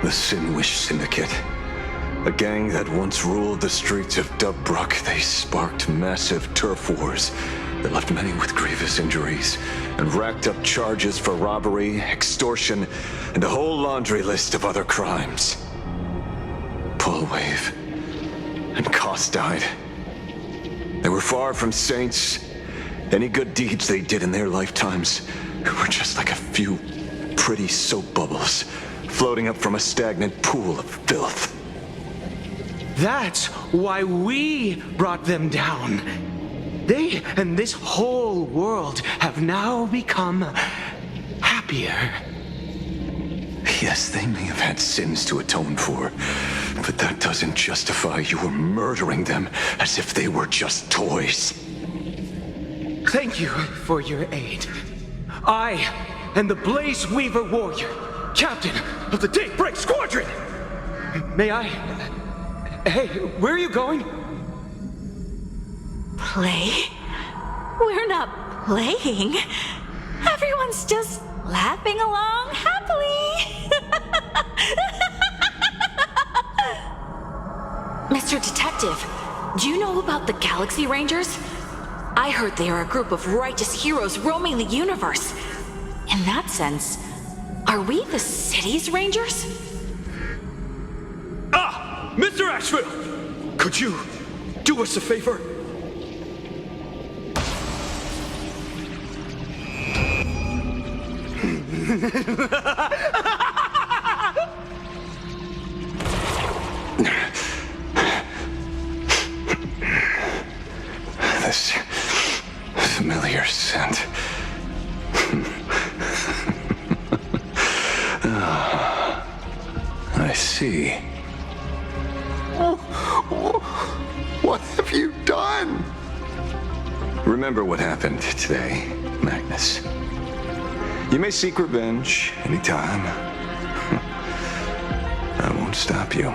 The Sinwish Syndicate, a gang that once ruled the streets of Dubbrook. They sparked massive turf wars that left many with grievous injuries and racked up charges for robbery, extortion, and a whole laundry list of other crimes. Pullwave and Koss died. They were far from saints. Any good deeds they did in their lifetimes were just like a few pretty soap bubbles floating up from a stagnant pool of filth. That's why we brought them down. They and this whole world have now become happier. Yes, they may have had sins to atone for, but that doesn't justify your murdering them as if they were just toys. Thank you for your aid. I am the Blaze Weaver Warrior, captain of the Daybreak Squadron. May I... Hey, where are you going? Play? We're not playing. Everyone's just laughing along happily. Mr. Detective, do you know about the Galaxy Rangers? I heard they are a group of righteous heroes roaming the universe. In that sense, are we the city's rangers? Ah! Mr. Ashville! Could you do us a favor? This familiar scent. I see. What have you done? Remember what happened today, Magnus. You may seek revenge anytime. I won't stop you.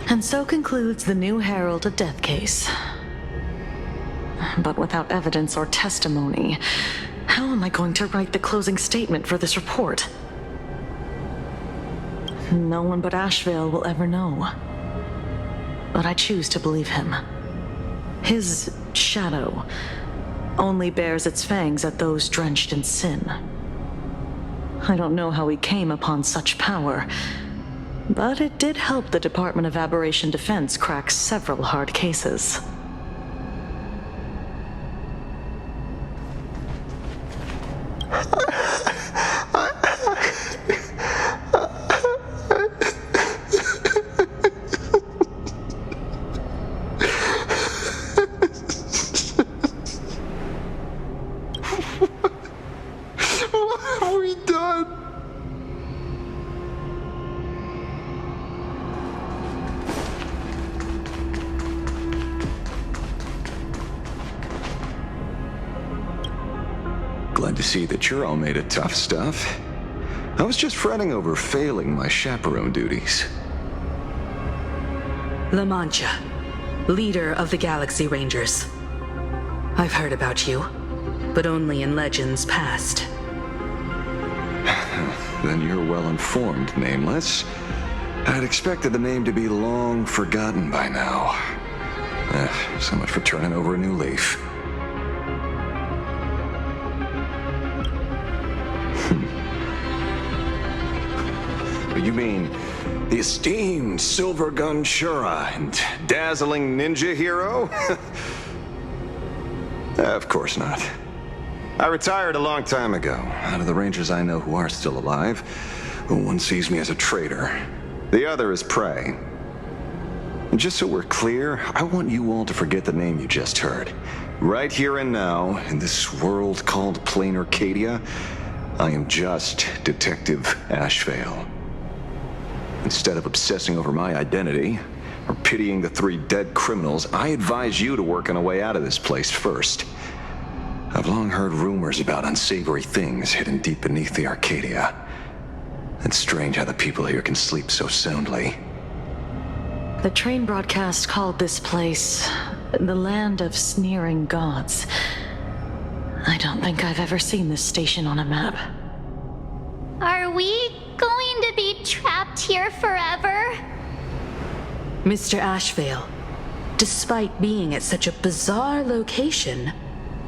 And so concludes the new Herald of Death case. But without evidence or testimony, how am I going to write the closing statement for this report? No one but Ashvale will ever know. But I choose to believe him. His shadow only bears its fangs at those drenched in sin. I don't know how he came upon such power, but it did help the Department of Aberration Defense crack several hard cases. What have we done? Glad to see that you're all made of tough stuff. I was just fretting over failing my chaperone duties. La Mancha, leader of the Galaxy Rangers. I've heard about you, but only in legends past. Then you're well informed, Nameless. I'd expected the name to be long forgotten by now. So much for turning over a new leaf. You mean the esteemed Silver Gun Shura and dazzling ninja hero? Of course not. I retired a long time ago. Out of the Rangers I know who are still alive, one sees me as a traitor. The other is prey. And just so we're clear, I want you all to forget the name you just heard. Right here and now, in this world called Plain Arcadia, I am just Detective Ashvale. Instead of obsessing over my identity, or pitying the 3 dead criminals, I advise you to work on a way out of this place first. I've long heard rumors about unsavory things hidden deep beneath the Arcadia. It's strange how the people here can sleep so soundly. The train broadcast called this place the Land of Sneering Gods. I don't think I've ever seen this station on a map. Are we going to be trapped here forever? Mr. Ashvale, despite being at such a bizarre location,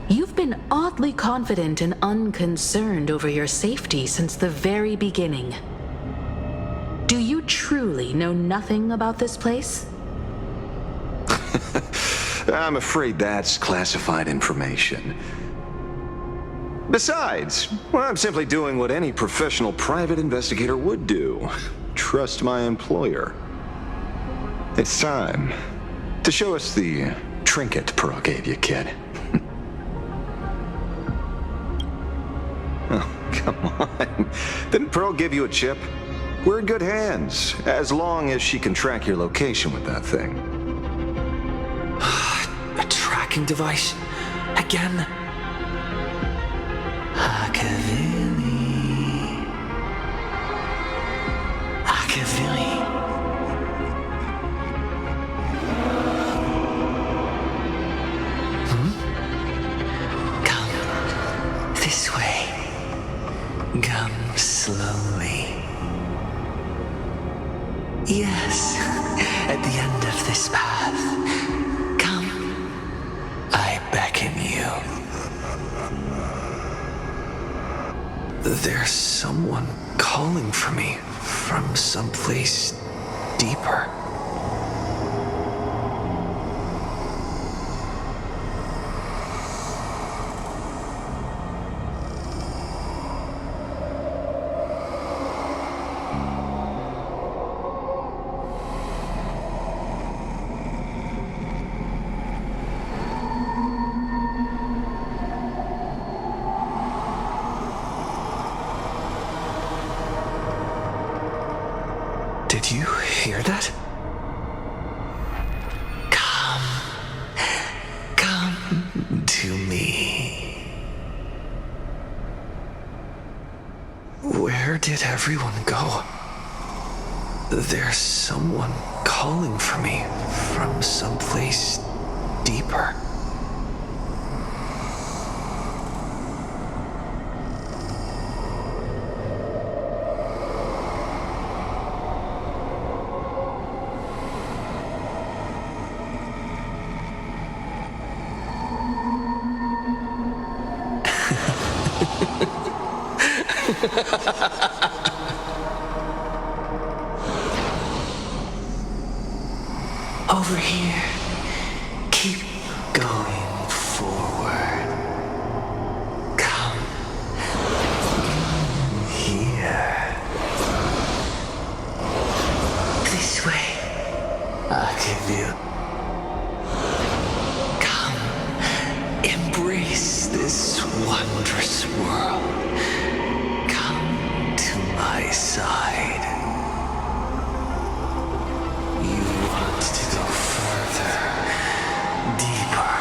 you've been oddly confident and unconcerned over your safety since the very beginning. Do you truly know nothing about this place? I'm afraid that's classified information. Besides, well, I'm simply doing what any professional private investigator would do. Trust my employer. It's time to show us the trinket Pearl gave you, kid. Oh, come on. Didn't Pearl give you a chip? We're in good hands, as long as she can track your location with that thing. A tracking device? Again? Akavili. Come this way. Come slowly. Yes, at the end of this path. Come. I beckon you. There's someone calling for me from someplace deeper. Did you hear that? Come to me. Where did everyone go? There's someone calling for me from someplace deeper. Over here. Keep going forward. Come. Here. This way. I'll give you. Come. Embrace this wondrous world. Come to my side. You want to go further, deeper,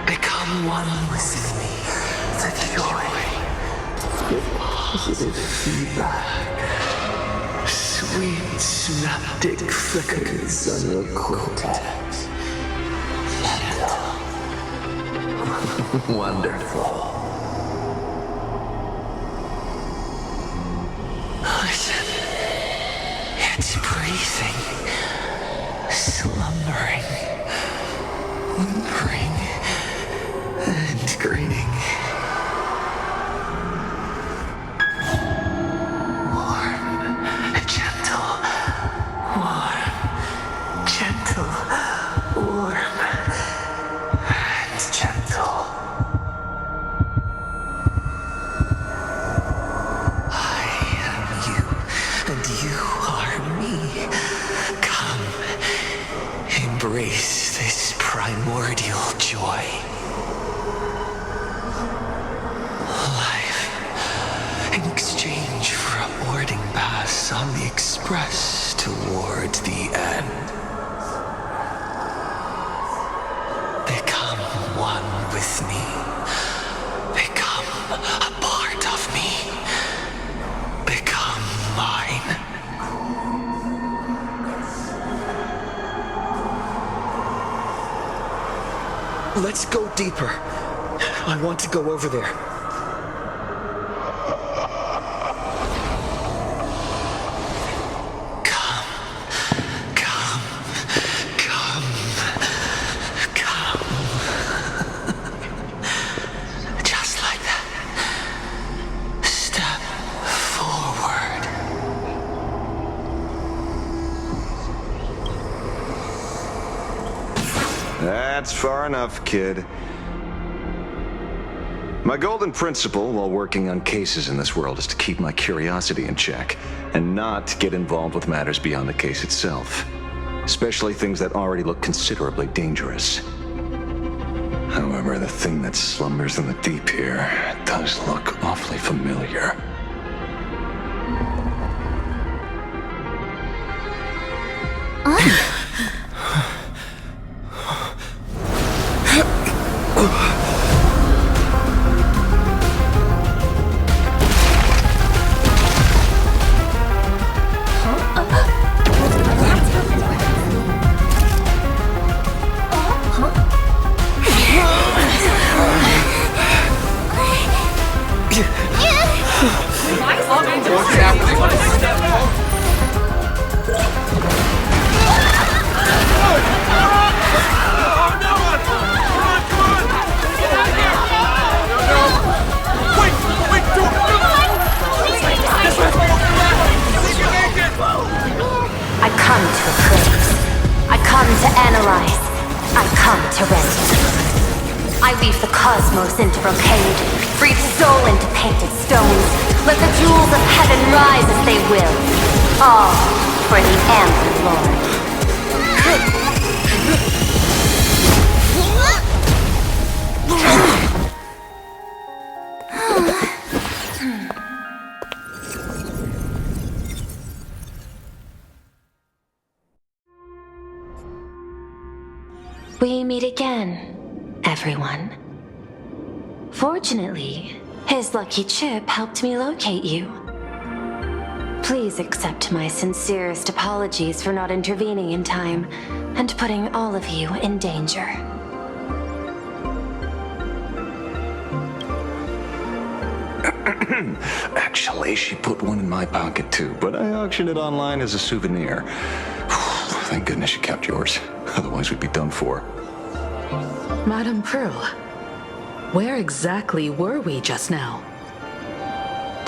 become one with me. The joy, the positive feedback, sweet synaptic flickers on your cortex. Wonderful. Listen, it's breathing. Slumbering, whimpering, and grinning. Warm, gentle, warm, and gentle. I am you, and you are me. Come. Embrace this primordial joy. Life in exchange for a boarding pass on the express toward the end. Become one with me. Become a part of me. Become mine. Let's go deeper. I want to go over there. Come. Just like that. Step forward. That's far enough, kid. My golden principle while working on cases in this world is to keep my curiosity in check and not get involved with matters beyond the case itself, especially things that already look considerably dangerous. However, the thing that slumbers in the deep here does look awfully familiar. I come to appraise. I come to analyze. I come to rescue. I weave the cosmos into brocade, breathe soul into painted stones. Let the jewels of heaven rise as they will. All for the Amber Lord. We meet again, everyone. Fortunately, his lucky chip helped me locate you. Please accept my sincerest apologies for not intervening in time and putting all of you in danger. Actually, she put one in my pocket too, but I auctioned it online as a souvenir. Thank goodness you kept yours. Otherwise, we'd be done for. Madame Pearl, where exactly were we just now?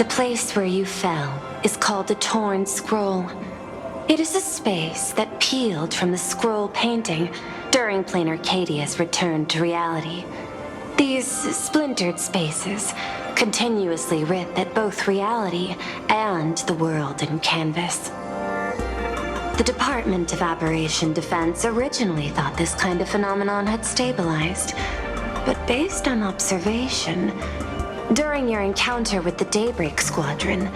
The place where you fell is called the Torn Scroll. It is a space that peeled from the scroll painting during Plain Arcadia's return to reality. These splintered spaces continuously writ at both reality and the world in canvas. The Department of Aberration Defense originally thought this kind of phenomenon had stabilized, but based on observation, during your encounter with the Daybreak Squadron,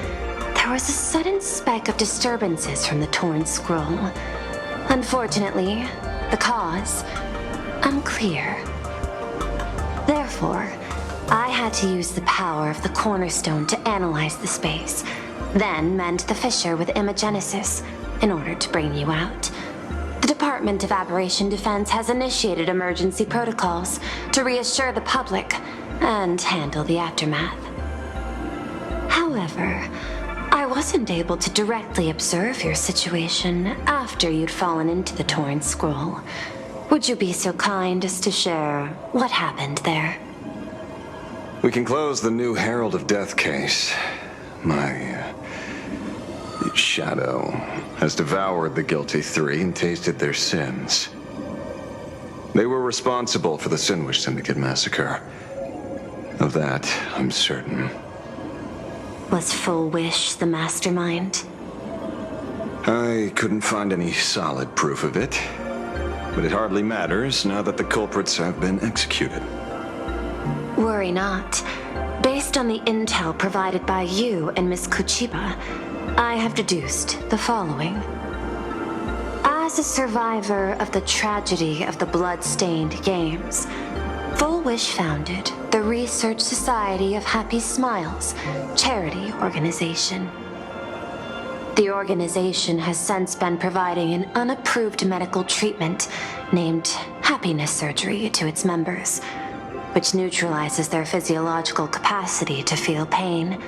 there was a sudden spike of disturbances from the Torn Scroll. Unfortunately, the cause, unclear. Therefore, I had to use the power of the Cornerstone to analyze the space, then mend the fissure with imagenesis in order to bring you out. The Department of Aberration Defense has initiated emergency protocols to reassure the public and handle the aftermath. However, I wasn't able to directly observe your situation after you'd fallen into the Torn Scroll. Would you be so kind as to share what happened there? We can close the new Herald of Death case. My shadow has devoured the guilty three and tasted their sins. They were responsible for the Sinwish Syndicate massacre. Of that, I'm certain. Was Full Wish the mastermind? I couldn't find any solid proof of it, but it hardly matters now that the culprits have been executed. Worry not. Based on the intel provided by you and Miss Kuchiba, I have deduced the following. As a survivor of the tragedy of the Blood-Stained Games, Full Wish founded the Research Society of Happy Smiles charity organization. The organization has since been providing an unapproved medical treatment named happiness surgery to its members, which neutralizes their physiological capacity to feel pain.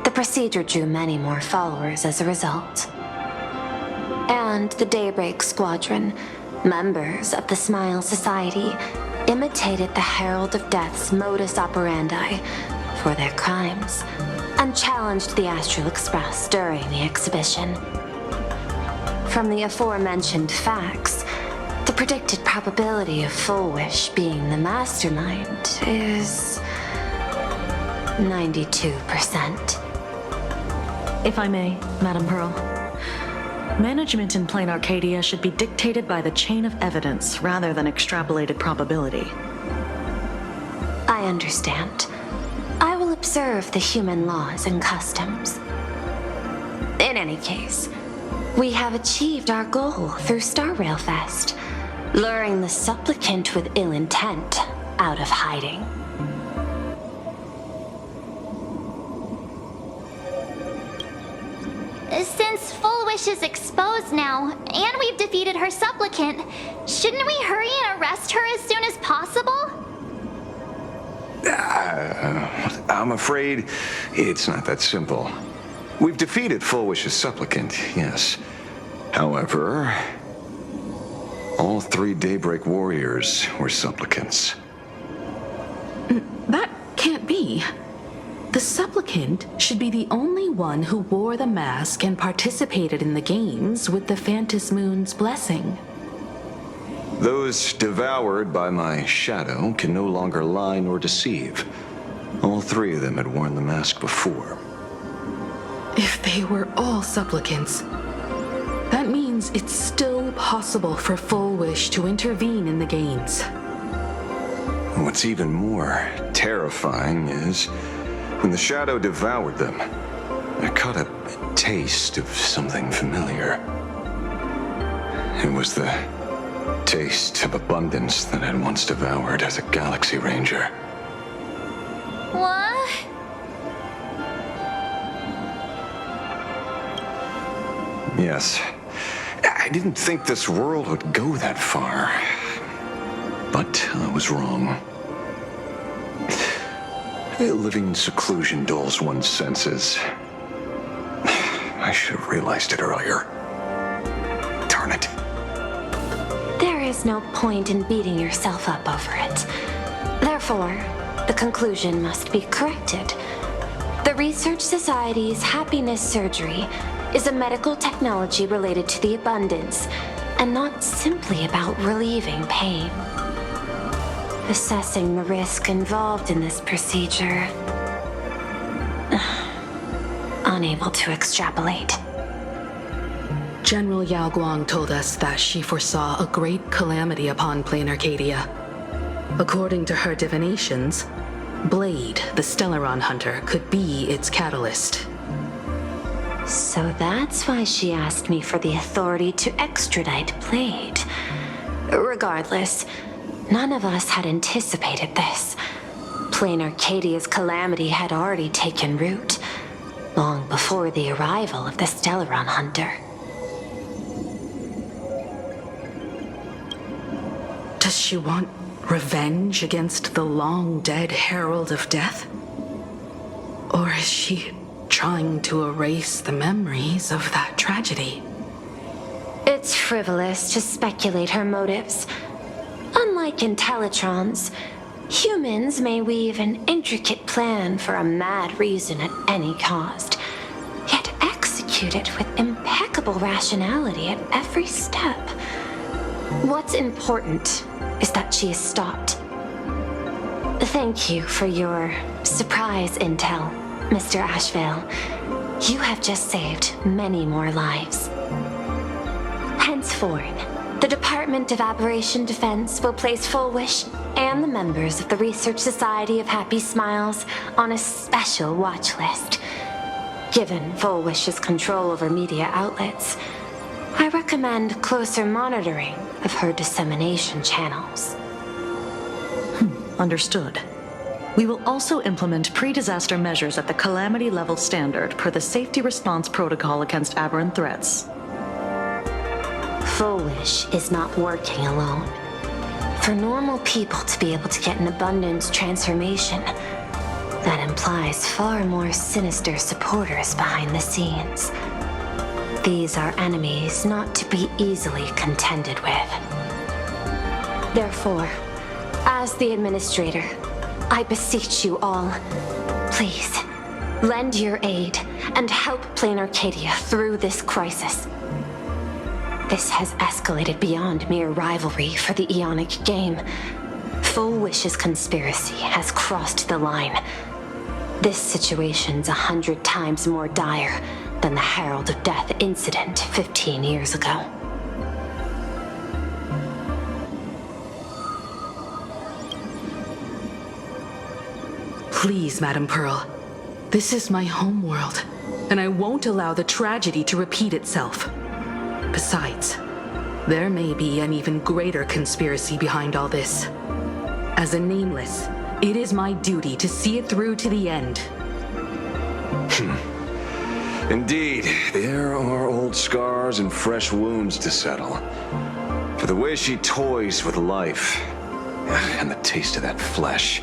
The procedure drew many more followers as a result. And the Daybreak Squadron, members of the Smile Society, imitated the Herald of Death's modus operandi for their crimes and challenged the Astral Express during the exhibition. From the aforementioned facts, the predicted probability of Full Wish being the mastermind is 92%. If I may, Madam Pearl. Management in Plain Arcadia should be dictated by the chain of evidence rather than extrapolated probability. I understand. I will observe the human laws and customs. In any case, we have achieved our goal through Star Rail Fest, luring the supplicant with ill intent out of hiding. Since Full Wish is exposed now, and we've defeated her supplicant, shouldn't we hurry and arrest her as soon as possible? I'm afraid it's not that simple. We've defeated Full Wish's supplicant, yes. However, all three Daybreak warriors were supplicants. That can't be. The supplicant should be the only one who wore the mask and participated in the games with the Phantom Moon's blessing. Those devoured by my shadow can no longer lie nor deceive. All three of them had worn the mask before. If they were all supplicants, that means it's still possible for Full Wish to intervene in the games. What's even more terrifying is, when the shadow devoured them, I caught a taste of something familiar. It was the taste of abundance that I'd once devoured as a Galaxy Ranger. What? Yes. I didn't think this world would go that far. But I was wrong. Living in seclusion dulls one's senses. I should have realized it earlier. Darn it. There is no point in beating yourself up over it. Therefore, the conclusion must be corrected. The Research Society's happiness surgery is a medical technology related to the abundance, and not simply about relieving pain. Assessing the risk involved in this procedure. Unable to extrapolate. General Yao Guang told us that she foresaw a great calamity upon Plain Arcadia. According to her divinations, Blade, the Stellaron hunter, could be its catalyst. So that's why she asked me for the authority to extradite Blade. Regardless, none of us had anticipated this. Plain Arcadia's calamity had already taken root, long before the arrival of the Stellaron hunter. Does she want revenge against the long-dead Herald of Death? Or is she trying to erase the memories of that tragedy? It's frivolous to speculate her motives. Unlike Intellitrons, humans may weave an intricate plan for a mad reason at any cost, yet execute it with impeccable rationality at every step. What's important is that she is stopped. Thank you for your surprise intel, Mr. Ashvale. You have just saved many more lives. Henceforth, the Department of Aberration Defense will place Full Wish and the members of the Research Society of Happy Smiles on a special watch list. Given Full Wish's control over media outlets, I recommend closer monitoring of her dissemination channels. Understood. We will also implement pre-disaster measures at the calamity level standard per the Safety Response Protocol against aberrant threats. Full Wish is not working alone. For normal people to be able to get an abundance transformation, that implies far more sinister supporters behind the scenes. These are enemies not to be easily contended with. Therefore, as the administrator, I beseech you all, please, lend your aid and help Plain Arcadia through this crisis. This has escalated beyond mere rivalry for the Ionic game. Full Wish's conspiracy has crossed the line. This situation's 100 times more dire than the Herald of Death incident 15 years ago. Please, Madam Pearl. This is my homeworld, and I won't allow the tragedy to repeat itself. Besides, there may be an even greater conspiracy behind all this. As a Nameless, it is my duty to see it through to the end. Indeed, there are old scars and fresh wounds to settle. For the way she toys with life, and the taste of that flesh,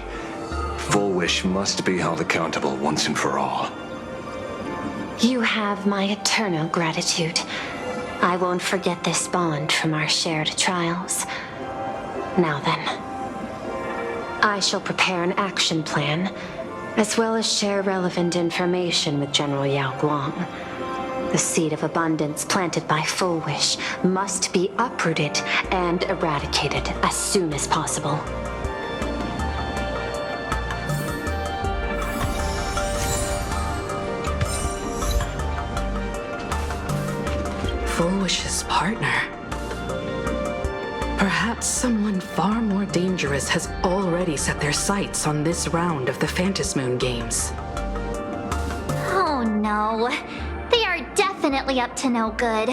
Full Wish must be held accountable once and for all. You have my eternal gratitude. I won't forget this bond from our shared trials. Now then, I shall prepare an action plan, as well as share relevant information with General Yao Guang. The seed of abundance planted by Full Wish must be uprooted and eradicated as soon as possible. Full Wish's partner. Perhaps someone far more dangerous has already set their sights on this round of the Phantasmoon Games. Oh no. They are definitely up to no good.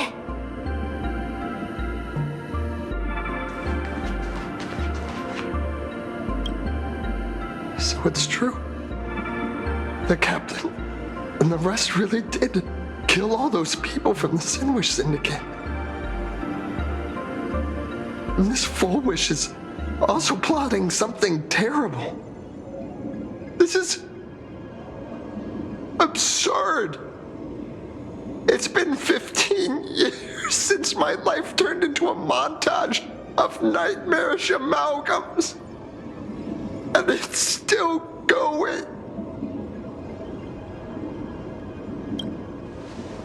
So it's true. The captain and the rest really did kill all those people from the Sinwish Syndicate. And this Full Wish is also plotting something terrible. This is absurd. It's been 15 years since my life turned into a montage of nightmarish amalgams. And it's still going.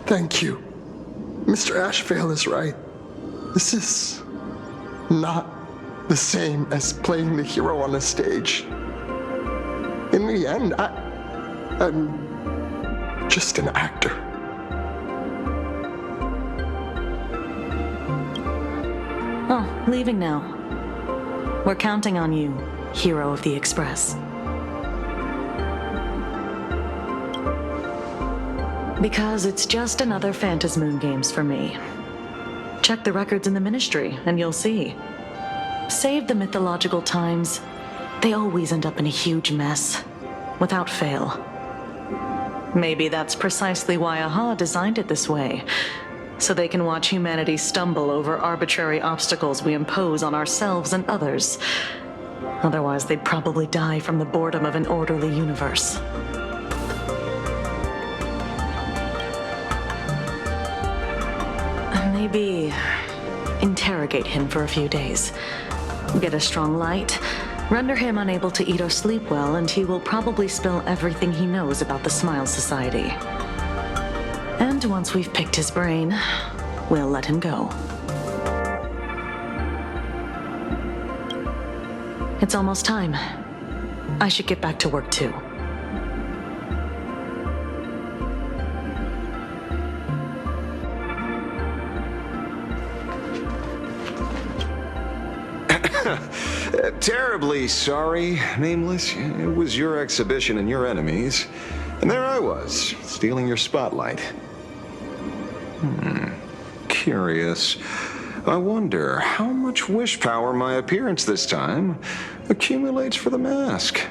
Thank you. Mr. Ashvale is right. This is not the same as playing the hero on a stage. In the end, I'm just an actor. Oh, leaving now. We're counting on you, hero of the Express. Because it's just another Phantasmoon Games for me. Check the records in the Ministry, and you'll see. Save the mythological times. They always end up in a huge mess, without fail. Maybe that's precisely why AHA designed it this way, so they can watch humanity stumble over arbitrary obstacles we impose on ourselves and others. Otherwise, they'd probably die from the boredom of an orderly universe. Maybe interrogate him for a few days. Get a strong light, render him unable to eat or sleep well, and he will probably spill everything he knows about the Smile Society. And once we've picked his brain, we'll let him go. It's almost time. I should get back to work too. Terribly sorry, Nameless. It was your exhibition and your enemies. And there I was, stealing your spotlight. Curious. I wonder how much wish power my appearance this time accumulates for the mask.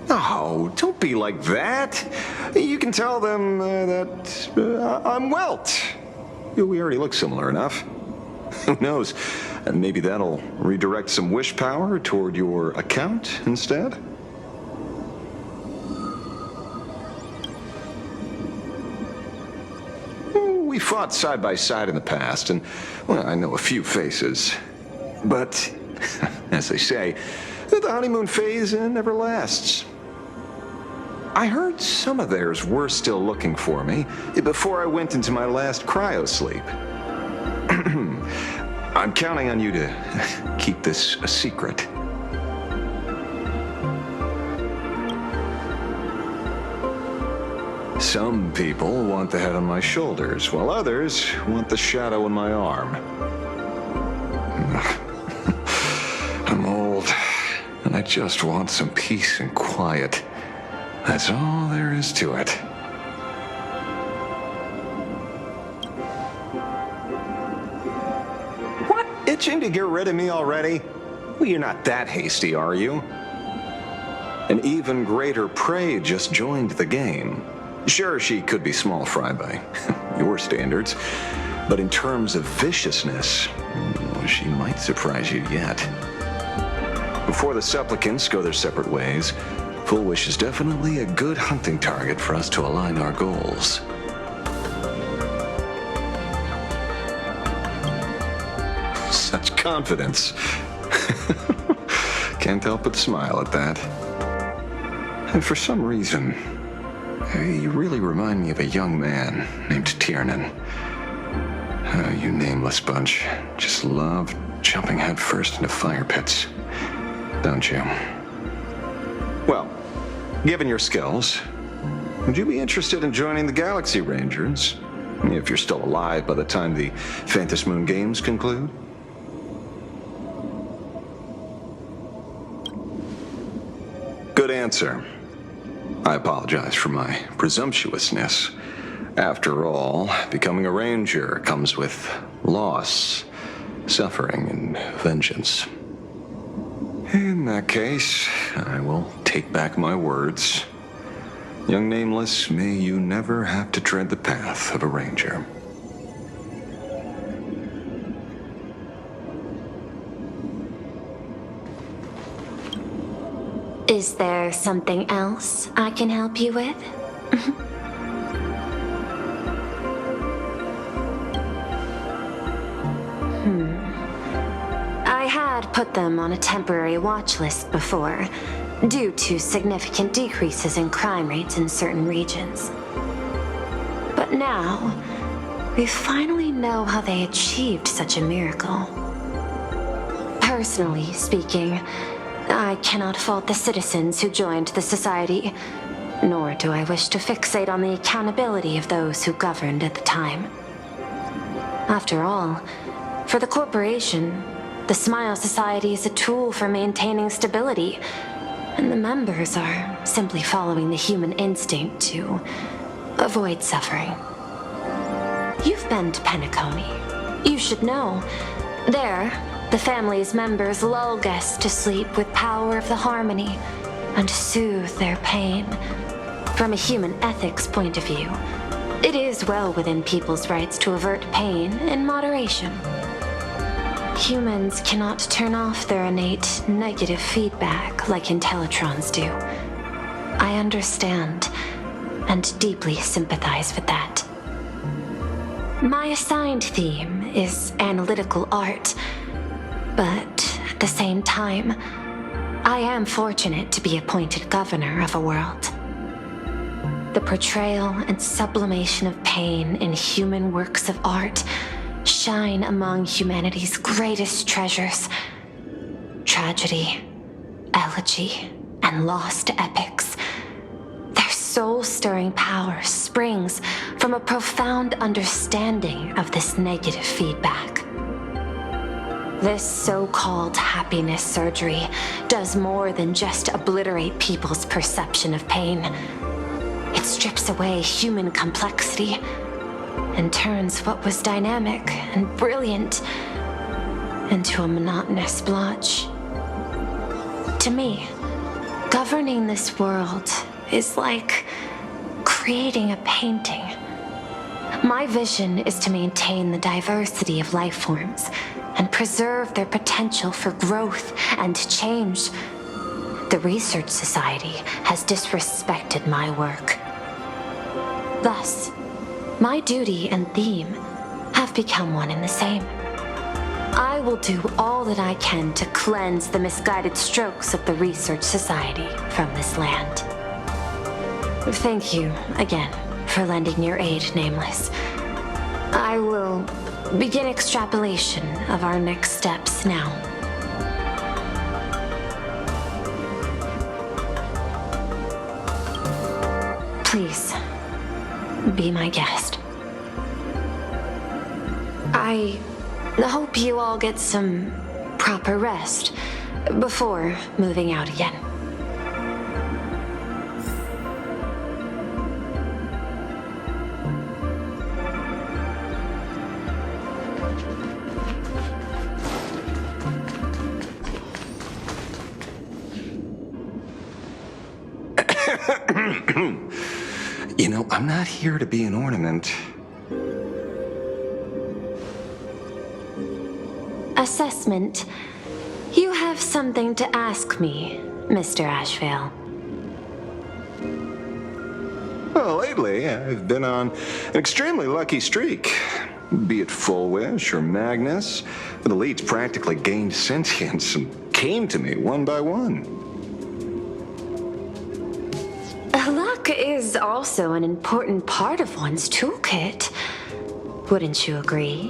Oh, don't be like that. You can tell them that I'm Welt. We already look similar enough. Who knows? Maybe that'll redirect some wish power toward your account instead? We fought side by side in the past, and, well, I know a few faces. But, as they say, the honeymoon phase never lasts. I heard some of theirs were still looking for me before I went into my last cryosleep. I'm counting on you to keep this a secret. Some people want the head on my shoulders, while others want the shadow in my arm. I'm old, and I just want some peace and quiet. That's all there is to it. What? Itching to get rid of me already? Well, you're not that hasty, are you? An even greater prey just joined the game. Sure, she could be small fry by your standards, but in terms of viciousness, she might surprise you yet. Before the supplicants go their separate ways, Full Wish is definitely a good hunting target for us to align our goals. Such confidence. Can't help but smile at that. And for some reason, you really remind me of a young man named Tiernan. You nameless bunch just love jumping headfirst into fire pits, don't you? Well, given your skills, would you be interested in joining the Galaxy Rangers? If you're still alive by the time the Phantasmoon Games conclude? Good answer. I apologize for my presumptuousness. After all, becoming a ranger comes with loss, suffering, and vengeance. In that case, I will take back my words. Young Nameless, may you never have to tread the path of a ranger. Is there something else I can help you with? I had put them on a temporary watch list before, due to significant decreases in crime rates in certain regions. But now, we finally know how they achieved such a miracle. Personally speaking, I cannot fault the citizens who joined the society, nor do I wish to fixate on the accountability of those who governed at the time. After all, for the corporation, the Smile Society is a tool for maintaining stability, and the members are simply following the human instinct to avoid suffering. You've been to Penacony. You should know. There, the family's members lull guests to sleep with power of the harmony and soothe their pain. From a human ethics point of view, it is well within people's rights to avert pain in moderation. Humans cannot turn off their innate negative feedback like Intellitrons do. I understand and deeply sympathize with that. My assigned theme is analytical art, but at the same time, I am fortunate to be appointed governor of a world. The portrayal and sublimation of pain in human works of art shine among humanity's greatest treasures: tragedy, elegy, and lost epics. Their soul-stirring power springs from a profound understanding of this negative feedback. This so-called happiness surgery does more than just obliterate people's perception of pain. It strips away human complexity and turns what was dynamic and brilliant into a monotonous blotch. To me, governing this world is like creating a painting. My vision is to maintain the diversity of life forms and preserve their potential for growth and change. The Research Society has disrespected my work. Thus, my duty and theme have become one and the same. I will do all that I can to cleanse the misguided strokes of the Research Society from this land. Thank you again for lending your aid, Nameless. I will begin extrapolation of our next steps now. Please, be my guest. I hope you all get some proper rest before moving out again. You know, I'm not here to be an ornament. Assessment. You have something to ask me, Mr. Ashvale. Well, lately, I've been on an extremely lucky streak. Be it Full Wish or Magnus, the elites practically gained sentience and came to me one by one. Luck is also an important part of one's toolkit. Wouldn't you agree?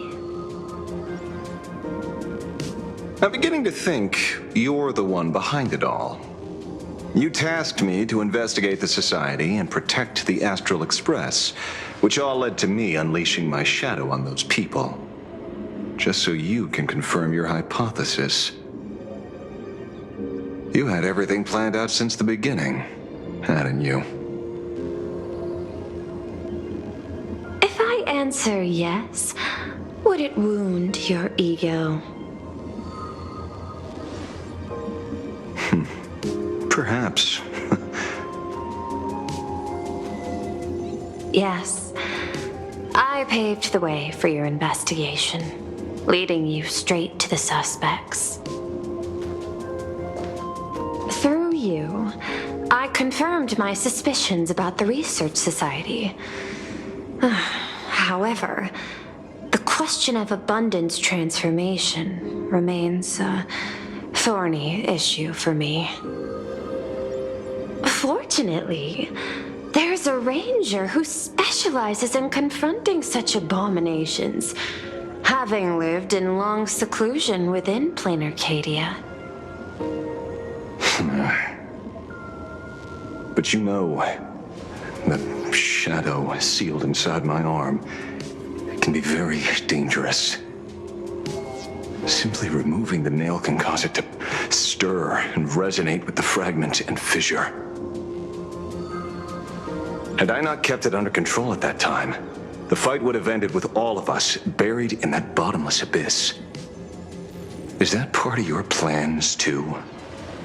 I'm beginning to think you're the one behind it all. You tasked me to investigate the Society and protect the Astral Express, which all led to me unleashing my shadow on those people. Just so you can confirm your hypothesis. You had everything planned out since the beginning, hadn't you? If I answer yes, would it wound your ego? Perhaps. Yes. I paved the way for your investigation, leading you straight to the suspects. Through you, I confirmed my suspicions about the Research Society. However, the question of abundance transformation remains a thorny issue for me. Fortunately, there's a ranger who specializes in confronting such abominations, having lived in long seclusion within plain Arcadia. But you know, that shadow sealed inside my arm can be very dangerous. Simply removing the nail can cause it to stir and resonate with the fragment and fissure. Had I not kept it under control at that time, the fight would have ended with all of us buried in that bottomless abyss. Is that part of your plans too,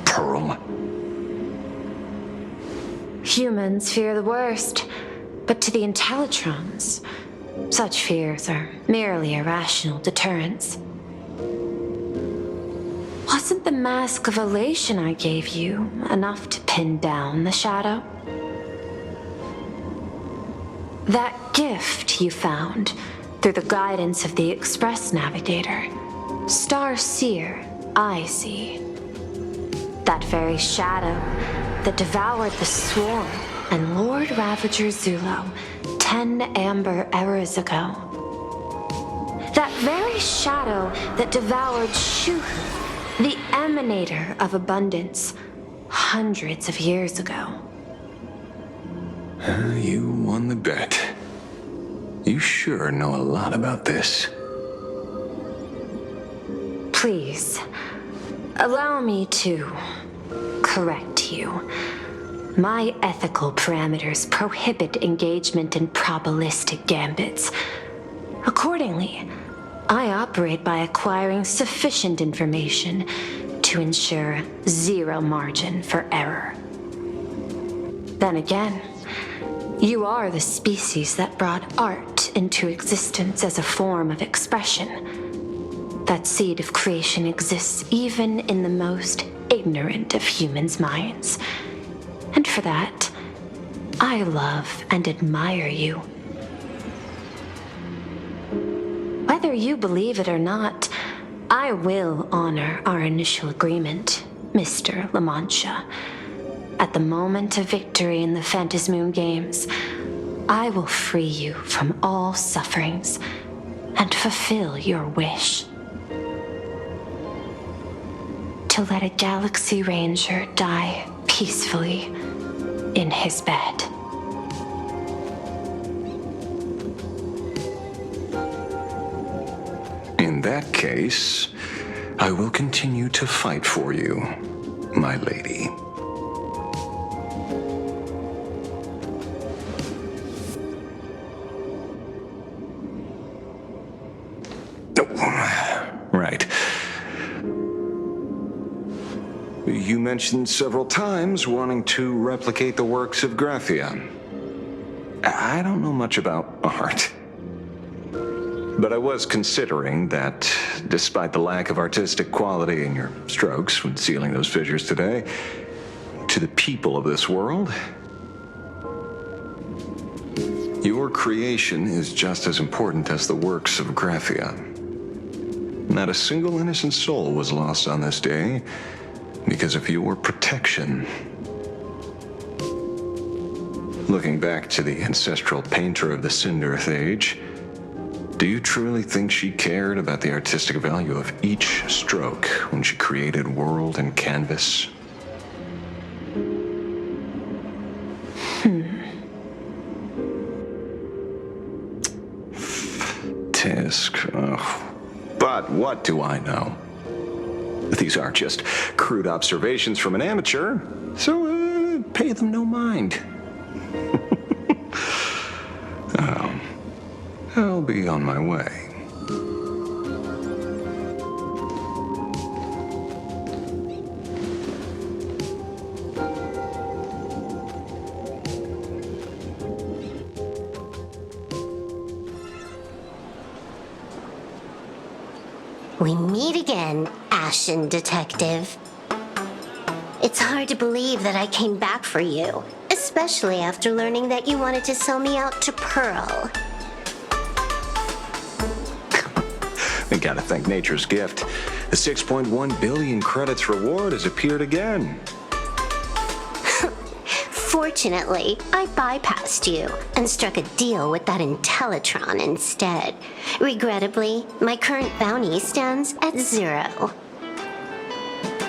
Pearl? Humans fear the worst, but to the Intellitrons, such fears are merely irrational deterrents. Wasn't the mask of elation I gave you enough to pin down the shadow? That gift you found through the guidance of the Express Navigator, Star Seer, I see. That very shadow that devoured the Swarm and Lord Ravager Zulo 10 amber eras ago. That very shadow that devoured Shuhu, the emanator of abundance, hundreds of years ago. You won the bet. You sure know a lot about this. Please, allow me to correct you. My ethical parameters prohibit engagement in probabilistic gambits. Accordingly, I operate by acquiring sufficient information to ensure zero margin for error. Then again, you are the species that brought art into existence as a form of expression. That seed of creation exists even in the most ignorant of humans' minds. And for that, I love and admire you. Whether you believe it or not, I will honor our initial agreement, Mr. La Mancha. At the moment of victory in the Phantasmoon Games, I will free you from all sufferings and fulfill your wish. To let a Galaxy Ranger die peacefully in his bed. In that case, I will continue to fight for you, my lady. Right. You mentioned several times wanting to replicate the works of Graphia. I don't know much about art. But I was considering that, despite the lack of artistic quality in your strokes when sealing those fissures today, to the people of this world, your creation is just as important as the works of Graphia. Not a single innocent soul was lost on this day because of your protection. Looking back to the ancestral painter of the Cinderth Age, do you truly think she cared about the artistic value of each stroke when she created world and canvas? Tisk. But what do I know? These are just crude observations from an amateur, so pay them no mind. I'll be on my way. We meet again, Ashen Detective. It's hard to believe that I came back for you, especially after learning that you wanted to sell me out to Pearl. We gotta thank nature's gift. The 6.1 billion credits reward has appeared again. Fortunately, I bypassed you and struck a deal with that Intellitron instead. Regrettably, my current bounty stands at 0.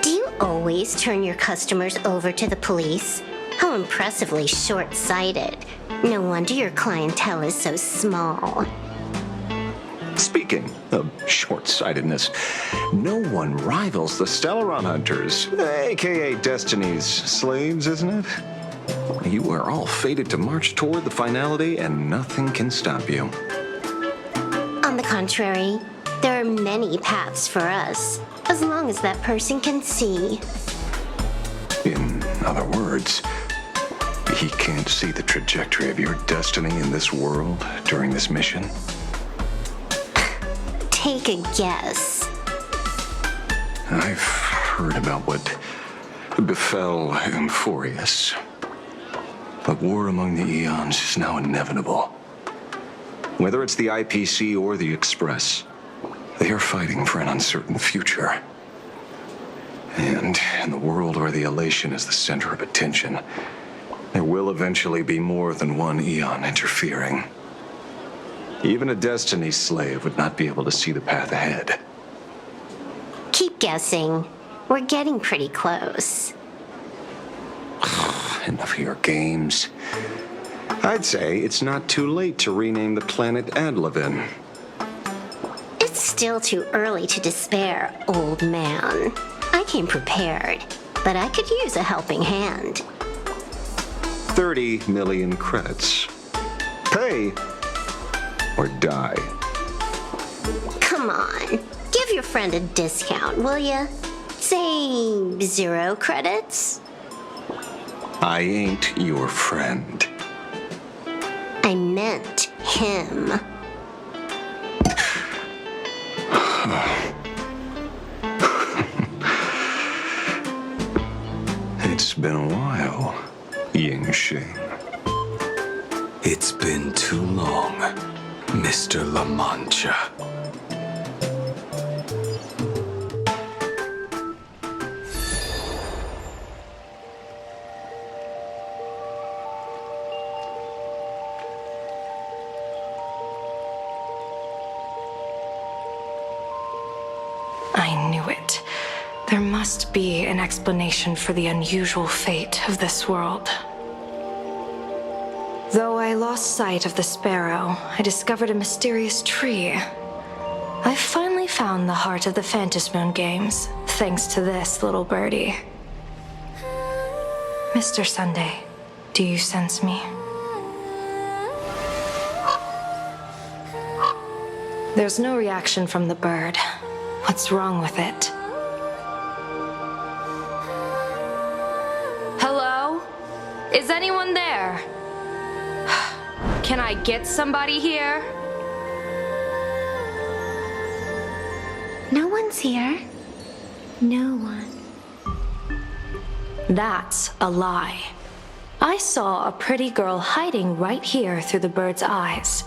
Do you always turn your customers over to the police? How impressively short-sighted. No wonder your clientele is so small. Speaking of short-sightedness, no one rivals the Stellaron Hunters, aka Destiny's slaves, isn't it? You are all fated to march toward the finality, and nothing can stop you. On the contrary, there are many paths for us, as long as that person can see. In other words, he can't see the trajectory of your destiny in this world during this mission? Take a guess. I've heard about what befell Euphorius. The war among the Eons is now inevitable. Whether it's the IPC or the Express, they are fighting for an uncertain future. And in the world where the elation is the center of attention, there will eventually be more than one Eon interfering. Even a Destiny slave would not be able to see the path ahead. Keep guessing. We're getting pretty close. Enough of your games. I'd say it's not too late to rename the planet Adlevin. It's still too early to despair, old man. I came prepared, but I could use a helping hand. 30 million credits. Pay or die. Come on, give your friend a discount, will ya? Say 0 credits? I ain't your friend. I meant him. It's been a while, Yingxing. It's been too long, Mr. La Mancha. I knew it. There must be an explanation for the unusual fate of this world. Though I lost sight of the sparrow, I discovered a mysterious tree. I finally found the heart of the Phantasmoon games, thanks to this little birdie. Mr. Sunday, do you sense me? There's no reaction from the bird. What's wrong with it? Hello? Is anyone there? Can I get somebody here? No one's here. No one. That's a lie. I saw a pretty girl hiding right here through the bird's eyes.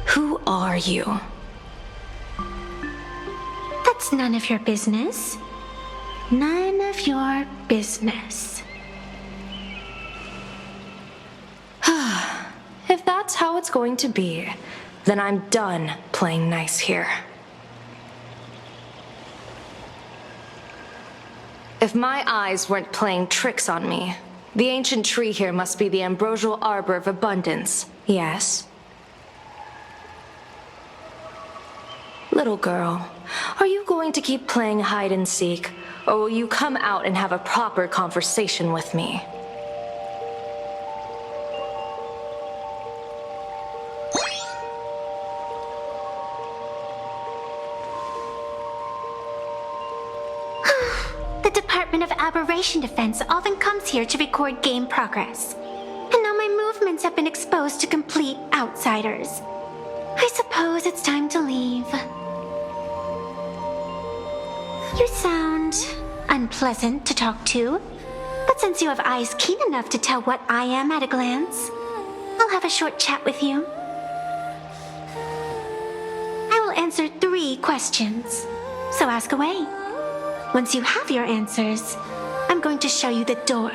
Who are you? That's none of your business. None of your business. If that's how it's going to be, then I'm done playing nice here. If my eyes weren't playing tricks on me, the ancient tree here must be the ambrosial arbor of abundance, yes? Little girl, are you going to keep playing hide and seek, or will you come out and have a proper conversation with me? The Department of Aberration Defense often comes here to record game progress. And now my movements have been exposed to complete outsiders. I suppose it's time to leave. You sound unpleasant to talk to, but since you have eyes keen enough to tell what I am at a glance, I'll have a short chat with you. I will answer 3 questions, so ask away. Once you have your answers, I'm going to show you the door.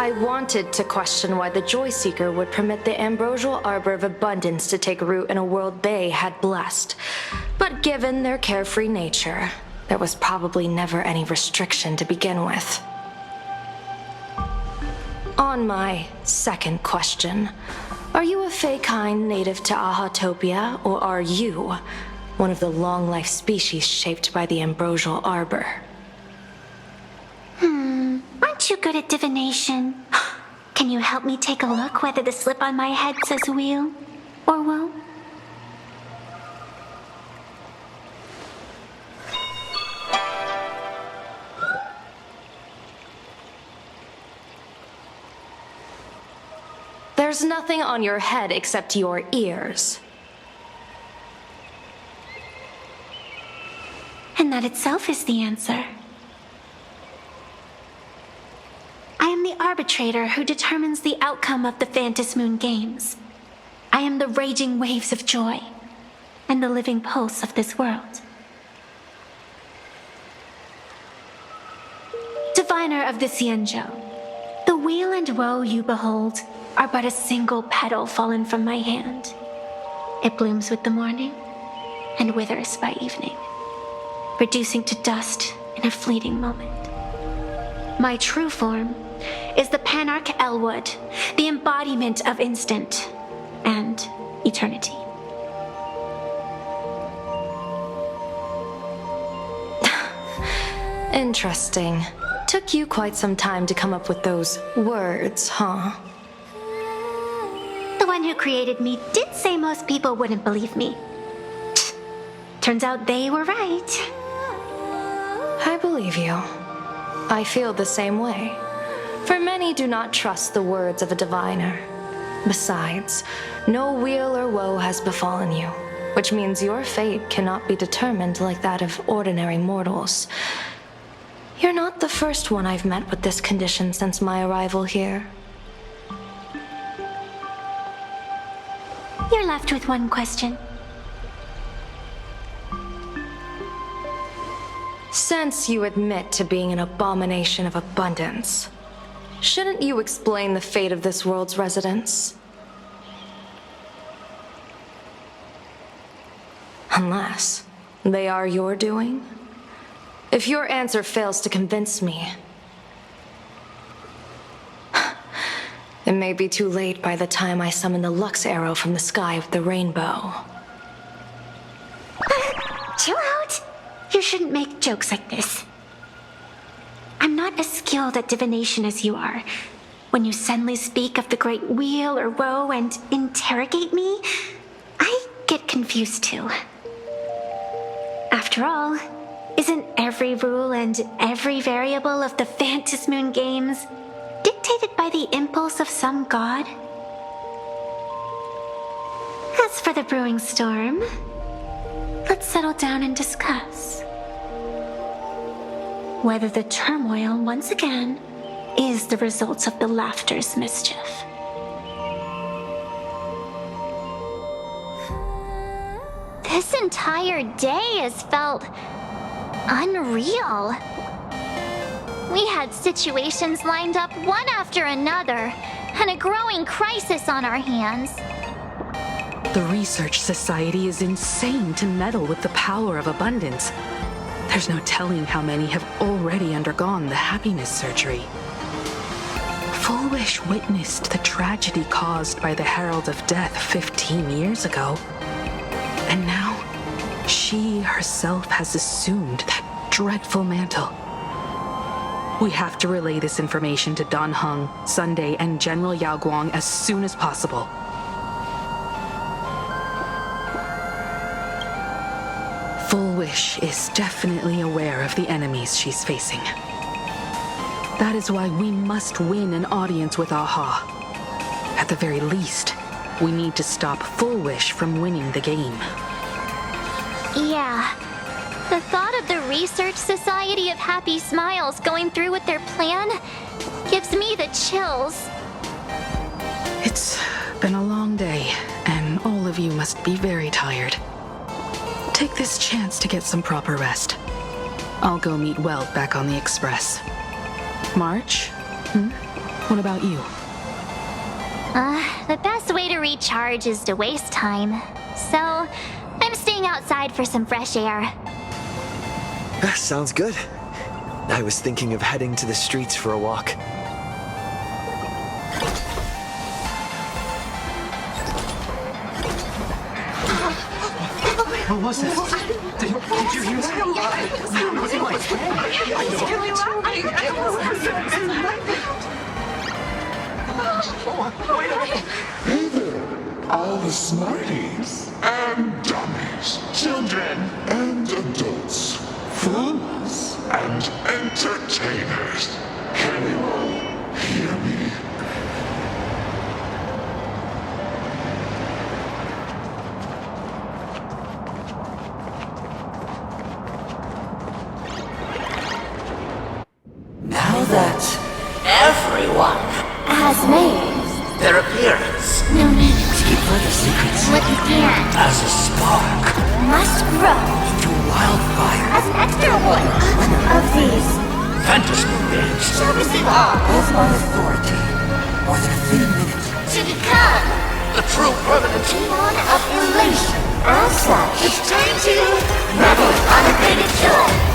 I wanted to question why the Joyseeker would permit the ambrosial arbor of abundance to take root in a world they had blessed. But given their carefree nature, there was probably never any restriction to begin with. On my second question, are you a Fey-kind native to Ahatopia, or are you one of the long-life species shaped by the ambrosial arbor? Aren't you good at divination? Can you help me take a look whether the slip on my head says wheel or woe? There's nothing on your head except your ears. And that itself is the answer. I am the arbitrator who determines the outcome of the Phantasmoon Games. I am the raging waves of joy and the living pulse of this world. Diviner of the Xianzhou, the weal and woe you behold are but a single petal fallen from my hand. It blooms with the morning and withers by evening, reducing to dust in a fleeting moment. My true form is the Panarch Elwood, the embodiment of instant and eternity. Interesting. Took you quite some time to come up with those words, huh? The one who created me did say most people wouldn't believe me. Turns out they were right. I believe you. I feel the same way. For many do not trust the words of a diviner. Besides, no weal or woe has befallen you, which means your fate cannot be determined like that of ordinary mortals. You're not the first one I've met with this condition since my arrival here. You're left with one question. Since you admit to being an abomination of abundance, shouldn't you explain the fate of this world's residents? Unless they are your doing? If your answer fails to convince me, it may be too late by the time I summon the Lux Arrow from the sky of the rainbow. Chill out. You shouldn't make jokes like this. I'm not as skilled at divination as you are. When you suddenly speak of the great weal or woe and interrogate me, I get confused too. After all, isn't every rule and every variable of the Phantasmoon Games dictated by the impulse of some god? As for the brewing storm, let's settle down and discuss whether the turmoil, once again, is the result of the laughter's mischief. This entire day has felt unreal. We had situations lined up one after another, and a growing crisis on our hands. The Research Society is insane to meddle with the power of abundance. There's no telling how many have already undergone the happiness surgery. Full Wish witnessed the tragedy caused by the Herald of Death 15 years ago. And now, she herself has assumed that dreadful mantle. We have to relay this information to Dan Heng, Sunday, and General Yao Guang as soon as possible. Full Wish is definitely aware of the enemies she's facing. That is why we must win an audience with Aha. At the very least, we need to stop Full Wish from winning the game. Yeah. The thought of the Research Society of Happy Smiles going through with their plan gives me the chills. It's been a long day, and all of you must be very tired. Take this chance to get some proper rest. I'll go meet Weld back on the Express. March? What about you? The best way to recharge is to waste time. So, I'm staying outside for some fresh air. Sounds good. I was thinking of heading to the streets for a walk. What was that? Did you hear that? Was it like Hey there, all the smarties and dummies, children and adults, fools and entertainers. Can you all hear me? Now that everyone has made their appearance, no need to keep further secrets what you can as a spark must grow into wildfire. as an extra one of these Phantasmal games shall receive all as my authority more than 3 minutes to become the true permanent demon of elation. As such, it's time to revel in unabated joy.